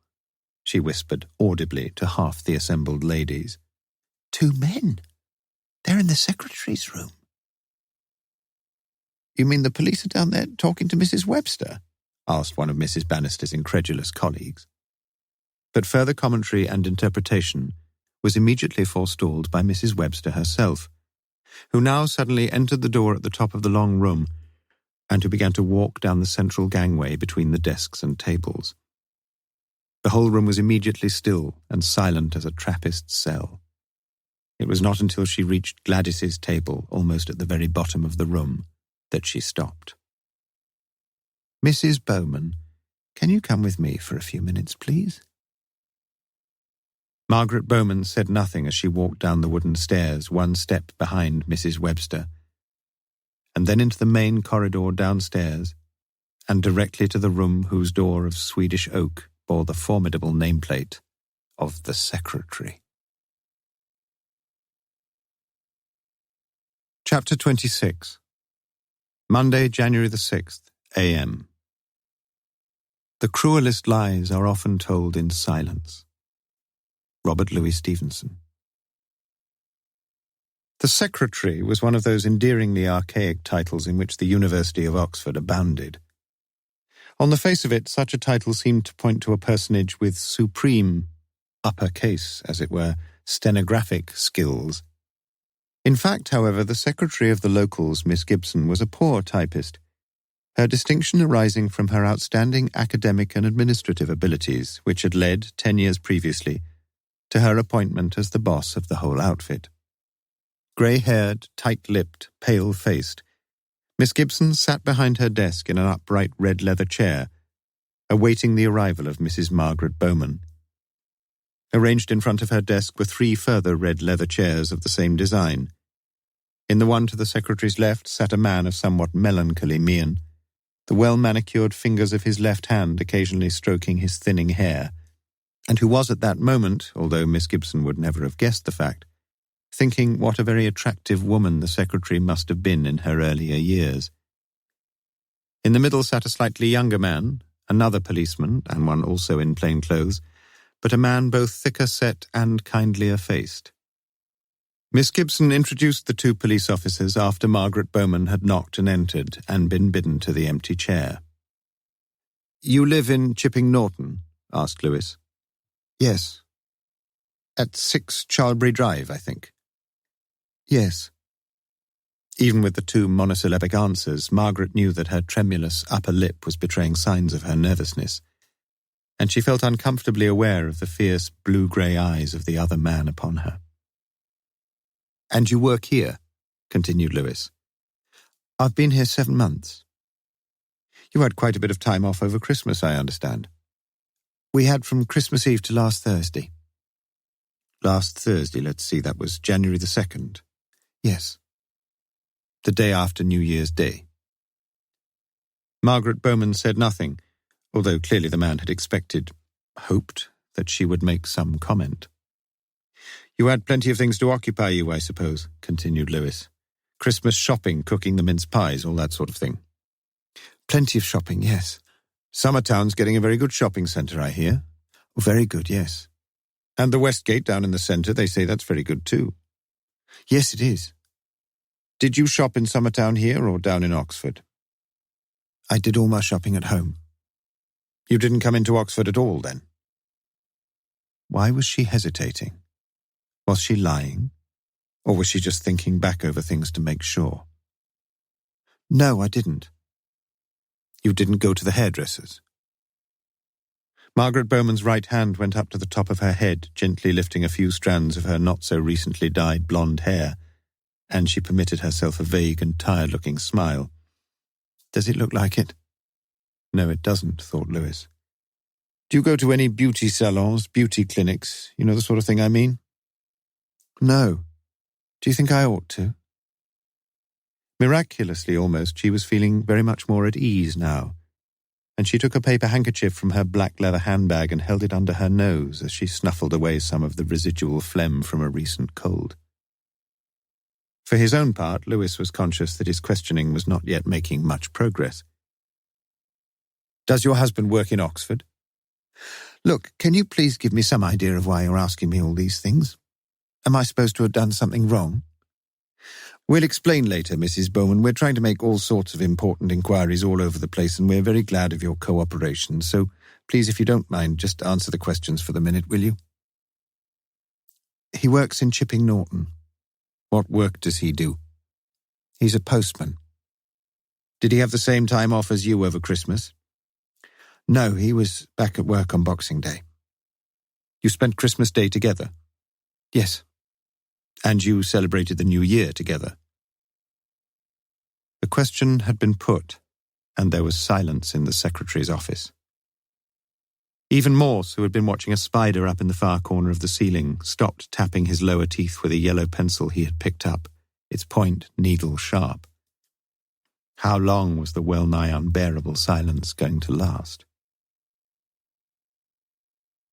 she whispered audibly to half the assembled ladies. "2 men. They're in the secretary's room." "You mean the police are down there talking to Mrs. Webster?" asked one of Mrs. Bannister's incredulous colleagues. But further commentary and interpretation was immediately forestalled by Mrs. Webster herself, who now suddenly entered the door at the top of the long room and who began to walk down the central gangway between the desks and tables. The whole room was immediately still and silent as a Trappist's cell. It was not until she reached Gladys's table, almost at the very bottom of the room, that she stopped. "Mrs. Bowman, can you come with me for a few minutes, please?" Margaret Bowman said nothing as she walked down the wooden stairs, one step behind Mrs. Webster, and then into the main corridor downstairs, and directly to the room whose door of Swedish oak bore the formidable nameplate of the Secretary. Chapter 26. Monday, January the 6th, a.m. The cruelest lies are often told in silence. Robert Louis Stevenson. The Secretary was one of those endearingly archaic titles in which the University of Oxford abounded. On the face of it, such a title seemed to point to a personage with supreme, upper-case, as it were, stenographic skills. In fact, however, the Secretary of the Locals, Miss Gibson, was a poor typist, her distinction arising from her outstanding academic and administrative abilities, which had led, 10 years previously, to her appointment as the boss of the whole outfit. Grey-haired, tight-lipped, pale-faced, Miss Gibson sat behind her desk in an upright red leather chair, awaiting the arrival of Mrs. Margaret Bowman. Arranged in front of her desk were 3 further red leather chairs of the same design. In the one to the secretary's left sat a man of somewhat melancholy mien, the well-manicured fingers of his left hand occasionally stroking his thinning hair, and who was at that moment, although Miss Gibson would never have guessed the fact, thinking what a very attractive woman the secretary must have been in her earlier years. In the middle sat a slightly younger man, another policeman, and one also in plain clothes, but a man both thicker set and kindlier faced. Miss Gibson introduced the 2 police officers after Margaret Bowman had knocked and entered and been bidden to the empty chair. "You live in Chipping Norton?" asked Lewis. "Yes." "At 6 Charlbury Drive, I think?" "Yes." Even with the 2 monosyllabic answers, Margaret knew that her tremulous upper lip was betraying signs of her nervousness, and she felt uncomfortably aware of the fierce blue-grey eyes of the other man upon her. And you work here, continued Lewis. I've been here 7 months. You had quite a bit of time off over Christmas, I understand. We had from Christmas Eve to last Thursday. Last Thursday, let's see, that was January the 2nd. Yes. The day after New Year's Day. Margaret Bowman said nothing, although clearly the man had hoped, that she would make some comment. You had plenty of things to occupy you, I suppose, continued Lewis. Christmas shopping, cooking the mince pies, all that sort of thing. Plenty of shopping, yes. Summertown's getting a very good shopping centre, I hear. Oh, very good, yes. And the Westgate down in the centre, they say that's very good too. Yes, it is. Did you shop in Summertown here or down in Oxford? I did all my shopping at home. You didn't come into Oxford at all, then? Why was she hesitating? Was she lying? Or was she just thinking back over things to make sure? No, I didn't. You didn't go to the hairdresser's? Margaret Bowman's right hand went up to the top of her head, gently lifting a few strands of her not-so-recently dyed blonde hair, and she permitted herself a vague and tired-looking smile. Does it look like it? No, it doesn't, thought Lewis. Do you go to any beauty salons, beauty clinics, you know the sort of thing I mean? No. Do you think I ought to? Miraculously, almost, she was feeling very much more at ease now, and she took a paper handkerchief from her black leather handbag and held it under her nose as she snuffled away some of the residual phlegm from a recent cold. For his own part, Lewis was conscious that his questioning was not yet making much progress. Does your husband work in Oxford? Look, can you please give me some idea of why you're asking me all these things? Am I supposed to have done something wrong? We'll explain later, Mrs. Bowman. We're trying to make all sorts of important inquiries all over the place, and we're very glad of your cooperation. So, please, if you don't mind, just answer the questions for the minute, will you? He works in Chipping Norton. What work does he do? He's a postman. Did he have the same time off as you over Christmas? No, he was back at work on Boxing Day. You spent Christmas Day together? Yes. And you celebrated the New Year together? The question had been put, and there was silence in the secretary's office. Even Morse, who had been watching a spider up in the far corner of the ceiling, stopped tapping his lower teeth with a yellow pencil he had picked up, its point needle-sharp. How long was the well-nigh unbearable silence going to last?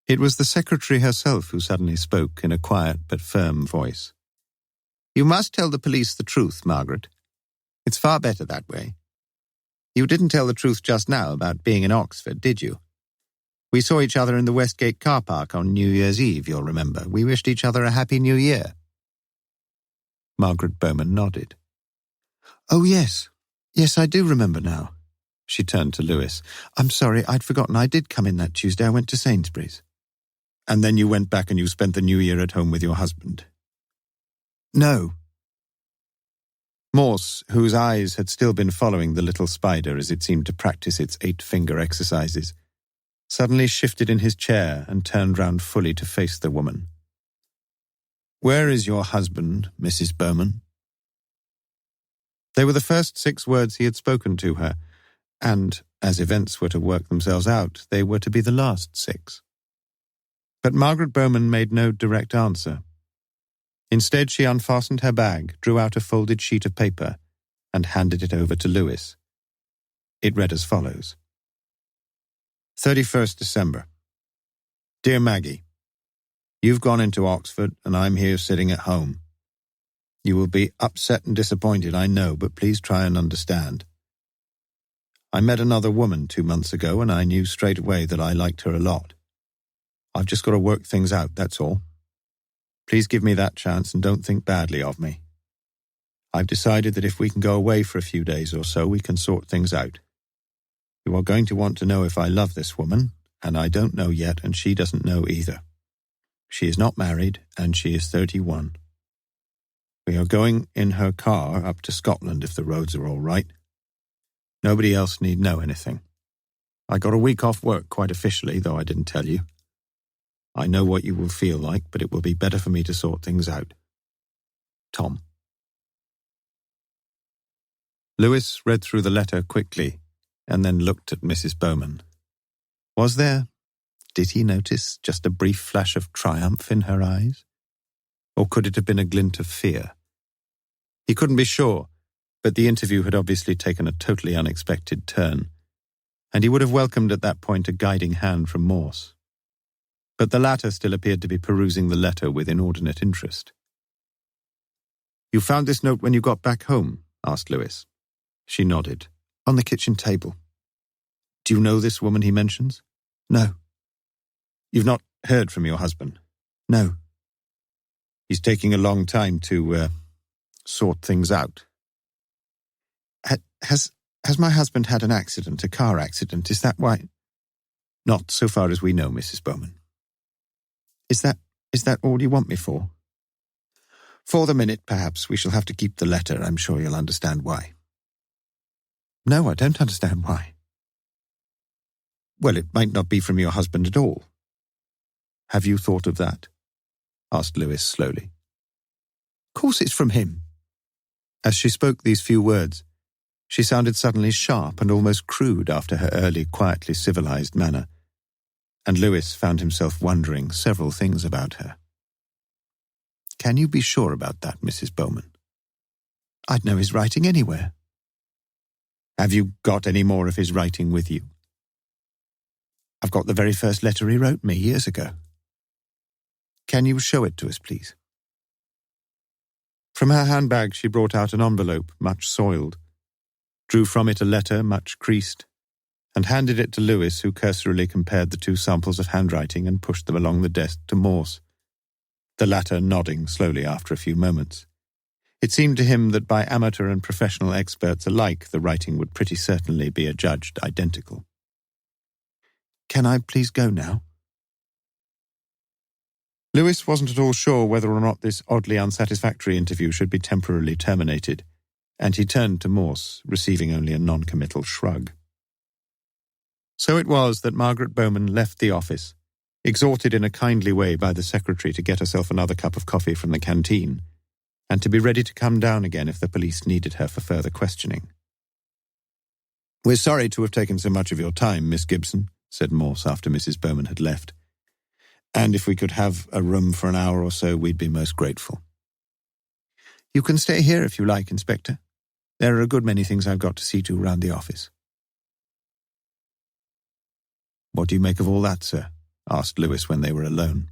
It was the secretary herself who suddenly spoke in a quiet but firm voice. You must tell the police the truth, Margaret. It's far better that way. You didn't tell the truth just now about being in Oxford, did you? We saw each other in the Westgate car park on New Year's Eve, you'll remember. We wished each other a Happy New Year. Margaret Bowman nodded. Oh, yes. Yes, I do remember now. She turned to Lewis. I'm sorry, I'd forgotten. I did come in that Tuesday. I went to Sainsbury's. And then you went back and you spent the New Year at home with your husband? No. Morse, whose eyes had still been following the little spider as it seemed to practice its 8-finger exercises, suddenly shifted in his chair and turned round fully to face the woman. Where is your husband, Mrs. Bowman? They were the first 6 words he had spoken to her, and, as events were to work themselves out, they were to be the last 6. But Margaret Bowman made no direct answer. Instead, she unfastened her bag, drew out a folded sheet of paper, and handed it over to Lewis. It read as follows. 31st December. Dear Maggie, you've gone into Oxford, and I'm here sitting at home. You will be upset and disappointed, I know, but please try and understand. I met another woman 2 months ago, and I knew straight away that I liked her a lot. I've just got to work things out, that's all. Please give me that chance and don't think badly of me. I've decided that if we can go away for a few days or so, we can sort things out. You are going to want to know if I love this woman, and I don't know yet, and she doesn't know either. She is not married, and she is 31. We are going in her car up to Scotland if the roads are all right. Nobody else need know anything. I got a week off work quite officially, though I didn't tell you. I know what you will feel like, but it will be better for me to sort things out. Tom. Lewis read through the letter quickly and then looked at Mrs. Bowman. Did he notice just a brief flash of triumph in her eyes? Or could it have been a glint of fear? He couldn't be sure, but the interview had obviously taken a totally unexpected turn, and he would have welcomed at that point a guiding hand from Morse. But the latter still appeared to be perusing the letter with inordinate interest. "You found this note when you got back home?" asked Lewis. She nodded. "On the kitchen table." "Do you know this woman he mentions?" "No." "You've not heard from your husband?" "No." "He's taking a long time to sort things out." Has my husband had an accident, a car accident? Is that why?" "Not so far as we know, Mrs. Bowman." Is that all you want me for?" "For the minute, perhaps. We shall have to keep the letter. I'm sure you'll understand why." "No, I don't understand why." "Well, it might not be from your husband at all." "Have you thought of that?" asked Lewis slowly. "Of course it's from him." As she spoke these few words, she sounded suddenly sharp and almost crude after her early, quietly civilized manner, and Lewis found himself wondering several things about her. "Can you be sure about that, Mrs. Bowman?" "I'd know his writing anywhere." "Have you got any more of his writing with you?" "I've got the very first letter he wrote me years ago." "Can you show it to us, please?" From her handbag she brought out an envelope, much soiled, drew from it a letter, much creased, and handed it to Lewis, who cursorily compared the two samples of handwriting and pushed them along the desk to Morse, the latter nodding slowly after a few moments. It seemed to him that by amateur and professional experts alike the writing would pretty certainly be adjudged identical. "Can I please go now?" Lewis wasn't at all sure whether or not this oddly unsatisfactory interview should be temporarily terminated, and he turned to Morse, receiving only a non-committal shrug. So it was that Margaret Bowman left the office, exhorted in a kindly way by the secretary to get herself another cup of coffee from the canteen, and to be ready to come down again if the police needed her for further questioning. "We're sorry to have taken so much of your time, Miss Gibson," said Morse after Mrs. Bowman had left, "and if we could have a room for an hour or so, we'd be most grateful." "You can stay here if you like, Inspector. There are a good many things I've got to see to round the office." "What do you make of all that, sir?" asked Lewis when they were alone.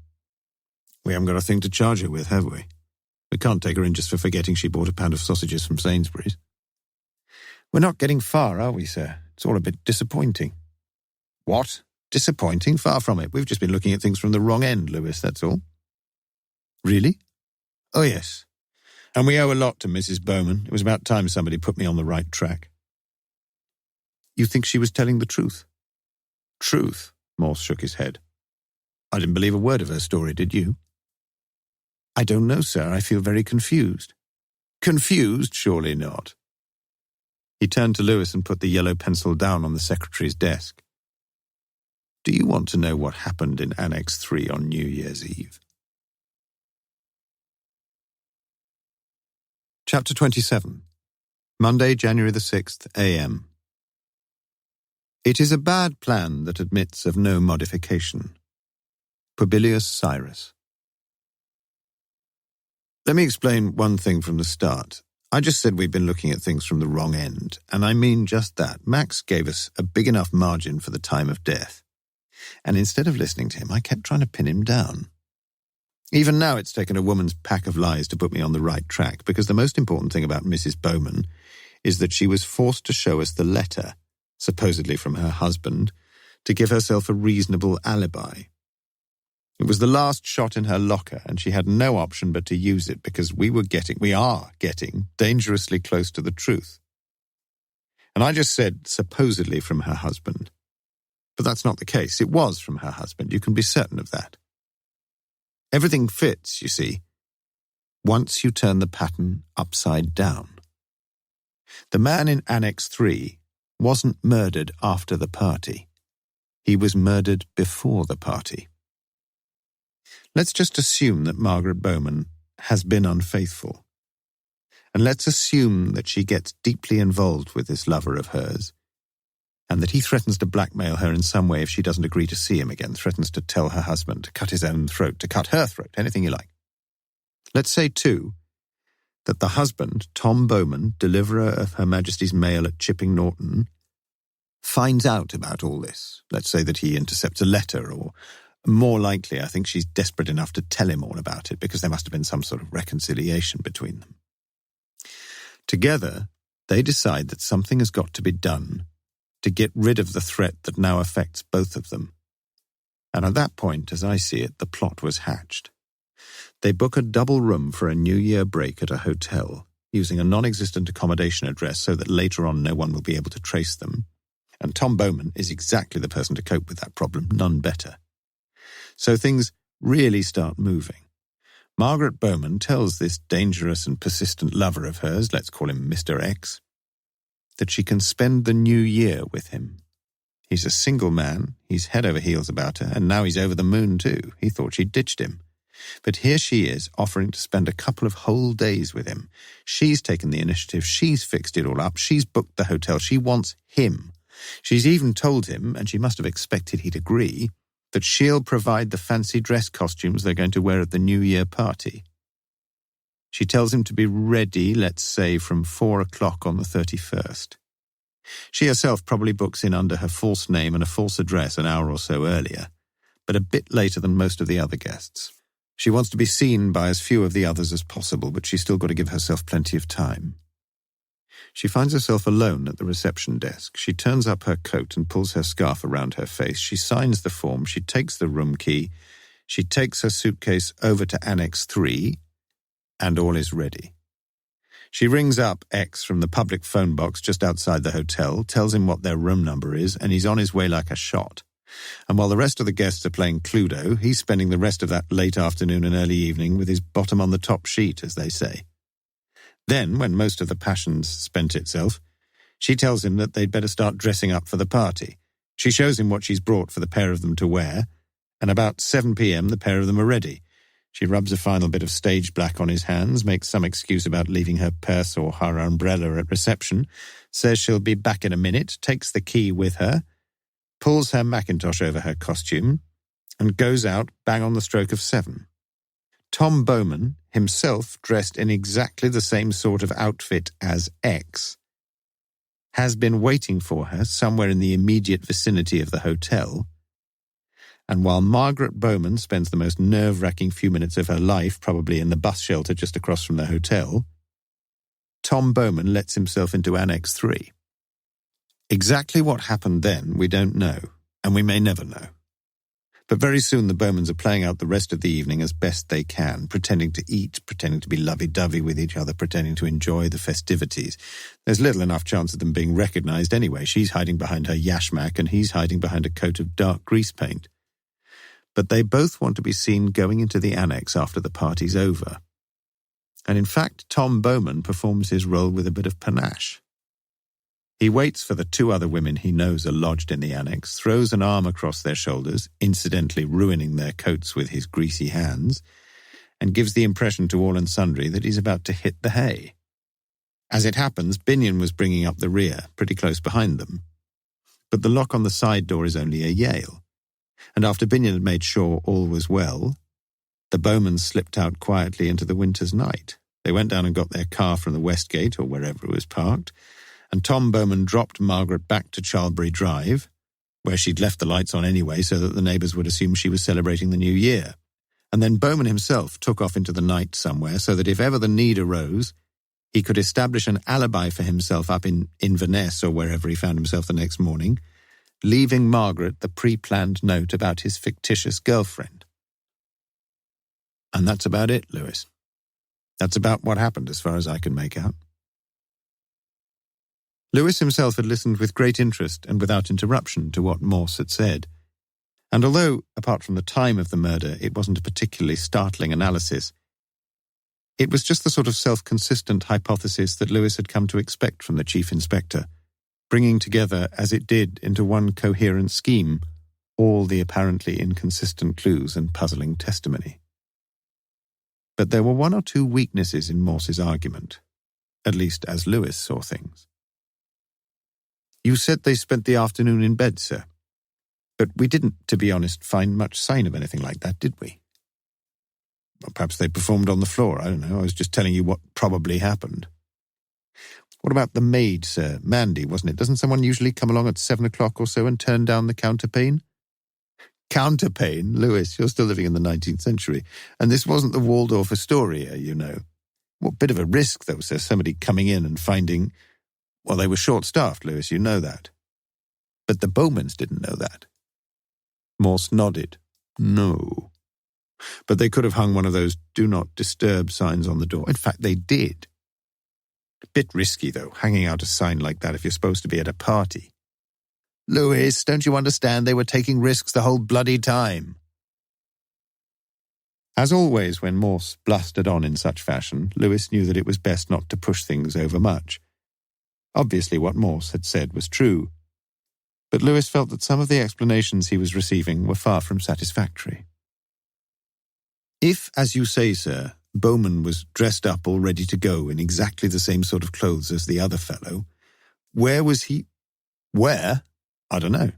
"We haven't got a thing to charge her with, have we? We can't take her in just for forgetting she bought a pound of sausages from Sainsbury's." "We're not getting far, are we, sir? It's all a bit disappointing." "What? Disappointing? Far from it. We've just been looking at things from the wrong end, Lewis, that's all." "Really?" "Oh, yes. And we owe a lot to Mrs. Bowman. It was about time somebody put me on the right track." "You think she was telling the truth?" "Truth?" Morse shook his head. "I didn't believe a word of her story, did you?" "I don't know, sir. I feel very confused." "Confused? Surely not." He turned to Lewis and put the yellow pencil down on the secretary's desk. "Do you want to know what happened in Annex 3 on New Year's Eve?" Chapter 27. Monday, January the 6th, a.m. It is a bad plan that admits of no modification. Publius Cyrus. Let me explain one thing from the start. I just said we've been looking at things from the wrong end, and I mean just that. Max gave us a big enough margin for the time of death, and instead of listening to him, I kept trying to pin him down. Even now it's taken a woman's pack of lies to put me on the right track, because the most important thing about Mrs. Bowman is that she was forced to show us the letter, supposedly from her husband, to give herself a reasonable alibi. It was the last shot in her locker, and she had no option but to use it because we are getting dangerously close to the truth. And I just said supposedly from her husband. But that's not the case. It was from her husband. You can be certain of that. Everything fits, you see, once you turn the pattern upside down. The man in Annex 3 wasn't murdered after the party. He was murdered before the party. Let's just assume that Margaret Bowman has been unfaithful. And let's assume that she gets deeply involved with this lover of hers, and that he threatens to blackmail her in some way if she doesn't agree to see him again, threatens to tell her husband, to cut his own throat, to cut her throat, anything you like. Let's say, too, that the husband, Tom Bowman, deliverer of Her Majesty's mail at Chipping Norton, finds out about all this. Let's say that he intercepts a letter, or more likely, I think she's desperate enough to tell him all about it because there must have been some sort of reconciliation between them. Together, they decide that something has got to be done to get rid of the threat that now affects both of them. And at that point, as I see it, the plot was hatched. They book a double room for a New Year break at a hotel, using a non-existent accommodation address so that later on no one will be able to trace them. And Tom Bowman is exactly the person to cope with that problem, none better. So things really start moving. Margaret Bowman tells this dangerous and persistent lover of hers, let's call him Mr. X, that she can spend the new year with him. He's a single man, he's head over heels about her, and now he's over the moon too. He thought she'd ditched him. But here she is, offering to spend a couple of whole days with him. She's taken the initiative, she's fixed it all up, she's booked the hotel, she wants him. She's even told him, and she must have expected he'd agree, that she'll provide the fancy dress costumes they're going to wear at the New Year party. She tells him to be ready, let's say, from 4 o'clock on the 31st. She herself probably books in under her false name and a false address an hour or so earlier, but a bit later than most of the other guests. She wants to be seen by as few of the others as possible, but she's still got to give herself plenty of time. She finds herself alone at the reception desk. She turns up her coat and pulls her scarf around her face. She signs the form. She takes the room key. She takes her suitcase over to Annex 3, and all is ready. She rings up X from the public phone box just outside the hotel, tells him what their room number is, and he's on his way like a shot. And while the rest of the guests are playing Cluedo, he's spending the rest of that late afternoon and early evening with his bottom on the top sheet, as they say. Then, when most of the passion's spent itself, she tells him that they'd better start dressing up for the party. She shows him what she's brought for the pair of them to wear, and about 7 p.m. the pair of them are ready. She rubs a final bit of stage black on his hands, makes some excuse about leaving her purse or her umbrella at reception, says she'll be back in a minute, takes the key with her, pulls her mackintosh over her costume, and goes out bang on the stroke of 7. Tom Bowman, himself dressed in exactly the same sort of outfit as X, has been waiting for her somewhere in the immediate vicinity of the hotel, and while Margaret Bowman spends the most nerve-wracking few minutes of her life probably in the bus shelter just across from the hotel, Tom Bowman lets himself into Annex 3. Exactly what happened then we don't know, and we may never know. But very soon the Bowmans are playing out the rest of the evening as best they can, pretending to eat, pretending to be lovey-dovey with each other, pretending to enjoy the festivities. There's little enough chance of them being recognised anyway. She's hiding behind her yashmak and he's hiding behind a coat of dark grease paint. But they both want to be seen going into the annex after the party's over. And in fact, Tom Bowman performs his role with a bit of panache. He waits for the 2 other women he knows are lodged in the annex, throws an arm across their shoulders, incidentally ruining their coats with his greasy hands, and gives the impression to all and sundry that he's about to hit the hay. As it happens, Binion was bringing up the rear, pretty close behind them. But the lock on the side door is only a Yale, and after Binion had made sure all was well, the Bowmans slipped out quietly into the winter's night. They went down and got their car from the West Gate, or wherever it was parked, and Tom Bowman dropped Margaret back to Charlbury Drive, where she'd left the lights on anyway so that the neighbours would assume she was celebrating the New Year. And then Bowman himself took off into the night somewhere so that if ever the need arose, he could establish an alibi for himself up in Inverness or wherever he found himself the next morning, leaving Margaret the pre-planned note about his fictitious girlfriend. And that's about it, Lewis. That's about what happened as far as I can make out. Lewis himself had listened with great interest and without interruption to what Morse had said. And although, apart from the time of the murder, it wasn't a particularly startling analysis, it was just the sort of self-consistent hypothesis that Lewis had come to expect from the Chief Inspector, bringing together, as it did, into one coherent scheme, all the apparently inconsistent clues and puzzling testimony. But there were 1 or 2 weaknesses in Morse's argument. at least as Lewis saw things. You said they spent the afternoon in bed, sir. But we didn't, to be honest, find much sign of anything like that, did we? Well, perhaps they performed on the floor, I don't know. I was just telling you what probably happened. What about the maid, sir? Mandy, wasn't it? Doesn't someone usually come along at 7 o'clock or so and turn down the counterpane? Counterpane? Lewis, you're still living in the 19th century. And this wasn't the Waldorf Astoria, you know. What bit of a risk, though, sir, somebody coming in and finding... Well, they were short-staffed, Lewis, you know that. But the Bowmans didn't know that. Morse nodded. No. But they could have hung one of those do not disturb signs on the door. In fact, they did. A bit risky, though, hanging out a sign like that if you're supposed to be at a party. Lewis, don't you understand they were taking risks the whole bloody time? As always, when Morse blustered on in such fashion, Lewis knew that it was best not to push things overmuch. Obviously, what Morse had said was true. But Lewis felt that some of the explanations he was receiving were far from satisfactory. If, as you say, sir, Bowman was dressed up all ready to go in exactly the same sort of clothes as the other fellow, where was he? Where? I don't know.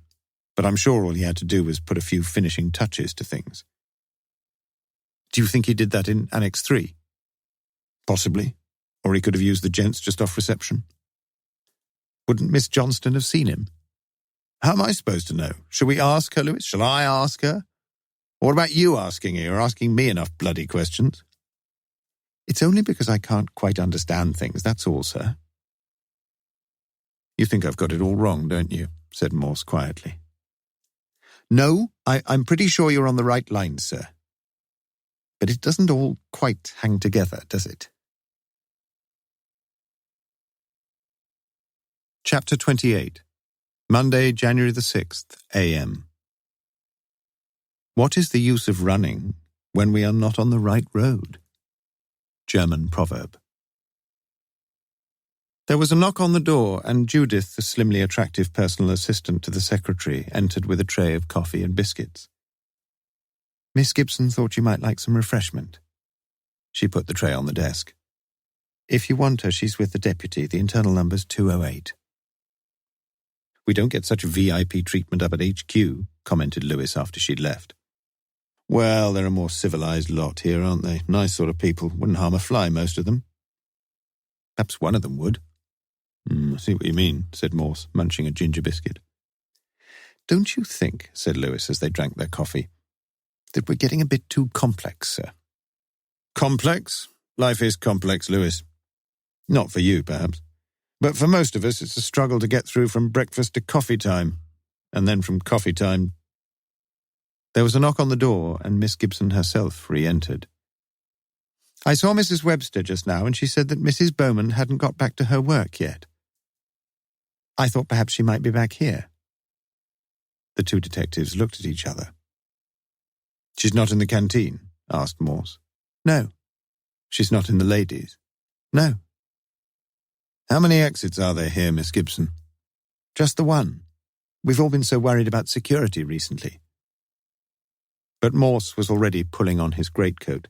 But I'm sure all he had to do was put a few finishing touches to things. Do you think he did that in Annex 3? Possibly. Or he could have used the gents just off reception. Wouldn't Miss Johnston have seen him? How am I supposed to know? Shall we ask her, Lewis? Shall I ask her? Or what about you asking her? You're asking me enough bloody questions. It's only because I can't quite understand things, that's all, sir. You think I've got it all wrong, don't you? Said Morse quietly. No, I'm pretty sure you're on the right line, sir. But it doesn't all quite hang together, does it? Chapter 28. Monday, January the 6th, a.m. What is the use of running when we are not on the right road? German proverb. There was a knock on the door, and Judith, the slimly attractive personal assistant to the secretary, entered with a tray of coffee and biscuits. Miss Gibson thought you might like some refreshment. She put the tray on the desk. If you want her, she's with the deputy. The internal number's 208. We don't get such VIP treatment up at HQ, commented Lewis after she'd left. Well, they're a more civilized lot here, aren't they? Nice sort of people. Wouldn't harm a fly, most of them. Perhaps one of them would. I see what you mean, said Morse, munching a ginger biscuit. Don't you think, said Lewis as they drank their coffee, that we're getting a bit too complex, sir? Complex? Life is complex, Lewis. Not for you, perhaps. But for most of us, it's a struggle to get through from breakfast to coffee time, and then from coffee time... There was a knock on the door, and Miss Gibson herself re-entered. I saw Mrs. Webster just now, and she said that Mrs. Bowman hadn't got back to her work yet. I thought perhaps she might be back here. The two detectives looked at each other. She's not in the canteen? Asked Morse. No. She's not in the ladies? No. How many exits are there here, Miss Gibson? Just the one. We've all been so worried about security recently. But Morse was already pulling on his greatcoat.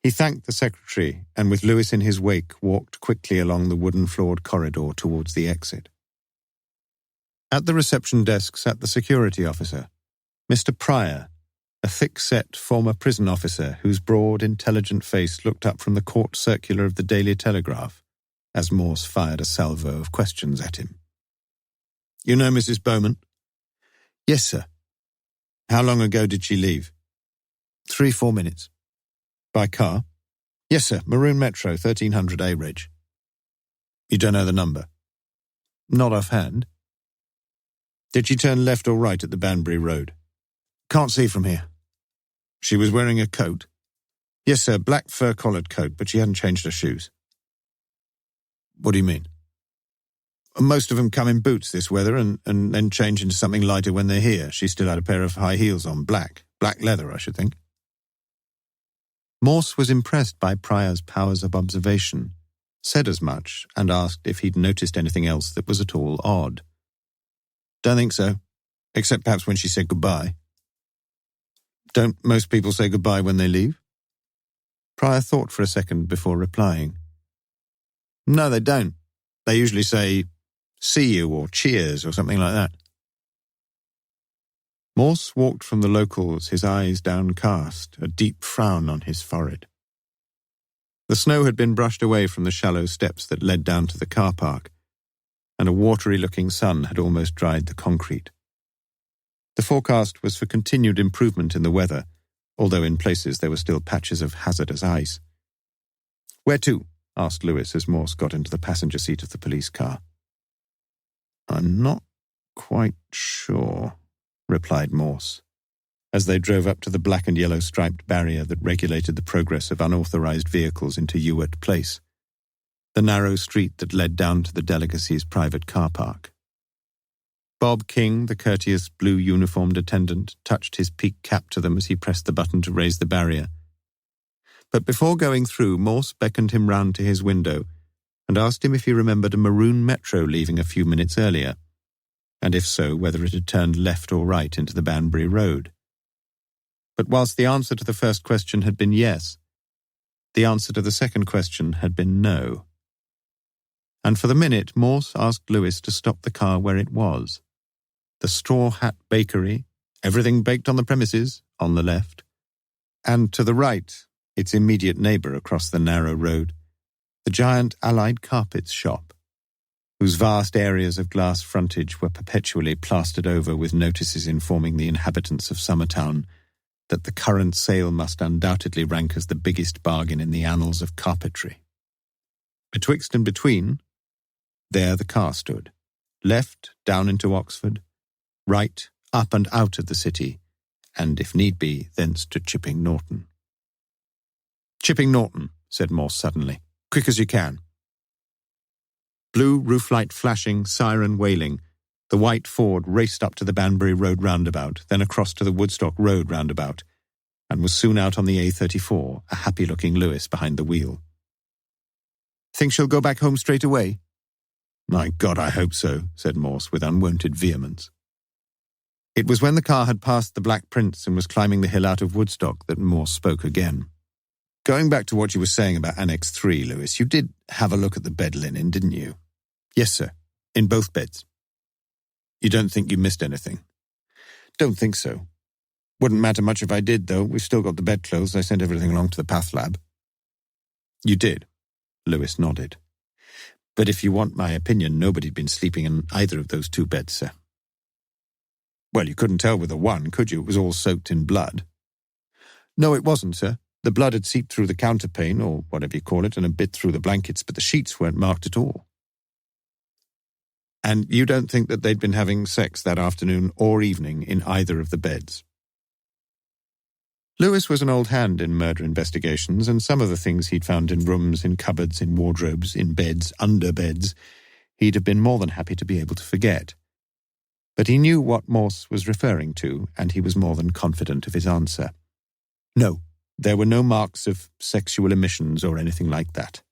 He thanked the secretary and with Lewis in his wake walked quickly along the wooden-floored corridor towards the exit. At the reception desk sat the security officer, Mr. Pryor, a thick-set former prison officer whose broad, intelligent face looked up from the court circular of the Daily Telegraph as Morse fired a salvo of questions at him. You know Mrs. Bowman? Yes, sir. How long ago did she leave? 3-4 minutes. By car? Yes, sir. Maroon Metro, 1300 A Ridge. You don't know the number? Not offhand. Did she turn left or right at the Banbury Road? Can't see from here. She was wearing a coat? Yes, sir. Black fur-collared coat, but she hadn't changed her shoes. What do you mean? Most of them come in boots this weather and then change into something lighter when they're here. She still had a pair of high heels on, black leather, I should think. Morse was impressed by Pryor's powers of observation, said as much, and asked if he'd noticed anything else that was at all odd. Don't think so, except perhaps when she said goodbye. Don't most people say goodbye when they leave? Pryor thought for a second before replying. No, they don't. They usually say, see you or cheers or something like that. Morse walked from the locals, his eyes downcast, a deep frown on his forehead. The snow had been brushed away from the shallow steps that led down to the car park, and a watery-looking sun had almost dried the concrete. The forecast was for continued improvement in the weather, although in places there were still patches of hazardous ice. "Where to?" asked Lewis as Morse got into the passenger seat of the police car. "I'm not quite sure," replied Morse, as they drove up to the black and yellow striped barrier that regulated the progress of unauthorized vehicles into Ewart Place, the narrow street that led down to the delegacy's private car park. Bob King, the courteous blue-uniformed attendant, touched his peaked cap to them as he pressed the button to raise the barrier. But before going through, Morse beckoned him round to his window and asked him if he remembered a maroon metro leaving a few minutes earlier, and if so, whether it had turned left or right into the Banbury Road. But whilst the answer to the first question had been yes, the answer to the second question had been no. And for the minute, Morse asked Lewis to stop the car where it was. The Straw Hat Bakery, everything baked on the premises, on the left, and to the right, its immediate neighbour across the narrow road, the giant Allied Carpets shop, whose vast areas of glass frontage were perpetually plastered over with notices informing the inhabitants of Summertown that the current sale must undoubtedly rank as the biggest bargain in the annals of carpentry. Betwixt and between, there the car stood, left down into Oxford, right up and out of the city, and, if need be, thence to Chipping Norton. "Chipping Norton," said Morse suddenly. "Quick as you can." Blue rooflight flashing, siren wailing, the white Ford raced up to the Banbury Road roundabout, then across to the Woodstock Road roundabout, and was soon out on the A34, a happy-looking Lewis behind the wheel. "Think she'll go back home straight away?" "My God, I hope so," said Morse with unwonted vehemence. It was when the car had passed the Black Prince and was climbing the hill out of Woodstock that Morse spoke again. "Going back to what you were saying about Annex 3, Lewis, you did have a look at the bed linen, didn't you?" "Yes, sir. In both beds." "You don't think you missed anything?" "Don't think so. Wouldn't matter much if I did, though. We've still got the bedclothes. I sent everything along to the path lab." "You did?" Lewis nodded. "But if you want my opinion, nobody'd been sleeping in either of those two beds, sir." "Well, you couldn't tell with the one, could you? It was all soaked in blood." "No, it wasn't, sir. The blood had seeped through the counterpane, or whatever you call it, and a bit through the blankets, but the sheets weren't marked at all." "And you don't think that they'd been having sex that afternoon or evening in either of the beds?" Lewis was an old hand in murder investigations, and some of the things he'd found in rooms, in cupboards, in wardrobes, in beds, under beds, he'd have been more than happy to be able to forget. But he knew what Morse was referring to, and he was more than confident of his answer. No, there were no marks of sexual emissions or anything like that.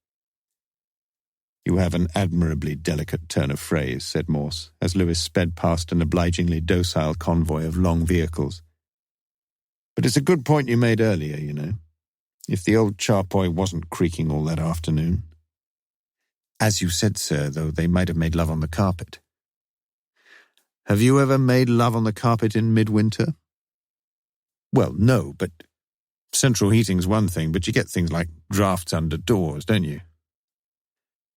"You have an admirably delicate turn of phrase," said Morse, as Lewis sped past an obligingly docile convoy of long vehicles. "But it's a good point you made earlier, you know. If the old charpoy wasn't creaking all that afternoon." "As you said, sir, though, they might have made love on the carpet." "Have you ever made love on the carpet in midwinter?" "Well, no, but central heating's one thing, but you get things like drafts under doors, don't you?"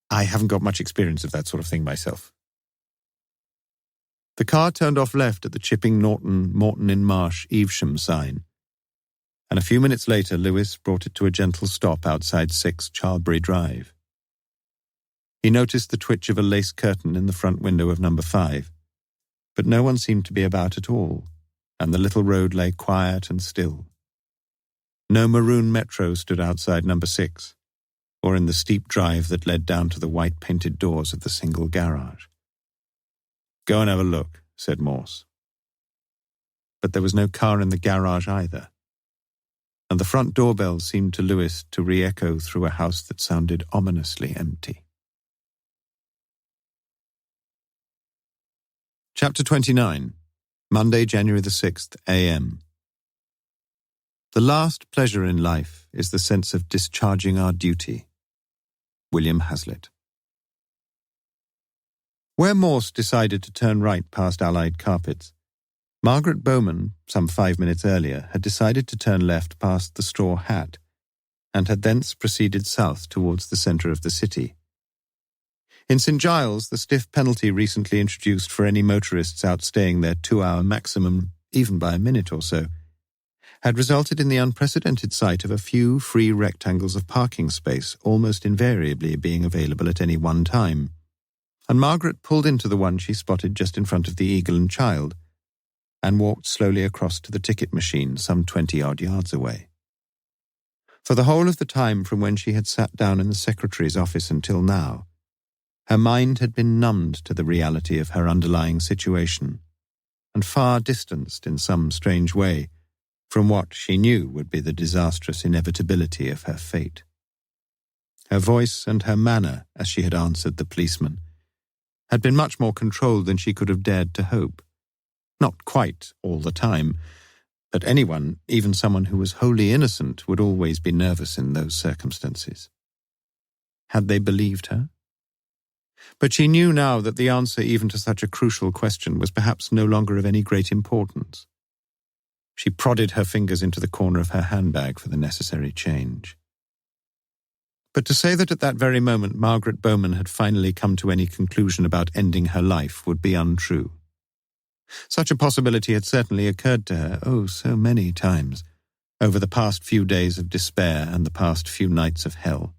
"I haven't got much experience of that sort of thing myself." The car turned off left at the Chipping Norton, Morton-in-Marsh, Evesham sign, and a few minutes later Lewis brought it to a gentle stop outside 6 Charlbury Drive. He noticed the twitch of a lace curtain in the front window of number 5, but no one seemed to be about at all, and the little road lay quiet and still. No maroon metro stood outside number 6, or in the steep drive that led down to the white-painted doors of the single garage. "Go and have a look," said Morse. But there was no car in the garage either, and the front doorbell seemed to Lewis to re-echo through a house that sounded ominously empty. Chapter 29. Monday, January the 6th, a.m. The last pleasure in life is the sense of discharging our duty. William Hazlitt. Where Morse decided to turn right past Allied carpets, Margaret Bowman, some 5 minutes earlier, had decided to turn left past the Straw Hat, and had thence proceeded south towards the centre of the city. In St. Giles, the stiff penalty recently introduced for any motorists outstaying their 2-hour maximum, even by a minute or so, had resulted in the unprecedented sight of a few free rectangles of parking space almost invariably being available at any one time, and Margaret pulled into the one she spotted just in front of the Eagle and Child, and walked slowly across to the ticket machine some 20-odd yards away. For the whole of the time from when she had sat down in the secretary's office until now, her mind had been numbed to the reality of her underlying situation, and far distanced in some strange way from what she knew would be the disastrous inevitability of her fate. Her voice and her manner, as she had answered the policeman, had been much more controlled than she could have dared to hope. Not quite all the time, but anyone, even someone who was wholly innocent, would always be nervous in those circumstances. Had they believed her? But she knew now that the answer even to such a crucial question was perhaps no longer of any great importance. She prodded her fingers into the corner of her handbag for the necessary change. But to say that at that very moment Margaret Bowman had finally come to any conclusion about ending her life would be untrue. Such a possibility had certainly occurred to her, oh, so many times, over the past few days of despair and the past few nights of hell.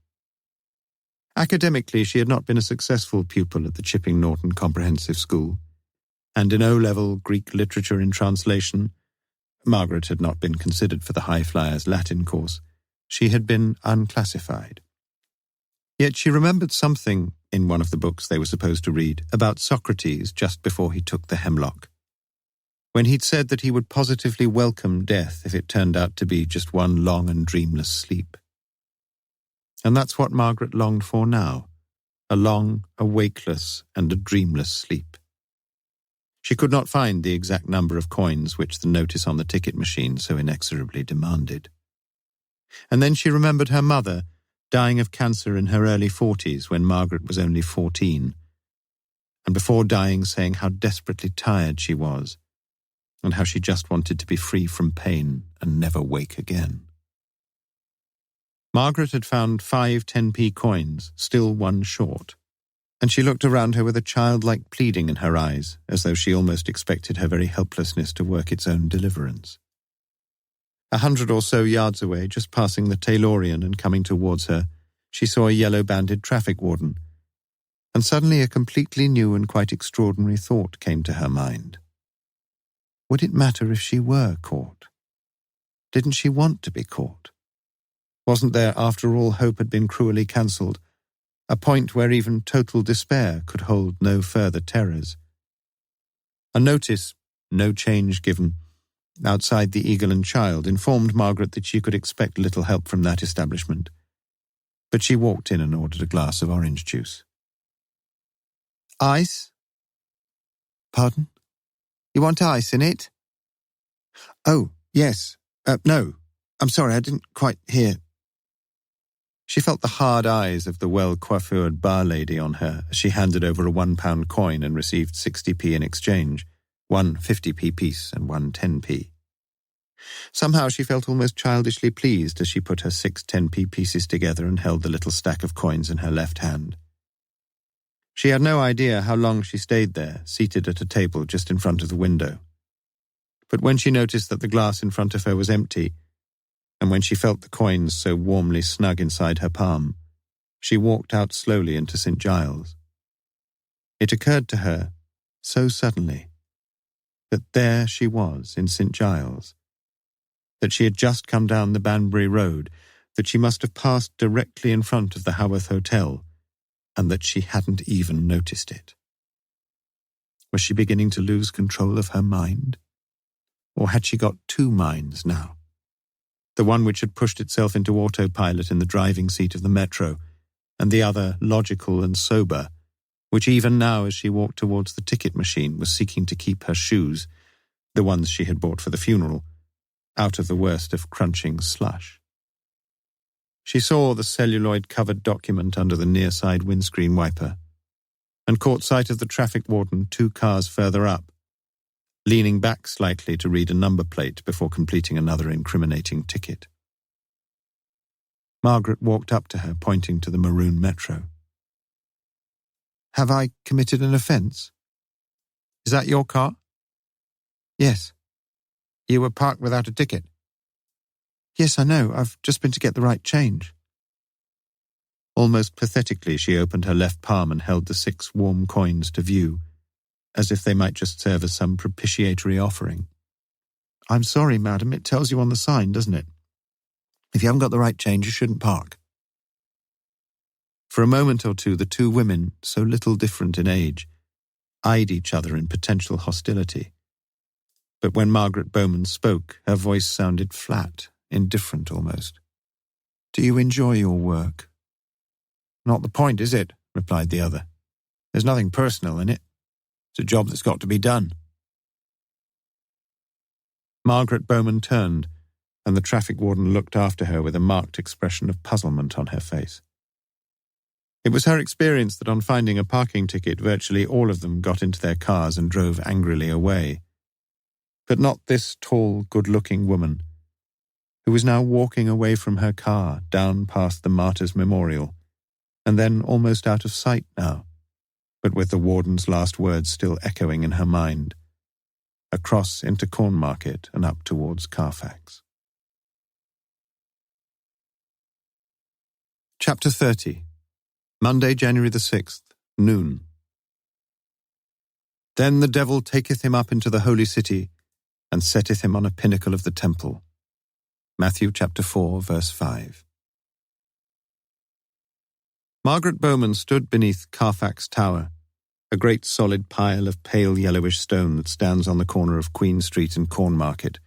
Academically, she had not been a successful pupil at the Chipping Norton Comprehensive School, and in O-level Greek literature in translation, Margaret had not been considered for the High Flyers Latin course. She had been unclassified. Yet she remembered something in one of the books they were supposed to read about Socrates just before he took the hemlock, when he'd said that he would positively welcome death if it turned out to be just one long and dreamless sleep. And that's what Margaret longed for now, a long, a wakeless, and a dreamless sleep. She could not find the exact number of coins which the notice on the ticket machine so inexorably demanded. And then she remembered her mother, dying of cancer in her early 40s when Margaret was only 14, and before dying saying how desperately tired she was, and how she just wanted to be free from pain and never wake again. Margaret had found 5 10p coins, still one short, and she looked around her with a childlike pleading in her eyes, as though she almost expected her very helplessness to work its own deliverance. 100 or so yards away, just passing the Taylorian and coming towards her, she saw a yellow-banded traffic warden, and suddenly a completely new and quite extraordinary thought came to her mind. Would it matter if she were caught? Didn't she want to be caught? Wasn't there, after all, hope had been cruelly cancelled, a point where even total despair could hold no further terrors? A notice, no change given, outside the Eagle and Child informed Margaret that she could expect little help from that establishment, but she walked in and ordered a glass of orange juice. Ice? Pardon? You want ice in it? Oh, yes. No. I'm sorry, I didn't quite hear. She felt the hard eyes of the well-coiffured bar lady on her as she handed over a £1 coin and received 60p in exchange, one 50p piece and one 10p. Somehow she felt almost childishly pleased as she put her 6 10p pieces together and held the little stack of coins in her left hand. She had no idea how long she stayed there, seated at a table just in front of the window. But when she noticed that the glass in front of her was empty, and when she felt the coins so warmly snug inside her palm, she walked out slowly into St. Giles. It occurred to her, so suddenly, that there she was in St. Giles, that she had just come down the Banbury Road, that she must have passed directly in front of the Haworth Hotel, and that she hadn't even noticed it. Was she beginning to lose control of her mind? Or had she got 2 minds now? The one which had pushed itself into autopilot in the driving seat of the metro, and the other, logical and sober, which even now as she walked towards the ticket machine was seeking to keep her shoes, the ones she had bought for the funeral, out of the worst of crunching slush. She saw the celluloid-covered document under the near-side windscreen wiper, and caught sight of the traffic warden 2 cars further up, leaning back slightly to read a number plate before completing another incriminating ticket. Margaret walked up to her, pointing to the maroon Metro. "Have I committed an offence? Is that your car?" "Yes." "You were parked without a ticket?" "Yes, I know. I've just been to get the right change." Almost pathetically, she opened her left palm and held the 6 warm coins to view, as if they might just serve as some propitiatory offering. "I'm sorry, madam, it tells you on the sign, doesn't it? If you haven't got the right change, you shouldn't park." For a moment or two, the 2 women, so little different in age, eyed each other in potential hostility. But when Margaret Bowman spoke, her voice sounded flat, indifferent almost. "Do you enjoy your work?" "Not the point, is it?" replied the other. "There's nothing personal in it. It's a job that's got to be done." Margaret Bowman turned, and the traffic warden looked after her with a marked expression of puzzlement on her face. It was her experience that on finding a parking ticket, virtually all of them got into their cars and drove angrily away. But not this tall, good-looking woman, who was now walking away from her car, down past the Martyrs' Memorial, and then almost out of sight now, but with the warden's last words still echoing in her mind, across into Cornmarket and up towards Carfax. Chapter 30. Monday, January the 6th, noon. Then the devil taketh him up into the holy city, and setteth him on a pinnacle of the temple. Matthew chapter 4, verse 5. Margaret Bowman stood beneath Carfax Tower, a great solid pile of pale yellowish stone that stands on the corner of Queen Street and Cornmarket,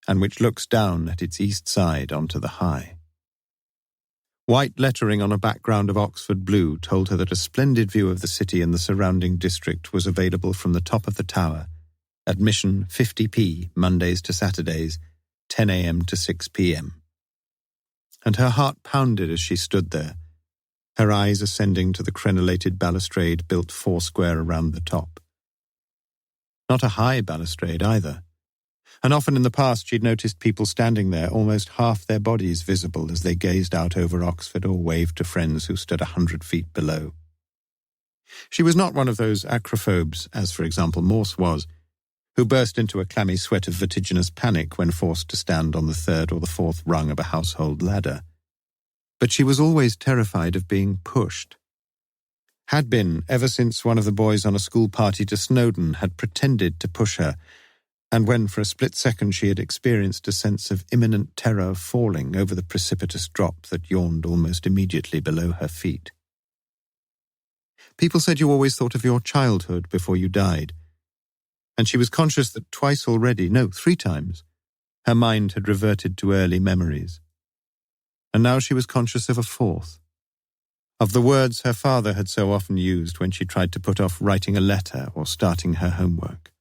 and which looks down at its east side onto the High. White lettering on a background of Oxford blue told her that a splendid view of the city and the surrounding district was available from the top of the tower, admission 50p, Mondays to Saturdays, 10 a.m. to 6 p.m. And her heart pounded as she stood there, her eyes ascending to the crenellated balustrade built foursquare around the top. Not a high balustrade either, and often in the past she'd noticed people standing there, almost half their bodies visible as they gazed out over Oxford or waved to friends who stood 100 feet below. She was not one of those acrophobes, as for example Morse was, who burst into a clammy sweat of vertiginous panic when forced to stand on the 3rd or the 4th rung of a household ladder. But she was always terrified of being pushed. Had been, ever since one of the boys on a school party to Snowdon had pretended to push her, and when for a split second she had experienced a sense of imminent terror of falling over the precipitous drop that yawned almost immediately below her feet. People said you always thought of your childhood before you died, and she was conscious that 3 times, her mind had reverted to early memories. And now she was conscious of a 4th, of the words her father had so often used when she tried to put off writing a letter or starting her homework.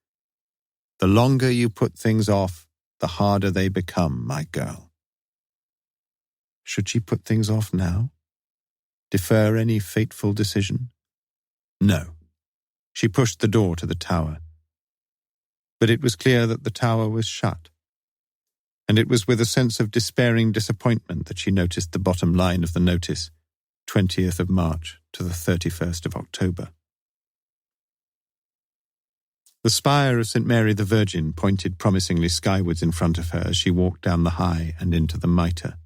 "The longer you put things off, the harder they become, my girl." Should she put things off now? Defer any fateful decision? No. She pushed the door to the tower. But it was clear that the tower was shut, and it was with a sense of despairing disappointment that she noticed the bottom line of the notice, 20th of March to the 31st of October. The spire of St. Mary the Virgin pointed promisingly skywards in front of her as she walked down the High and into the Mitre.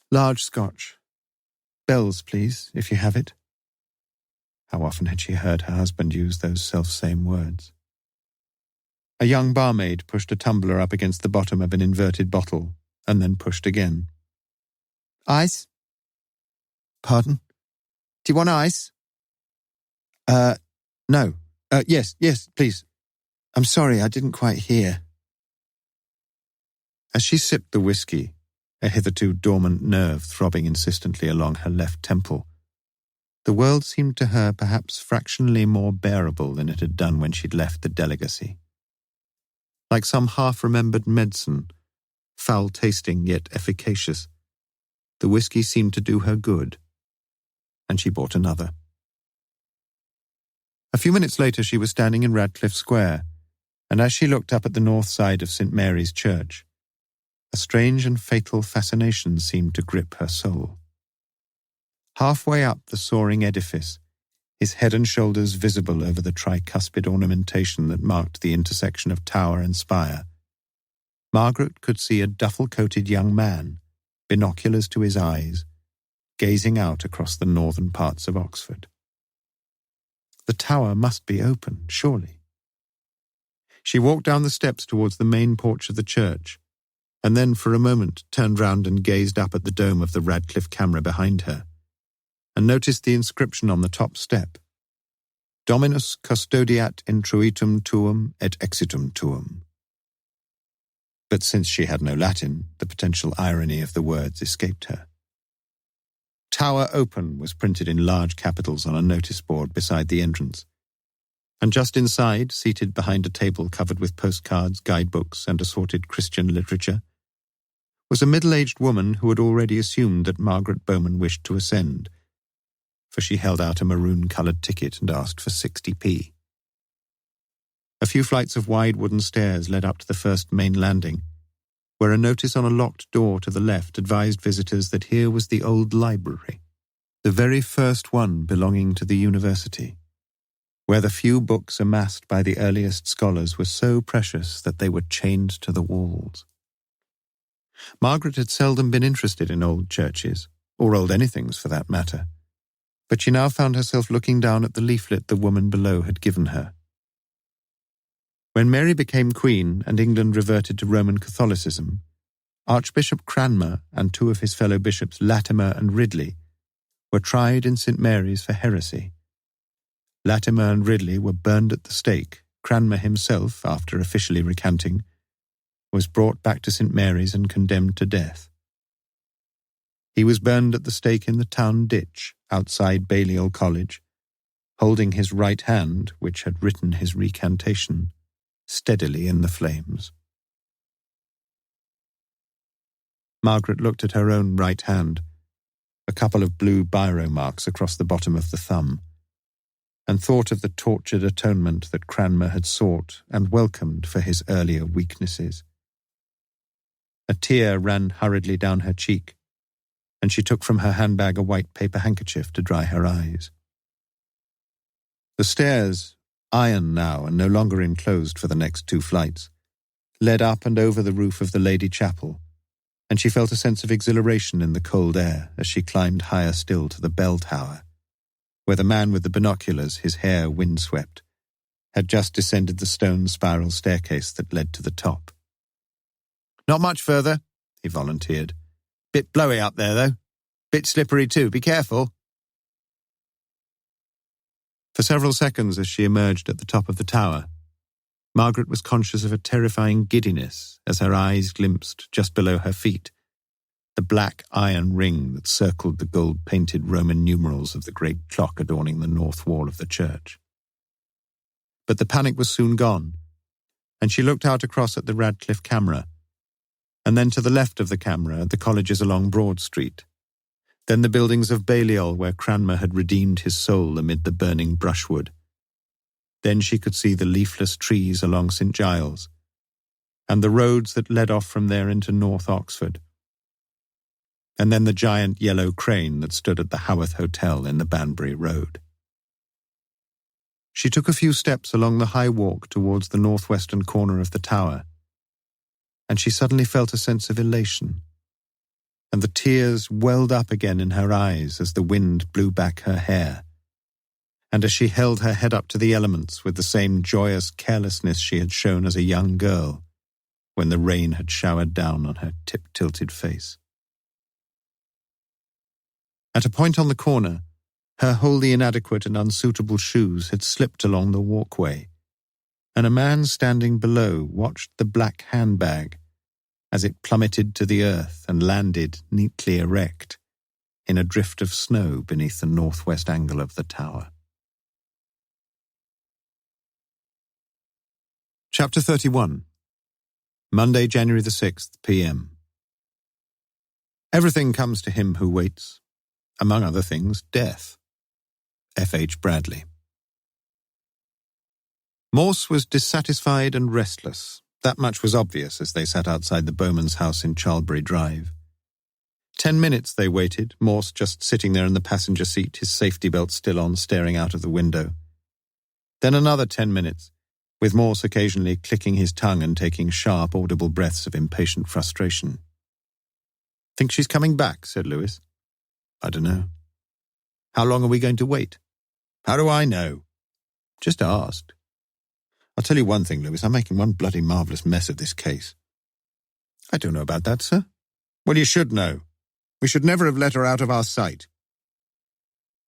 "Large Scotch. Bells, please, if you have it." How often had she heard her husband use those self-same words? A young barmaid pushed a tumbler up against the bottom of an inverted bottle, and then pushed again. "Ice?" "Pardon? Do you want ice?" No. Yes, please. I'm sorry, I didn't quite hear." As she sipped the whiskey, a hitherto dormant nerve throbbing insistently along her left temple, the world seemed to her perhaps fractionally more bearable than it had done when she'd left the delegacy. Like some half-remembered medicine, foul-tasting yet efficacious, the whiskey seemed to do her good, and she bought another. A few minutes later she was standing in Radcliffe Square, and as she looked up at the north side of St. Mary's Church, a strange and fatal fascination seemed to grip her soul. Halfway up the soaring edifice, his head and shoulders visible over the tricuspid ornamentation that marked the intersection of tower and spire, Margaret could see a duffel-coated young man, binoculars to his eyes, gazing out across the northern parts of Oxford. The tower must be open, surely. She walked down the steps towards the main porch of the church, and then for a moment turned round and gazed up at the dome of the Radcliffe camera behind her, and noticed the inscription on the top step, Dominus custodiat intruitum tuum et exitum tuum. But since she had no Latin, the potential irony of the words escaped her. Tower Open was printed in large capitals on a notice board beside the entrance, and just inside, seated behind a table covered with postcards, guidebooks, and assorted Christian literature, was a middle-aged woman who had already assumed that Margaret Bowman wished to ascend, for she held out a maroon-coloured ticket and asked for 60p. A few flights of wide wooden stairs led up to the first main landing, where a notice on a locked door to the left advised visitors that here was the old library, the very first one belonging to the university, where the few books amassed by the earliest scholars were so precious that they were chained to the walls. Margaret had seldom been interested in old churches, or old anythings for that matter, but she now found herself looking down at the leaflet the woman below had given her. When Mary became Queen and England reverted to Roman Catholicism, Archbishop Cranmer and two of his fellow bishops Latimer and Ridley were tried in St. Mary's for heresy. Latimer and Ridley were burned at the stake. Cranmer himself, after officially recanting, was brought back to St. Mary's and condemned to death. He was burned at the stake in the town ditch outside Balliol College, holding his right hand, which had written his recantation, steadily in the flames. Margaret looked at her own right hand, a couple of blue biro marks across the bottom of the thumb, and thought of the tortured atonement that Cranmer had sought and welcomed for his earlier weaknesses. A tear ran hurriedly down her cheek, and she took from her handbag a white paper handkerchief to dry her eyes. The stairs, iron now and no longer enclosed for the next 2 flights, led up and over the roof of the Lady Chapel, and she felt a sense of exhilaration in the cold air as she climbed higher still to the bell tower, where the man with the binoculars, his hair windswept, had just descended the stone spiral staircase that led to the top. "Not much further," he volunteered. "Bit blowy up there, though. Bit slippery too. Be careful." For several seconds as she emerged at the top of the tower, Margaret was conscious of a terrifying giddiness as her eyes glimpsed, just below her feet, the black iron ring that circled the gold-painted Roman numerals of the great clock adorning the north wall of the church. But the panic was soon gone, and she looked out across at the Radcliffe camera, and then to the left of the camera at the colleges along Broad Street, then the buildings of Balliol where Cranmer had redeemed his soul amid the burning brushwood. Then she could see the leafless trees along St. Giles, and the roads that led off from there into North Oxford, and then the giant yellow crane that stood at the Haworth Hotel in the Banbury Road. She took a few steps along the high walk towards the northwestern corner of the tower, and she suddenly felt a sense of elation, and the tears welled up again in her eyes as the wind blew back her hair, and as she held her head up to the elements with the same joyous carelessness she had shown as a young girl when the rain had showered down on her tip-tilted face. At a point on the corner, her wholly inadequate and unsuitable shoes had slipped along the walkway, and a man standing below watched the black handbag as it plummeted to the earth and landed neatly erect in a drift of snow beneath the northwest angle of the tower. Chapter 31. Monday, January the 6th, p.m. Everything comes to him who waits, among other things, death. F. H. Bradley. Morse was dissatisfied and restless. That much was obvious as they sat outside the Bowman's house in Charlbury Drive. 10 minutes they waited, Morse just sitting there in the passenger seat, his safety belt still on, staring out of the window. Then another 10 minutes, with Morse occasionally clicking his tongue and taking sharp, audible breaths of impatient frustration. "Think she's coming back?" said Lewis. "I don't know." "How long are we going to wait?" "How do I know?" "Just asked." "I'll tell you one thing, Lewis, I'm making one bloody marvellous mess of this case." "I don't know about that, sir." "Well, you should know. We should never have let her out of our sight."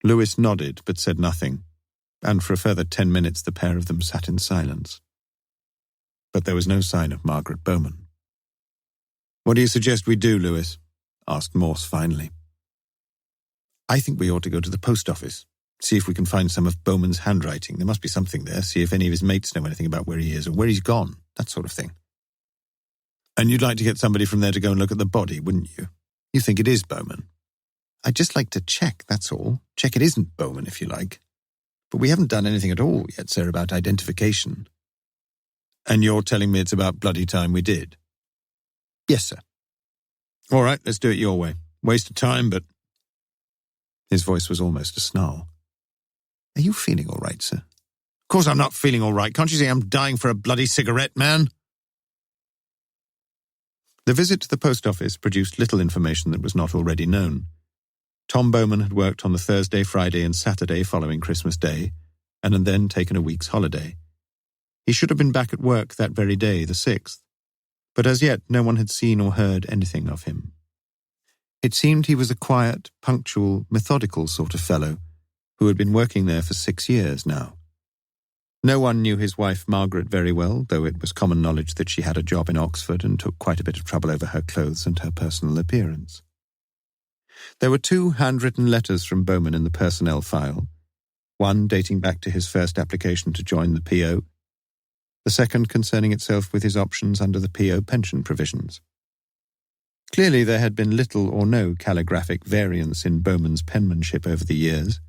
Lewis nodded, but said nothing, and for a further 10 minutes the pair of them sat in silence. But there was no sign of Margaret Bowman. "What do you suggest we do, Lewis?" asked Morse finally. "I think we ought to go to the post office, see if we can find some of Bowman's handwriting. There must be something there, see if any of his mates know anything about where he is or where he's gone, that sort of thing." "And you'd like to get somebody from there to go and look at the body, wouldn't you? You think it is Bowman?" "I'd just like to check, that's all. Check it isn't Bowman, if you like. But we haven't done anything at all yet, sir, about identification." "And you're telling me it's about bloody time we did?" "Yes, sir." "All right, let's do it your way. Waste of time, but..." His voice was almost a snarl. "Are you feeling all right, sir?" "Of course I'm not feeling all right. Can't you see I'm dying for a bloody cigarette, man?" The visit to the post office produced little information that was not already known. Tom Bowman had worked on the Thursday, Friday and Saturday following Christmas Day, and had then taken a week's holiday. He should have been back at work that very day, the 6th, but as yet no one had seen or heard anything of him. It seemed he was a quiet, punctual, methodical sort of fellow who had been working there for 6 years now. No one knew his wife Margaret very well, though it was common knowledge that she had a job in Oxford and took quite a bit of trouble over her clothes and her personal appearance. There were 2 handwritten letters from Bowman in the personnel file, one dating back to his first application to join the PO, the second concerning itself with his options under the PO pension provisions. Clearly there had been little or no calligraphic variance in Bowman's penmanship over the years,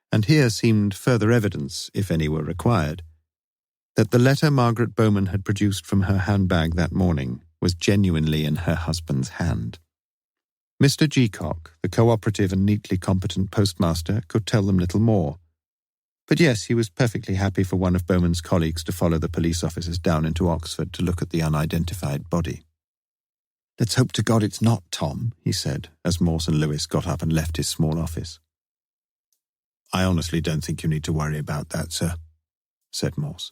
and here seemed further evidence, if any were required, that the letter Margaret Bowman had produced from her handbag that morning was genuinely in her husband's hand. Mr. Geacock, the cooperative and neatly competent postmaster, could tell them little more. But yes, he was perfectly happy for one of Bowman's colleagues to follow the police officers down into Oxford to look at the unidentified body. "Let's hope to God it's not Tom," he said, as Morse and Lewis got up and left his small office. "I honestly don't think you need to worry about that, sir," said Morse.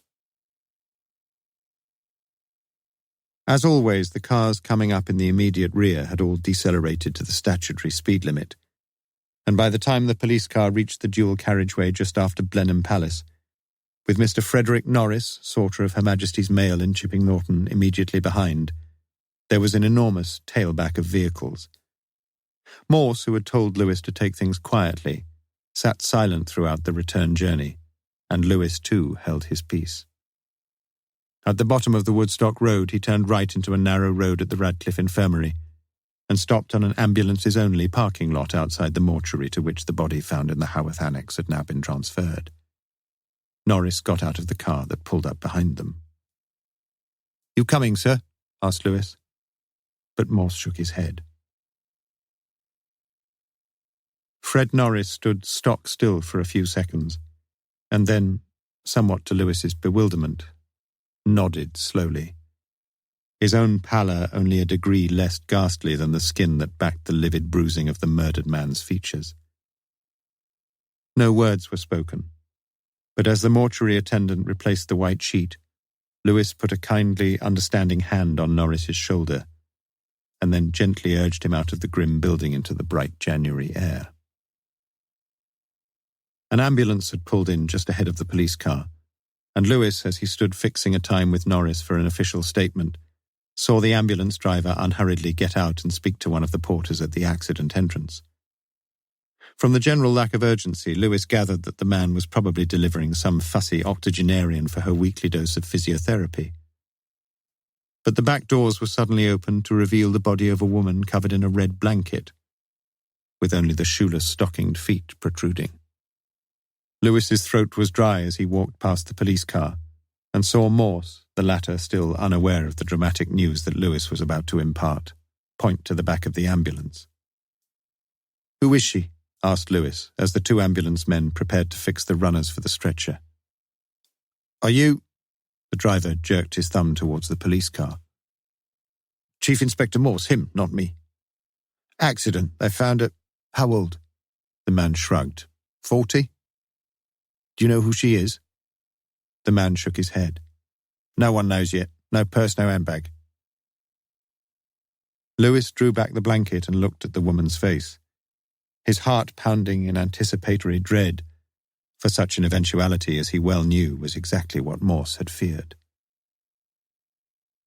As always, the cars coming up in the immediate rear had all decelerated to the statutory speed limit, and by the time the police car reached the dual carriageway just after Blenheim Palace, with Mr. Frederick Norris, sorter of Her Majesty's Mail in Chipping Norton, immediately behind, there was an enormous tailback of vehicles. Morse, who had told Lewis to take things quietly, sat silent throughout the return journey, and Lewis too held his peace. At the bottom of the Woodstock Road, he turned right into a narrow road at the Radcliffe Infirmary and stopped on an ambulances-only parking lot outside the mortuary to which the body found in the Haworth Annexe had now been transferred. Norris got out of the car that pulled up behind them. "You coming, sir?" asked Lewis. But Morse shook his head. Fred Norris stood stock still for a few seconds, and then, somewhat to Lewis's bewilderment, nodded slowly. His own pallor only a degree less ghastly than the skin that backed the livid bruising of the murdered man's features. No words were spoken, but as the mortuary attendant replaced the white sheet, Lewis put a kindly, understanding hand on Norris's shoulder, and then gently urged him out of the grim building into the bright January air. An ambulance had pulled in just ahead of the police car, and Lewis, as he stood fixing a time with Norris for an official statement, saw the ambulance driver unhurriedly get out and speak to one of the porters at the accident entrance. From the general lack of urgency, Lewis gathered that the man was probably delivering some fussy octogenarian for her weekly dose of physiotherapy. But the back doors were suddenly opened to reveal the body of a woman covered in a red blanket, with only the shoeless, stockinged feet protruding. Lewis's throat was dry as he walked past the police car, and saw Morse, the latter still unaware of the dramatic news that Lewis was about to impart, point to the back of the ambulance. "Who is she?" asked Lewis, as the two ambulance men prepared to fix the runners for the stretcher. "Are you—" The driver jerked his thumb towards the police car. "Chief Inspector Morse, him, not me." "Accident. They found her—" "How old?" The man shrugged. 40? "Do you know who she is?" The man shook his head. "No one knows yet. No purse, no handbag." Lewis drew back the blanket and looked at the woman's face, his heart pounding in anticipatory dread, for such an eventuality, as he well knew, was exactly what Morse had feared.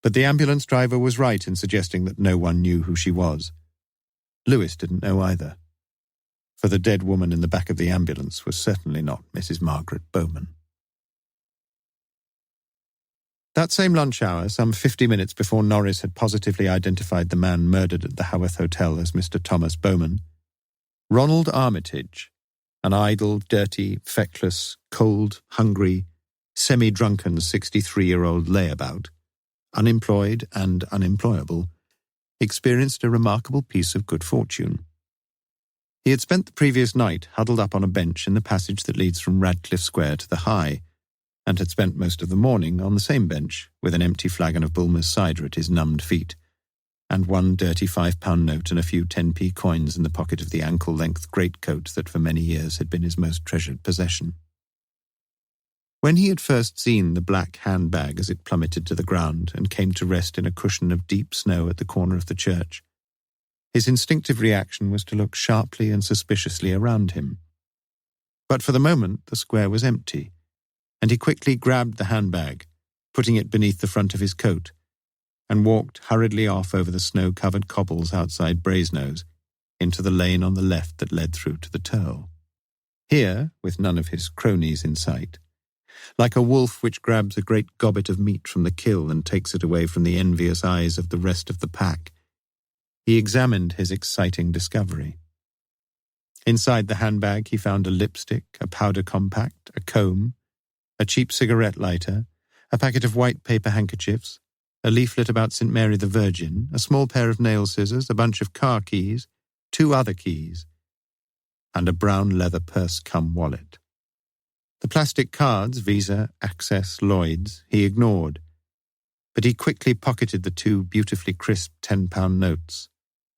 But the ambulance driver was right in suggesting that no one knew who she was. Lewis didn't know either, for the dead woman in the back of the ambulance was certainly not Mrs. Margaret Bowman. That same lunch hour, some 50 minutes before Norris had positively identified the man murdered at the Haworth Hotel as Mr. Thomas Bowman, Ronald Armitage, an idle, dirty, feckless, cold, hungry, semi-drunken 63-year-old layabout, unemployed and unemployable, experienced a remarkable piece of good fortune. He had spent the previous night huddled up on a bench in the passage that leads from Radcliffe Square to the High, and had spent most of the morning on the same bench with an empty flagon of Bulmer's cider at his numbed feet, and one dirty £5 note and a few 10p coins in the pocket of the ankle-length greatcoat that for many years had been his most treasured possession. When he had first seen the black handbag as it plummeted to the ground and came to rest in a cushion of deep snow at the corner of the church, his instinctive reaction was to look sharply and suspiciously around him. But for the moment the square was empty, and he quickly grabbed the handbag, putting it beneath the front of his coat, and walked hurriedly off over the snow-covered cobbles outside Brasenose into the lane on the left that led through to the Turl. Here, with none of his cronies in sight, like a wolf which grabs a great gobbet of meat from the kill and takes it away from the envious eyes of the rest of the pack, he examined his exciting discovery. Inside the handbag he found a lipstick, a powder compact, a comb, a cheap cigarette lighter, a packet of white paper handkerchiefs, a leaflet about St. Mary the Virgin, a small pair of nail scissors, a bunch of car keys, 2 other keys, and a brown leather purse-cum-wallet. The plastic cards, Visa, Access, Lloyds, he ignored, but he quickly pocketed the 2 beautifully crisp £10 notes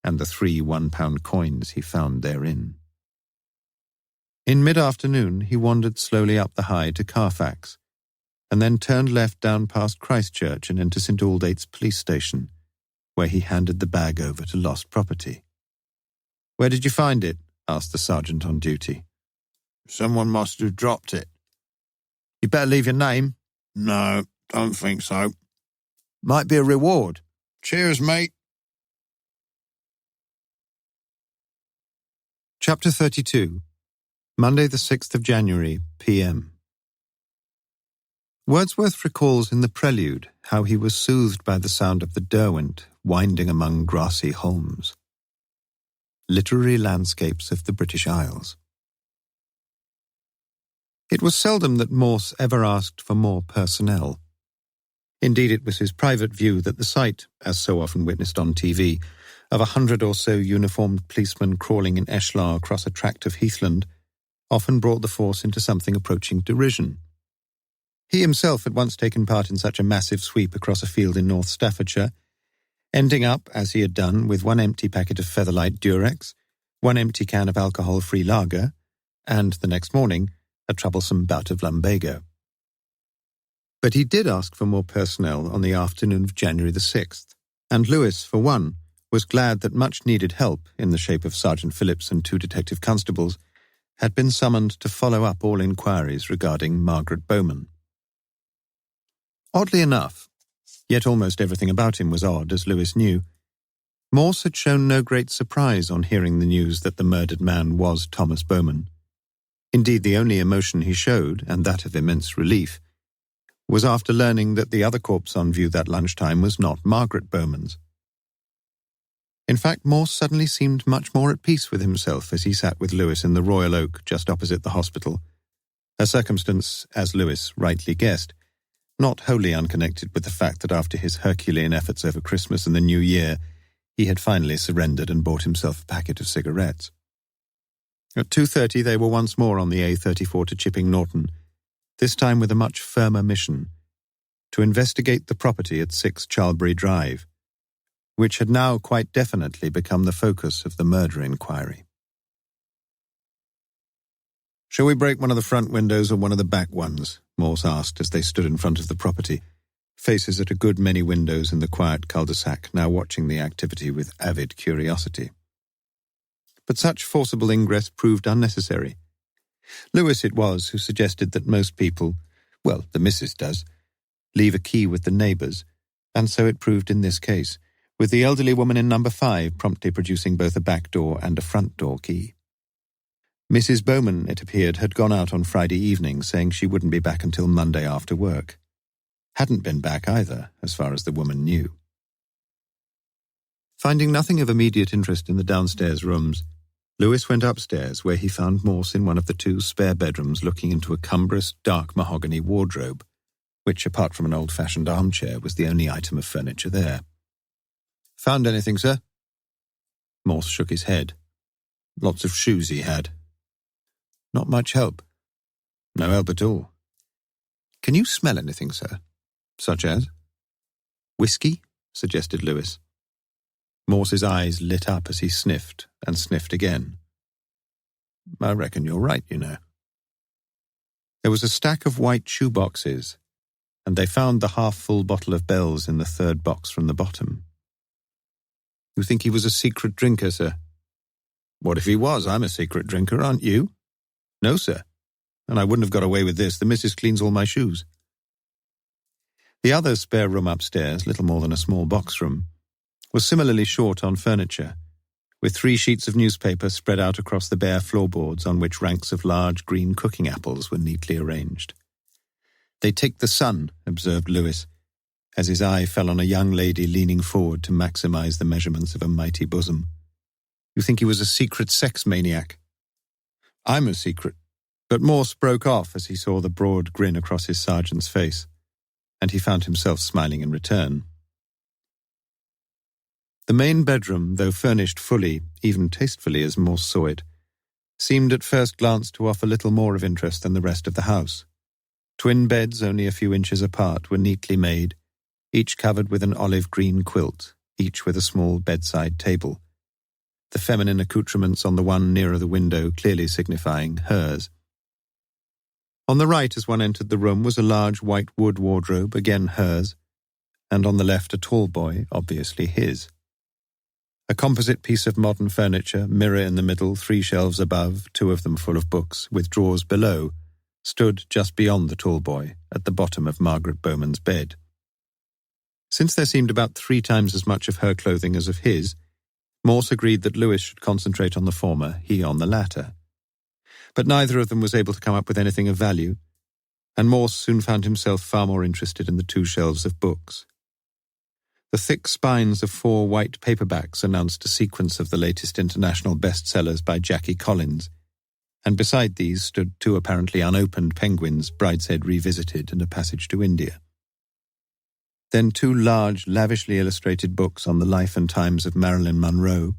and the 3 £1 coins he found therein. In mid-afternoon he wandered slowly up the High to Carfax, and then turned left down past Christchurch and into St. Aldate's police station, where he handed the bag over to Lost Property. "Where did you find it?" asked the sergeant on duty. Someone must have dropped it. "You better leave your name." No, don't think so. "Might be a reward." Cheers, mate. Chapter 32. Monday the 6th of January, p.m. Wordsworth recalls in the prelude how he was soothed by the sound of the Derwent winding among grassy holms. Literary landscapes of the British Isles. It was seldom that Morse ever asked for more personnel. Indeed, it was his private view that the sight, as so often witnessed on TV, of 100 or so uniformed policemen crawling in echelon across a tract of heathland often brought the force into something approaching derision. He himself had once taken part in such a massive sweep across a field in North Staffordshire, ending up, as he had done, with 1 empty packet of Featherlight Durex, 1 empty can of alcohol-free lager, and, the next morning, a troublesome bout of lumbago. But he did ask for more personnel on the afternoon of January the 6th, and Lewis, for one, was glad that much-needed help, in the shape of Sergeant Phillips and 2 detective constables, had been summoned to follow up all inquiries regarding Margaret Bowman. Oddly enough, yet almost everything about him was odd, as Lewis knew, Morse had shown no great surprise on hearing the news that the murdered man was Thomas Bowman. Indeed, the only emotion he showed, and that of immense relief, was after learning that the other corpse on view that lunchtime was not Margaret Bowman's. In fact, Morse suddenly seemed much more at peace with himself as he sat with Lewis in the Royal Oak just opposite the hospital, a circumstance, as Lewis rightly guessed, not wholly unconnected with the fact that after his Herculean efforts over Christmas and the New Year, he had finally surrendered and bought himself a packet of cigarettes. At 2:30 they were once more on the A34 to Chipping Norton, this time with a much firmer mission, to investigate the property at 6 Charlbury Drive, which had now quite definitely become the focus of the murder inquiry. "Shall we break one of the front windows or one of the back ones?" Morse asked as they stood in front of the property, faces at a good many windows in the quiet cul-de-sac, now watching the activity with avid curiosity. But such forcible ingress proved unnecessary. Lewis it was who suggested that most people, well, the missus does, leave a key with the neighbours, and so it proved in this case, with the elderly woman in number 5 promptly producing both a back door and a front door key. Mrs. Bowman, it appeared, had gone out on Friday evening, saying she wouldn't be back until Monday after work. Hadn't been back either, as far as the woman knew. Finding nothing of immediate interest in the downstairs rooms, Lewis went upstairs, where he found Morse in one of the 2 spare bedrooms looking into a cumbrous, dark mahogany wardrobe, which, apart from an old-fashioned armchair, was the only item of furniture there. "Found anything, sir?" Morse shook his head. "Lots of shoes he had." "Not much help?" "No help at all." "Can you smell anything, sir?" "Such as?" "Whiskey?" suggested Lewis. Morse's eyes lit up as he sniffed and sniffed again. "I reckon you're right, you know." There was a stack of white shoeboxes, and they found the half-full bottle of Bell's in the 3rd box from the bottom. "You think he was a secret drinker, sir?" "What if he was? I'm a secret drinker, aren't you?" "No, sir. And I wouldn't have got away with this. The missus cleans all my shoes." The other spare room upstairs, little more than a small box room, was similarly short on furniture, with 3 sheets of newspaper spread out across the bare floorboards on which ranks of large green cooking apples were neatly arranged. "They take the sun," observed Lewis, as his eye fell on a young lady leaning forward to maximize the measurements of a mighty bosom. "You think he was a secret sex maniac?" "I'm a secret." But Morse broke off as he saw the broad grin across his sergeant's face, and he found himself smiling in return. The main bedroom, though furnished fully, even tastefully as Morse saw it, seemed at first glance to offer little more of interest than the rest of the house. Twin beds, only a few inches apart, were neatly made, each covered with an olive-green quilt, each with a small bedside table, the feminine accoutrements on the one nearer the window clearly signifying hers. On the right, as one entered the room, was a large white wood wardrobe, again hers, and on the left a tall boy, obviously his. A composite piece of modern furniture, mirror in the middle, 3 shelves above, 2 of them full of books, with drawers below, stood just beyond the tall boy, at the bottom of Margaret Bowman's bed. Since there seemed about 3 times as much of her clothing as of his, Morse agreed that Lewis should concentrate on the former, he on the latter. But neither of them was able to come up with anything of value, and Morse soon found himself far more interested in the 2 shelves of books. The thick spines of 4 white paperbacks announced a sequence of the latest international bestsellers by Jackie Collins, and beside these stood 2 apparently unopened Penguins, Brideshead Revisited and A Passage to India. Then 2 large, lavishly illustrated books on the life and times of Marilyn Monroe,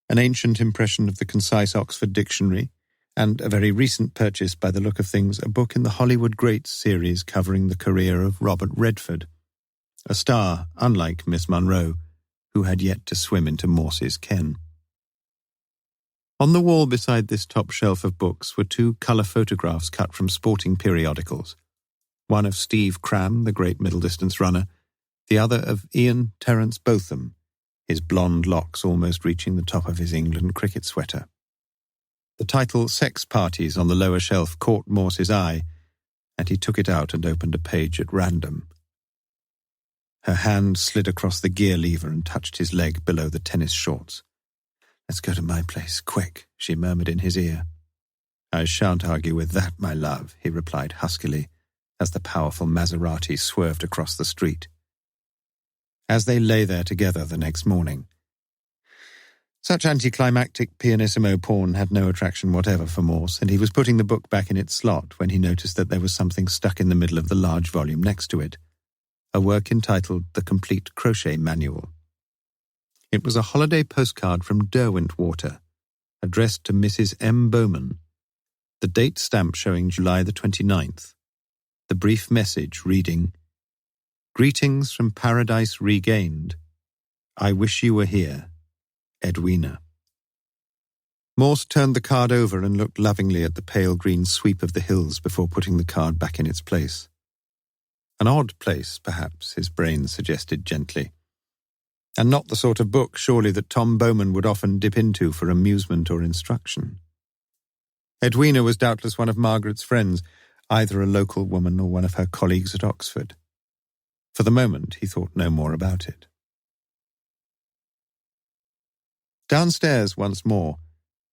an ancient impression of the concise Oxford Dictionary, and a very recent purchase, by the look of things, a book in the Hollywood Greats series covering the career of Robert Redford, a star unlike Miss Monroe, who had yet to swim into Morse's ken. On the wall beside this top shelf of books were 2 colour photographs cut from sporting periodicals, one of Steve Cram, the great middle-distance runner, the other of Ian Terence Botham, his blonde locks almost reaching the top of his England cricket sweater. The title Sex Parties on the lower shelf caught Morse's eye, and he took it out and opened a page at random. Her hand slid across the gear lever and touched his leg below the tennis shorts. "Let's go to my place, quick," she murmured in his ear. "I shan't argue with that, my love," he replied huskily, as the powerful Maserati swerved across the street. As they lay there together the next morning, Such anticlimactic pianissimo porn had no attraction whatever for Morse, and he was putting the book back in its slot when he noticed that there was something stuck in the middle of the large volume next to it, a work entitled The Complete Crochet Manual. It was a holiday postcard from Derwentwater, addressed to Mrs. M. Bowman, the date stamp showing July the 29th, the brief message reading, "Greetings from Paradise Regained. I wish you were here. Edwina." Morse turned the card over and looked lovingly at the pale green sweep of the hills before putting the card back in its place. An odd place, perhaps, his brain suggested gently. And not the sort of book, surely, that Tom Bowman would often dip into for amusement or instruction. Edwina was doubtless one of Margaret's friends, either a local woman or one of her colleagues at Oxford. For the moment, he thought no more about it. Downstairs once more,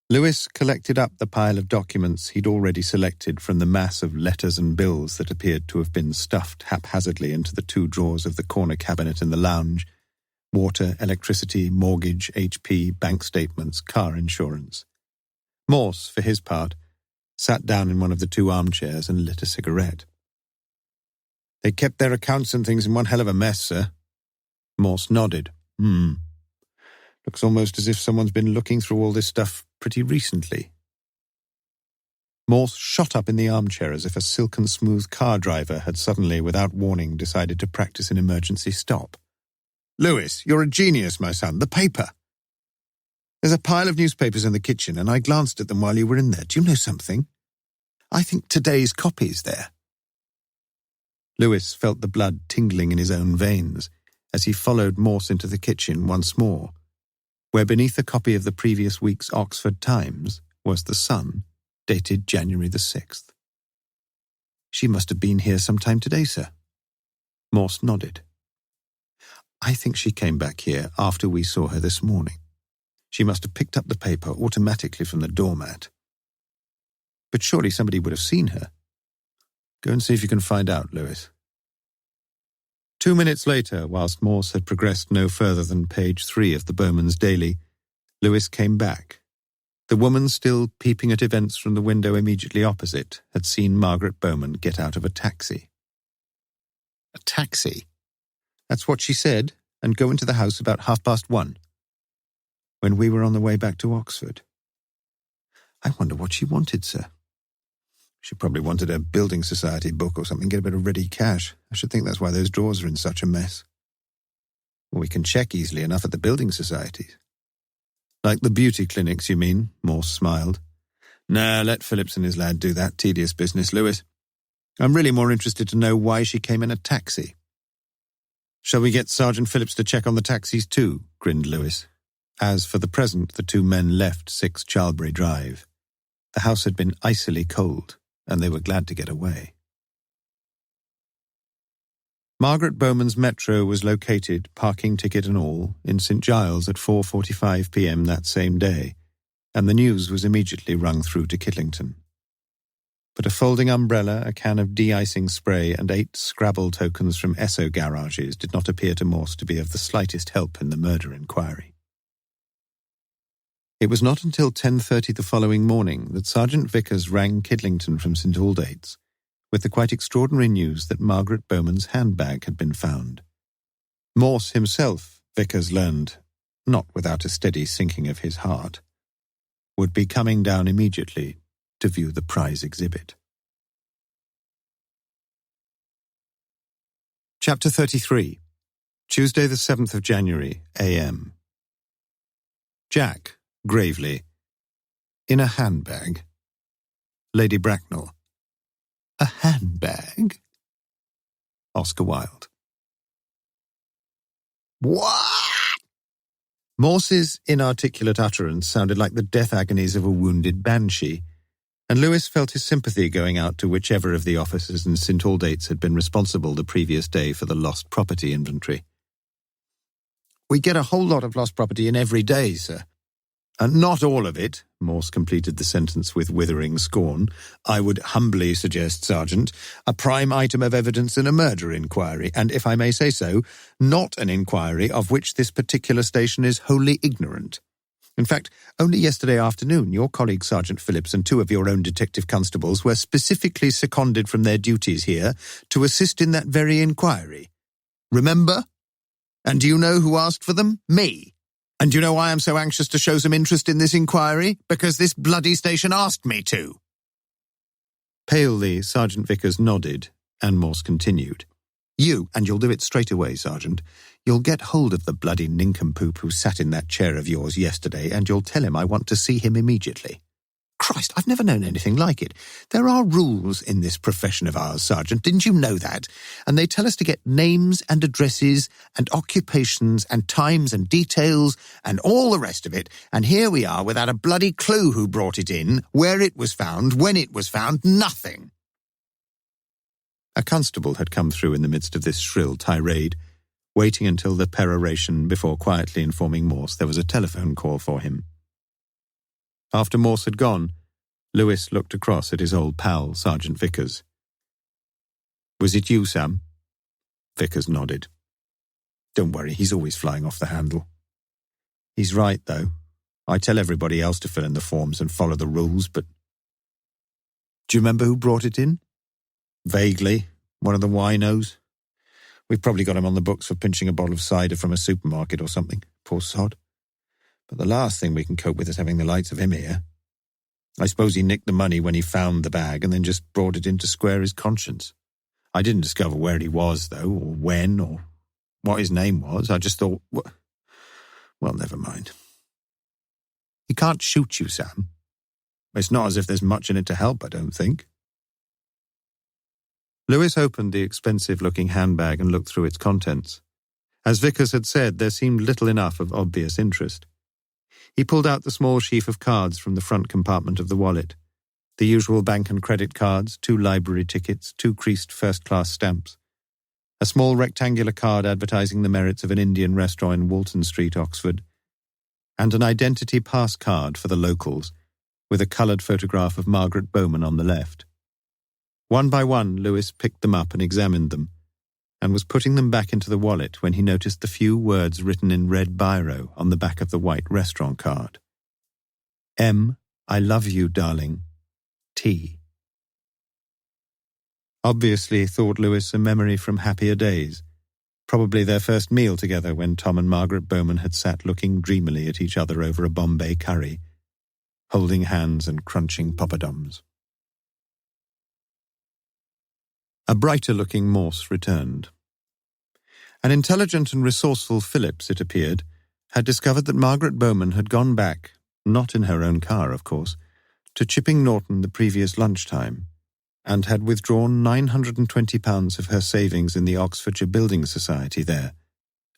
Lewis collected up the pile of documents he'd already selected from the mass of letters and bills that appeared to have been stuffed haphazardly into the two drawers of the corner cabinet in the lounge: water, electricity, mortgage, HP, bank statements, car insurance. Morse, for his part, sat down in one of the two armchairs and lit a cigarette. "They kept their accounts and things in one hell of a mess, sir." Morse nodded. Looks almost as if someone's been looking through all this stuff pretty recently." Morse shot up in the armchair as if a silken smooth car driver had suddenly, without warning, decided to practice an emergency stop. "Lewis, you're a genius, my son. The paper. There's a pile of newspapers in the kitchen, and I glanced at them while you were in there. Do you know something? I think today's copy's there." Lewis felt the blood tingling in his own veins as he followed Morse into the kitchen once more, where beneath a copy of the previous week's Oxford Times was the Sun, dated January the 6th. "She must have been here sometime today, sir." Morse nodded. "I think she came back here after we saw her this morning. She must have picked up the paper automatically from the doormat. But surely somebody would have seen her. Go and see if you can find out, Lewis." 2 minutes later, whilst Morse had progressed no further than page 3 of the Bowman's Daily, Lewis came back. The woman, still peeping at events from the window immediately opposite, had seen Margaret Bowman get out of a taxi. "A taxi? That's what she said, and go into the house about 1:30, when we were on the way back to Oxford. I wonder what she wanted, sir. She probably wanted a building society book or something, get a bit of ready cash. I should think that's why those drawers are in such a mess. Well, we can check easily enough at the building societies." "Like the beauty clinics, you mean?" Morse smiled. "Nah, let Phillips and his lad do that tedious business, Lewis. I'm really more interested to know why she came in a taxi." "Shall we get Sergeant Phillips to check on the taxis too?" grinned Lewis, as for the present the two men left 6 Charlbury Drive. The house had been icily cold, and they were glad to get away. Margaret Bowman's metro was located, parking ticket and all, in St. Giles at 4:45 p.m. that same day, and the news was immediately rung through to Kidlington. But a folding umbrella, a can of de-icing spray, and 8 Scrabble tokens from Esso garages did not appear to Morse to be of the slightest help in the murder inquiry. It was not until 10:30 the following morning that Sergeant Vickers rang Kidlington from St. Aldate's with the quite extraordinary news that Margaret Bowman's handbag had been found. Morse himself, Vickers learned, not without a steady sinking of his heart, would be coming down immediately to view the prize exhibit. Chapter 33. Tuesday the 7th of January, a.m. Jack, gravely, "In a handbag." Lady Bracknell, "A handbag?" Oscar Wilde. "What?" Morse's inarticulate utterance sounded like the death agonies of a wounded banshee, and Lewis felt his sympathy going out to whichever of the officers in St. Aldate's had been responsible the previous day for the lost property inventory. "We get a whole lot of lost property in every day, sir." "And not all of it," Morse completed the sentence with withering scorn. "I would humbly suggest, Sergeant, a prime item of evidence in a murder inquiry, and if I may say so, not an inquiry of which this particular station is wholly ignorant. In fact, only yesterday afternoon, your colleague Sergeant Phillips and two of your own detective constables were specifically seconded from their duties here to assist in that very inquiry. Remember? And do you know who asked for them? Me. And do you know why I'm so anxious to show some interest in this inquiry? Because this bloody station asked me to. Palely, Sergeant Vickers nodded, and Morse continued. You, and you'll do it straight away, Sergeant, you'll get hold of the bloody nincompoop who sat in that chair of yours yesterday, and you'll tell him I want to see him immediately. Christ, I've never known anything like it. There are rules in this profession of ours, Sergeant, didn't you know that? And they tell us to get names and addresses and occupations and times and details and all the rest of it, and here we are without a bloody clue who brought it in, where it was found, when it was found, nothing. A constable had come through in the midst of this shrill tirade, waiting until the peroration before quietly informing Morse there was a telephone call for him. After Morse had gone, Lewis looked across at his old pal, Sergeant Vickers. Was it you, Sam? Vickers nodded. Don't worry, he's always flying off the handle. He's right, though. I tell everybody else to fill in the forms and follow the rules, but... Do you remember who brought it in? Vaguely. One of the winos. We've probably got him on the books for pinching a bottle of cider from a supermarket or something. Poor sod. But the last thing we can cope with is having the likes of him here. I suppose he nicked the money when he found the bag and then just brought it in to square his conscience. I didn't discover where he was, though, or when, or what his name was. I just thought, well, never mind. He can't shoot you, Sam. It's not as if there's much in it to help, I don't think. Lewis opened the expensive-looking handbag and looked through its contents. As Vickers had said, there seemed little enough of obvious interest. He pulled out the small sheaf of cards from the front compartment of the wallet. The usual bank and credit cards, 2 library tickets, 2 creased first-class stamps. A small rectangular card advertising the merits of an Indian restaurant in Walton Street, Oxford. And an identity pass card for the locals, with a coloured photograph of Margaret Bowman on the left. One by one, Lewis picked them up and examined them, and was putting them back into the wallet when he noticed the few words written in red biro on the back of the white restaurant card. M, I love you, darling. T. Obviously, thought Lewis, a memory from happier days, probably their first meal together when Tom and Margaret Bowman had sat looking dreamily at each other over a Bombay curry, holding hands and crunching poppadoms. A brighter-looking Morse returned. An intelligent and resourceful Phillips, it appeared, had discovered that Margaret Bowman had gone back, not in her own car, of course, to Chipping Norton the previous lunchtime, and had withdrawn £920 of her savings in the Oxfordshire Building Society there,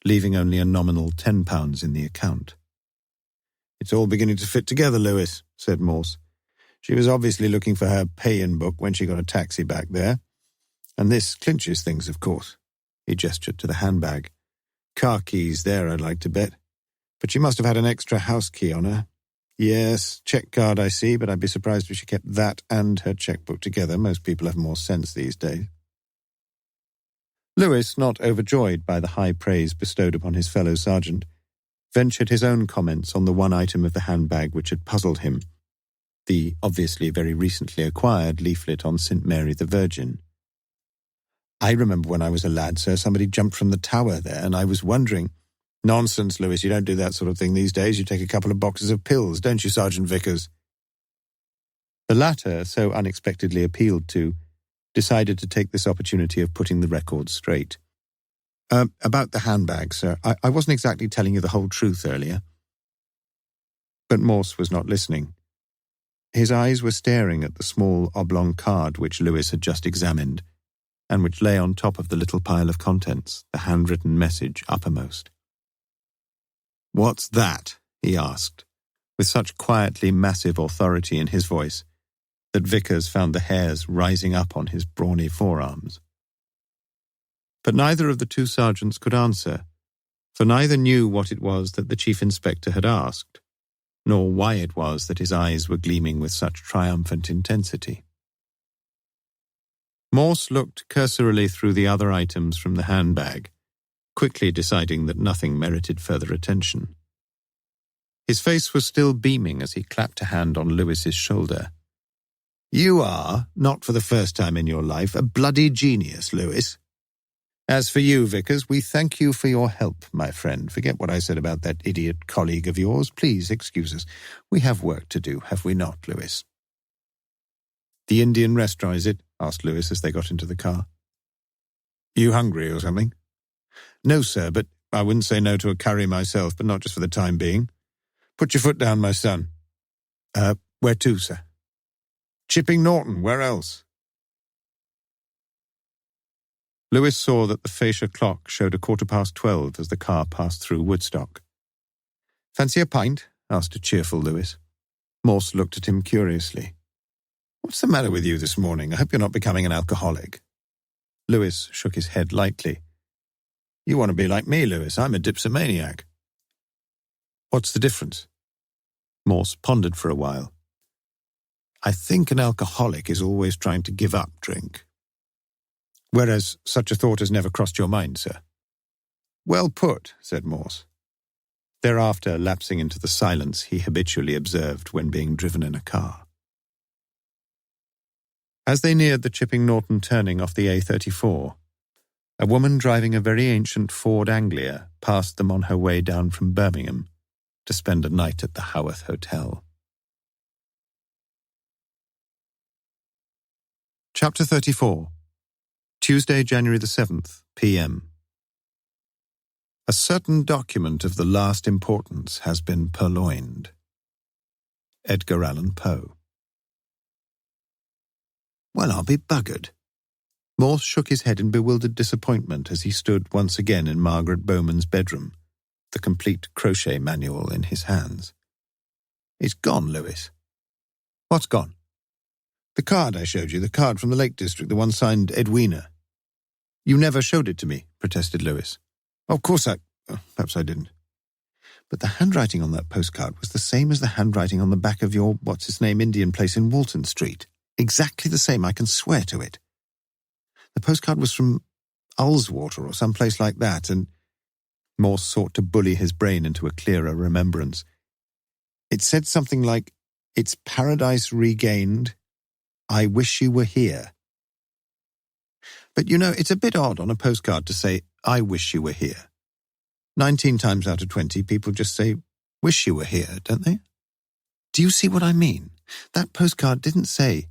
leaving only a nominal £10 in the account. It's all beginning to fit together, Lewis, said Morse. She was obviously looking for her pay-in book when she got a taxi back there. And this clinches things, of course. He gestured to the handbag. Car keys there, I'd like to bet. But she must have had an extra house key on her. Yes, cheque card I see, but I'd be surprised if she kept that and her chequebook together. Most people have more sense these days. Lewis, not overjoyed by the high praise bestowed upon his fellow sergeant, ventured his own comments on the one item of the handbag which had puzzled him, the obviously very recently acquired leaflet on St. Mary the Virgin. I remember when I was a lad, sir, somebody jumped from the tower there, and I was wondering... Nonsense, Lewis, you don't do that sort of thing these days. You take a couple of boxes of pills, don't you, Sergeant Vickers? The latter, so unexpectedly appealed to, decided to take this opportunity of putting the record straight. About the handbag, sir, I wasn't exactly telling you the whole truth earlier. But Morse was not listening. His eyes were staring at the small oblong card which Lewis had just examined, and which lay on top of the little pile of contents, the handwritten message uppermost. "What's that?" he asked, with such quietly massive authority in his voice that Vickers found the hairs rising up on his brawny forearms. But neither of the two sergeants could answer, for neither knew what it was that the chief inspector had asked, nor why it was that his eyes were gleaming with such triumphant intensity. Morse looked cursorily through the other items from the handbag, quickly deciding that nothing merited further attention. His face was still beaming as he clapped a hand on Lewis's shoulder. "You are, not for the first time in your life, a bloody genius, Lewis. As for you, Vickers, we thank you for your help, my friend. Forget what I said about that idiot colleague of yours. Please excuse us. We have work to do, have we not, Lewis?" "The Indian restaurant, is it?" asked Lewis as they got into the car. "You hungry or something?" "No, sir, but I wouldn't say no to a curry myself, but not just for the time being. Put your foot down, my son." Where to, sir?" "Chipping Norton, where else?" Lewis saw that the fascia clock showed 12:15 as the car passed through Woodstock. "Fancy a pint?" asked a cheerful Lewis. Morse looked at him curiously. "What's the matter with you this morning? I hope you're not becoming an alcoholic." Lewis shook his head lightly. "You want to be like me, Lewis. I'm a dipsomaniac." "What's the difference?" Morse pondered for a while. "I think an alcoholic is always trying to give up drink." "Whereas such a thought has never crossed your mind, sir." "Well put," said Morse. Thereafter, lapsing into the silence he habitually observed when being driven in a car. As they neared the Chipping Norton turning off the A34, a woman driving a very ancient Ford Anglia passed them on her way down from Birmingham to spend a night at the Haworth Hotel. Chapter 34. Tuesday, January the 7th, p.m. A certain document of the last importance has been purloined. Edgar Allan Poe. Well, I'll be buggered. Morse shook his head in bewildered disappointment as he stood once again in Margaret Bowman's bedroom, the complete crochet manual in his hands. "It's gone, Lewis." "What's gone?" "The card I showed you, the card from the Lake District, the one signed Edwina." "You never showed it to me," protested Lewis. "Of course perhaps I didn't. But the handwriting on that postcard was the same as the handwriting on the back of your what's-his-name Indian place in Walton Street. Exactly the same, I can swear to it. The postcard was from Ullswater or some place like that, and—" Morse sought to bully his brain into a clearer remembrance. "It said something like, 'It's paradise regained. I wish you were here.' But, you know, it's a bit odd on a postcard to say, 'I wish you were here.' 19 times out of 20, people just say, 'wish you were here,' don't they? Do you see what I mean? That postcard didn't say,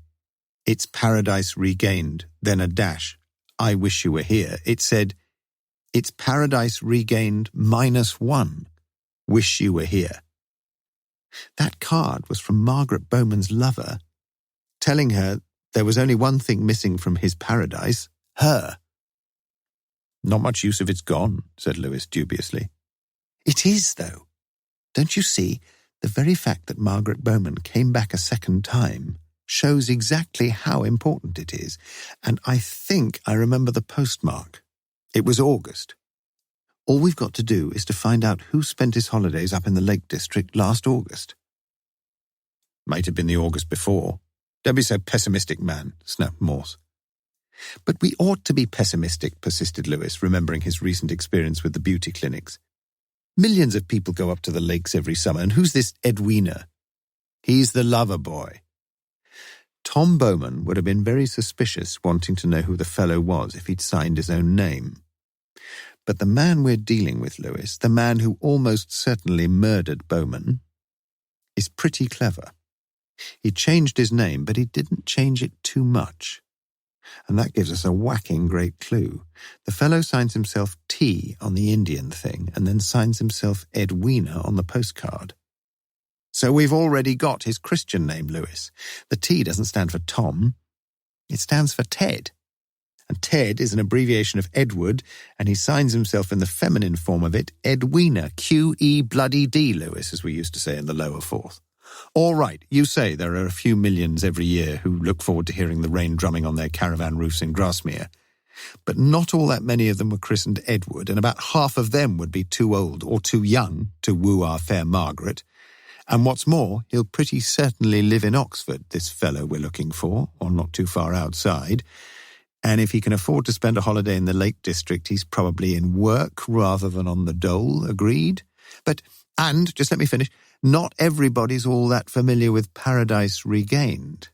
'It's paradise regained,' then a dash, 'I wish you were here.' It said, 'It's paradise regained -1. Wish you were here.' That card was from Margaret Bowman's lover, telling her there was only one thing missing from his paradise, her." "Not much use if it's gone," said Lewis dubiously. "It is, though. Don't you see? The very fact that Margaret Bowman came back a second time shows exactly how important it is, and I think I remember the postmark. It was August. All we've got to do is to find out who spent his holidays up in the Lake District last August." "Might have been the August before." "Don't be so pessimistic, man," snapped Morse. "But we ought to be pessimistic," persisted Lewis, remembering his recent experience with the beauty clinics. "Millions of people go up to the lakes every summer, and who's this Edwina?" "He's the lover boy." Tom Bowman would have been very suspicious, wanting to know who the fellow was if he'd signed his own name. But the man we're dealing with, Lewis, the man who almost certainly murdered Bowman, is pretty clever. He changed his name, but he didn't change it too much. And that gives us a whacking great clue. The fellow signs himself T on the Indian thing, and then signs himself Edwina on the postcard. So we've already got his Christian name, Lewis. The T doesn't stand for Tom. It stands for Ted. And Ted is an abbreviation of Edward, and he signs himself in the feminine form of it, Edwina, Q-E-bloody-D, Lewis, as we used to say in the lower fourth. All right, you say there are a few millions every year who look forward to hearing the rain drumming on their caravan roofs in Grasmere. But not all that many of them were christened Edward, and about half of them would be too old or too young to woo our fair Margaret. And what's more, he'll pretty certainly live in Oxford, this fellow we're looking for, or not too far outside. And if he can afford to spend a holiday in the Lake District, he's probably in work rather than on the dole, agreed? And, just let me finish, Not everybody's all that familiar with Paradise Regained.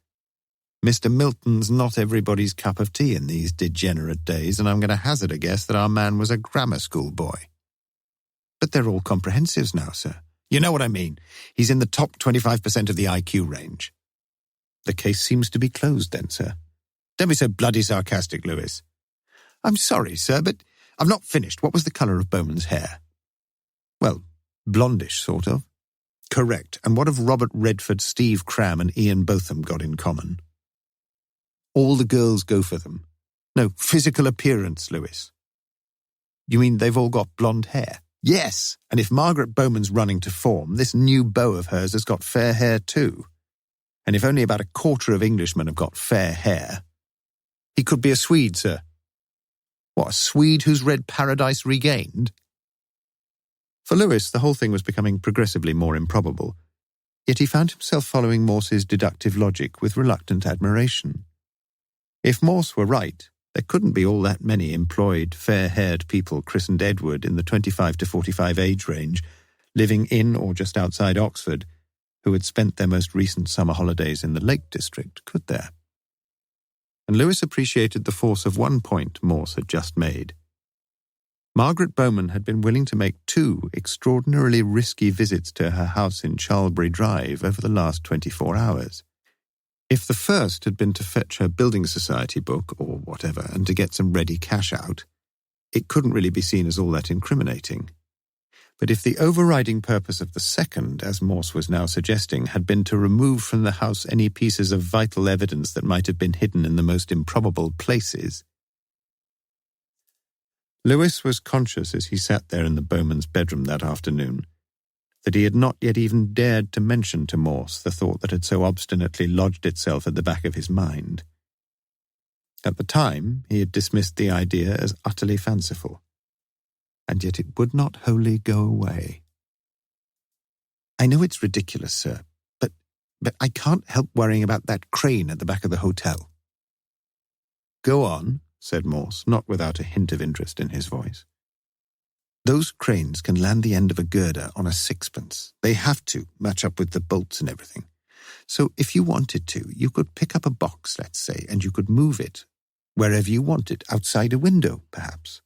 Mr. Milton's not everybody's cup of tea in these degenerate days, and I'm going to hazard a guess that our man was a grammar school boy. But they're all comprehensives now, sir. You know what I mean. He's in the top 25% of the IQ range. The case seems to be closed then, sir. Don't be so bloody sarcastic, Lewis. I'm sorry, sir, but I've not finished. What was the colour of Bowman's hair? Well, blondish, sort of. Correct. And what have Robert Redford, Steve Cram, and Ian Botham got in common? All the girls go for them. No, physical appearance, Lewis. You mean they've all got blonde hair? Yes, and if Margaret Bowman's running to form, this new beau of hers has got fair hair too. And if only about a quarter of Englishmen have got fair hair, he could be a Swede, sir. What, a Swede who's read Paradise Regained? For Lewis, the whole thing was becoming progressively more improbable, yet he found himself following Morse's deductive logic with reluctant admiration. If Morse were right, there couldn't be all that many employed, fair-haired people christened Edward in the 25 to 45 age range, living in or just outside Oxford, who had spent their most recent summer holidays in the Lake District, could there? And Lewis appreciated the force of one point Morse had just made. Margaret Bowman had been willing to make 2 extraordinarily risky visits to her house in Charlbury Drive over the last 24 hours. If the first had been to fetch her building society book or whatever and to get some ready cash out, it couldn't really be seen as all that incriminating. But if the overriding purpose of the second, as Morse was now suggesting, had been to remove from the house any pieces of vital evidence that might have been hidden in the most improbable places, Lewis was conscious as he sat there in the Bowman's bedroom that afternoon that he had not yet even dared to mention to Morse the thought that had so obstinately lodged itself at the back of his mind. At the time, he had dismissed the idea as utterly fanciful, and yet it would not wholly go away. I know it's ridiculous, sir, but I can't help worrying about that crane at the back of the hotel. Go on, said Morse, not without a hint of interest in his voice. Those cranes can land the end of a girder on a sixpence. They have to match up with the bolts and everything. So if you wanted to, you could pick up a box, let's say, and you could move it wherever you wanted, outside a window, perhaps.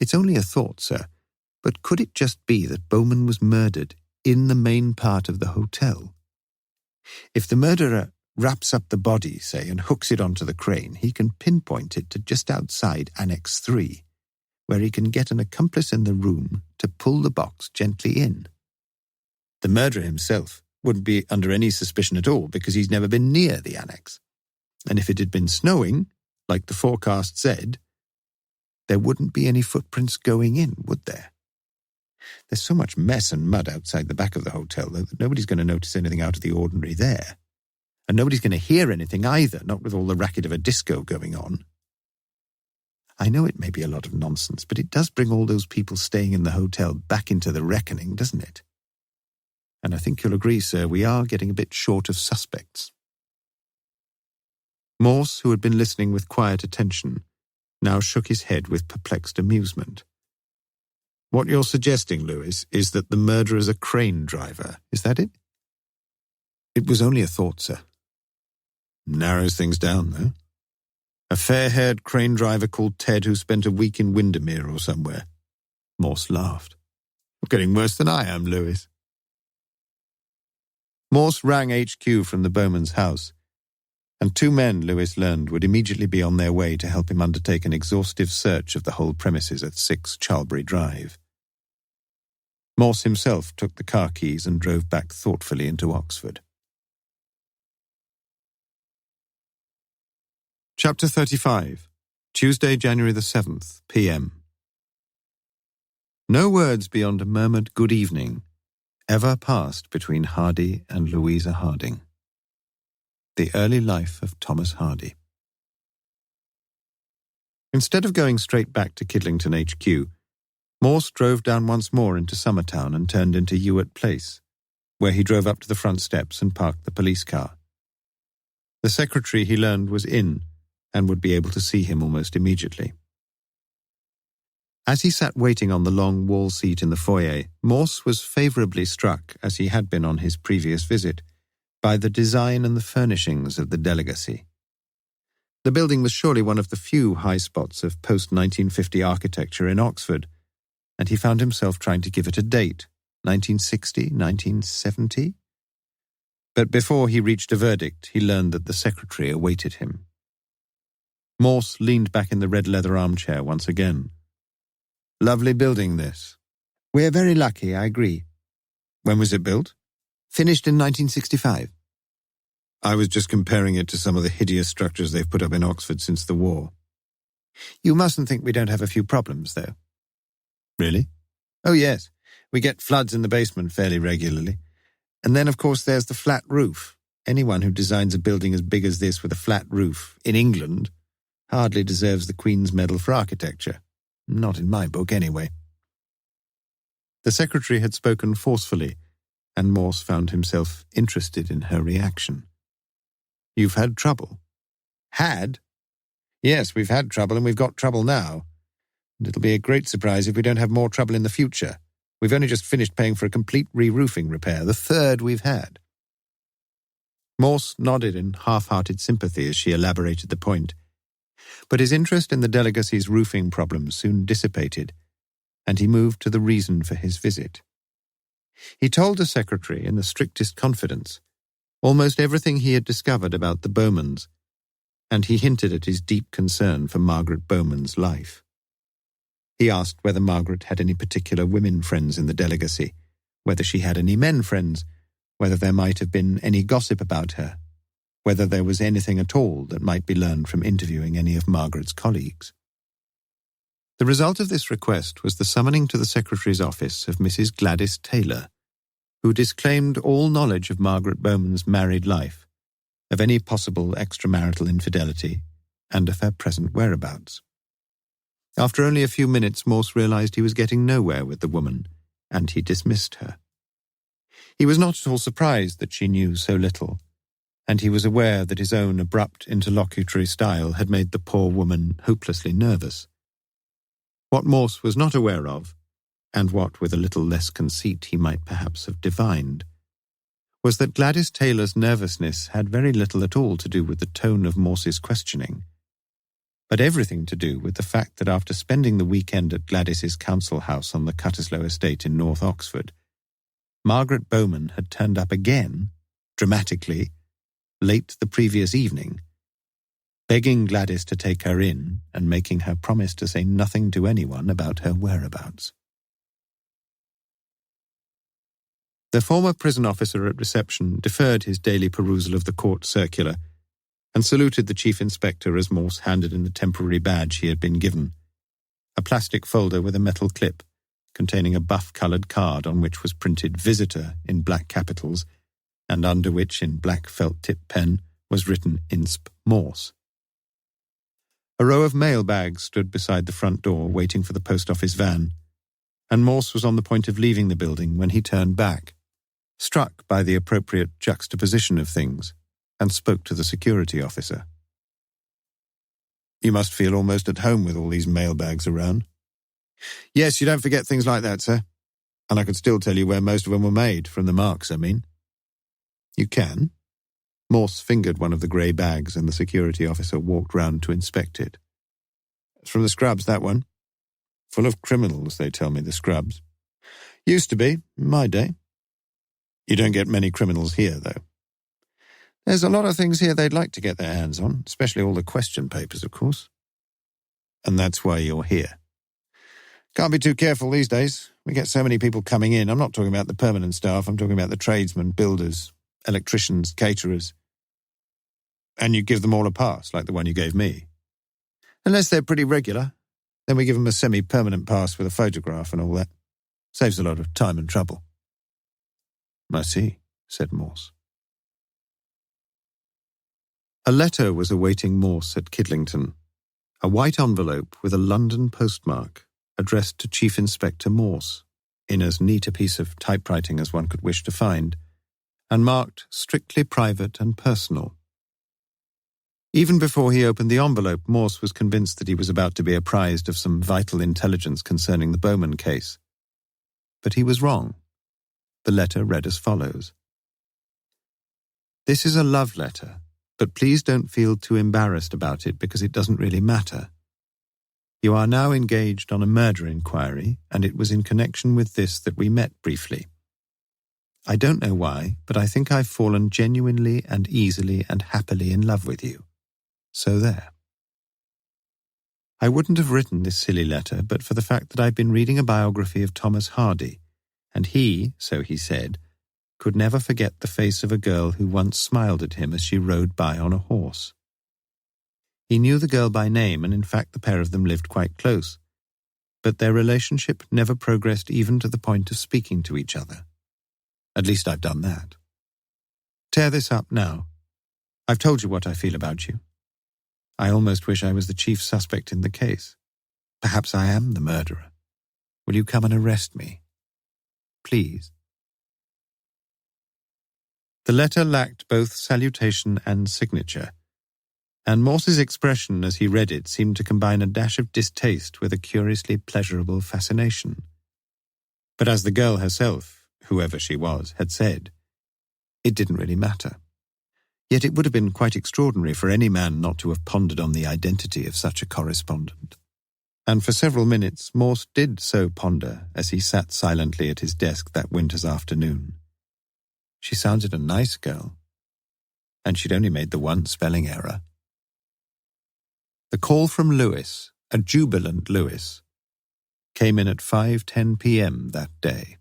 It's only a thought, sir, but could it just be that Bowman was murdered in the main part of the hotel? If the murderer wraps up the body, say, and hooks it onto the crane, he can pinpoint it to just outside Annex 3, where he can get an accomplice in the room to pull the box gently in. The murderer himself wouldn't be under any suspicion at all because he's never been near the annex. And if it had been snowing, like the forecast said, there wouldn't be any footprints going in, would there? There's so much mess and mud outside the back of the hotel, though, that nobody's going to notice anything out of the ordinary there. And nobody's going to hear anything either, not with all the racket of a disco going on. I know it may be a lot of nonsense, but it does bring all those people staying in the hotel back into the reckoning, doesn't it? And I think you'll agree, sir, we are getting a bit short of suspects. Morse, who had been listening with quiet attention, now shook his head with perplexed amusement. What you're suggesting, Lewis, is that the murderer's a crane driver. Is that it? It was only a thought, sir. Narrows things down, though. A fair-haired crane driver called Ted who spent a week in Windermere or somewhere. Morse laughed. You're getting worse than I am, Lewis. Morse rang HQ from the Bowman's house, and 2 men, Lewis learned, would immediately be on their way to help him undertake an exhaustive search of the whole premises at 6 Charlbury Drive. Morse himself took the car keys and drove back thoughtfully into Oxford. Chapter 35, Tuesday, January the 7th, p.m. No words beyond a murmured good evening ever passed between Hardy and Louisa Harding. The Early Life of Thomas Hardy. Instead of going straight back to Kidlington HQ, Morse drove down once more into Summertown and turned into Ewart Place, where he drove up to the front steps and parked the police car. The secretary, he learned, was in, and would be able to see him almost immediately. As he sat waiting on the long wall seat in the foyer, Morse was favourably struck, as he had been on his previous visit, by the design and the furnishings of the delegacy. The building was surely one of the few high spots of post-1950 architecture in Oxford, and he found himself trying to give it a date, 1960, 1970? But before he reached a verdict, he learned that the secretary awaited him. Morse leaned back in the red leather armchair once again. Lovely building, this. We're very lucky, I agree. When was it built? Finished in 1965. I was just comparing it to some of the hideous structures they've put up in Oxford since the war. You mustn't think we don't have a few problems, though. Really? Oh, yes. We get floods in the basement fairly regularly. And then, of course, there's the flat roof. Anyone who designs a building as big as this with a flat roof, in England, hardly deserves the Queen's Medal for Architecture. Not in my book, anyway. The secretary had spoken forcefully, and Morse found himself interested in her reaction. You've had trouble. Had? Yes, we've had trouble, and we've got trouble now. And it'll be a great surprise if we don't have more trouble in the future. We've only just finished paying for a complete re-roofing repair, the third we've had. Morse nodded in half-hearted sympathy as she elaborated the point. But his interest in the delegacy's roofing problems soon dissipated, and he moved to the reason for his visit. He told the secretary in the strictest confidence almost everything he had discovered about the Bowmans, and he hinted at his deep concern for Margaret Bowman's life. He asked whether Margaret had any particular women friends in the delegacy, whether she had any men friends, whether there might have been any gossip about her, whether there was anything at all that might be learned from interviewing any of Margaret's colleagues. The result of this request was the summoning to the secretary's office of Mrs. Gladys Taylor, who disclaimed all knowledge of Margaret Bowman's married life, of any possible extramarital infidelity, and of her present whereabouts. After only a few minutes, Morse realized he was getting nowhere with the woman, and he dismissed her. He was not at all surprised that she knew so little, and he was aware that his own abrupt interlocutory style had made the poor woman hopelessly nervous. What Morse was not aware of, and what with a little less conceit he might perhaps have divined, was that Gladys Taylor's nervousness had very little at all to do with the tone of Morse's questioning, but everything to do with the fact that after spending the weekend at Gladys's council house on the Cutterslow estate in North Oxford, Margaret Bowman had turned up again, dramatically, late the previous evening, begging Gladys to take her in and making her promise to say nothing to anyone about her whereabouts. The former prison officer at reception deferred his daily perusal of the court circular and saluted the chief inspector as Morse handed in the temporary badge he had been given, a plastic folder with a metal clip containing a buff-coloured card on which was printed Visitor in black capitals and under which, in black felt-tip pen, was written Insp. Morse. A row of mail bags stood beside the front door waiting for the post office van, and Morse was on the point of leaving the building when he turned back, struck by the appropriate juxtaposition of things, and spoke to the security officer. You must feel almost at home with all these mailbags around. Yes, you don't forget things like that, sir. And I could still tell you where most of them were made, from the marks, I mean. You can? Morse fingered one of the grey bags and the security officer walked round to inspect it. It's from the Scrubs, that one. Full of criminals, they tell me, the Scrubs. Used to be, in my day. You don't get many criminals here, though. There's a lot of things here they'd like to get their hands on, especially all the question papers, of course. And that's why you're here. Can't be too careful these days. We get so many people coming in. I'm not talking about the permanent staff. I'm talking about the tradesmen, builders, electricians, caterers. And you give them all a pass, like the one you gave me. Unless they're pretty regular. Then we give them a semi-permanent pass with a photograph and all that. Saves a lot of time and trouble. I see, said Morse. A letter was awaiting Morse at Kidlington, a white envelope with a London postmark addressed to Chief Inspector Morse, in as neat a piece of typewriting as one could wish to find, and marked strictly private and personal. Even before he opened the envelope, Morse was convinced that he was about to be apprised of some vital intelligence concerning the Bowman case. But he was wrong. The letter read as follows. This is a love letter, but please don't feel too embarrassed about it because it doesn't really matter. You are now engaged on a murder inquiry, and it was in connection with this that we met briefly. I don't know why, but I think I've fallen genuinely and easily and happily in love with you. So there. I wouldn't have written this silly letter but for the fact that I'd been reading a biography of Thomas Hardy, and he, so he said, could never forget the face of a girl who once smiled at him as she rode by on a horse. He knew the girl by name, and in fact the pair of them lived quite close, but their relationship never progressed even to the point of speaking to each other. At least I've done that. Tear this up now. I've told you what I feel about you. I almost wish I was the chief suspect in the case. Perhaps I am the murderer. Will you come and arrest me? Please. The letter lacked both salutation and signature, and Morse's expression as he read it seemed to combine a dash of distaste with a curiously pleasurable fascination. But as the girl herself, whoever she was, had said, it didn't really matter. Yet it would have been quite extraordinary for any man not to have pondered on the identity of such a correspondent. And for several minutes Morse did so ponder as he sat silently at his desk that winter's afternoon. She sounded a nice girl, and she'd only made the one spelling error. The call from Lewis, a jubilant Lewis, came in at 5:10 p.m. that day.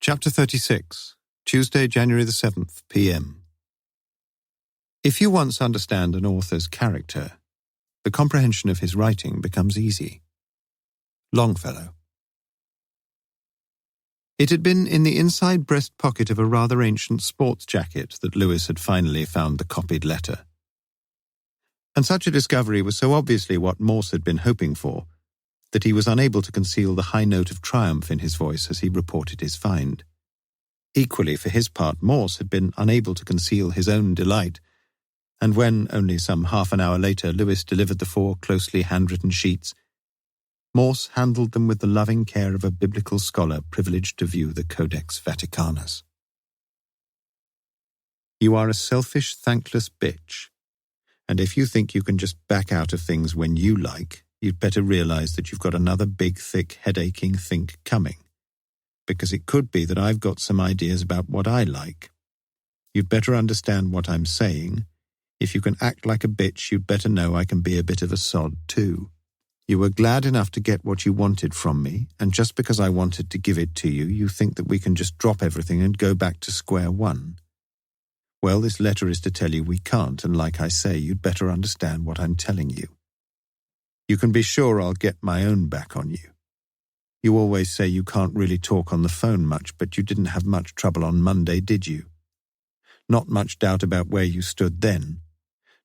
Chapter 36, Tuesday, January the 7th, p.m. If you once understand an author's character, the comprehension of his writing becomes easy. Longfellow. It had been in the inside breast pocket of a rather ancient sports jacket that Lewis had finally found the copied letter. And such a discovery was so obviously what Morse had been hoping for, that he was unable to conceal the high note of triumph in his voice as he reported his find. Equally, for his part, Morse had been unable to conceal his own delight, and when, only some half an hour later, Lewis delivered the 4 closely handwritten sheets, Morse handled them with the loving care of a biblical scholar privileged to view the Codex Vaticanus. You are a selfish, thankless bitch, and if you think you can just back out of things when you like, you'd better realize that you've got another big, thick, head-aching think coming, because it could be that I've got some ideas about what I like. You'd better understand what I'm saying. If you can act like a bitch, you'd better know I can be a bit of a sod too. You were glad enough to get what you wanted from me, and just because I wanted to give it to you, you think that we can just drop everything and go back to square one. Well, this letter is to tell you we can't, and like I say, you'd better understand what I'm telling you. You can be sure I'll get my own back on you. You always say you can't really talk on the phone much, but you didn't have much trouble on Monday, did you? Not much doubt about where you stood then.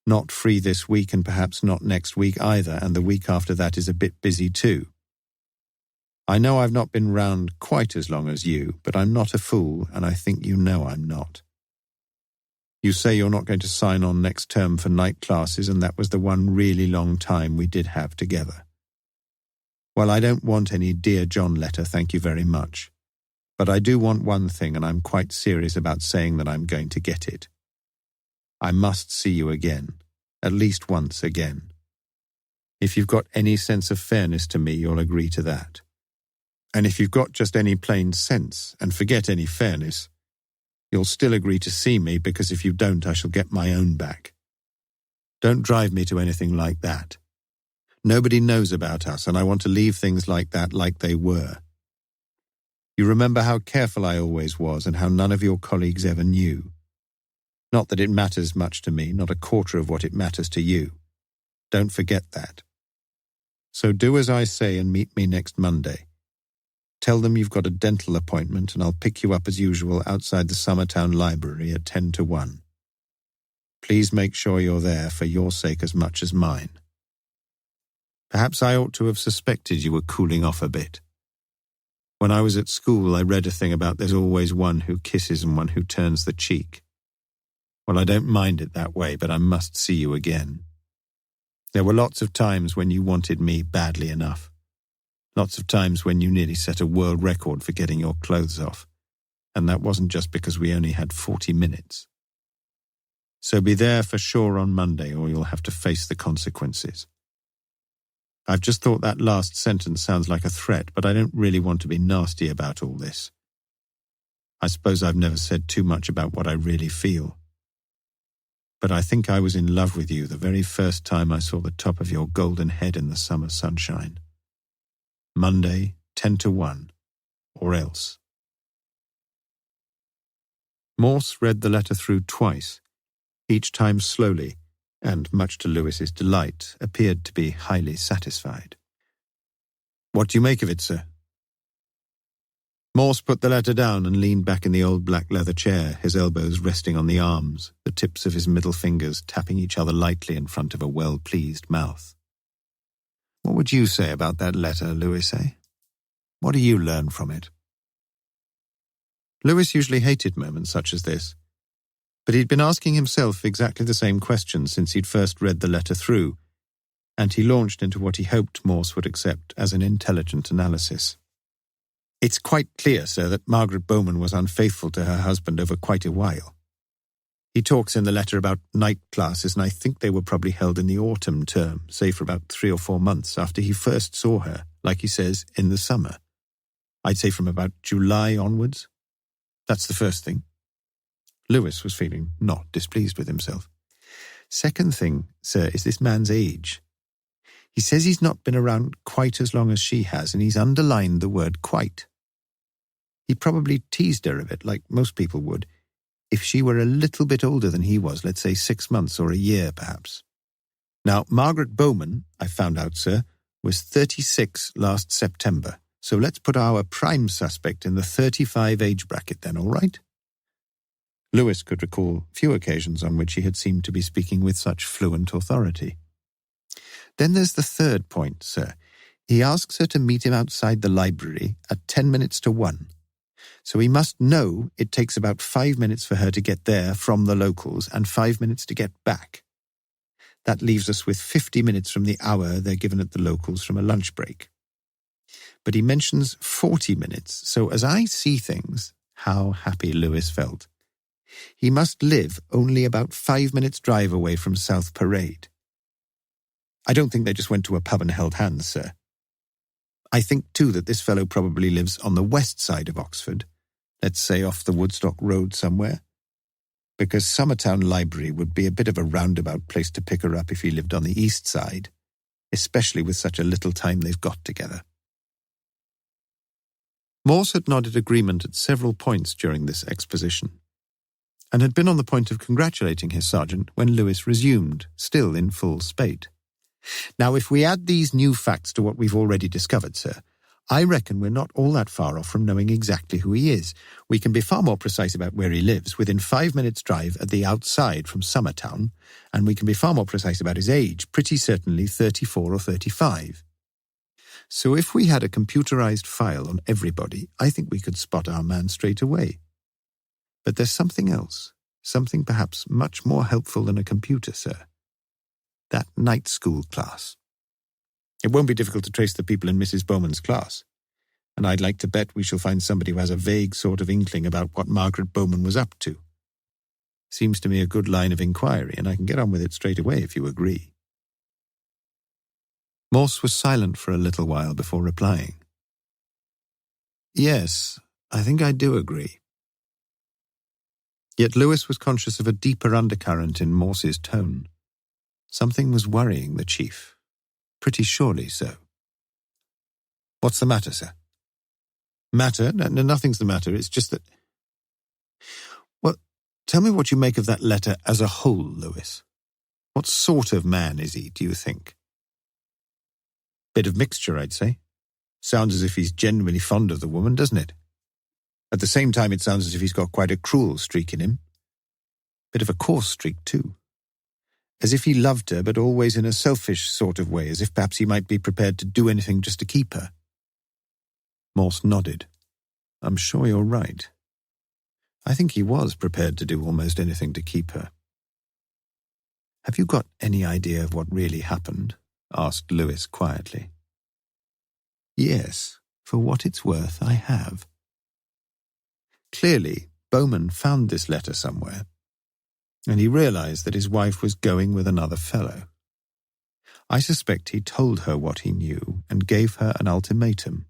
Not free this week and perhaps not next week either, and the week after that is a bit busy too. I know I've not been round quite as long as you, but I'm not a fool, and I think you know I'm not. You say you're not going to sign on next term for night classes, and that was the one really long time we did have together. Well, I don't want any Dear John letter, thank you very much. But I do want one thing, and I'm quite serious about saying that I'm going to get it. I must see you again, at least once again. If you've got any sense of fairness to me, you'll agree to that. And if you've got just any plain sense, and forget any fairness, you'll still agree to see me, because if you don't, I shall get my own back. Don't drive me to anything like that. Nobody knows about us, and I want to leave things like that like they were. You remember how careful I always was, and how none of your colleagues ever knew. Not that it matters much to me, not a quarter of what it matters to you. Don't forget that. So do as I say and meet me next Monday. Tell them you've got a dental appointment, and I'll pick you up as usual outside the Summertown Library at 10 to 1. Please make sure you're there for your sake as much as mine. Perhaps I ought to have suspected you were cooling off a bit. When I was at school, I read a thing about there's always one who kisses and one who turns the cheek. Well, I don't mind it that way, but I must see you again. There were lots of times when you wanted me badly enough. Lots of times when you nearly set a world record for getting your clothes off. And that wasn't just because we only had 40 minutes. So be there for sure on Monday, or you'll have to face the consequences. I've just thought that last sentence sounds like a threat, but I don't really want to be nasty about all this. I suppose I've never said too much about what I really feel. But I think I was in love with you the very first time I saw the top of your golden head in the summer sunshine. Monday, 10 to 1, or else. Morse read the letter through twice, each time slowly, and, much to Lewis's delight, appeared to be highly satisfied. "What do you make of it, sir?" Morse put the letter down and leaned back in the old black leather chair, his elbows resting on the arms, the tips of his middle fingers tapping each other lightly in front of a well-pleased mouth. "What would you say about that letter, Lewis, eh? What do you learn from it?" Lewis usually hated moments such as this, but he'd been asking himself exactly the same question since he'd first read the letter through, and he launched into what he hoped Morse would accept as an intelligent analysis. "It's quite clear, sir, that Margaret Bowman was unfaithful to her husband over quite a while. He talks in the letter about night classes, and I think they were probably held in the autumn term, say for about 3 or 4 months after he first saw her, like he says, in the summer. I'd say from about July onwards. That's the first thing." Lewis was feeling not displeased with himself. "Second thing, sir, is this man's age. He says he's not been around quite as long as she has, and he's underlined the word quite. He probably teased her a bit, like most people would, if she were a little bit older than he was, let's say 6 months or a year, perhaps. Now, Margaret Bowman, I found out, sir, was 36 last September, so let's put our prime suspect in the 35 age bracket then, all right?" Lewis could recall few occasions on which he had seemed to be speaking with such fluent authority. "Then there's the third point, sir. He asks her to meet him outside the library at 10 minutes to 1. So he must know it takes about 5 minutes for her to get there from the locals and 5 minutes to get back. That leaves us with 50 minutes from the hour they're given at the locals from a lunch break. But he mentions 40 minutes, so as I see things," how happy Lewis felt, "he must live only about 5 minutes' drive away from South Parade. I don't think they just went to a pub and held hands, sir. I think, too, that this fellow probably lives on the west side of Oxford, let's say off the Woodstock Road somewhere, because Summertown Library would be a bit of a roundabout place to pick her up if he lived on the east side, especially with such a little time they've got together." Morse had nodded agreement at several points during this exposition, and had been on the point of congratulating his sergeant when Lewis resumed, still in full spate. "Now, if we add these new facts to what we've already discovered, sir, I reckon we're not all that far off from knowing exactly who he is. We can be far more precise about where he lives, within 5 minutes' drive at the outside from Summertown, and we can be far more precise about his age, pretty certainly 34 or 35. So if we had a computerized file on everybody, I think we could spot our man straight away. But there's something else, something perhaps much more helpful than a computer, sir. That night school class. It won't be difficult to trace the people in Mrs. Bowman's class, and I'd like to bet we shall find somebody who has a vague sort of inkling about what Margaret Bowman was up to. Seems to me a good line of inquiry, and I can get on with it straight away if you agree." Morse was silent for a little while before replying. "Yes, I think I do agree." Yet Lewis was conscious of a deeper undercurrent in Morse's tone. Something was worrying the chief. Pretty surely so. "What's the matter, sir?" "Matter? No, nothing's the matter. It's just that—" "Well, tell me what you make of that letter as a whole, Lewis. What sort of man is he, do you think?" "Bit of mixture, I'd say. Sounds as if he's genuinely fond of the woman, doesn't it? At the same time, it sounds as if he's got quite a cruel streak in him. Bit of a coarse streak, too. As if he loved her, but always in a selfish sort of way, as if perhaps he might be prepared to do anything just to keep her." Morse nodded. "I'm sure you're right. I think he was prepared to do almost anything to keep her. "Have you got any idea of what really happened?" asked Lewis quietly. "Yes, for what it's worth, I have." Clearly, Bowman found this letter somewhere, and he realized that his wife was going with another fellow. I suspect he told her what he knew and gave her an ultimatum.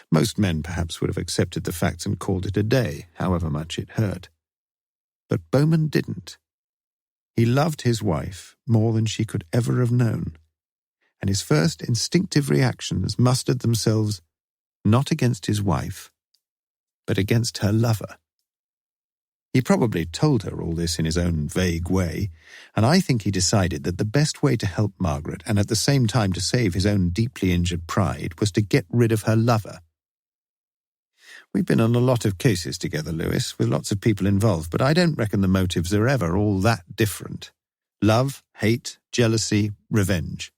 Most men perhaps would have accepted the facts and called it a day, however much it hurt. But Bowman didn't. He loved his wife more than she could ever have known, and his first instinctive reactions mustered themselves not against his wife, but against her lover. He probably told her all this in his own vague way, and I think he decided that the best way to help Margaret and at the same time to save his own deeply injured pride was to get rid of her lover. We've been on a lot of cases together, Lewis, with lots of people involved, but I don't reckon the motives are ever all that different. Love, hate, jealousy, revenge.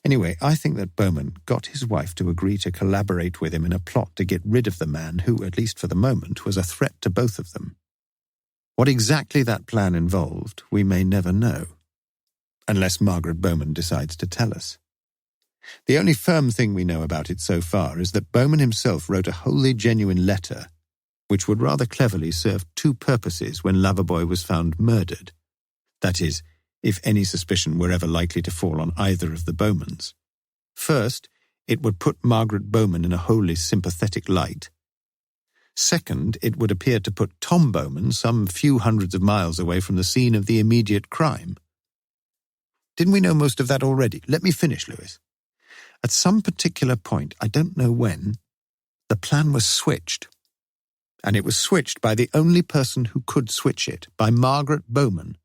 Anyway, I think that Bowman got his wife to agree to collaborate with him in a plot to get rid of the man who, at least for the moment, was a threat to both of them. What exactly that plan involved, we may never know, unless Margaret Bowman decides to tell us. The only firm thing we know about it so far is that Bowman himself wrote a wholly genuine letter, which would rather cleverly serve two purposes when Loverboy was found murdered. That is, if any suspicion were ever likely to fall on either of the Bowmans. First, it would put Margaret Bowman in a wholly sympathetic light. Second, it would appear to put Tom Bowman some few hundreds of miles away from the scene of the immediate crime. Didn't we know most of that already? Let me finish, Lewis. At some particular point, I don't know when, the plan was switched. And it was switched by the only person who could switch it, by Margaret Bowman,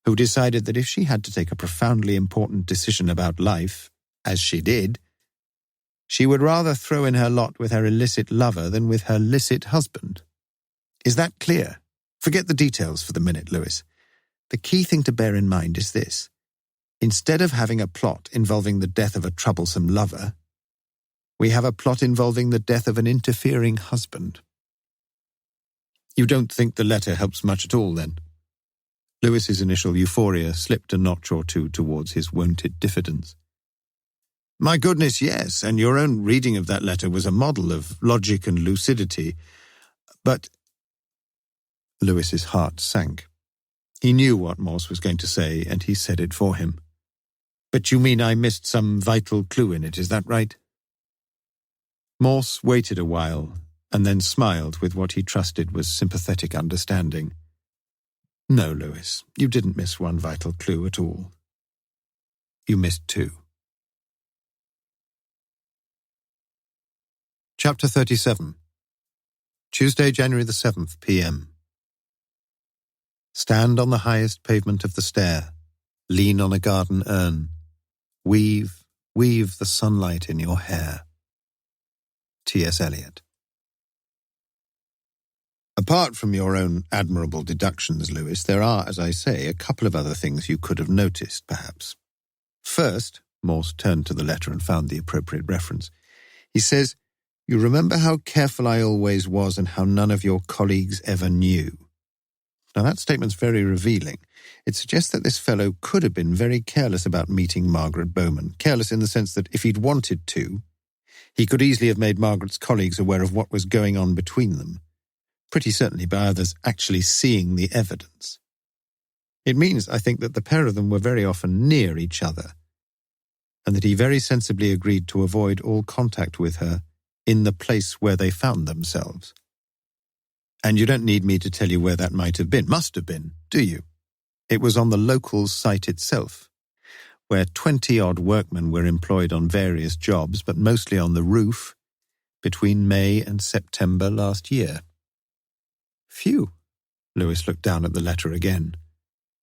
who decided that if she had to take a profoundly important decision about life, as she did, she would rather throw in her lot with her illicit lover than with her licit husband. Is that clear? Forget the details for the minute, Lewis. The key thing to bear in mind is this. Instead of having a plot involving the death of a troublesome lover, we have a plot involving the death of an interfering husband. You don't think the letter helps much at all, then? Lewis's initial euphoria slipped a notch or two towards his wonted diffidence. My goodness, yes, and your own reading of that letter was a model of logic and lucidity. But Lewis's heart sank. He knew what Morse was going to say, and he said it for him. But you mean I missed some vital clue in it, is that right? Morse waited a while, and then smiled with what he trusted was sympathetic understanding. No, Lewis, you didn't miss one vital clue at all. You missed two. Chapter 37. Tuesday, January the 7th, p.m. Stand on the highest pavement of the stair, lean on a garden urn, weave the sunlight in your hair. T.S. Eliot. Apart from your own admirable deductions, Lewis, there are, as I say, a couple of other things you could have noticed, perhaps. First, Morse turned to the letter and found the appropriate reference. He says, "You remember how careful I always was and how none of your colleagues ever knew." Now that statement's very revealing. It suggests that this fellow could have been very careless about meeting Margaret Bowman. Careless in the sense that if he'd wanted to, he could easily have made Margaret's colleagues aware of what was going on between them. Pretty certainly by others actually seeing the evidence. It means, I think, that the pair of them were very often near each other, and that he very sensibly agreed to avoid all contact with her in the place where they found themselves. And you don't need me to tell you where that might have been, must have been, do you? It was on the local site itself, where 20-odd workmen were employed on various jobs, but mostly on the roof, between May and September last year. Phew! Lewis looked down at the letter again.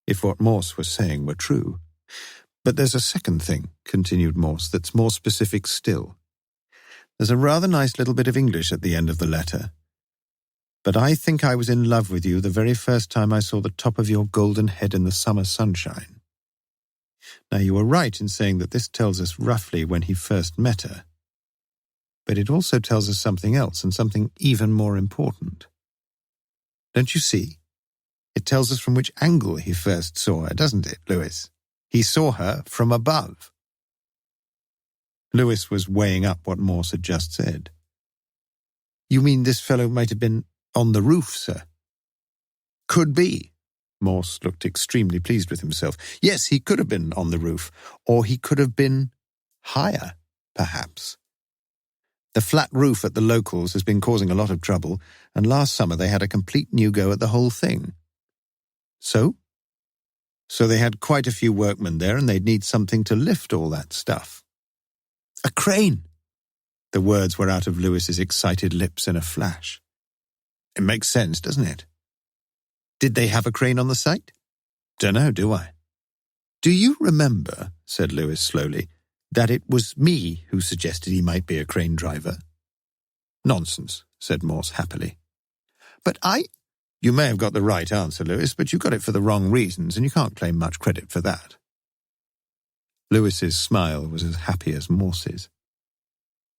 If what Morse was saying were true. But there's a second thing, continued Morse, that's more specific still. There's a rather nice little bit of English at the end of the letter. But I think I was in love with you the very first time I saw the top of your golden head in the summer sunshine. Now, you were right in saying that this tells us roughly when he first met her. But it also tells us something else, and something even more important. Don't you see? It tells us from which angle he first saw her, doesn't it, Lewis? He saw her from above. Lewis was weighing up what Morse had just said. You mean this fellow might have been on the roof, sir? Could be. Morse looked extremely pleased with himself. Yes, he could have been on the roof, or he could have been higher, perhaps. The flat roof at the locals has been causing a lot of trouble, and last summer they had a complete new go at the whole thing. So? So they had quite a few workmen there, and they'd need something to lift all that stuff. A crane! The words were out of Lewis's excited lips in a flash. It makes sense, doesn't it? Did they have a crane on the site? Dunno, do I? Do you remember, said Lewis slowly, that it was me who suggested he might be a crane driver? Nonsense, said Morse happily. But You may have got the right answer, Lewis, but you got it for the wrong reasons, and you can't claim much credit for that. Lewis's smile was as happy as Morse's.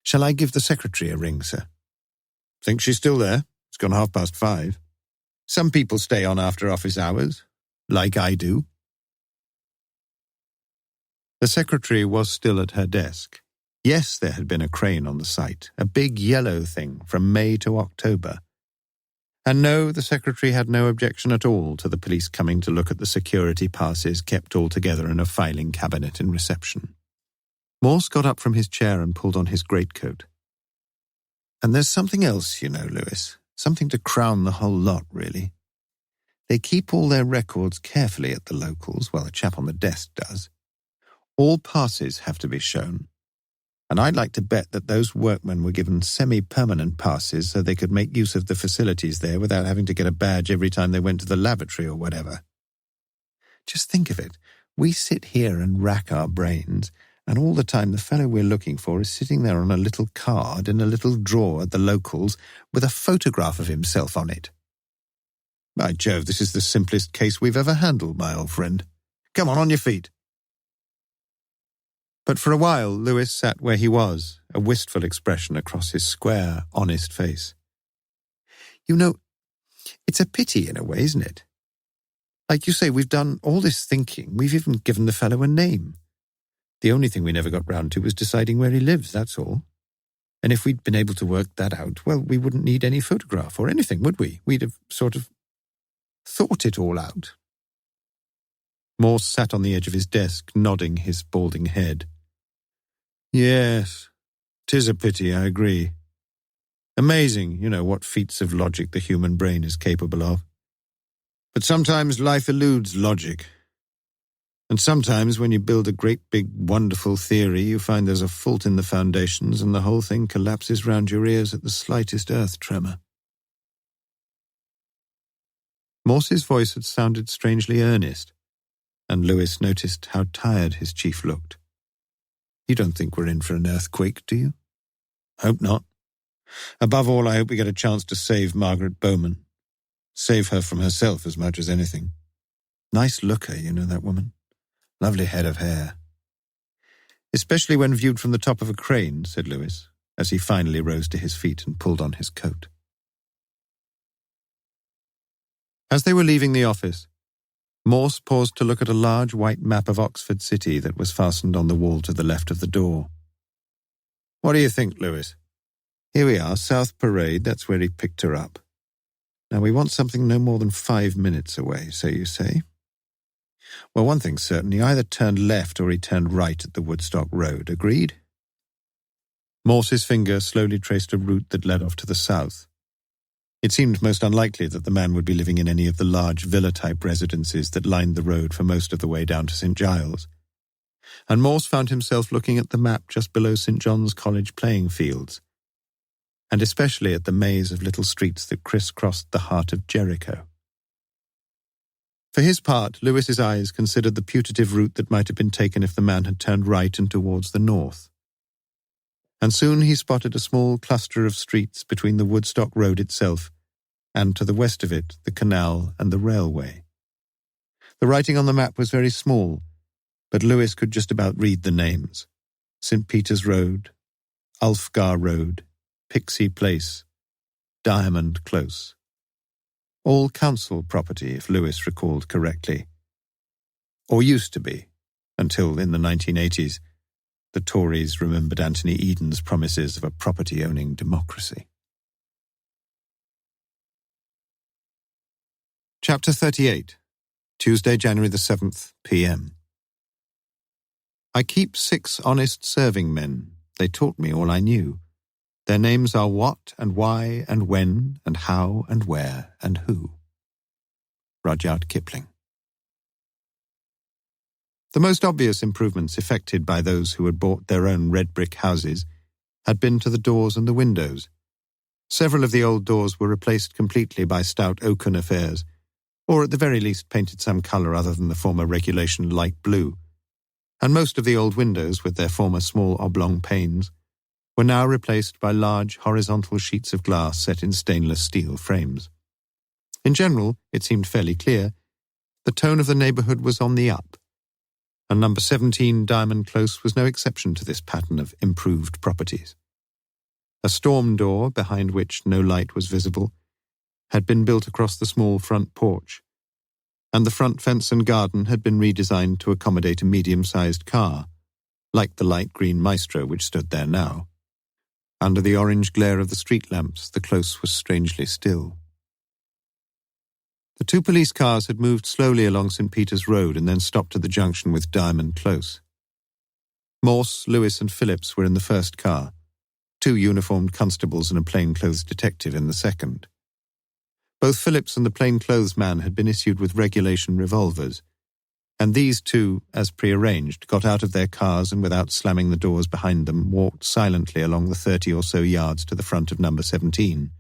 Shall I give the secretary a ring, sir? Think she's still there? It's gone 5:30. Some people stay on after office hours, like I do. The secretary was still at her desk. Yes, there had been a crane on the site, a big yellow thing from May to October. And no, the secretary had no objection at all to the police coming to look at the security passes kept all together in a filing cabinet in reception. Morse got up from his chair and pulled on his greatcoat. And there's something else, you know, Lewis. Something to crown the whole lot, really. They keep all their records carefully at the locals, well, the chap on the desk does. All passes have to be shown. And I'd like to bet that those workmen were given semi-permanent passes so they could make use of the facilities there without having to get a badge every time they went to the lavatory or whatever. Just think of it. We sit here and rack our brains, and all the time the fellow we're looking for is sitting there on a little card in a little drawer at the locals with a photograph of himself on it. By Jove, this is the simplest case we've ever handled, my old friend. Come on your feet. But for a while, Lewis sat where he was, a wistful expression across his square, honest face. You know, it's a pity in a way, isn't it? Like you say, we've done all this thinking. We've even given the fellow a name. The only thing we never got round to was deciding where he lives, that's all. And if we'd been able to work that out, well, we wouldn't need any photograph or anything, would we? We'd have sort of thought it all out. Morse sat on the edge of his desk, nodding his balding head. Yes, 'tis a pity, I agree. Amazing, you know, what feats of logic the human brain is capable of. But sometimes life eludes logic. And sometimes when you build a great big wonderful theory, you find there's a fault in the foundations and the whole thing collapses round your ears at the slightest earth tremor. Morse's voice had sounded strangely earnest, and Lewis noticed how tired his chief looked. You don't think we're in for an earthquake, do you? Hope not. Above all, I hope we get a chance to save Margaret Bowman. Save her from herself as much as anything. Nice looker, you know, that woman. Lovely head of hair. Especially when viewed from the top of a crane, said Lewis, as he finally rose to his feet and pulled on his coat. As they were leaving the office, Morse paused to look at a large white map of Oxford City that was fastened on the wall to the left of the door. What do you think, Lewis? Here we are, South Parade, that's where he picked her up. Now we want something no more than 5 minutes away, so you say? Well, one thing's certain, he either turned left or he turned right at the Woodstock Road, agreed? Morse's finger slowly traced a route that led off to the south. It seemed most unlikely that the man would be living in any of the large villa-type residences that lined the road for most of the way down to St. Giles. And Morse found himself looking at the map just below St. John's College playing fields, and especially at the maze of little streets that crisscrossed the heart of Jericho. For his part, Lewis's eyes considered the putative route that might have been taken if the man had turned right and towards the north. And soon he spotted a small cluster of streets between the Woodstock Road itself and to the west of it the canal and the railway. The writing on the map was very small, but Lewis could just about read the names. St. Peter's Road, Ulfgar Road, Pixie Place, Diamond Close. All council property, if Lewis recalled correctly. Or used to be, until in the 1980s, the Tories remembered Anthony Eden's promises of a property-owning democracy. Chapter 38, Tuesday, January the 7th, p.m. I keep 6 honest serving men. They taught me all I knew. Their names are what and why and when and how and where and who. Rudyard Kipling. The most obvious improvements effected by those who had bought their own red brick houses had been to the doors and the windows. Several of the old doors were replaced completely by stout oaken affairs, or at the very least painted some colour other than the former regulation light blue, and most of the old windows, with their former small oblong panes, were now replaced by large horizontal sheets of glass set in stainless steel frames. In general, it seemed fairly clear, the tone of the neighbourhood was on the up, and number 17 Diamond Close was no exception to this pattern of improved properties. A storm door, behind which no light was visible, had been built across the small front porch, and the front fence and garden had been redesigned to accommodate a medium-sized car, like the light green Maestro which stood there now. Under the orange glare of the street lamps, the close was strangely still. The 2 police cars had moved slowly along St. Peter's Road and then stopped at the junction with Diamond Close. Morse, Lewis and Phillips were in the first car, 2 uniformed constables and a plainclothes detective in the second. Both Phillips and the plainclothes man had been issued with regulation revolvers, and these 2, as prearranged, got out of their cars and without slamming the doors behind them, walked silently along the 30 or so yards to the front of number 17,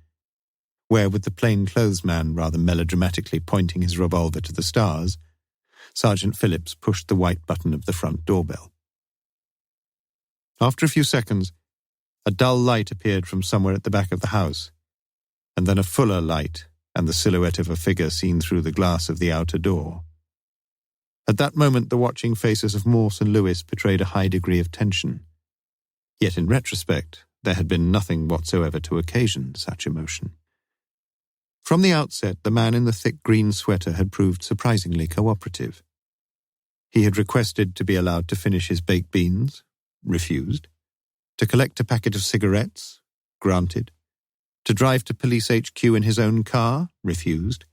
where, with the plainclothes man rather melodramatically pointing his revolver to the stars, Sergeant Phillips pushed the white button of the front doorbell. After a few seconds, a dull light appeared from somewhere at the back of the house, and then a fuller light and the silhouette of a figure seen through the glass of the outer door. At that moment, the watching faces of Morse and Lewis betrayed a high degree of tension. Yet in retrospect, there had been nothing whatsoever to occasion such emotion. From the outset, the man in the thick green sweater had proved surprisingly cooperative. He had requested to be allowed to finish his baked beans, refused. To collect a packet of cigarettes, granted. To drive to police HQ in his own car, refused.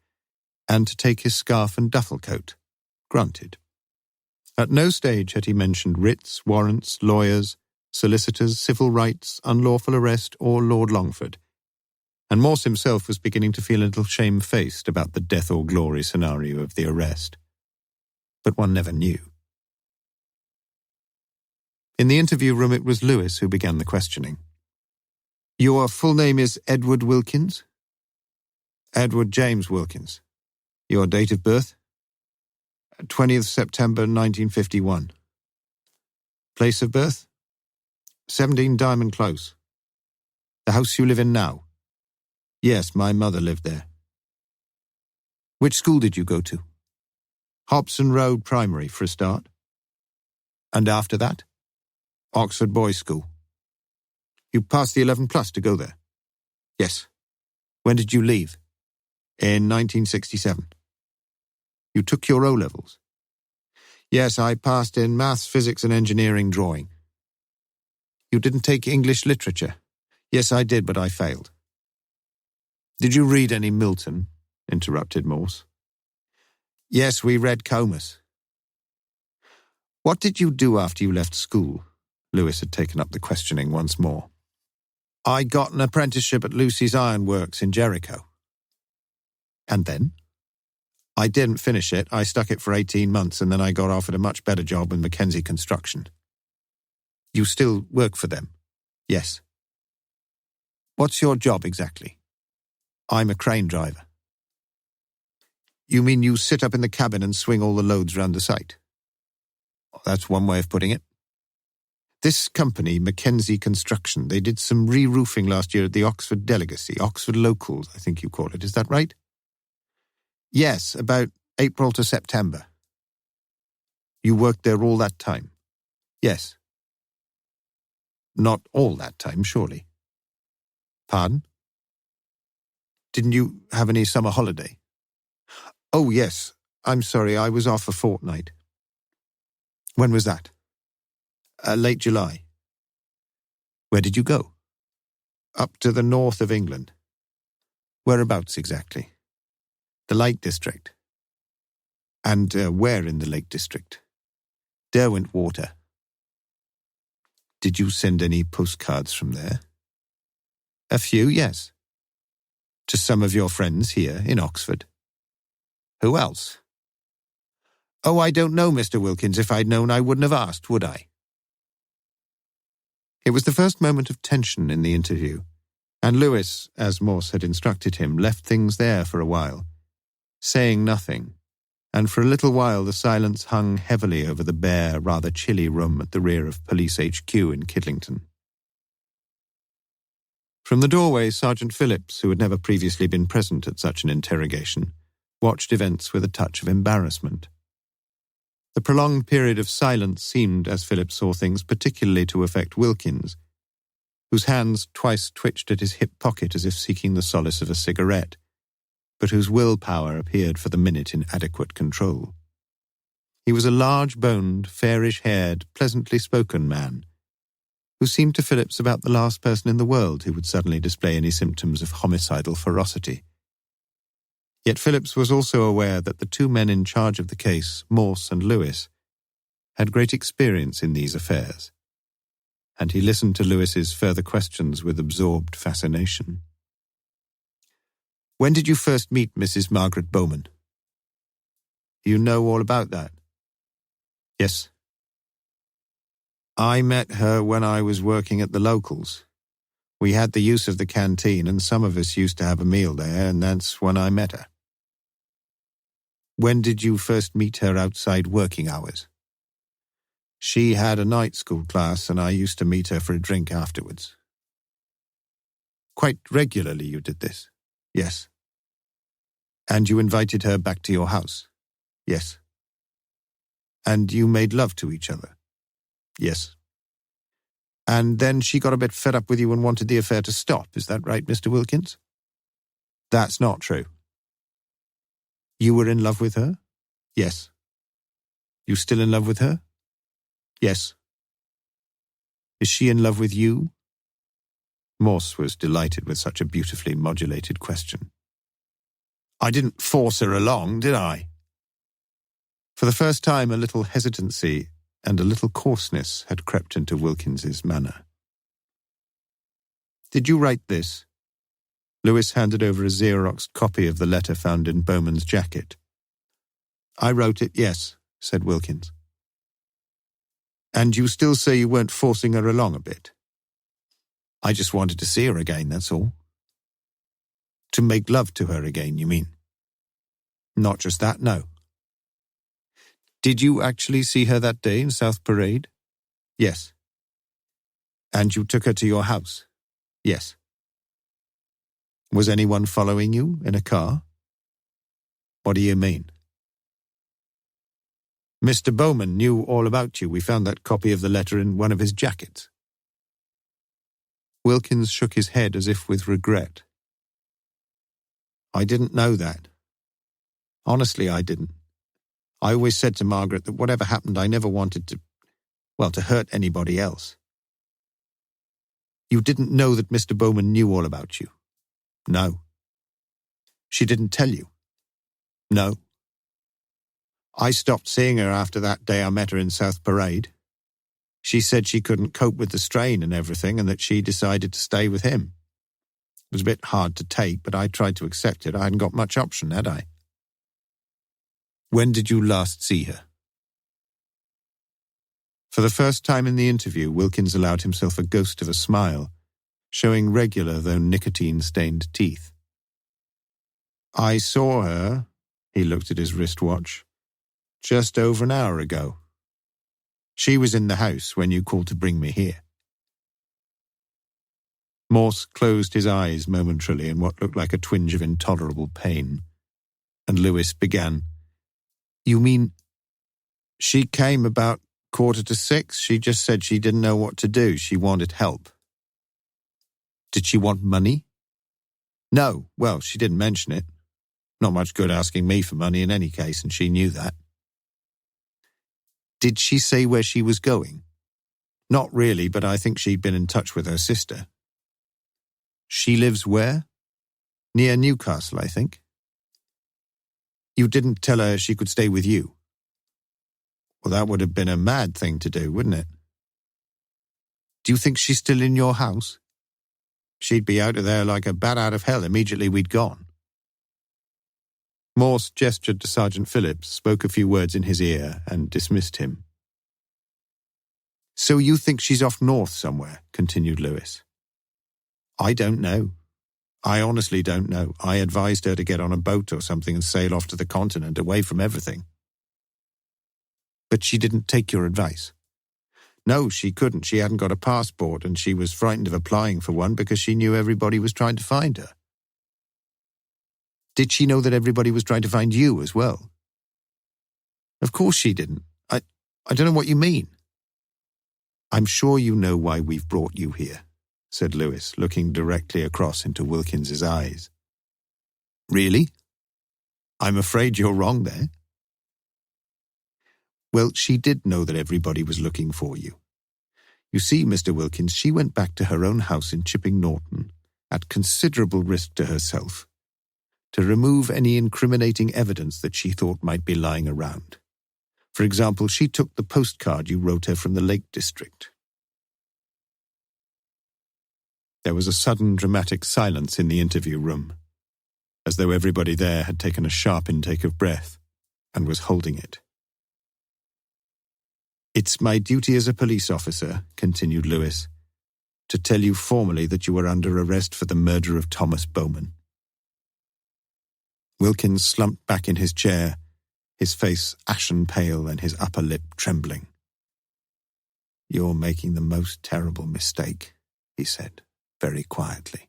And to take his scarf and duffel coat, granted. At no stage had he mentioned writs, warrants, lawyers, solicitors, civil rights, unlawful arrest, or Lord Longford, and Morse himself was beginning to feel a little shamefaced about the death or glory scenario of the arrest. But one never knew. In the interview room, it was Lewis who began the questioning. "Your full name is Edward Wilkins?" "Edward James Wilkins." "Your date of birth?" 20th September 1951. "Place of birth?" 17 Diamond Close. "The house you live in now?" "Yes, my mother lived there." "Which school did you go to?" "Hobson Road Primary, for a start." "And after that?" "Oxford Boys' School." "You passed the 11 plus to go there?" "Yes." "When did you leave?" "In 1967. "You took your O-levels?" "Yes, I passed in maths, physics and engineering drawing." "You didn't take English literature?" "Yes, I did, but I failed." "Did you read any Milton?" interrupted Morse. "Yes, we read Comus." "What did you do after you left school?" Lewis had taken up the questioning once more. "I got an apprenticeship at Lucy's Iron Works in Jericho." "And then?" "I didn't finish it. I stuck it for 18 months and then I got offered a much better job with Mackenzie Construction." "You still work for them?" "Yes." "What's your job exactly?" "I'm a crane driver." "You mean you sit up in the cabin and swing all the loads around the site?" "That's one way of putting it." "This company, Mackenzie Construction, they did some re-roofing last year at the Oxford Delegacy, Oxford Locals, I think you call it. Is that right?" "Yes, about April to September." "You worked there all that time?" "Yes." "Not all that time, surely?" "Pardon?" "Didn't you have any summer holiday?" Oh, yes. I'm sorry, I was off a fortnight. When was that? Late July. Where did you go? Up to the north of England. Whereabouts exactly? The Lake District. And where in the Lake District? Derwentwater. Did you send any postcards from there? A few, yes. To some of your friends here in Oxford. Who else? Oh, I don't know, Mr. Wilkins. If I'd known, I wouldn't have asked, would I? It was the first moment of tension in the interview, and Lewis, as Morse had instructed him, left things there for a while, saying nothing, and for a little while the silence hung heavily over the bare, rather chilly room at the rear of Police HQ in Kidlington. From the doorway, Sergeant Phillips, who had never previously been present at such an interrogation, watched events with a touch of embarrassment. The prolonged period of silence seemed, as Phillips saw things, particularly to affect Wilkins, whose hands twice twitched at his hip pocket as if seeking the solace of a cigarette, but whose willpower appeared for the minute in adequate control. He was a large-boned, fairish-haired, pleasantly spoken man, who seemed to Phillips about the last person in the world who would suddenly display any symptoms of homicidal ferocity. Yet Phillips was also aware that the two men in charge of the case, Morse and Lewis, had great experience in these affairs, and he listened to Lewis's further questions with absorbed fascination. When did you first meet Mrs. Margaret Bowman? You know all about that? Yes. I met her when I was working at the locals. We had the use of the canteen, and some of us used to have a meal there, and that's when I met her. When did you first meet her outside working hours? She had a night school class, and I used to meet her for a drink afterwards. Quite regularly you did this? Yes. And you invited her back to your house? Yes. And you made love to each other? Yes. And then she got a bit fed up with you and wanted the affair to stop, is that right, Mr. Wilkins? That's not true. You were in love with her? Yes. You still in love with her? Yes. Is she in love with you? Morse was delighted with such a beautifully modulated question. I didn't force her along, did I? For the first time, a little hesitancy and a little coarseness had crept into Wilkins's manner. Did you write this? Lewis handed over a Xeroxed copy of the letter found in Bowman's jacket. I wrote it, yes, said Wilkins. And you still say you weren't forcing her along a bit? I just wanted to see her again, that's all. To make love to her again, you mean? Not just that, no. Did you actually see her that day in South Parade? Yes. And you took her to your house? Yes. Was anyone following you in a car? What do you mean? Mr. Bowman knew all about you. We found that copy of the letter in one of his jackets. Wilkins shook his head as if with regret. I didn't know that. Honestly, I didn't. I always said to Margaret that whatever happened, I never wanted to hurt anybody else. You didn't know that Mr. Bowman knew all about you? No. She didn't tell you? No. I stopped seeing her after that day I met her in South Parade. She said she couldn't cope with the strain and everything and that she decided to stay with him. It was a bit hard to take, but I tried to accept it. I hadn't got much option, had I? When did you last see her? For the first time in the interview, Wilkins allowed himself a ghost of a smile, showing regular though nicotine-stained teeth. I saw her, he looked at his wristwatch, just over an hour ago. She was in the house when you called to bring me here. Morse closed his eyes momentarily in what looked like a twinge of intolerable pain, and Lewis began, You mean, she came about 5:45? She just said she didn't know what to do. She wanted help. Did she want money? No, well, she didn't mention it. Not much good asking me for money in any case, and she knew that. Did she say where she was going? Not really, but I think she'd been in touch with her sister. She lives where? Near Newcastle, I think. You didn't tell her she could stay with you? Well, that would have been a mad thing to do, wouldn't it? Do you think she's still in your house? She'd be out of there like a bat out of hell immediately we'd gone. Morse gestured to Sergeant Phillips, spoke a few words in his ear, and dismissed him. So you think she's off north somewhere? Continued Lewis. I don't know. I honestly don't know. I advised her to get on a boat or something and sail off to the continent, away from everything. But she didn't take your advice? No, she couldn't. She hadn't got a passport, and she was frightened of applying for one because she knew everybody was trying to find her. Did she know that everybody was trying to find you as well? Of course she didn't. I don't know what you mean. I'm sure you know why we've brought you here, said Lewis, looking directly across into Wilkins's eyes. Really? I'm afraid you're wrong there. Well, she did know that everybody was looking for you. You see, Mr. Wilkins, she went back to her own house in Chipping Norton, at considerable risk to herself, to remove any incriminating evidence that she thought might be lying around. For example, she took the postcard you wrote her from the Lake District. There was a sudden dramatic silence in the interview room, as though everybody there had taken a sharp intake of breath and was holding it. It's my duty as a police officer, continued Lewis, to tell you formally that you are under arrest for the murder of Thomas Bowman. Wilkins slumped back in his chair, his face ashen pale and his upper lip trembling. You're making the most terrible mistake, he said, very quietly.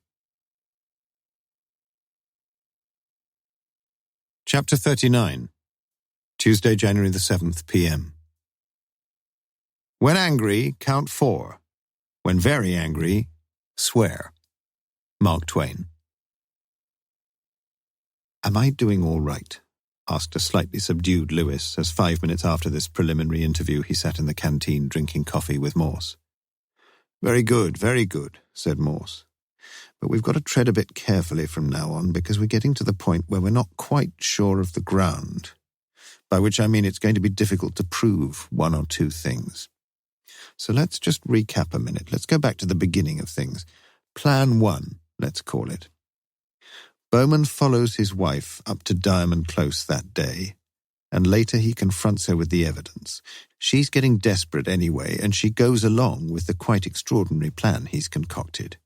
Chapter 39. Tuesday, January the 7th, p.m. When angry, count 4. When very angry, swear. Mark Twain. Am I doing all right? Asked a slightly subdued Lewis as 5 minutes after this preliminary interview he sat in the canteen drinking coffee with Morse. Very good, said Morse. But we've got to tread a bit carefully from now on because we're getting to the point where we're not quite sure of the ground, by which I mean it's going to be difficult to prove one or two things. So let's just recap a minute. Let's go back to the beginning of things. Plan 1, let's call it. Bowman follows his wife up to Diamond Close that day, and later he confronts her with the evidence. She's getting desperate anyway, and she goes along with the quite extraordinary plan he's concocted.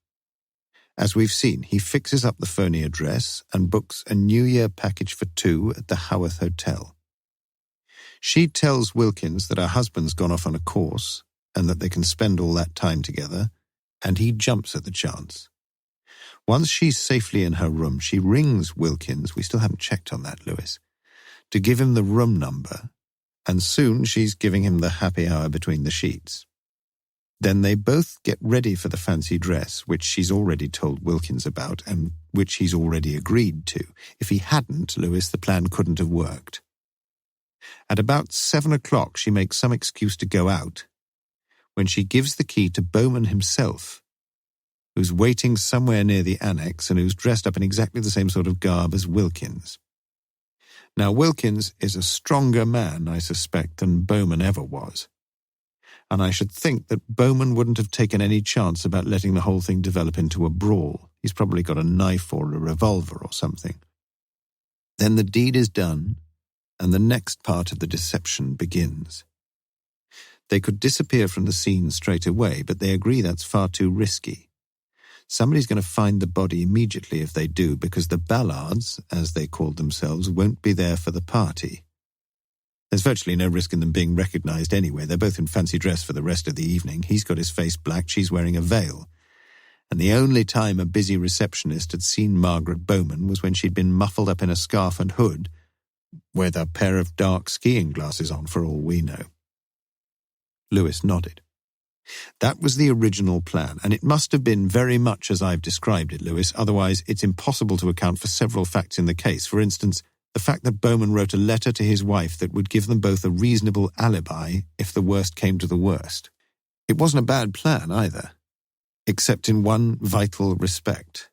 As we've seen, he fixes up the phony address and books a New Year package for 2 at the Haworth Hotel. She tells Wilkins that her husband's gone off on a course and that they can spend all that time together, and he jumps at the chance. Once she's safely in her room, she rings Wilkins, we still haven't checked on that, Lewis, to give him the room number, and soon she's giving him the happy hour between the sheets. Then they both get ready for the fancy dress, which she's already told Wilkins about, and which he's already agreed to. If he hadn't, Lewis, the plan couldn't have worked. At about 7 o'clock, she makes some excuse to go out, when she gives the key to Bowman himself, who's waiting somewhere near the annex and who's dressed up in exactly the same sort of garb as Wilkins. Now, Wilkins is a stronger man, I suspect, than Bowman ever was. And I should think that Bowman wouldn't have taken any chance about letting the whole thing develop into a brawl. He's probably got a knife or a revolver or something. Then the deed is done, and the next part of the deception begins. They could disappear from the scene straight away, but they agree that's far too risky. Somebody's going to find the body immediately if they do, because the Ballards, as they called themselves, won't be there for the party. There's virtually no risk in them being recognised anyway. They're both in fancy dress for the rest of the evening. He's got his face black, she's wearing a veil. And the only time a busy receptionist had seen Margaret Bowman was when she'd been muffled up in a scarf and hood, with a pair of dark skiing glasses on for all we know. Lewis nodded. That was the original plan, and it must have been very much as I've described it, Lewis. Otherwise, it's impossible to account for several facts in the case. For instance, the fact that Bowman wrote a letter to his wife that would give them both a reasonable alibi if the worst came to the worst. It wasn't a bad plan either, except in one vital respect.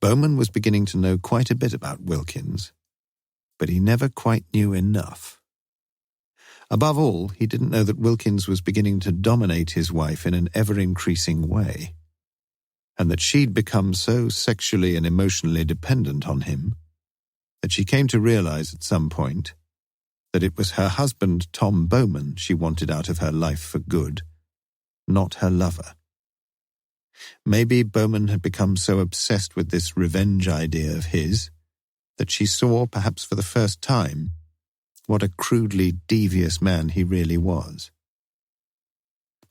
Bowman was beginning to know quite a bit about Wilkins, but he never quite knew enough. Above all, he didn't know that Wilkins was beginning to dominate his wife in an ever-increasing way, and that she'd become so sexually and emotionally dependent on him that she came to realize at some point that it was her husband, Tom Bowman, she wanted out of her life for good, not her lover. Maybe Bowman had become so obsessed with this revenge idea of his that she saw, perhaps for the first time, what a crudely devious man he really was.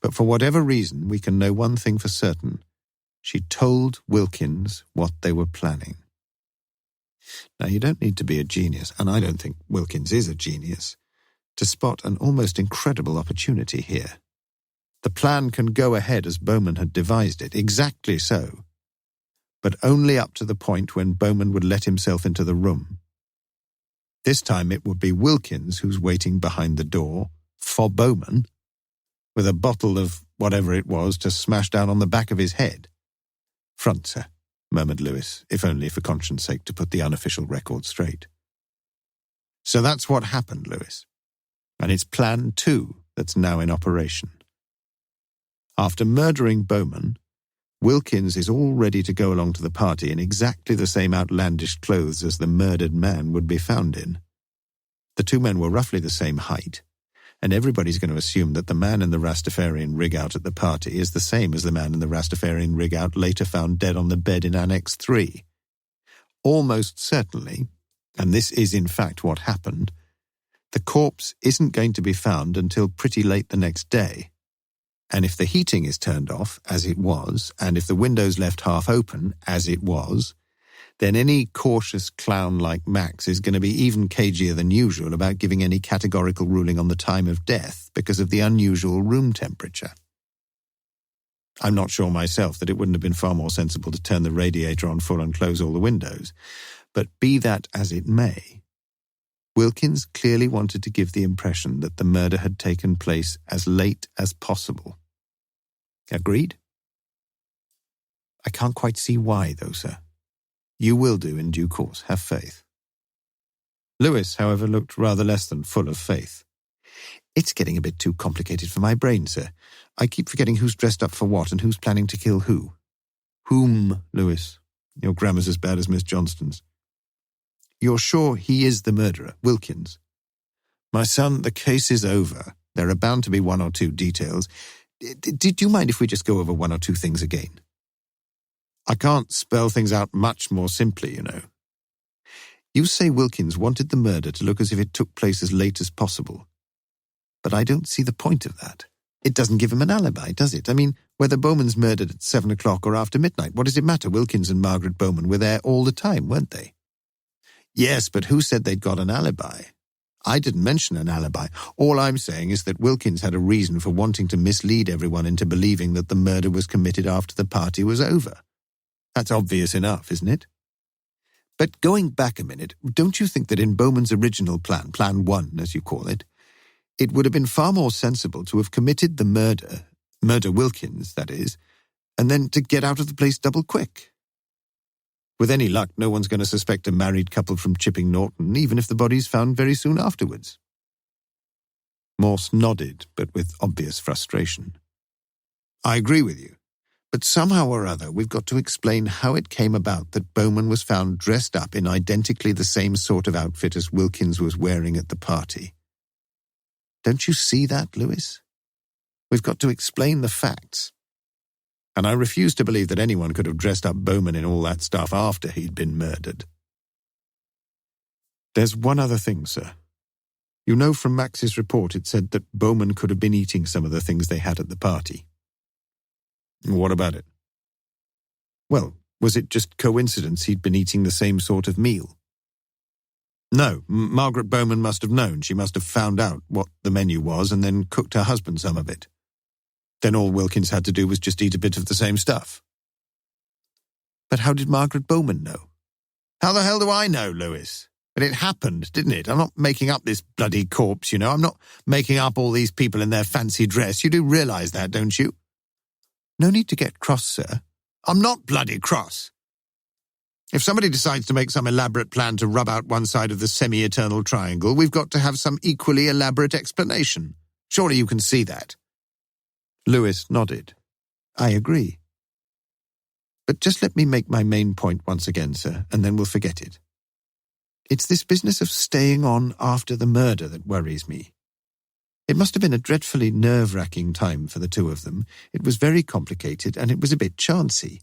But for whatever reason, we can know one thing for certain. She told Wilkins what they were planning. Now, you don't need to be a genius, and I don't think Wilkins is a genius, to spot an almost incredible opportunity here. The plan can go ahead as Bowman had devised it, exactly so, but only up to the point when Bowman would let himself into the room. This time it would be Wilkins who's waiting behind the door, for Bowman, with a bottle of whatever it was to smash down on the back of his head. "Front, sir," murmured Lewis, if only for conscience sake to put the unofficial record straight. So that's what happened, Lewis. And it's Plan 2 that's now in operation. After murdering Bowman, Wilkins is all ready to go along to the party in exactly the same outlandish clothes as the murdered man would be found in. The two men were roughly the same height, and everybody's going to assume that the man in the Rastafarian rig-out at the party is the same as the man in the Rastafarian rig-out later found dead on the bed in Annex 3. Almost certainly, and this is in fact what happened, the corpse isn't going to be found until pretty late the next day. And if the heating is turned off, as it was, and if the windows left half open, as it was, then any cautious clown like Max is going to be even cagier than usual about giving any categorical ruling on the time of death because of the unusual room temperature. I'm not sure myself that it wouldn't have been far more sensible to turn the radiator on full and close all the windows, but be that as it may, Wilkins clearly wanted to give the impression that the murder had taken place as late as possible. Agreed? I can't quite see why, though, sir. You will do in due course, have faith. Lewis, however, looked rather less than full of faith. It's getting a bit too complicated for my brain, sir. I keep forgetting who's dressed up for what and who's planning to kill who. Whom, Lewis? Your grammar's as bad as Miss Johnston's. You're sure he is the murderer, Wilkins? My son, the case is over. There are bound to be one or two details. Do you mind if we just go over one or two things again? I can't spell things out much more simply, you know. You say Wilkins wanted the murder to look as if it took place as late as possible. But I don't see the point of that. It doesn't give him an alibi, does it? I mean, whether Bowman's murdered at 7 o'clock or after midnight, what does it matter? Wilkins and Margaret Bowman were there all the time, weren't they? Yes, but who said they'd got an alibi? I didn't mention an alibi. All I'm saying is that Wilkins had a reason for wanting to mislead everyone into believing that the murder was committed after the party was over. That's obvious enough, isn't it? But going back a minute, don't you think that in Bowman's original plan, Plan 1, as you call it would have been far more sensible to have committed the murder Wilkins, that is, and then to get out of the place double quick? With any luck, no one's going to suspect a married couple from Chipping Norton, even if the body's found very soon afterwards. Morse nodded, but with obvious frustration. I agree with you, but somehow or other we've got to explain how it came about that Bowman was found dressed up in identically the same sort of outfit as Wilkins was wearing at the party. Don't you see that, Lewis? We've got to explain the facts. And I refuse to believe that anyone could have dressed up Bowman in all that stuff after he'd been murdered. There's one other thing, sir. You know from Max's report it said that Bowman could have been eating some of the things they had at the party. What about it? Well, was it just coincidence he'd been eating the same sort of meal? No, Margaret Bowman must have known. She must have found out what the menu was and then cooked her husband some of it. Then all Wilkins had to do was just eat a bit of the same stuff. But how did Margaret Bowman know? How the hell do I know, Lewis? But it happened, didn't it? I'm not making up this bloody corpse, you know. I'm not making up all these people in their fancy dress. You do realise that, don't you? No need to get cross, sir. I'm not bloody cross. If somebody decides to make some elaborate plan to rub out one side of the semi-eternal triangle, we've got to have some equally elaborate explanation. Surely you can see that. Lewis nodded. I agree. But just let me make my main point once again, sir, and then we'll forget it. It's this business of staying on after the murder that worries me. It must have been a dreadfully nerve-wracking time for the two of them. It was very complicated, and it was a bit chancy.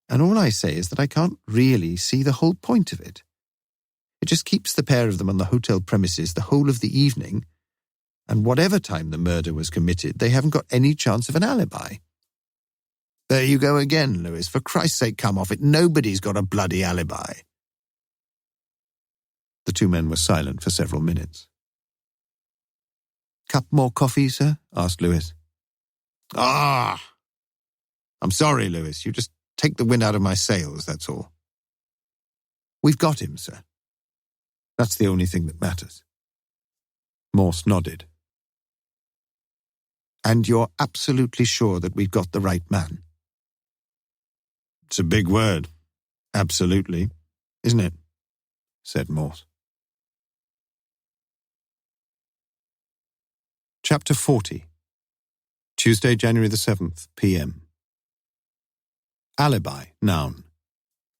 And all I say is that I can't really see the whole point of it. It just keeps the pair of them on the hotel premises the whole of the evening, and whatever time the murder was committed, they haven't got any chance of an alibi. There you go again, Lewis. For Christ's sake, come off it. Nobody's got a bloody alibi. The two men were silent for several minutes. Cup more coffee, sir? Asked Lewis. I'm sorry, Lewis. You just take the wind out of my sails, that's all. We've got him, sir. That's the only thing that matters. Morse nodded. And you're absolutely sure that we've got the right man? It's a big word. Absolutely. Isn't it? Said Morse. Chapter 40. Tuesday, January the 7th, p.m. Alibi, noun.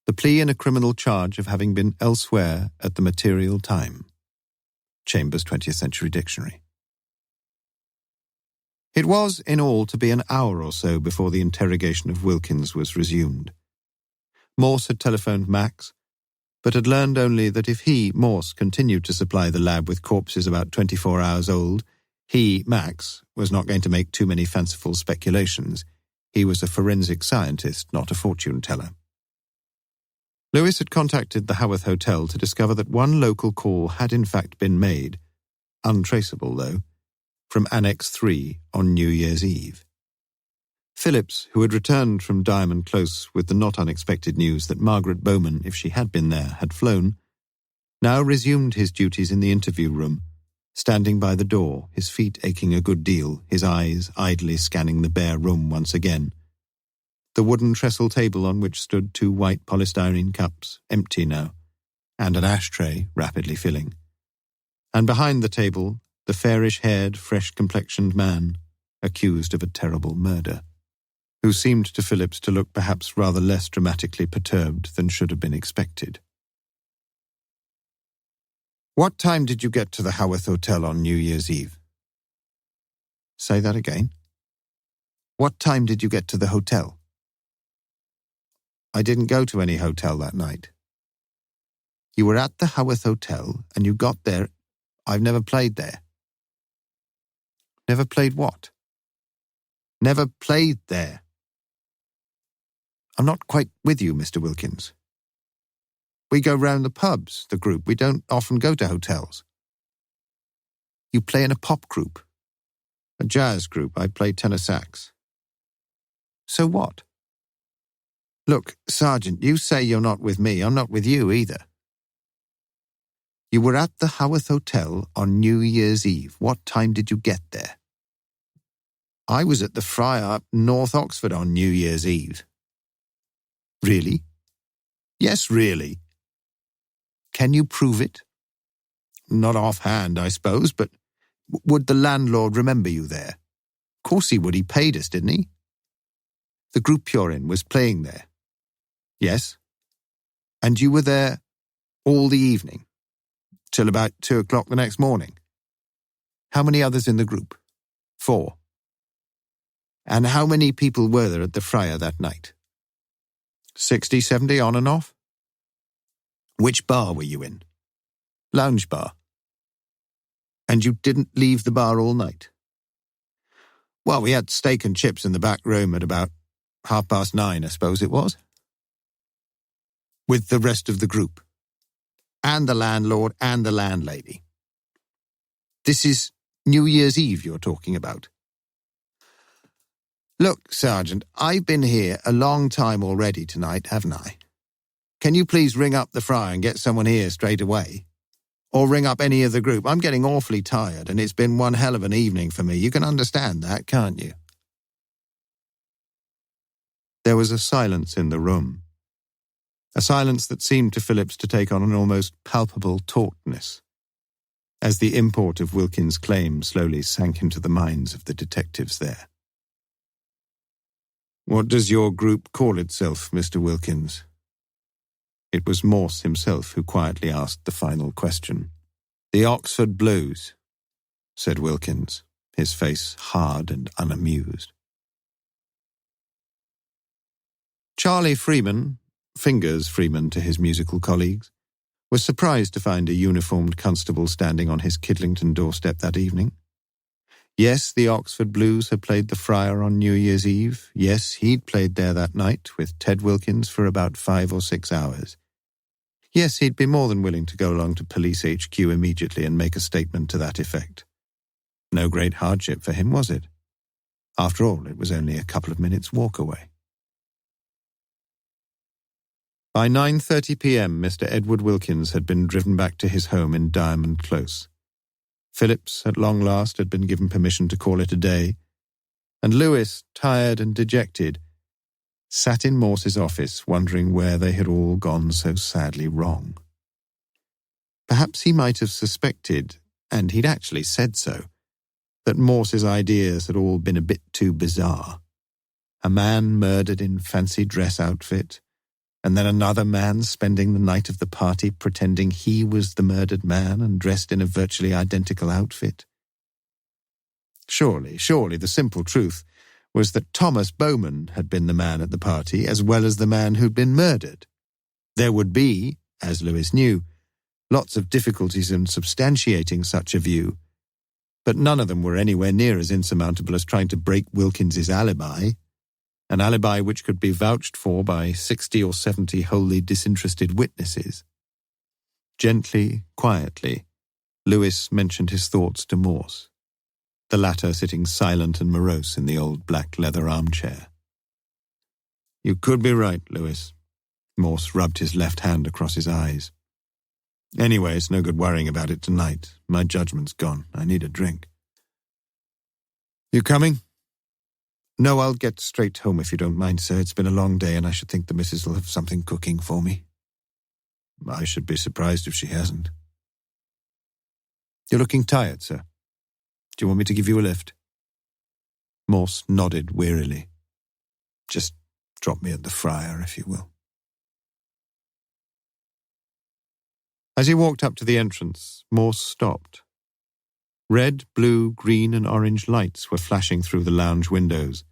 The plea in a criminal charge of having been elsewhere at the material time. Chambers' 20th Century Dictionary. It was, in all, to be an hour or so before the interrogation of Wilkins was resumed. Morse had telephoned Max, but had learned only that if he, Morse, continued to supply the lab with corpses about 24 hours old, he, Max, was not going to make too many fanciful speculations. He was a forensic scientist, not a fortune-teller. Lewis had contacted the Haworth Hotel to discover that one local call had in fact been made, untraceable though, from Annex 3 on New Year's Eve. Phillips, who had returned from Diamond Close with the not unexpected news that Margaret Bowman, if she had been there, had flown, now resumed his duties in the interview room, standing by the door, his feet aching a good deal, his eyes idly scanning the bare room once again. The wooden trestle table on which stood two white polystyrene cups, empty now, and an ashtray rapidly filling. And behind the table, the fairish-haired, fresh-complexioned man, accused of a terrible murder, who seemed to Phillips to look perhaps rather less dramatically perturbed than should have been expected. What time did you get to the Haworth Hotel on New Year's Eve? Say that again. What time did you get to the hotel? I didn't go to any hotel that night. You were at the Haworth Hotel and you got there. I've never played there. Never played what? Never played there. I'm not quite with you, Mr. Wilkins. We go round the pubs, the group. We don't often go to hotels. You play in a pop group? A jazz group. I play tenor sax. So what? Look, Sergeant, you say you're not with me. I'm not with you either. You were at the Haworth Hotel on New Year's Eve. What time did you get there? I was at the Friar up North Oxford on New Year's Eve. Really? Yes, really. Can you prove it? Not offhand, I suppose, but would the landlord remember you there? Of course he would. He paid us, didn't he? The group you're in was playing there? Yes. And you were there all the evening? Till about 2 o'clock the next morning. How many others in the group? 4. And how many people were there at the Friar that night? 60, 70 on and off. Which bar were you in? Lounge bar. And you didn't leave the bar all night? Well, we had steak and chips in the back room at about 9:30, I suppose it was. With the rest of the group? And the landlord and the landlady. This is New Year's Eve you're talking about? Look, Sergeant, I've been here a long time already tonight, haven't I? Can you please ring up the Friar and get someone here straight away? Or ring up any of the group. I'm getting awfully tired, and it's been one hell of an evening for me. You can understand that, can't you? There was a silence in the room. A silence that seemed to Phillips to take on an almost palpable tautness, as the import of Wilkins' claim slowly sank into the minds of the detectives there. What does your group call itself, Mr. Wilkins? It was Morse himself who quietly asked the final question. The Oxford Blues, said Wilkins, his face hard and unamused. Charlie Freeman, Fingers Freeman to his musical colleagues, was surprised to find a uniformed constable standing on his Kidlington doorstep that evening. Yes, the Oxford Blues had played the Friar on New Year's Eve. Yes, he'd played there that night with Ted Wilkins for about 5 or 6 hours. Yes, he'd be more than willing to go along to Police HQ immediately and make a statement to that effect. No great hardship for him, was it? After all, it was only a couple of minutes' walk away. By 9:30 p.m., Mr. Edward Wilkins had been driven back to his home in Diamond Close. Phillips, at long last, had been given permission to call it a day, and Lewis, tired and dejected, sat in Morse's office wondering where they had all gone so sadly wrong. Perhaps he might have suspected, and he'd actually said so, that Morse's ideas had all been a bit too bizarre. A man murdered in fancy dress outfit, and then another man spending the night of the party pretending he was the murdered man and dressed in a virtually identical outfit. Surely, the simple truth was that Thomas Bowman had been the man at the party as well as the man who'd been murdered. There would be, as Lewis knew, lots of difficulties in substantiating such a view, but none of them were anywhere near as insurmountable as trying to break Wilkins's alibi, an alibi which could be vouched for by 60 or 70 wholly disinterested witnesses. Gently, quietly, Lewis mentioned his thoughts to Morse, the latter sitting silent and morose in the old black leather armchair. You could be right, Lewis. Morse rubbed his left hand across his eyes. Anyway, it's no good worrying about it tonight. My judgment's gone. I need a drink. You coming? No, I'll get straight home if you don't mind, sir. It's been a long day and I should think the missus will have something cooking for me. I should be surprised if she hasn't. You're looking tired, sir. Do you want me to give you a lift? Morse nodded wearily. Just drop me at the Friar, if you will. As he walked up to the entrance, Morse stopped. Red, blue, green and orange lights were flashing through the lounge windows,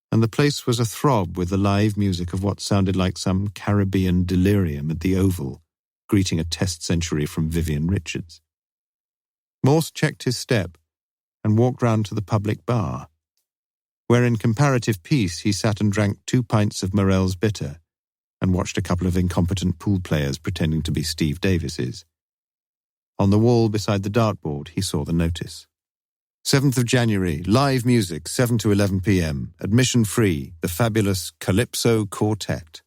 and the place was athrob with the live music of what sounded like some Caribbean delirium at the Oval, greeting a test century from Vivian Richards. Morse checked his step and walked round to the public bar, where in comparative peace he sat and drank 2 pints of Morell's bitter and watched a couple of incompetent pool players pretending to be Steve Davises. On the wall beside the dartboard, he saw the notice. 7th of January, live music, 7 to 11 p.m, admission free, the fabulous Calypso Quartet.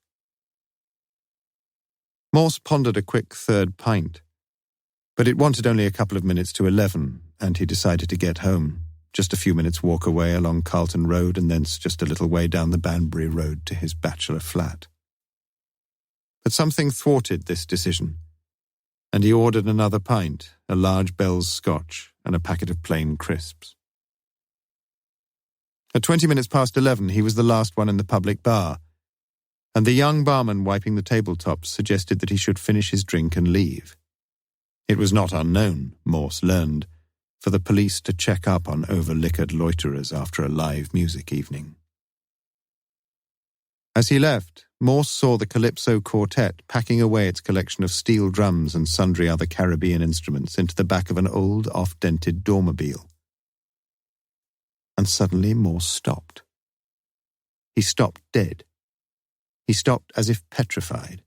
Morse pondered a quick 3rd pint, but it wanted only a couple of minutes to 11, and he decided to get home, just a few minutes' walk away along Carlton Road and thence just a little way down the Banbury Road to his bachelor flat. But something thwarted this decision, and he ordered another pint, a large Bell's Scotch, and a packet of plain crisps. At 20 minutes past 11, he was the last one in the public bar, and the young barman wiping the tabletops suggested that he should finish his drink and leave. It was not unknown, Morse learned, for the police to check up on over-liquored loiterers after a live music evening. As he left, Morse saw the Calypso Quartet packing away its collection of steel drums and sundry other Caribbean instruments into the back of an old, off-dented dormobile. And suddenly Morse stopped. He stopped dead. He stopped as if petrified,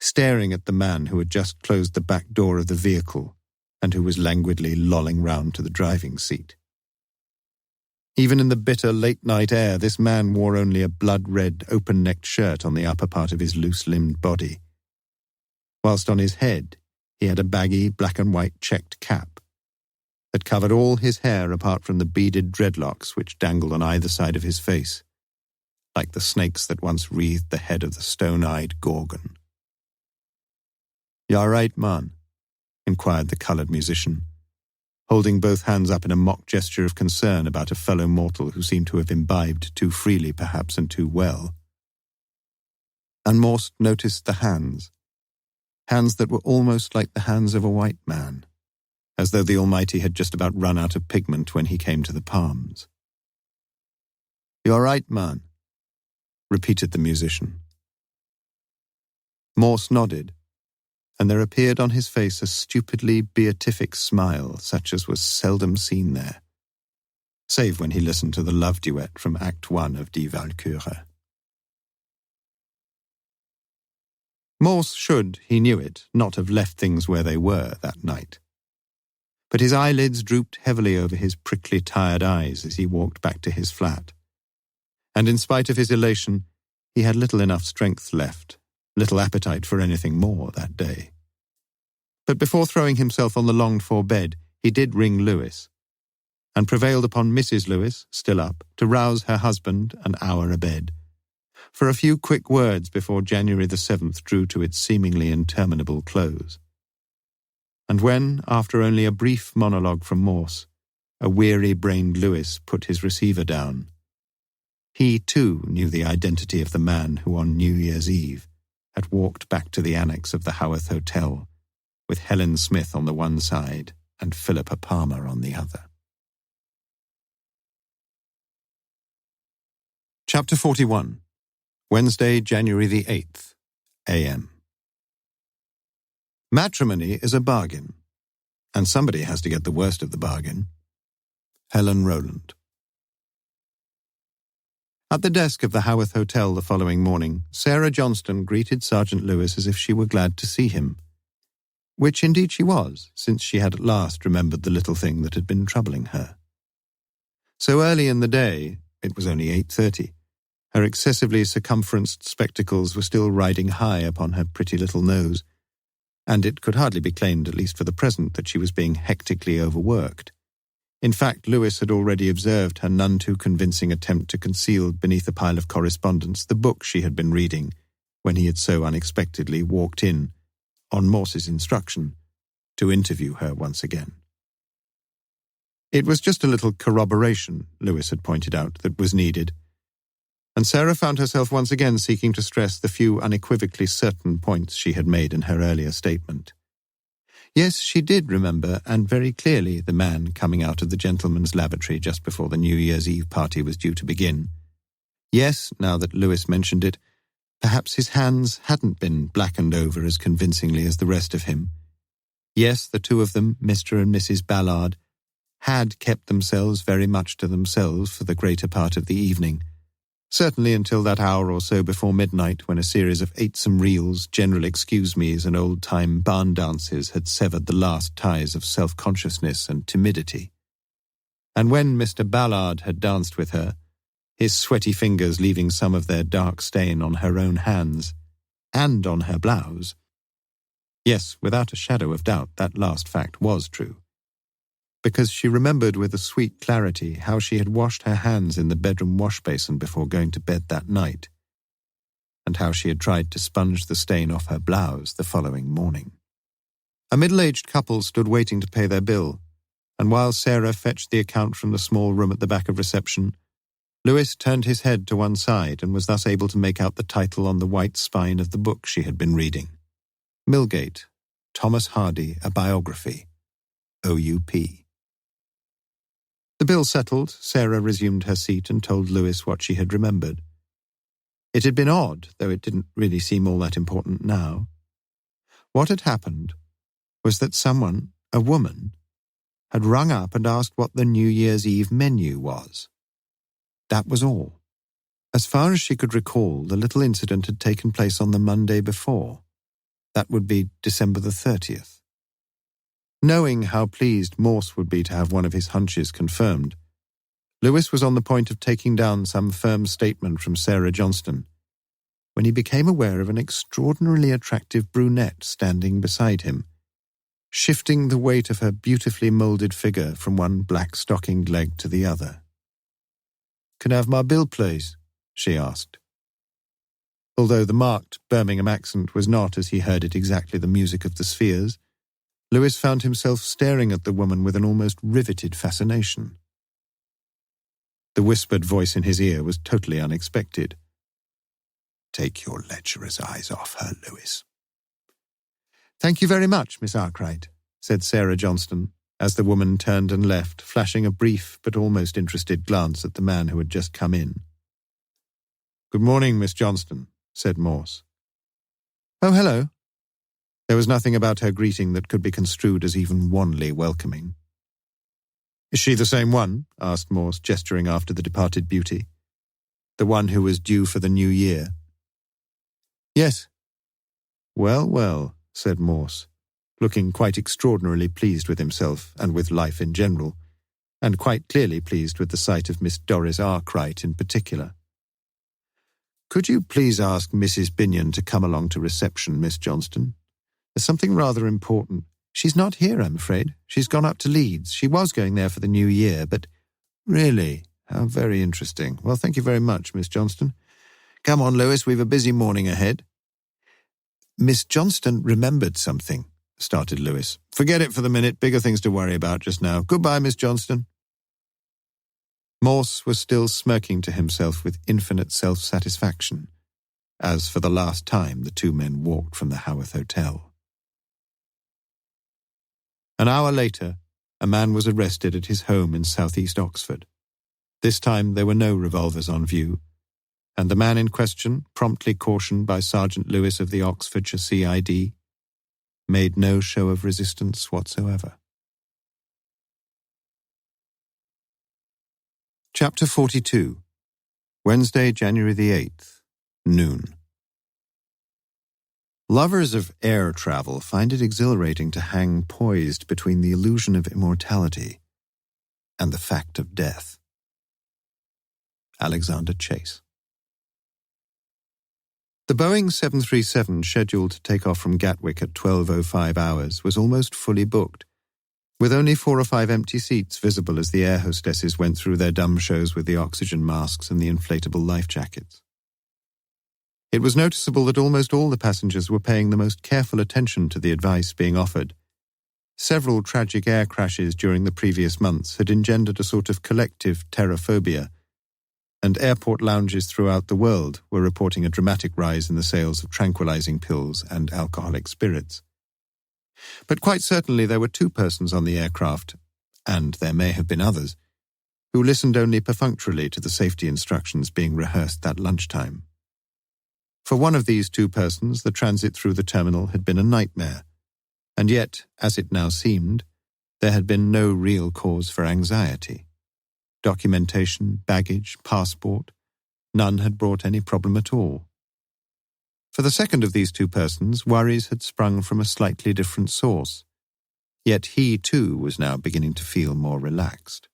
staring at the man who had just closed the back door of the vehicle and who was languidly lolling round to the driving seat. Even in the bitter late-night air, this man wore only a blood-red, open-necked shirt on the upper part of his loose-limbed body, whilst on his head he had a baggy black-and-white checked cap that covered all his hair apart from the beaded dreadlocks which dangled on either side of his face, like the snakes that once wreathed the head of the stone-eyed Gorgon. "You all right, man?" inquired the coloured musician, holding both hands up in a mock gesture of concern about a fellow mortal who seemed to have imbibed too freely, perhaps, and too well. And Morse noticed the hands that were almost like the hands of a white man, as though the Almighty had just about run out of pigment when he came to the palms. "You all right, man?" repeated the musician. Morse nodded, and there appeared on his face a stupidly beatific smile such as was seldom seen there, save when he listened to the love duet from Act 1 of Die Walküre. Morse should, he knew it, not have left things where they were that night. But his eyelids drooped heavily over his prickly, tired eyes as he walked back to his flat. And in spite of his elation, he had little enough strength left, little appetite for anything more that day. But before throwing himself on the longed-for bed, he did ring Lewis, and prevailed upon Mrs. Lewis, still up, to rouse her husband, an hour abed, for a few quick words before January the 7th drew to its seemingly interminable close. And when, after only a brief monologue from Morse, a weary-brained Lewis put his receiver down, he too knew the identity of the man who on New Year's Eve had walked back to the annex of the Haworth Hotel, with Helen Smith on the one side and Philippa Palmer on the other. Chapter 41. Wednesday, January the 8th, a.m. Matrimony is a bargain, and somebody has to get the worst of the bargain. Helen Rowland. At the desk of the Haworth Hotel the following morning, Sarah Johnston greeted Sergeant Lewis as if she were glad to see him, which indeed she was, since she had at last remembered the little thing that had been troubling her. So early in the day, it was only 8:30, her excessively circumferenced spectacles were still riding high upon her pretty little nose, and it could hardly be claimed, at least for the present, that she was being hectically overworked. In fact, Lewis had already observed her none too convincing attempt to conceal beneath a pile of correspondence the book she had been reading when he had so unexpectedly walked in, on Morse's instruction, to interview her once again. It was just a little corroboration, Lewis had pointed out, that was needed, and Sarah found herself once again seeking to stress the few unequivocally certain points she had made in her earlier statement. Yes, she did remember, and very clearly, the man coming out of the gentleman's lavatory just before the New Year's Eve party was due to begin. Yes, now that Lewis mentioned it, perhaps his hands hadn't been blackened over as convincingly as the rest of him. Yes, the two of them, Mr. and Mrs. Ballard, had kept themselves very much to themselves for the greater part of the evening, certainly until that hour or so before midnight when a series of eightsome reels, general excuse-me's and old-time barn dances had severed the last ties of self-consciousness and timidity. And when Mr. Ballard had danced with her, his sweaty fingers leaving some of their dark stain on her own hands, and on her blouse. Yes, without a shadow of doubt, that last fact was true, because she remembered with a sweet clarity how she had washed her hands in the bedroom wash-basin before going to bed that night, and how she had tried to sponge the stain off her blouse the following morning. A middle-aged couple stood waiting to pay their bill, and while Sarah fetched the account from the small room at the back of reception, Lewis turned his head to one side and was thus able to make out the title on the white spine of the book she had been reading. Millgate, Thomas Hardy, A Biography, O.U.P. The bill settled, Sarah resumed her seat and told Lewis what she had remembered. It had been odd, though it didn't really seem all that important now. What had happened was that someone, a woman, had rung up and asked what the New Year's Eve menu was. That was all. As far as she could recall, the little incident had taken place on the Monday before. That would be December the 30th. Knowing how pleased Morse would be to have one of his hunches confirmed, Lewis was on the point of taking down some firm statement from Sarah Johnston when he became aware of an extraordinarily attractive brunette standing beside him, shifting the weight of her beautifully moulded figure from one black-stockinged leg to the other. "Can I have my bill, please?" she asked. Although the marked Birmingham accent was not, as he heard it, exactly the music of the spheres, Lewis found himself staring at the woman with an almost riveted fascination. The whispered voice in his ear was totally unexpected. "Take your lecherous eyes off her, Lewis." "Thank you very much, Miss Arkwright," said Sarah Johnston, as the woman turned and left, flashing a brief but almost interested glance at the man who had just come in. "Good morning, Miss Johnston," said Morse. "Oh, hello." There was nothing about her greeting that could be construed as even wanly welcoming. "Is she the same one?" asked Morse, gesturing after the departed beauty. "The one who was due for the new year?" "Yes." "Well, well," said Morse, looking quite extraordinarily pleased with himself and with life in general, and quite clearly pleased with the sight of Miss Doris Arkwright in particular. "Could you please ask Mrs. Binion to come along to reception, Miss Johnston? There's something rather important. She's not here, I'm afraid. She's gone up to Leeds. She was going there for the new year, but—" "Really? How very interesting. Well, thank you very much, Miss Johnston. Come on, Lewis, we've a busy morning ahead." "Miss Johnston remembered something," started Lewis. "Forget it for the minute. Bigger things to worry about just now. Goodbye, Miss Johnston." Morse was still smirking to himself with infinite self-satisfaction, as for the last time the two men walked from the Haworth Hotel. An hour later, a man was arrested at his home in southeast Oxford. This time there were no revolvers on view, and the man in question, promptly cautioned by Sergeant Lewis of the Oxfordshire CID, made no show of resistance whatsoever. Chapter 42. Wednesday, January the 8th, noon. Lovers of air travel find it exhilarating to hang poised between the illusion of immortality and the fact of death. Alexander Chase. The Boeing 737 scheduled to take off from Gatwick at 12:05 hours was almost fully booked, with only 4 or 5 empty seats visible as the air hostesses went through their dumb shows with the oxygen masks and the inflatable life jackets. It was noticeable that almost all the passengers were paying the most careful attention to the advice being offered. Several tragic air crashes during the previous months had engendered a sort of collective terrophobia, and airport lounges throughout the world were reporting a dramatic rise in the sales of tranquilizing pills and alcoholic spirits. But quite certainly there were 2 persons on the aircraft, and there may have been others, who listened only perfunctorily to the safety instructions being rehearsed at lunchtime. For one of these 2 persons, the transit through the terminal had been a nightmare, and yet, as it now seemed, there had been no real cause for anxiety. Documentation, baggage, passport, none had brought any problem at all. For the second of these 2 persons, worries had sprung from a slightly different source, yet he too was now beginning to feel more relaxed.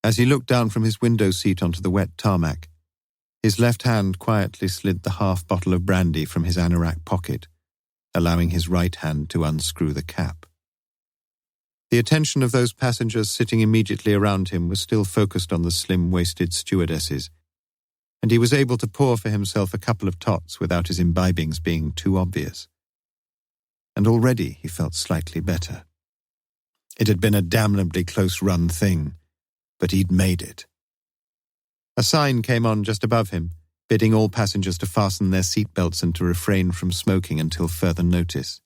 As he looked down from his window seat onto the wet tarmac, his left hand quietly slid the half bottle of brandy from his anorak pocket, allowing his right hand to unscrew the cap. The attention of those passengers sitting immediately around him was still focused on the slim-waisted stewardesses, and he was able to pour for himself a couple of tots without his imbibings being too obvious. And already he felt slightly better. It had been a damnably close-run thing, but he'd made it. A sign came on just above him, bidding all passengers to fasten their seatbelts and to refrain from smoking until further notice.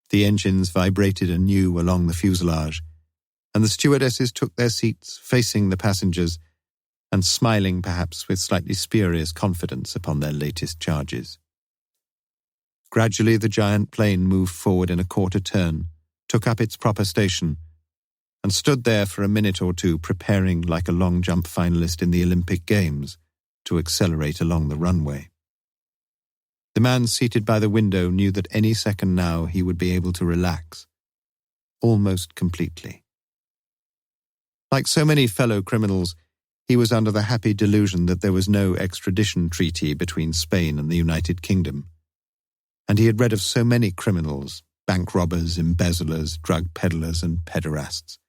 The engines vibrated anew along the fuselage, and the stewardesses took their seats, facing the passengers, and smiling perhaps with slightly spurious confidence upon their latest charges. Gradually the giant plane moved forward in a quarter turn, took up its proper station, and stood there for a minute or two preparing like a long-jump finalist in the Olympic Games to accelerate along the runway. The man seated by the window knew that any second now he would be able to relax, almost completely. Like so many fellow criminals, he was under the happy delusion that there was no extradition treaty between Spain and the United Kingdom. And he had read of so many criminals, bank robbers, embezzlers, drug peddlers, and pederasts,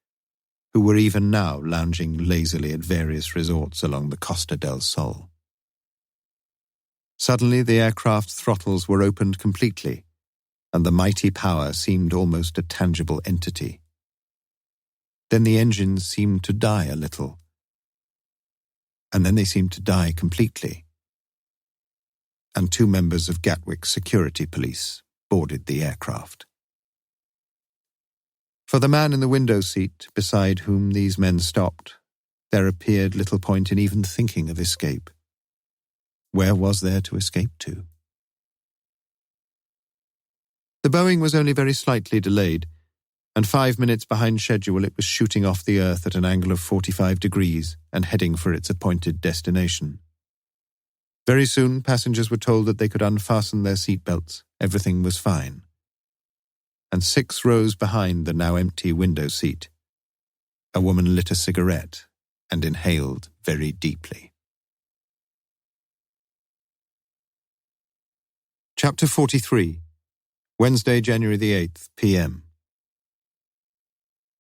who were even now lounging lazily at various resorts along the Costa del Sol. Suddenly the aircraft throttles were opened completely, and the mighty power seemed almost a tangible entity. Then the engines seemed to die a little, and then they seemed to die completely. And 2 members of Gatwick's security police boarded the aircraft. For the man in the window seat beside whom these men stopped, there appeared little point in even thinking of escape. Where was there to escape to? The Boeing was only very slightly delayed, and 5 minutes behind schedule it was shooting off the Earth at an angle of 45 degrees and heading for its appointed destination. Very soon, passengers were told that they could unfasten their seatbelts. Everything was fine. And 6 rows behind the now empty window seat, a woman lit a cigarette and inhaled very deeply. Chapter 43. Wednesday, January the 8th, p.m.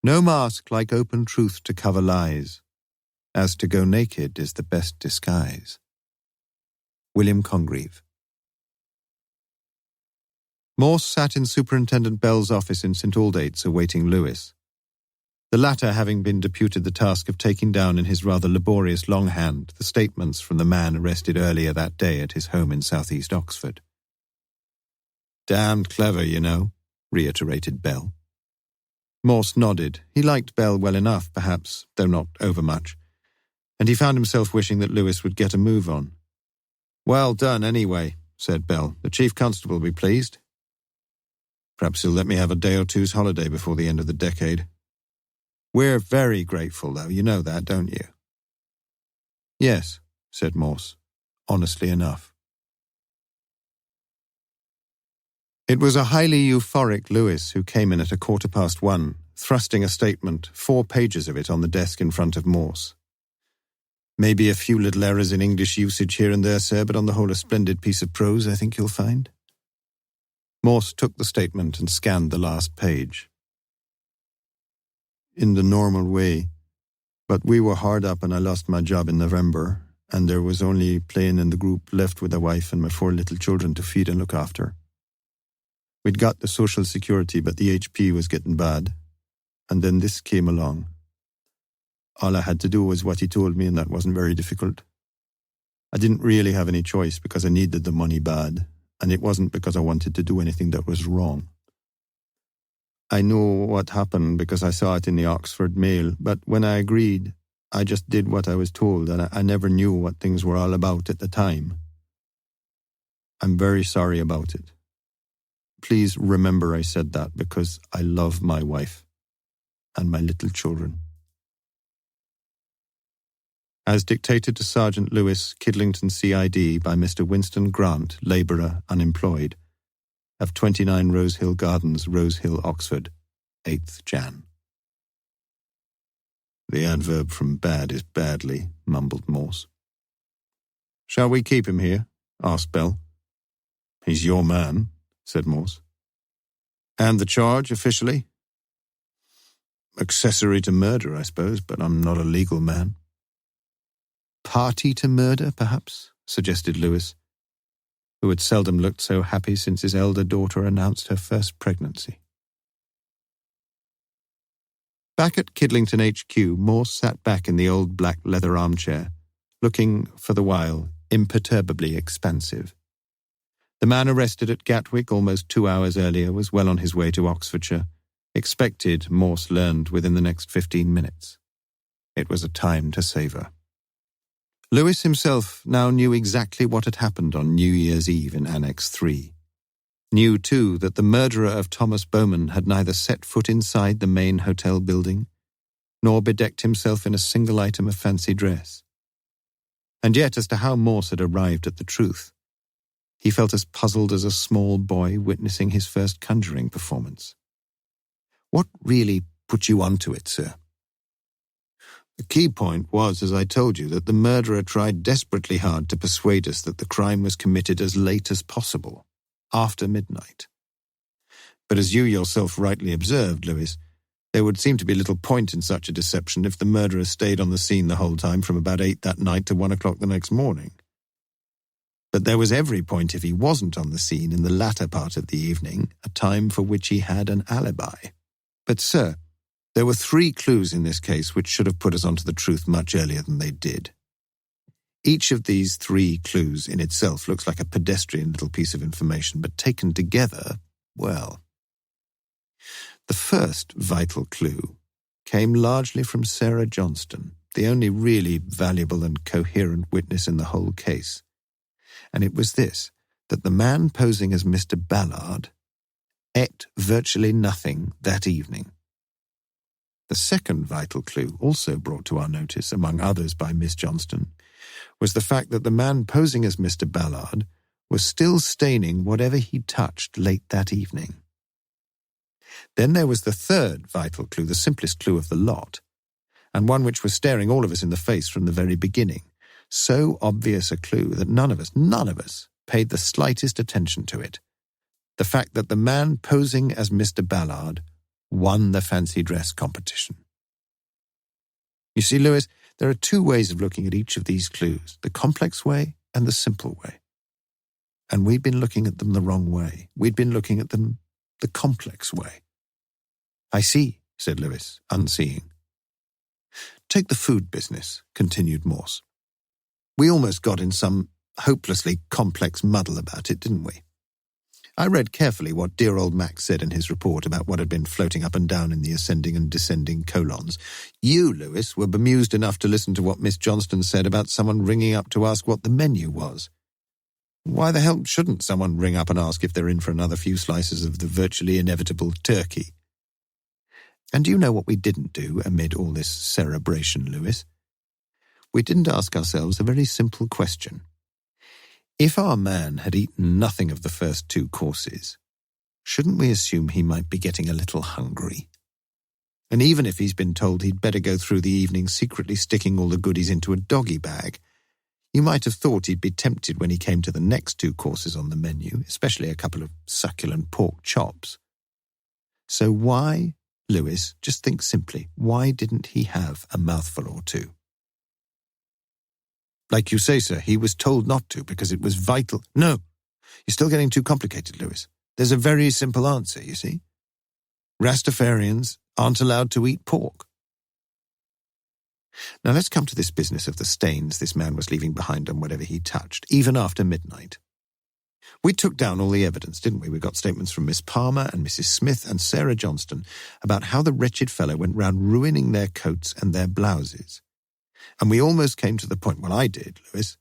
No mask like open truth to cover lies, as to go naked is the best disguise. William Congreve. Morse sat in Superintendent Bell's office in St. Aldate's awaiting Lewis, the latter having been deputed the task of taking down in his rather laborious longhand the statements from the man arrested earlier that day at his home in southeast Oxford. "Damned clever, you know," reiterated Bell. Morse nodded. He liked Bell well enough, perhaps, though not overmuch, and he found himself wishing that Lewis would get a move on. "Well done, anyway," said Bell. "The Chief Constable will be pleased. Perhaps he'll let me have a day or two's holiday before the end of the decade. We're very grateful, though. You know that, don't you?" "Yes," said Morse, honestly enough. It was a highly euphoric Lewis who came in at 1:15, thrusting a statement, 4 pages of it, on the desk in front of Morse. "Maybe a few little errors in English usage here and there, sir, but on the whole a splendid piece of prose, I think you'll find." Morse took the statement and scanned the last page. "In the normal way, but we were hard up and I lost my job in November, and there was only playing in the group left with a wife and my 4 little children to feed and look after. We'd got the Social Security, but the HP was getting bad, and then this came along. All I had to do was what he told me, and that wasn't very difficult. I didn't really have any choice because I needed the money bad, and it wasn't because I wanted to do anything that was wrong. I know what happened because I saw it in the Oxford Mail, but when I agreed, I just did what I was told, and I never knew what things were all about at the time. I'm very sorry about it. Please remember I said that because I love my wife and my little children." As dictated to Sergeant Lewis, Kidlington CID, by Mr. Winston Grant, labourer, unemployed, of 29 Rose Hill Gardens, Rose Hill, Oxford, 8th Jan. "The adverb from bad is badly," mumbled Morse. "Shall we keep him here?" asked Bell. "He's your man," said Morse. "And the charge, officially?" "Accessory to murder, I suppose, but I'm not a legal man." "Party to murder, perhaps?" suggested Lewis, who had seldom looked so happy since his elder daughter announced her first pregnancy. Back at Kidlington HQ, Morse sat back in the old black leather armchair, looking, for the while, imperturbably expansive. The man arrested at Gatwick almost 2 hours earlier was well on his way to Oxfordshire, expected, Morse learned, within the next 15 minutes. It was a time to savour. Lewis himself now knew exactly what had happened on New Year's Eve in Annex 3. Knew, too, that the murderer of Thomas Bowman had neither set foot inside the main hotel building, nor bedecked himself in a single item of fancy dress. And yet, as to how Morse had arrived at the truth, he felt as puzzled as a small boy witnessing his first conjuring performance. "What really put you onto it, sir?" The key point was, as I told you, that the murderer tried desperately hard to persuade us that the crime was committed as late as possible, after midnight. But as you yourself rightly observed, Lewis, there would seem to be little point in such a deception if the murderer stayed on the scene the whole time from about 8 that night to 1 o'clock the next morning. But there was every point if he wasn't on the scene in the latter part of the evening, a time for which he had an alibi. But, sir, there were 3 clues in this case which should have put us onto the truth much earlier than they did. Each of these 3 clues in itself looks like a pedestrian little piece of information, but taken together, well. The first vital clue came largely from Sarah Johnston, the only really valuable and coherent witness in the whole case. And it was this, that the man posing as Mr. Ballard ate virtually nothing that evening. The second vital clue, also brought to our notice, among others by Miss Johnston, was the fact that the man posing as Mr. Ballard was still staining whatever he touched late that evening. Then there was the third vital clue, the simplest clue of the lot, and one which was staring all of us in the face from the very beginning. So obvious a clue that none of us, paid the slightest attention to it. The fact that the man posing as Mr. Ballard won the fancy dress competition. You see, Lewis, there are 2 ways of looking at each of these clues, the complex way and the simple way. And we'd been looking at them the wrong way. We'd been looking at them the complex way. I see, said Lewis, unseeing. Take the food business, continued Morse. We almost got in some hopelessly complex muddle about it, didn't we? I read carefully what dear old Max said in his report about what had been floating up and down in the ascending and descending colons. You, Lewis, were bemused enough to listen to what Miss Johnston said about someone ringing up to ask what the menu was. Why the hell shouldn't someone ring up and ask if they're in for another few slices of the virtually inevitable turkey? And do you know what we didn't do amid all this cerebration, Lewis? We didn't ask ourselves a very simple question. If our man had eaten nothing of the first 2 courses, shouldn't we assume he might be getting a little hungry? And even if he's been told he'd better go through the evening secretly sticking all the goodies into a doggy bag, you might have thought he'd be tempted when he came to the next 2 courses on the menu, especially a couple of succulent pork chops. So why, Lewis, just think simply, why didn't he have a mouthful or 2? Like you say, sir, he was told not to because it was vital. No, you're still getting too complicated, Lewis. There's a very simple answer, you see. Rastafarians aren't allowed to eat pork. Now let's come to this business of the stains this man was leaving behind on whatever he touched, even after midnight. We took down all the evidence, didn't we? We got statements from Miss Palmer and Mrs. Smith and Sarah Johnston about how the wretched fellow went round ruining their coats and their blouses. And we almost came to the point, well, I did, Lewis,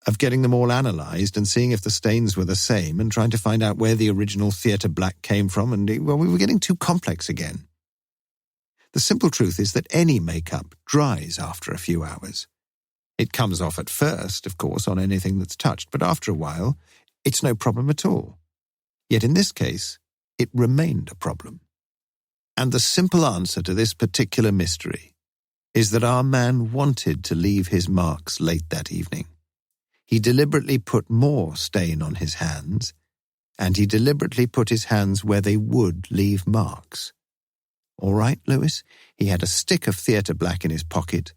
of getting them all analysed and seeing if the stains were the same and trying to find out where the original theatre black came from, and, well, we were getting too complex again. The simple truth is that any makeup dries after a few hours. It comes off at first, of course, on anything that's touched, but after a while, it's no problem at all. Yet in this case, it remained a problem. And the simple answer to this particular mystery is that our man wanted to leave his marks late that evening. He deliberately put more stain on his hands, and he deliberately put his hands where they would leave marks. All right, Lewis, he had a stick of theatre black in his pocket,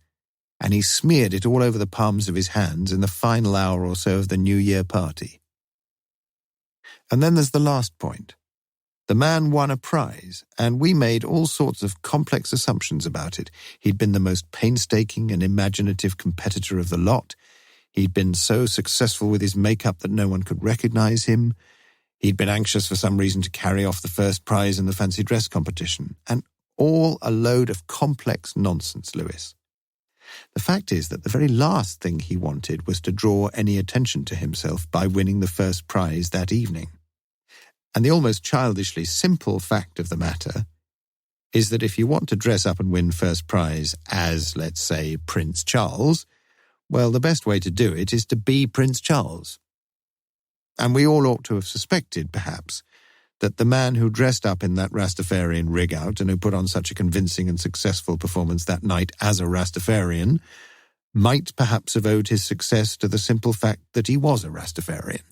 and he smeared it all over the palms of his hands in the final hour or so of the New Year party. And then there's the last point. The man won a prize, and we made all sorts of complex assumptions about it. He'd been the most painstaking and imaginative competitor of the lot. He'd been so successful with his makeup that no one could recognize him. He'd been anxious for some reason to carry off the first prize in the fancy dress competition. And all a load of complex nonsense, Lewis. The fact is that the very last thing he wanted was to draw any attention to himself by winning the first prize that evening. And the almost childishly simple fact of the matter is that if you want to dress up and win first prize as, let's say, Prince Charles, well, the best way to do it is to be Prince Charles. And we all ought to have suspected, perhaps, that the man who dressed up in that Rastafarian rig-out and who put on such a convincing and successful performance that night as a Rastafarian might perhaps have owed his success to the simple fact that he was a Rastafarian.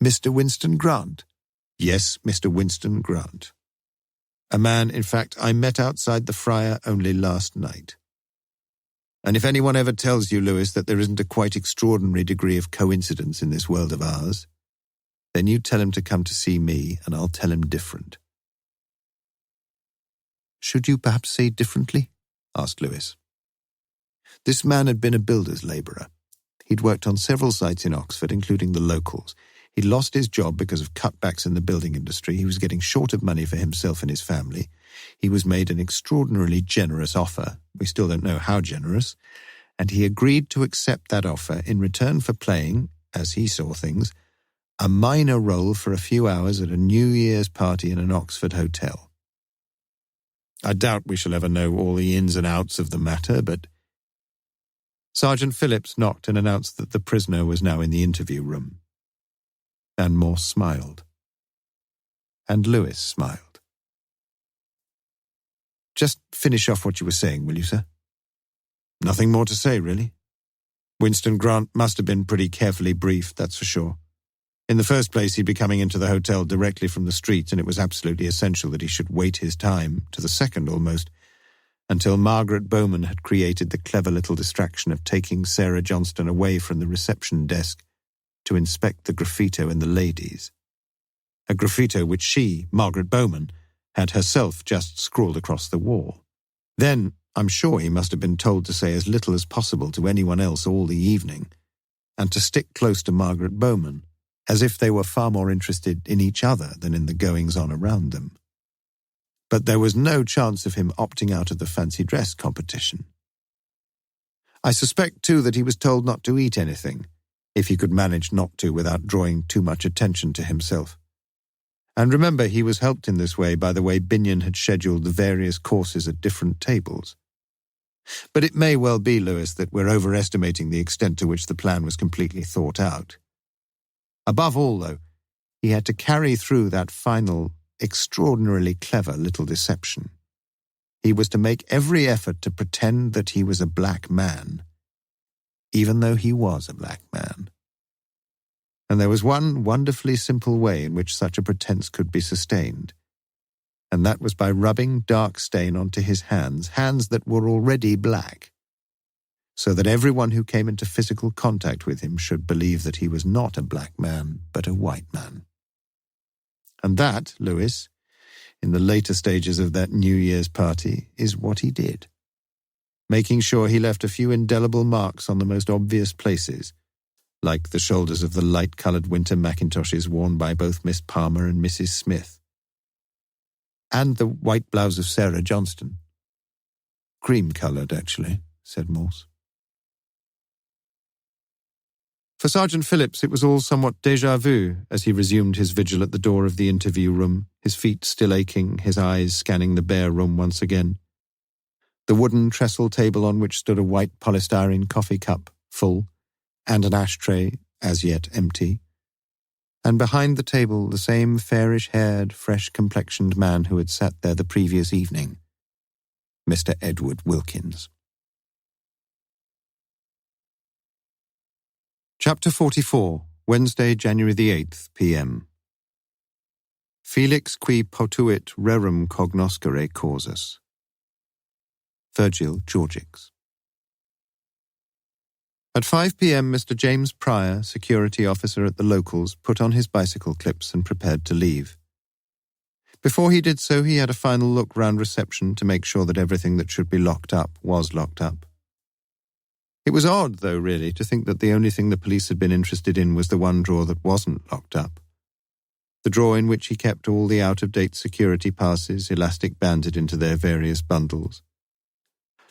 Mr. Winston Grant. Yes, Mr. Winston Grant. A man, in fact, I met outside the Friar only last night. And if anyone ever tells you, Lewis, that there isn't a quite extraordinary degree of coincidence in this world of ours, then you tell him to come to see me, and I'll tell him different. Should you perhaps say differently? Asked Lewis. This man had been a builder's labourer. He'd worked on several sites in Oxford, including the locals. He'd lost his job because of cutbacks in the building industry. He was getting short of money for himself and his family. He was made an extraordinarily generous offer. We still don't know how generous. And he agreed to accept that offer in return for playing, as he saw things, a minor role for a few hours at a New Year's party in an Oxford hotel. I doubt we shall ever know all the ins and outs of the matter, but Sergeant Phillips knocked and announced that the prisoner was now in the interview room. And Morse smiled. And Lewis smiled. Just finish off what you were saying, will you, sir? Nothing more to say, really. Winston Grant must have been pretty carefully briefed, that's for sure. In the first place, he'd be coming into the hotel directly from the street, and it was absolutely essential that he should wait his time, to the second almost, until Margaret Bowman had created the clever little distraction of taking Sarah Johnston away from the reception desk to inspect the graffito in the ladies. A graffito which she, Margaret Bowman, had herself just scrawled across the wall. Then, I'm sure he must have been told to say as little as possible to anyone else all the evening, and to stick close to Margaret Bowman, as if they were far more interested in each other than in the goings-on around them. But there was no chance of him opting out of the fancy dress competition. I suspect, too, that he was told not to eat anything, if he could manage not to without drawing too much attention to himself. And remember, he was helped in this way by the way Binion had scheduled the various courses at different tables. But it may well be, Lewis, that we're overestimating the extent to which the plan was completely thought out. Above all, though, he had to carry through that final, extraordinarily clever little deception. He was to make every effort to pretend that he was a black man, even though he was a black man. And there was one wonderfully simple way in which such a pretense could be sustained, and that was by rubbing dark stain onto his hands that were already black, so that everyone who came into physical contact with him should believe that he was not a black man, but a white man. And that, Lewis, in the later stages of that New Year's party, is what he did, making sure he left a few indelible marks on the most obvious places, like the shoulders of the light-coloured winter mackintoshes worn by both Miss Palmer and Mrs. Smith, and the white blouse of Sarah Johnston. Cream-coloured, actually, said Morse. For Sergeant Phillips, it was all somewhat déjà vu as he resumed his vigil at the door of the interview room, his feet still aching, his eyes scanning the bare room once again. The wooden trestle table on which stood a white polystyrene coffee cup, full, and an ashtray, as yet empty. And behind the table, the same fairish-haired, fresh-complexioned man who had sat there the previous evening, Mr. Edward Wilkins. Chapter 44, Wednesday, January the 8th, p.m. Felix qui potuit rerum cognoscere causus. Virgil Georgics. At 5 p.m, Mr. James Pryor, security officer at the locals, put on his bicycle clips and prepared to leave. Before he did so, he had a final look round reception to make sure that everything that should be locked up was locked up. It was odd, though, really, to think that the only thing the police had been interested in was the one drawer that wasn't locked up. The drawer in which he kept all the out-of-date security passes elastic-banded into their various bundles.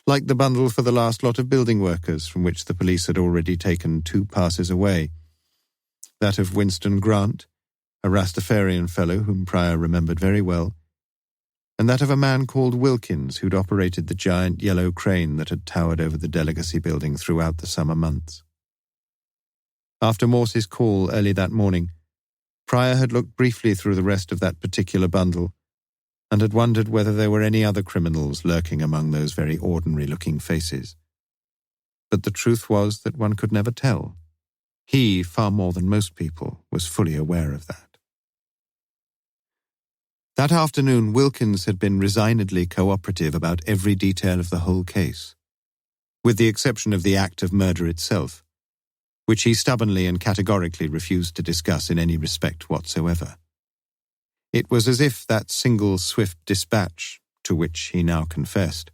Like the bundle for the last lot of building workers, from which the police had already taken 2 passes away. That of Winston Grant, a Rastafarian fellow whom Pryor remembered very well, and that of a man called Wilkins, who'd operated the giant yellow crane that had towered over the delegacy building throughout the summer months. After Morse's call early that morning, Pryor had looked briefly through the rest of that particular bundle and had wondered whether there were any other criminals lurking among those very ordinary-looking faces. But the truth was that one could never tell. He, far more than most people, was fully aware of that. That afternoon, Wilkins had been resignedly cooperative about every detail of the whole case, with the exception of the act of murder itself, which he stubbornly and categorically refused to discuss in any respect whatsoever. It was as if that single swift dispatch, to which he now confessed,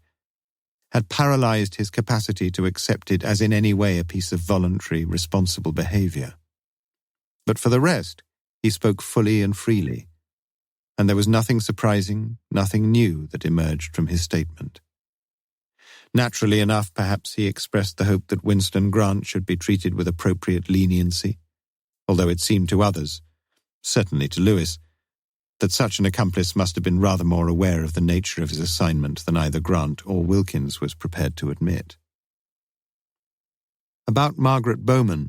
had paralyzed his capacity to accept it as in any way a piece of voluntary, responsible behavior. But for the rest, he spoke fully and freely, and there was nothing surprising, nothing new that emerged from his statement. Naturally enough, perhaps he expressed the hope that Winston Grant should be treated with appropriate leniency, although it seemed to others, certainly to Lewis, that such an accomplice must have been rather more aware of the nature of his assignment than either Grant or Wilkins was prepared to admit. About Margaret Bowman,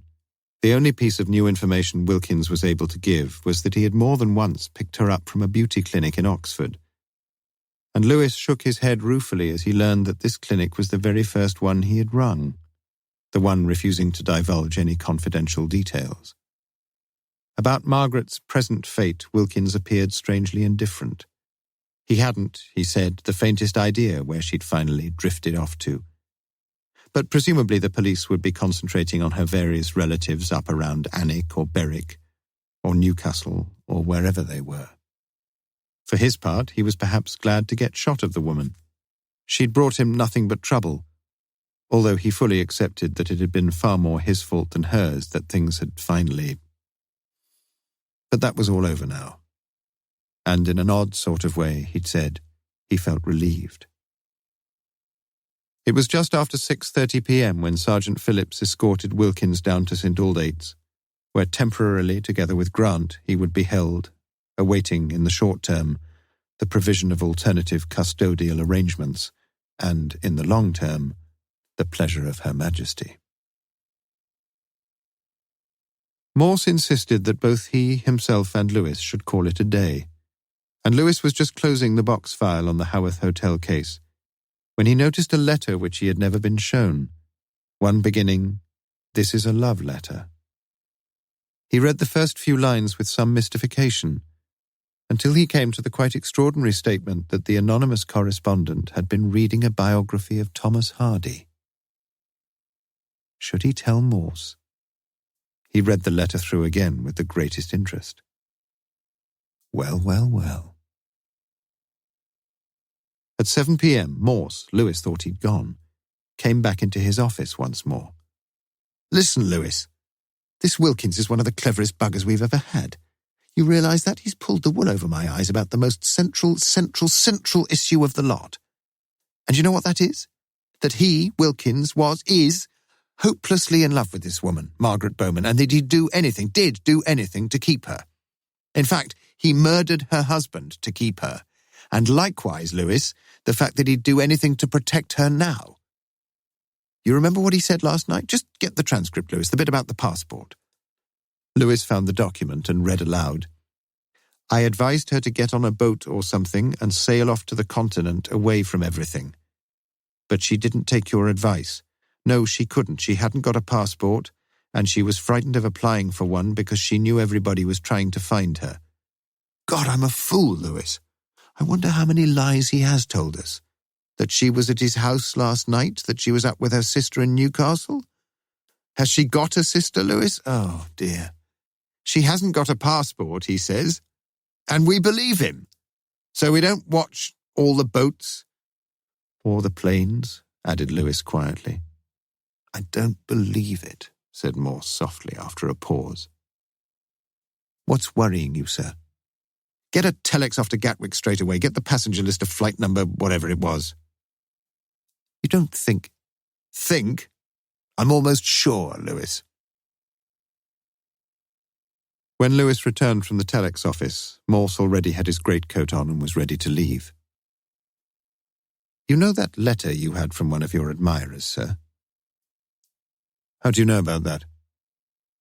the only piece of new information Wilkins was able to give was that he had more than once picked her up from a beauty clinic in Oxford, and Lewis shook his head ruefully as he learned that this clinic was the very first one he had rung, the one refusing to divulge any confidential details. About Margaret's present fate, Wilkins appeared strangely indifferent. He hadn't, he said, the faintest idea where she'd finally drifted off to. But presumably the police would be concentrating on her various relatives up around Annexe or Berwick, or Newcastle, or wherever they were. For his part, he was perhaps glad to get shot of the woman. She'd brought him nothing but trouble, although he fully accepted that it had been far more his fault than hers that things had finally... But that was all over now. And in an odd sort of way, he'd said, he felt relieved. It was just after 6:30 p.m. when Sergeant Phillips escorted Wilkins down to St. Aldate's, where temporarily, together with Grant, he would be held, awaiting, in the short term, the provision of alternative custodial arrangements, and, in the long term, the pleasure of Her Majesty. Morse insisted that both he, himself, and Lewis should call it a day, and Lewis was just closing the box file on the Haworth Hotel case when he noticed a letter which he had never been shown, one beginning, "This is a love letter." He read the first few lines with some mystification, until he came to the quite extraordinary statement that the anonymous correspondent had been reading a biography of Thomas Hardy. Should he tell Morse? He read the letter through again with the greatest interest. Well, well, well. At 7 p.m., Morse, Lewis thought he'd gone, came back into his office once more. "Listen, Lewis, this Wilkins is one of the cleverest buggers we've ever had. You realise that? He's pulled the wool over my eyes about the most central issue of the lot. And you know what that is? That he, Wilkins, is hopelessly in love with this woman, Margaret Bowman, and that did do anything to keep her. In fact, he murdered her husband to keep her. And likewise, Lewis, the fact that he'd do anything to protect her now. You remember what he said last night? Just get the transcript, Lewis, the bit about the passport." Lewis found the document and read aloud. "I advised her to get on a boat or something and sail off to the continent away from everything. But she didn't take your advice. No, she couldn't. She hadn't got a passport, and she was frightened of applying for one because she knew everybody was trying to find her. God, I'm a fool, Lewis. I wonder how many lies he has told us. That she was at his house last night, that she was up with her sister in Newcastle? Has she got a sister, Lewis? Oh, dear. She hasn't got a passport, he says, and we believe him. So we don't watch all the boats. Or the planes, added Lewis quietly. I don't believe it, said Morse softly after a pause. What's worrying you, sir? Get a telex off to Gatwick straight away. Get the passenger list of flight number, whatever it was. You don't think... Think? I'm almost sure, Lewis. When Lewis returned from the telex office, Morse already had his greatcoat on and was ready to leave. You know that letter you had from one of your admirers, sir? How do you know about that?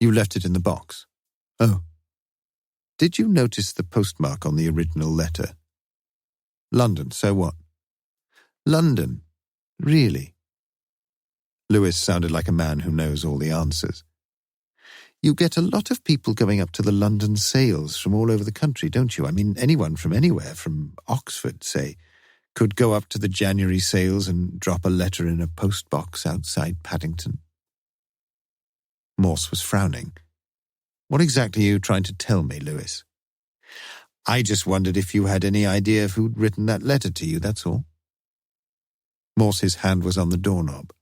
You left it in the box. Oh. Did you notice the postmark on the original letter? London, so what? London, really? Lewis sounded like a man who knows all the answers. You get a lot of people going up to the London sales from all over the country, don't you? I mean, anyone from anywhere, from Oxford, say, could go up to the January sales and drop a letter in a postbox outside Paddington. Morse was frowning. What exactly are you trying to tell me, Lewis? I just wondered if you had any idea of who'd written that letter to you, that's all. Morse's hand was on the doorknob.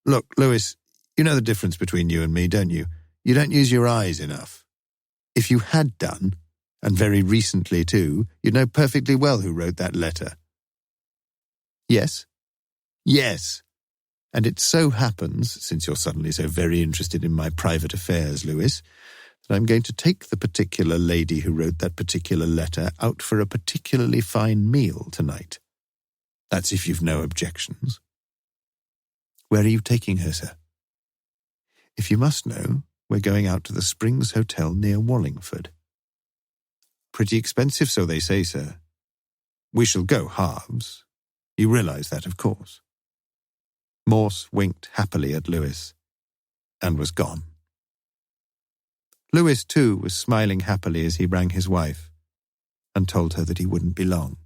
Look, Lewis, you know the difference between you and me, don't you? You don't use your eyes enough. If you had done, and very recently too, you'd know perfectly well who wrote that letter. Yes? Yes. And it so happens, since you're suddenly so very interested in my private affairs, Lewis, that I'm going to take the particular lady who wrote that particular letter out for a particularly fine meal tonight. That's if you've no objections. Where are you taking her, sir? If you must know, we're going out to the Springs Hotel near Wallingford. Pretty expensive, so they say, sir. We shall go halves. You realise that, of course. Morse winked happily at Lewis and was gone. Lewis, too, was smiling happily as he rang his wife and told her that he wouldn't be long.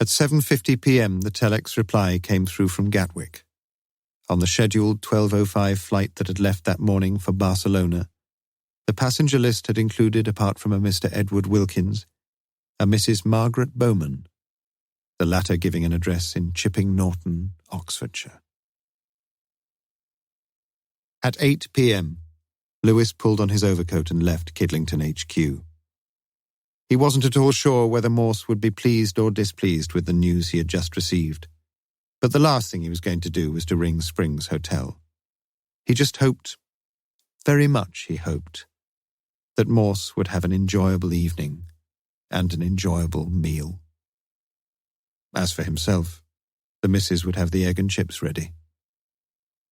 At 7:50 p.m, the telex reply came through from Gatwick. On the scheduled 12:05 flight that had left that morning for Barcelona, the passenger list had included, apart from a Mr. Edward Wilkins, a Mrs. Margaret Bowman, the latter giving an address in Chipping Norton, Oxfordshire. At 8 p.m, Lewis pulled on his overcoat and left Kidlington HQ. He wasn't at all sure whether Morse would be pleased or displeased with the news he had just received, but the last thing he was going to do was to ring Springs Hotel. He just hoped, very much he hoped, that Morse would have an enjoyable evening and an enjoyable meal. As for himself, the missus would have the egg and chips ready,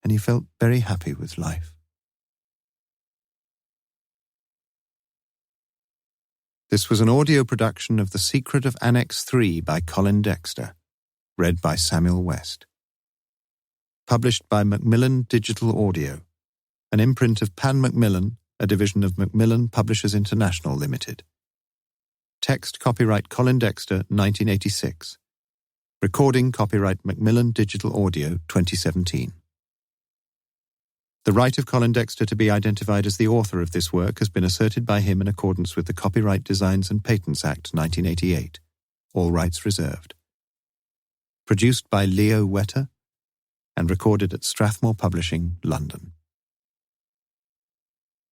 and he felt very happy with life. This was an audio production of The Secret of Annexe 3 by Colin Dexter, read by Samuel West. Published by Macmillan Digital Audio, an imprint of Pan Macmillan, a division of Macmillan Publishers International Limited. Text copyright Colin Dexter, 1986. Recording copyright Macmillan Digital Audio, 2017. The right of Colin Dexter to be identified as the author of this work has been asserted by him in accordance with the Copyright Designs and Patents Act 1988. All rights reserved. Produced by Leo Wetter and recorded at Strathmore Publishing, London.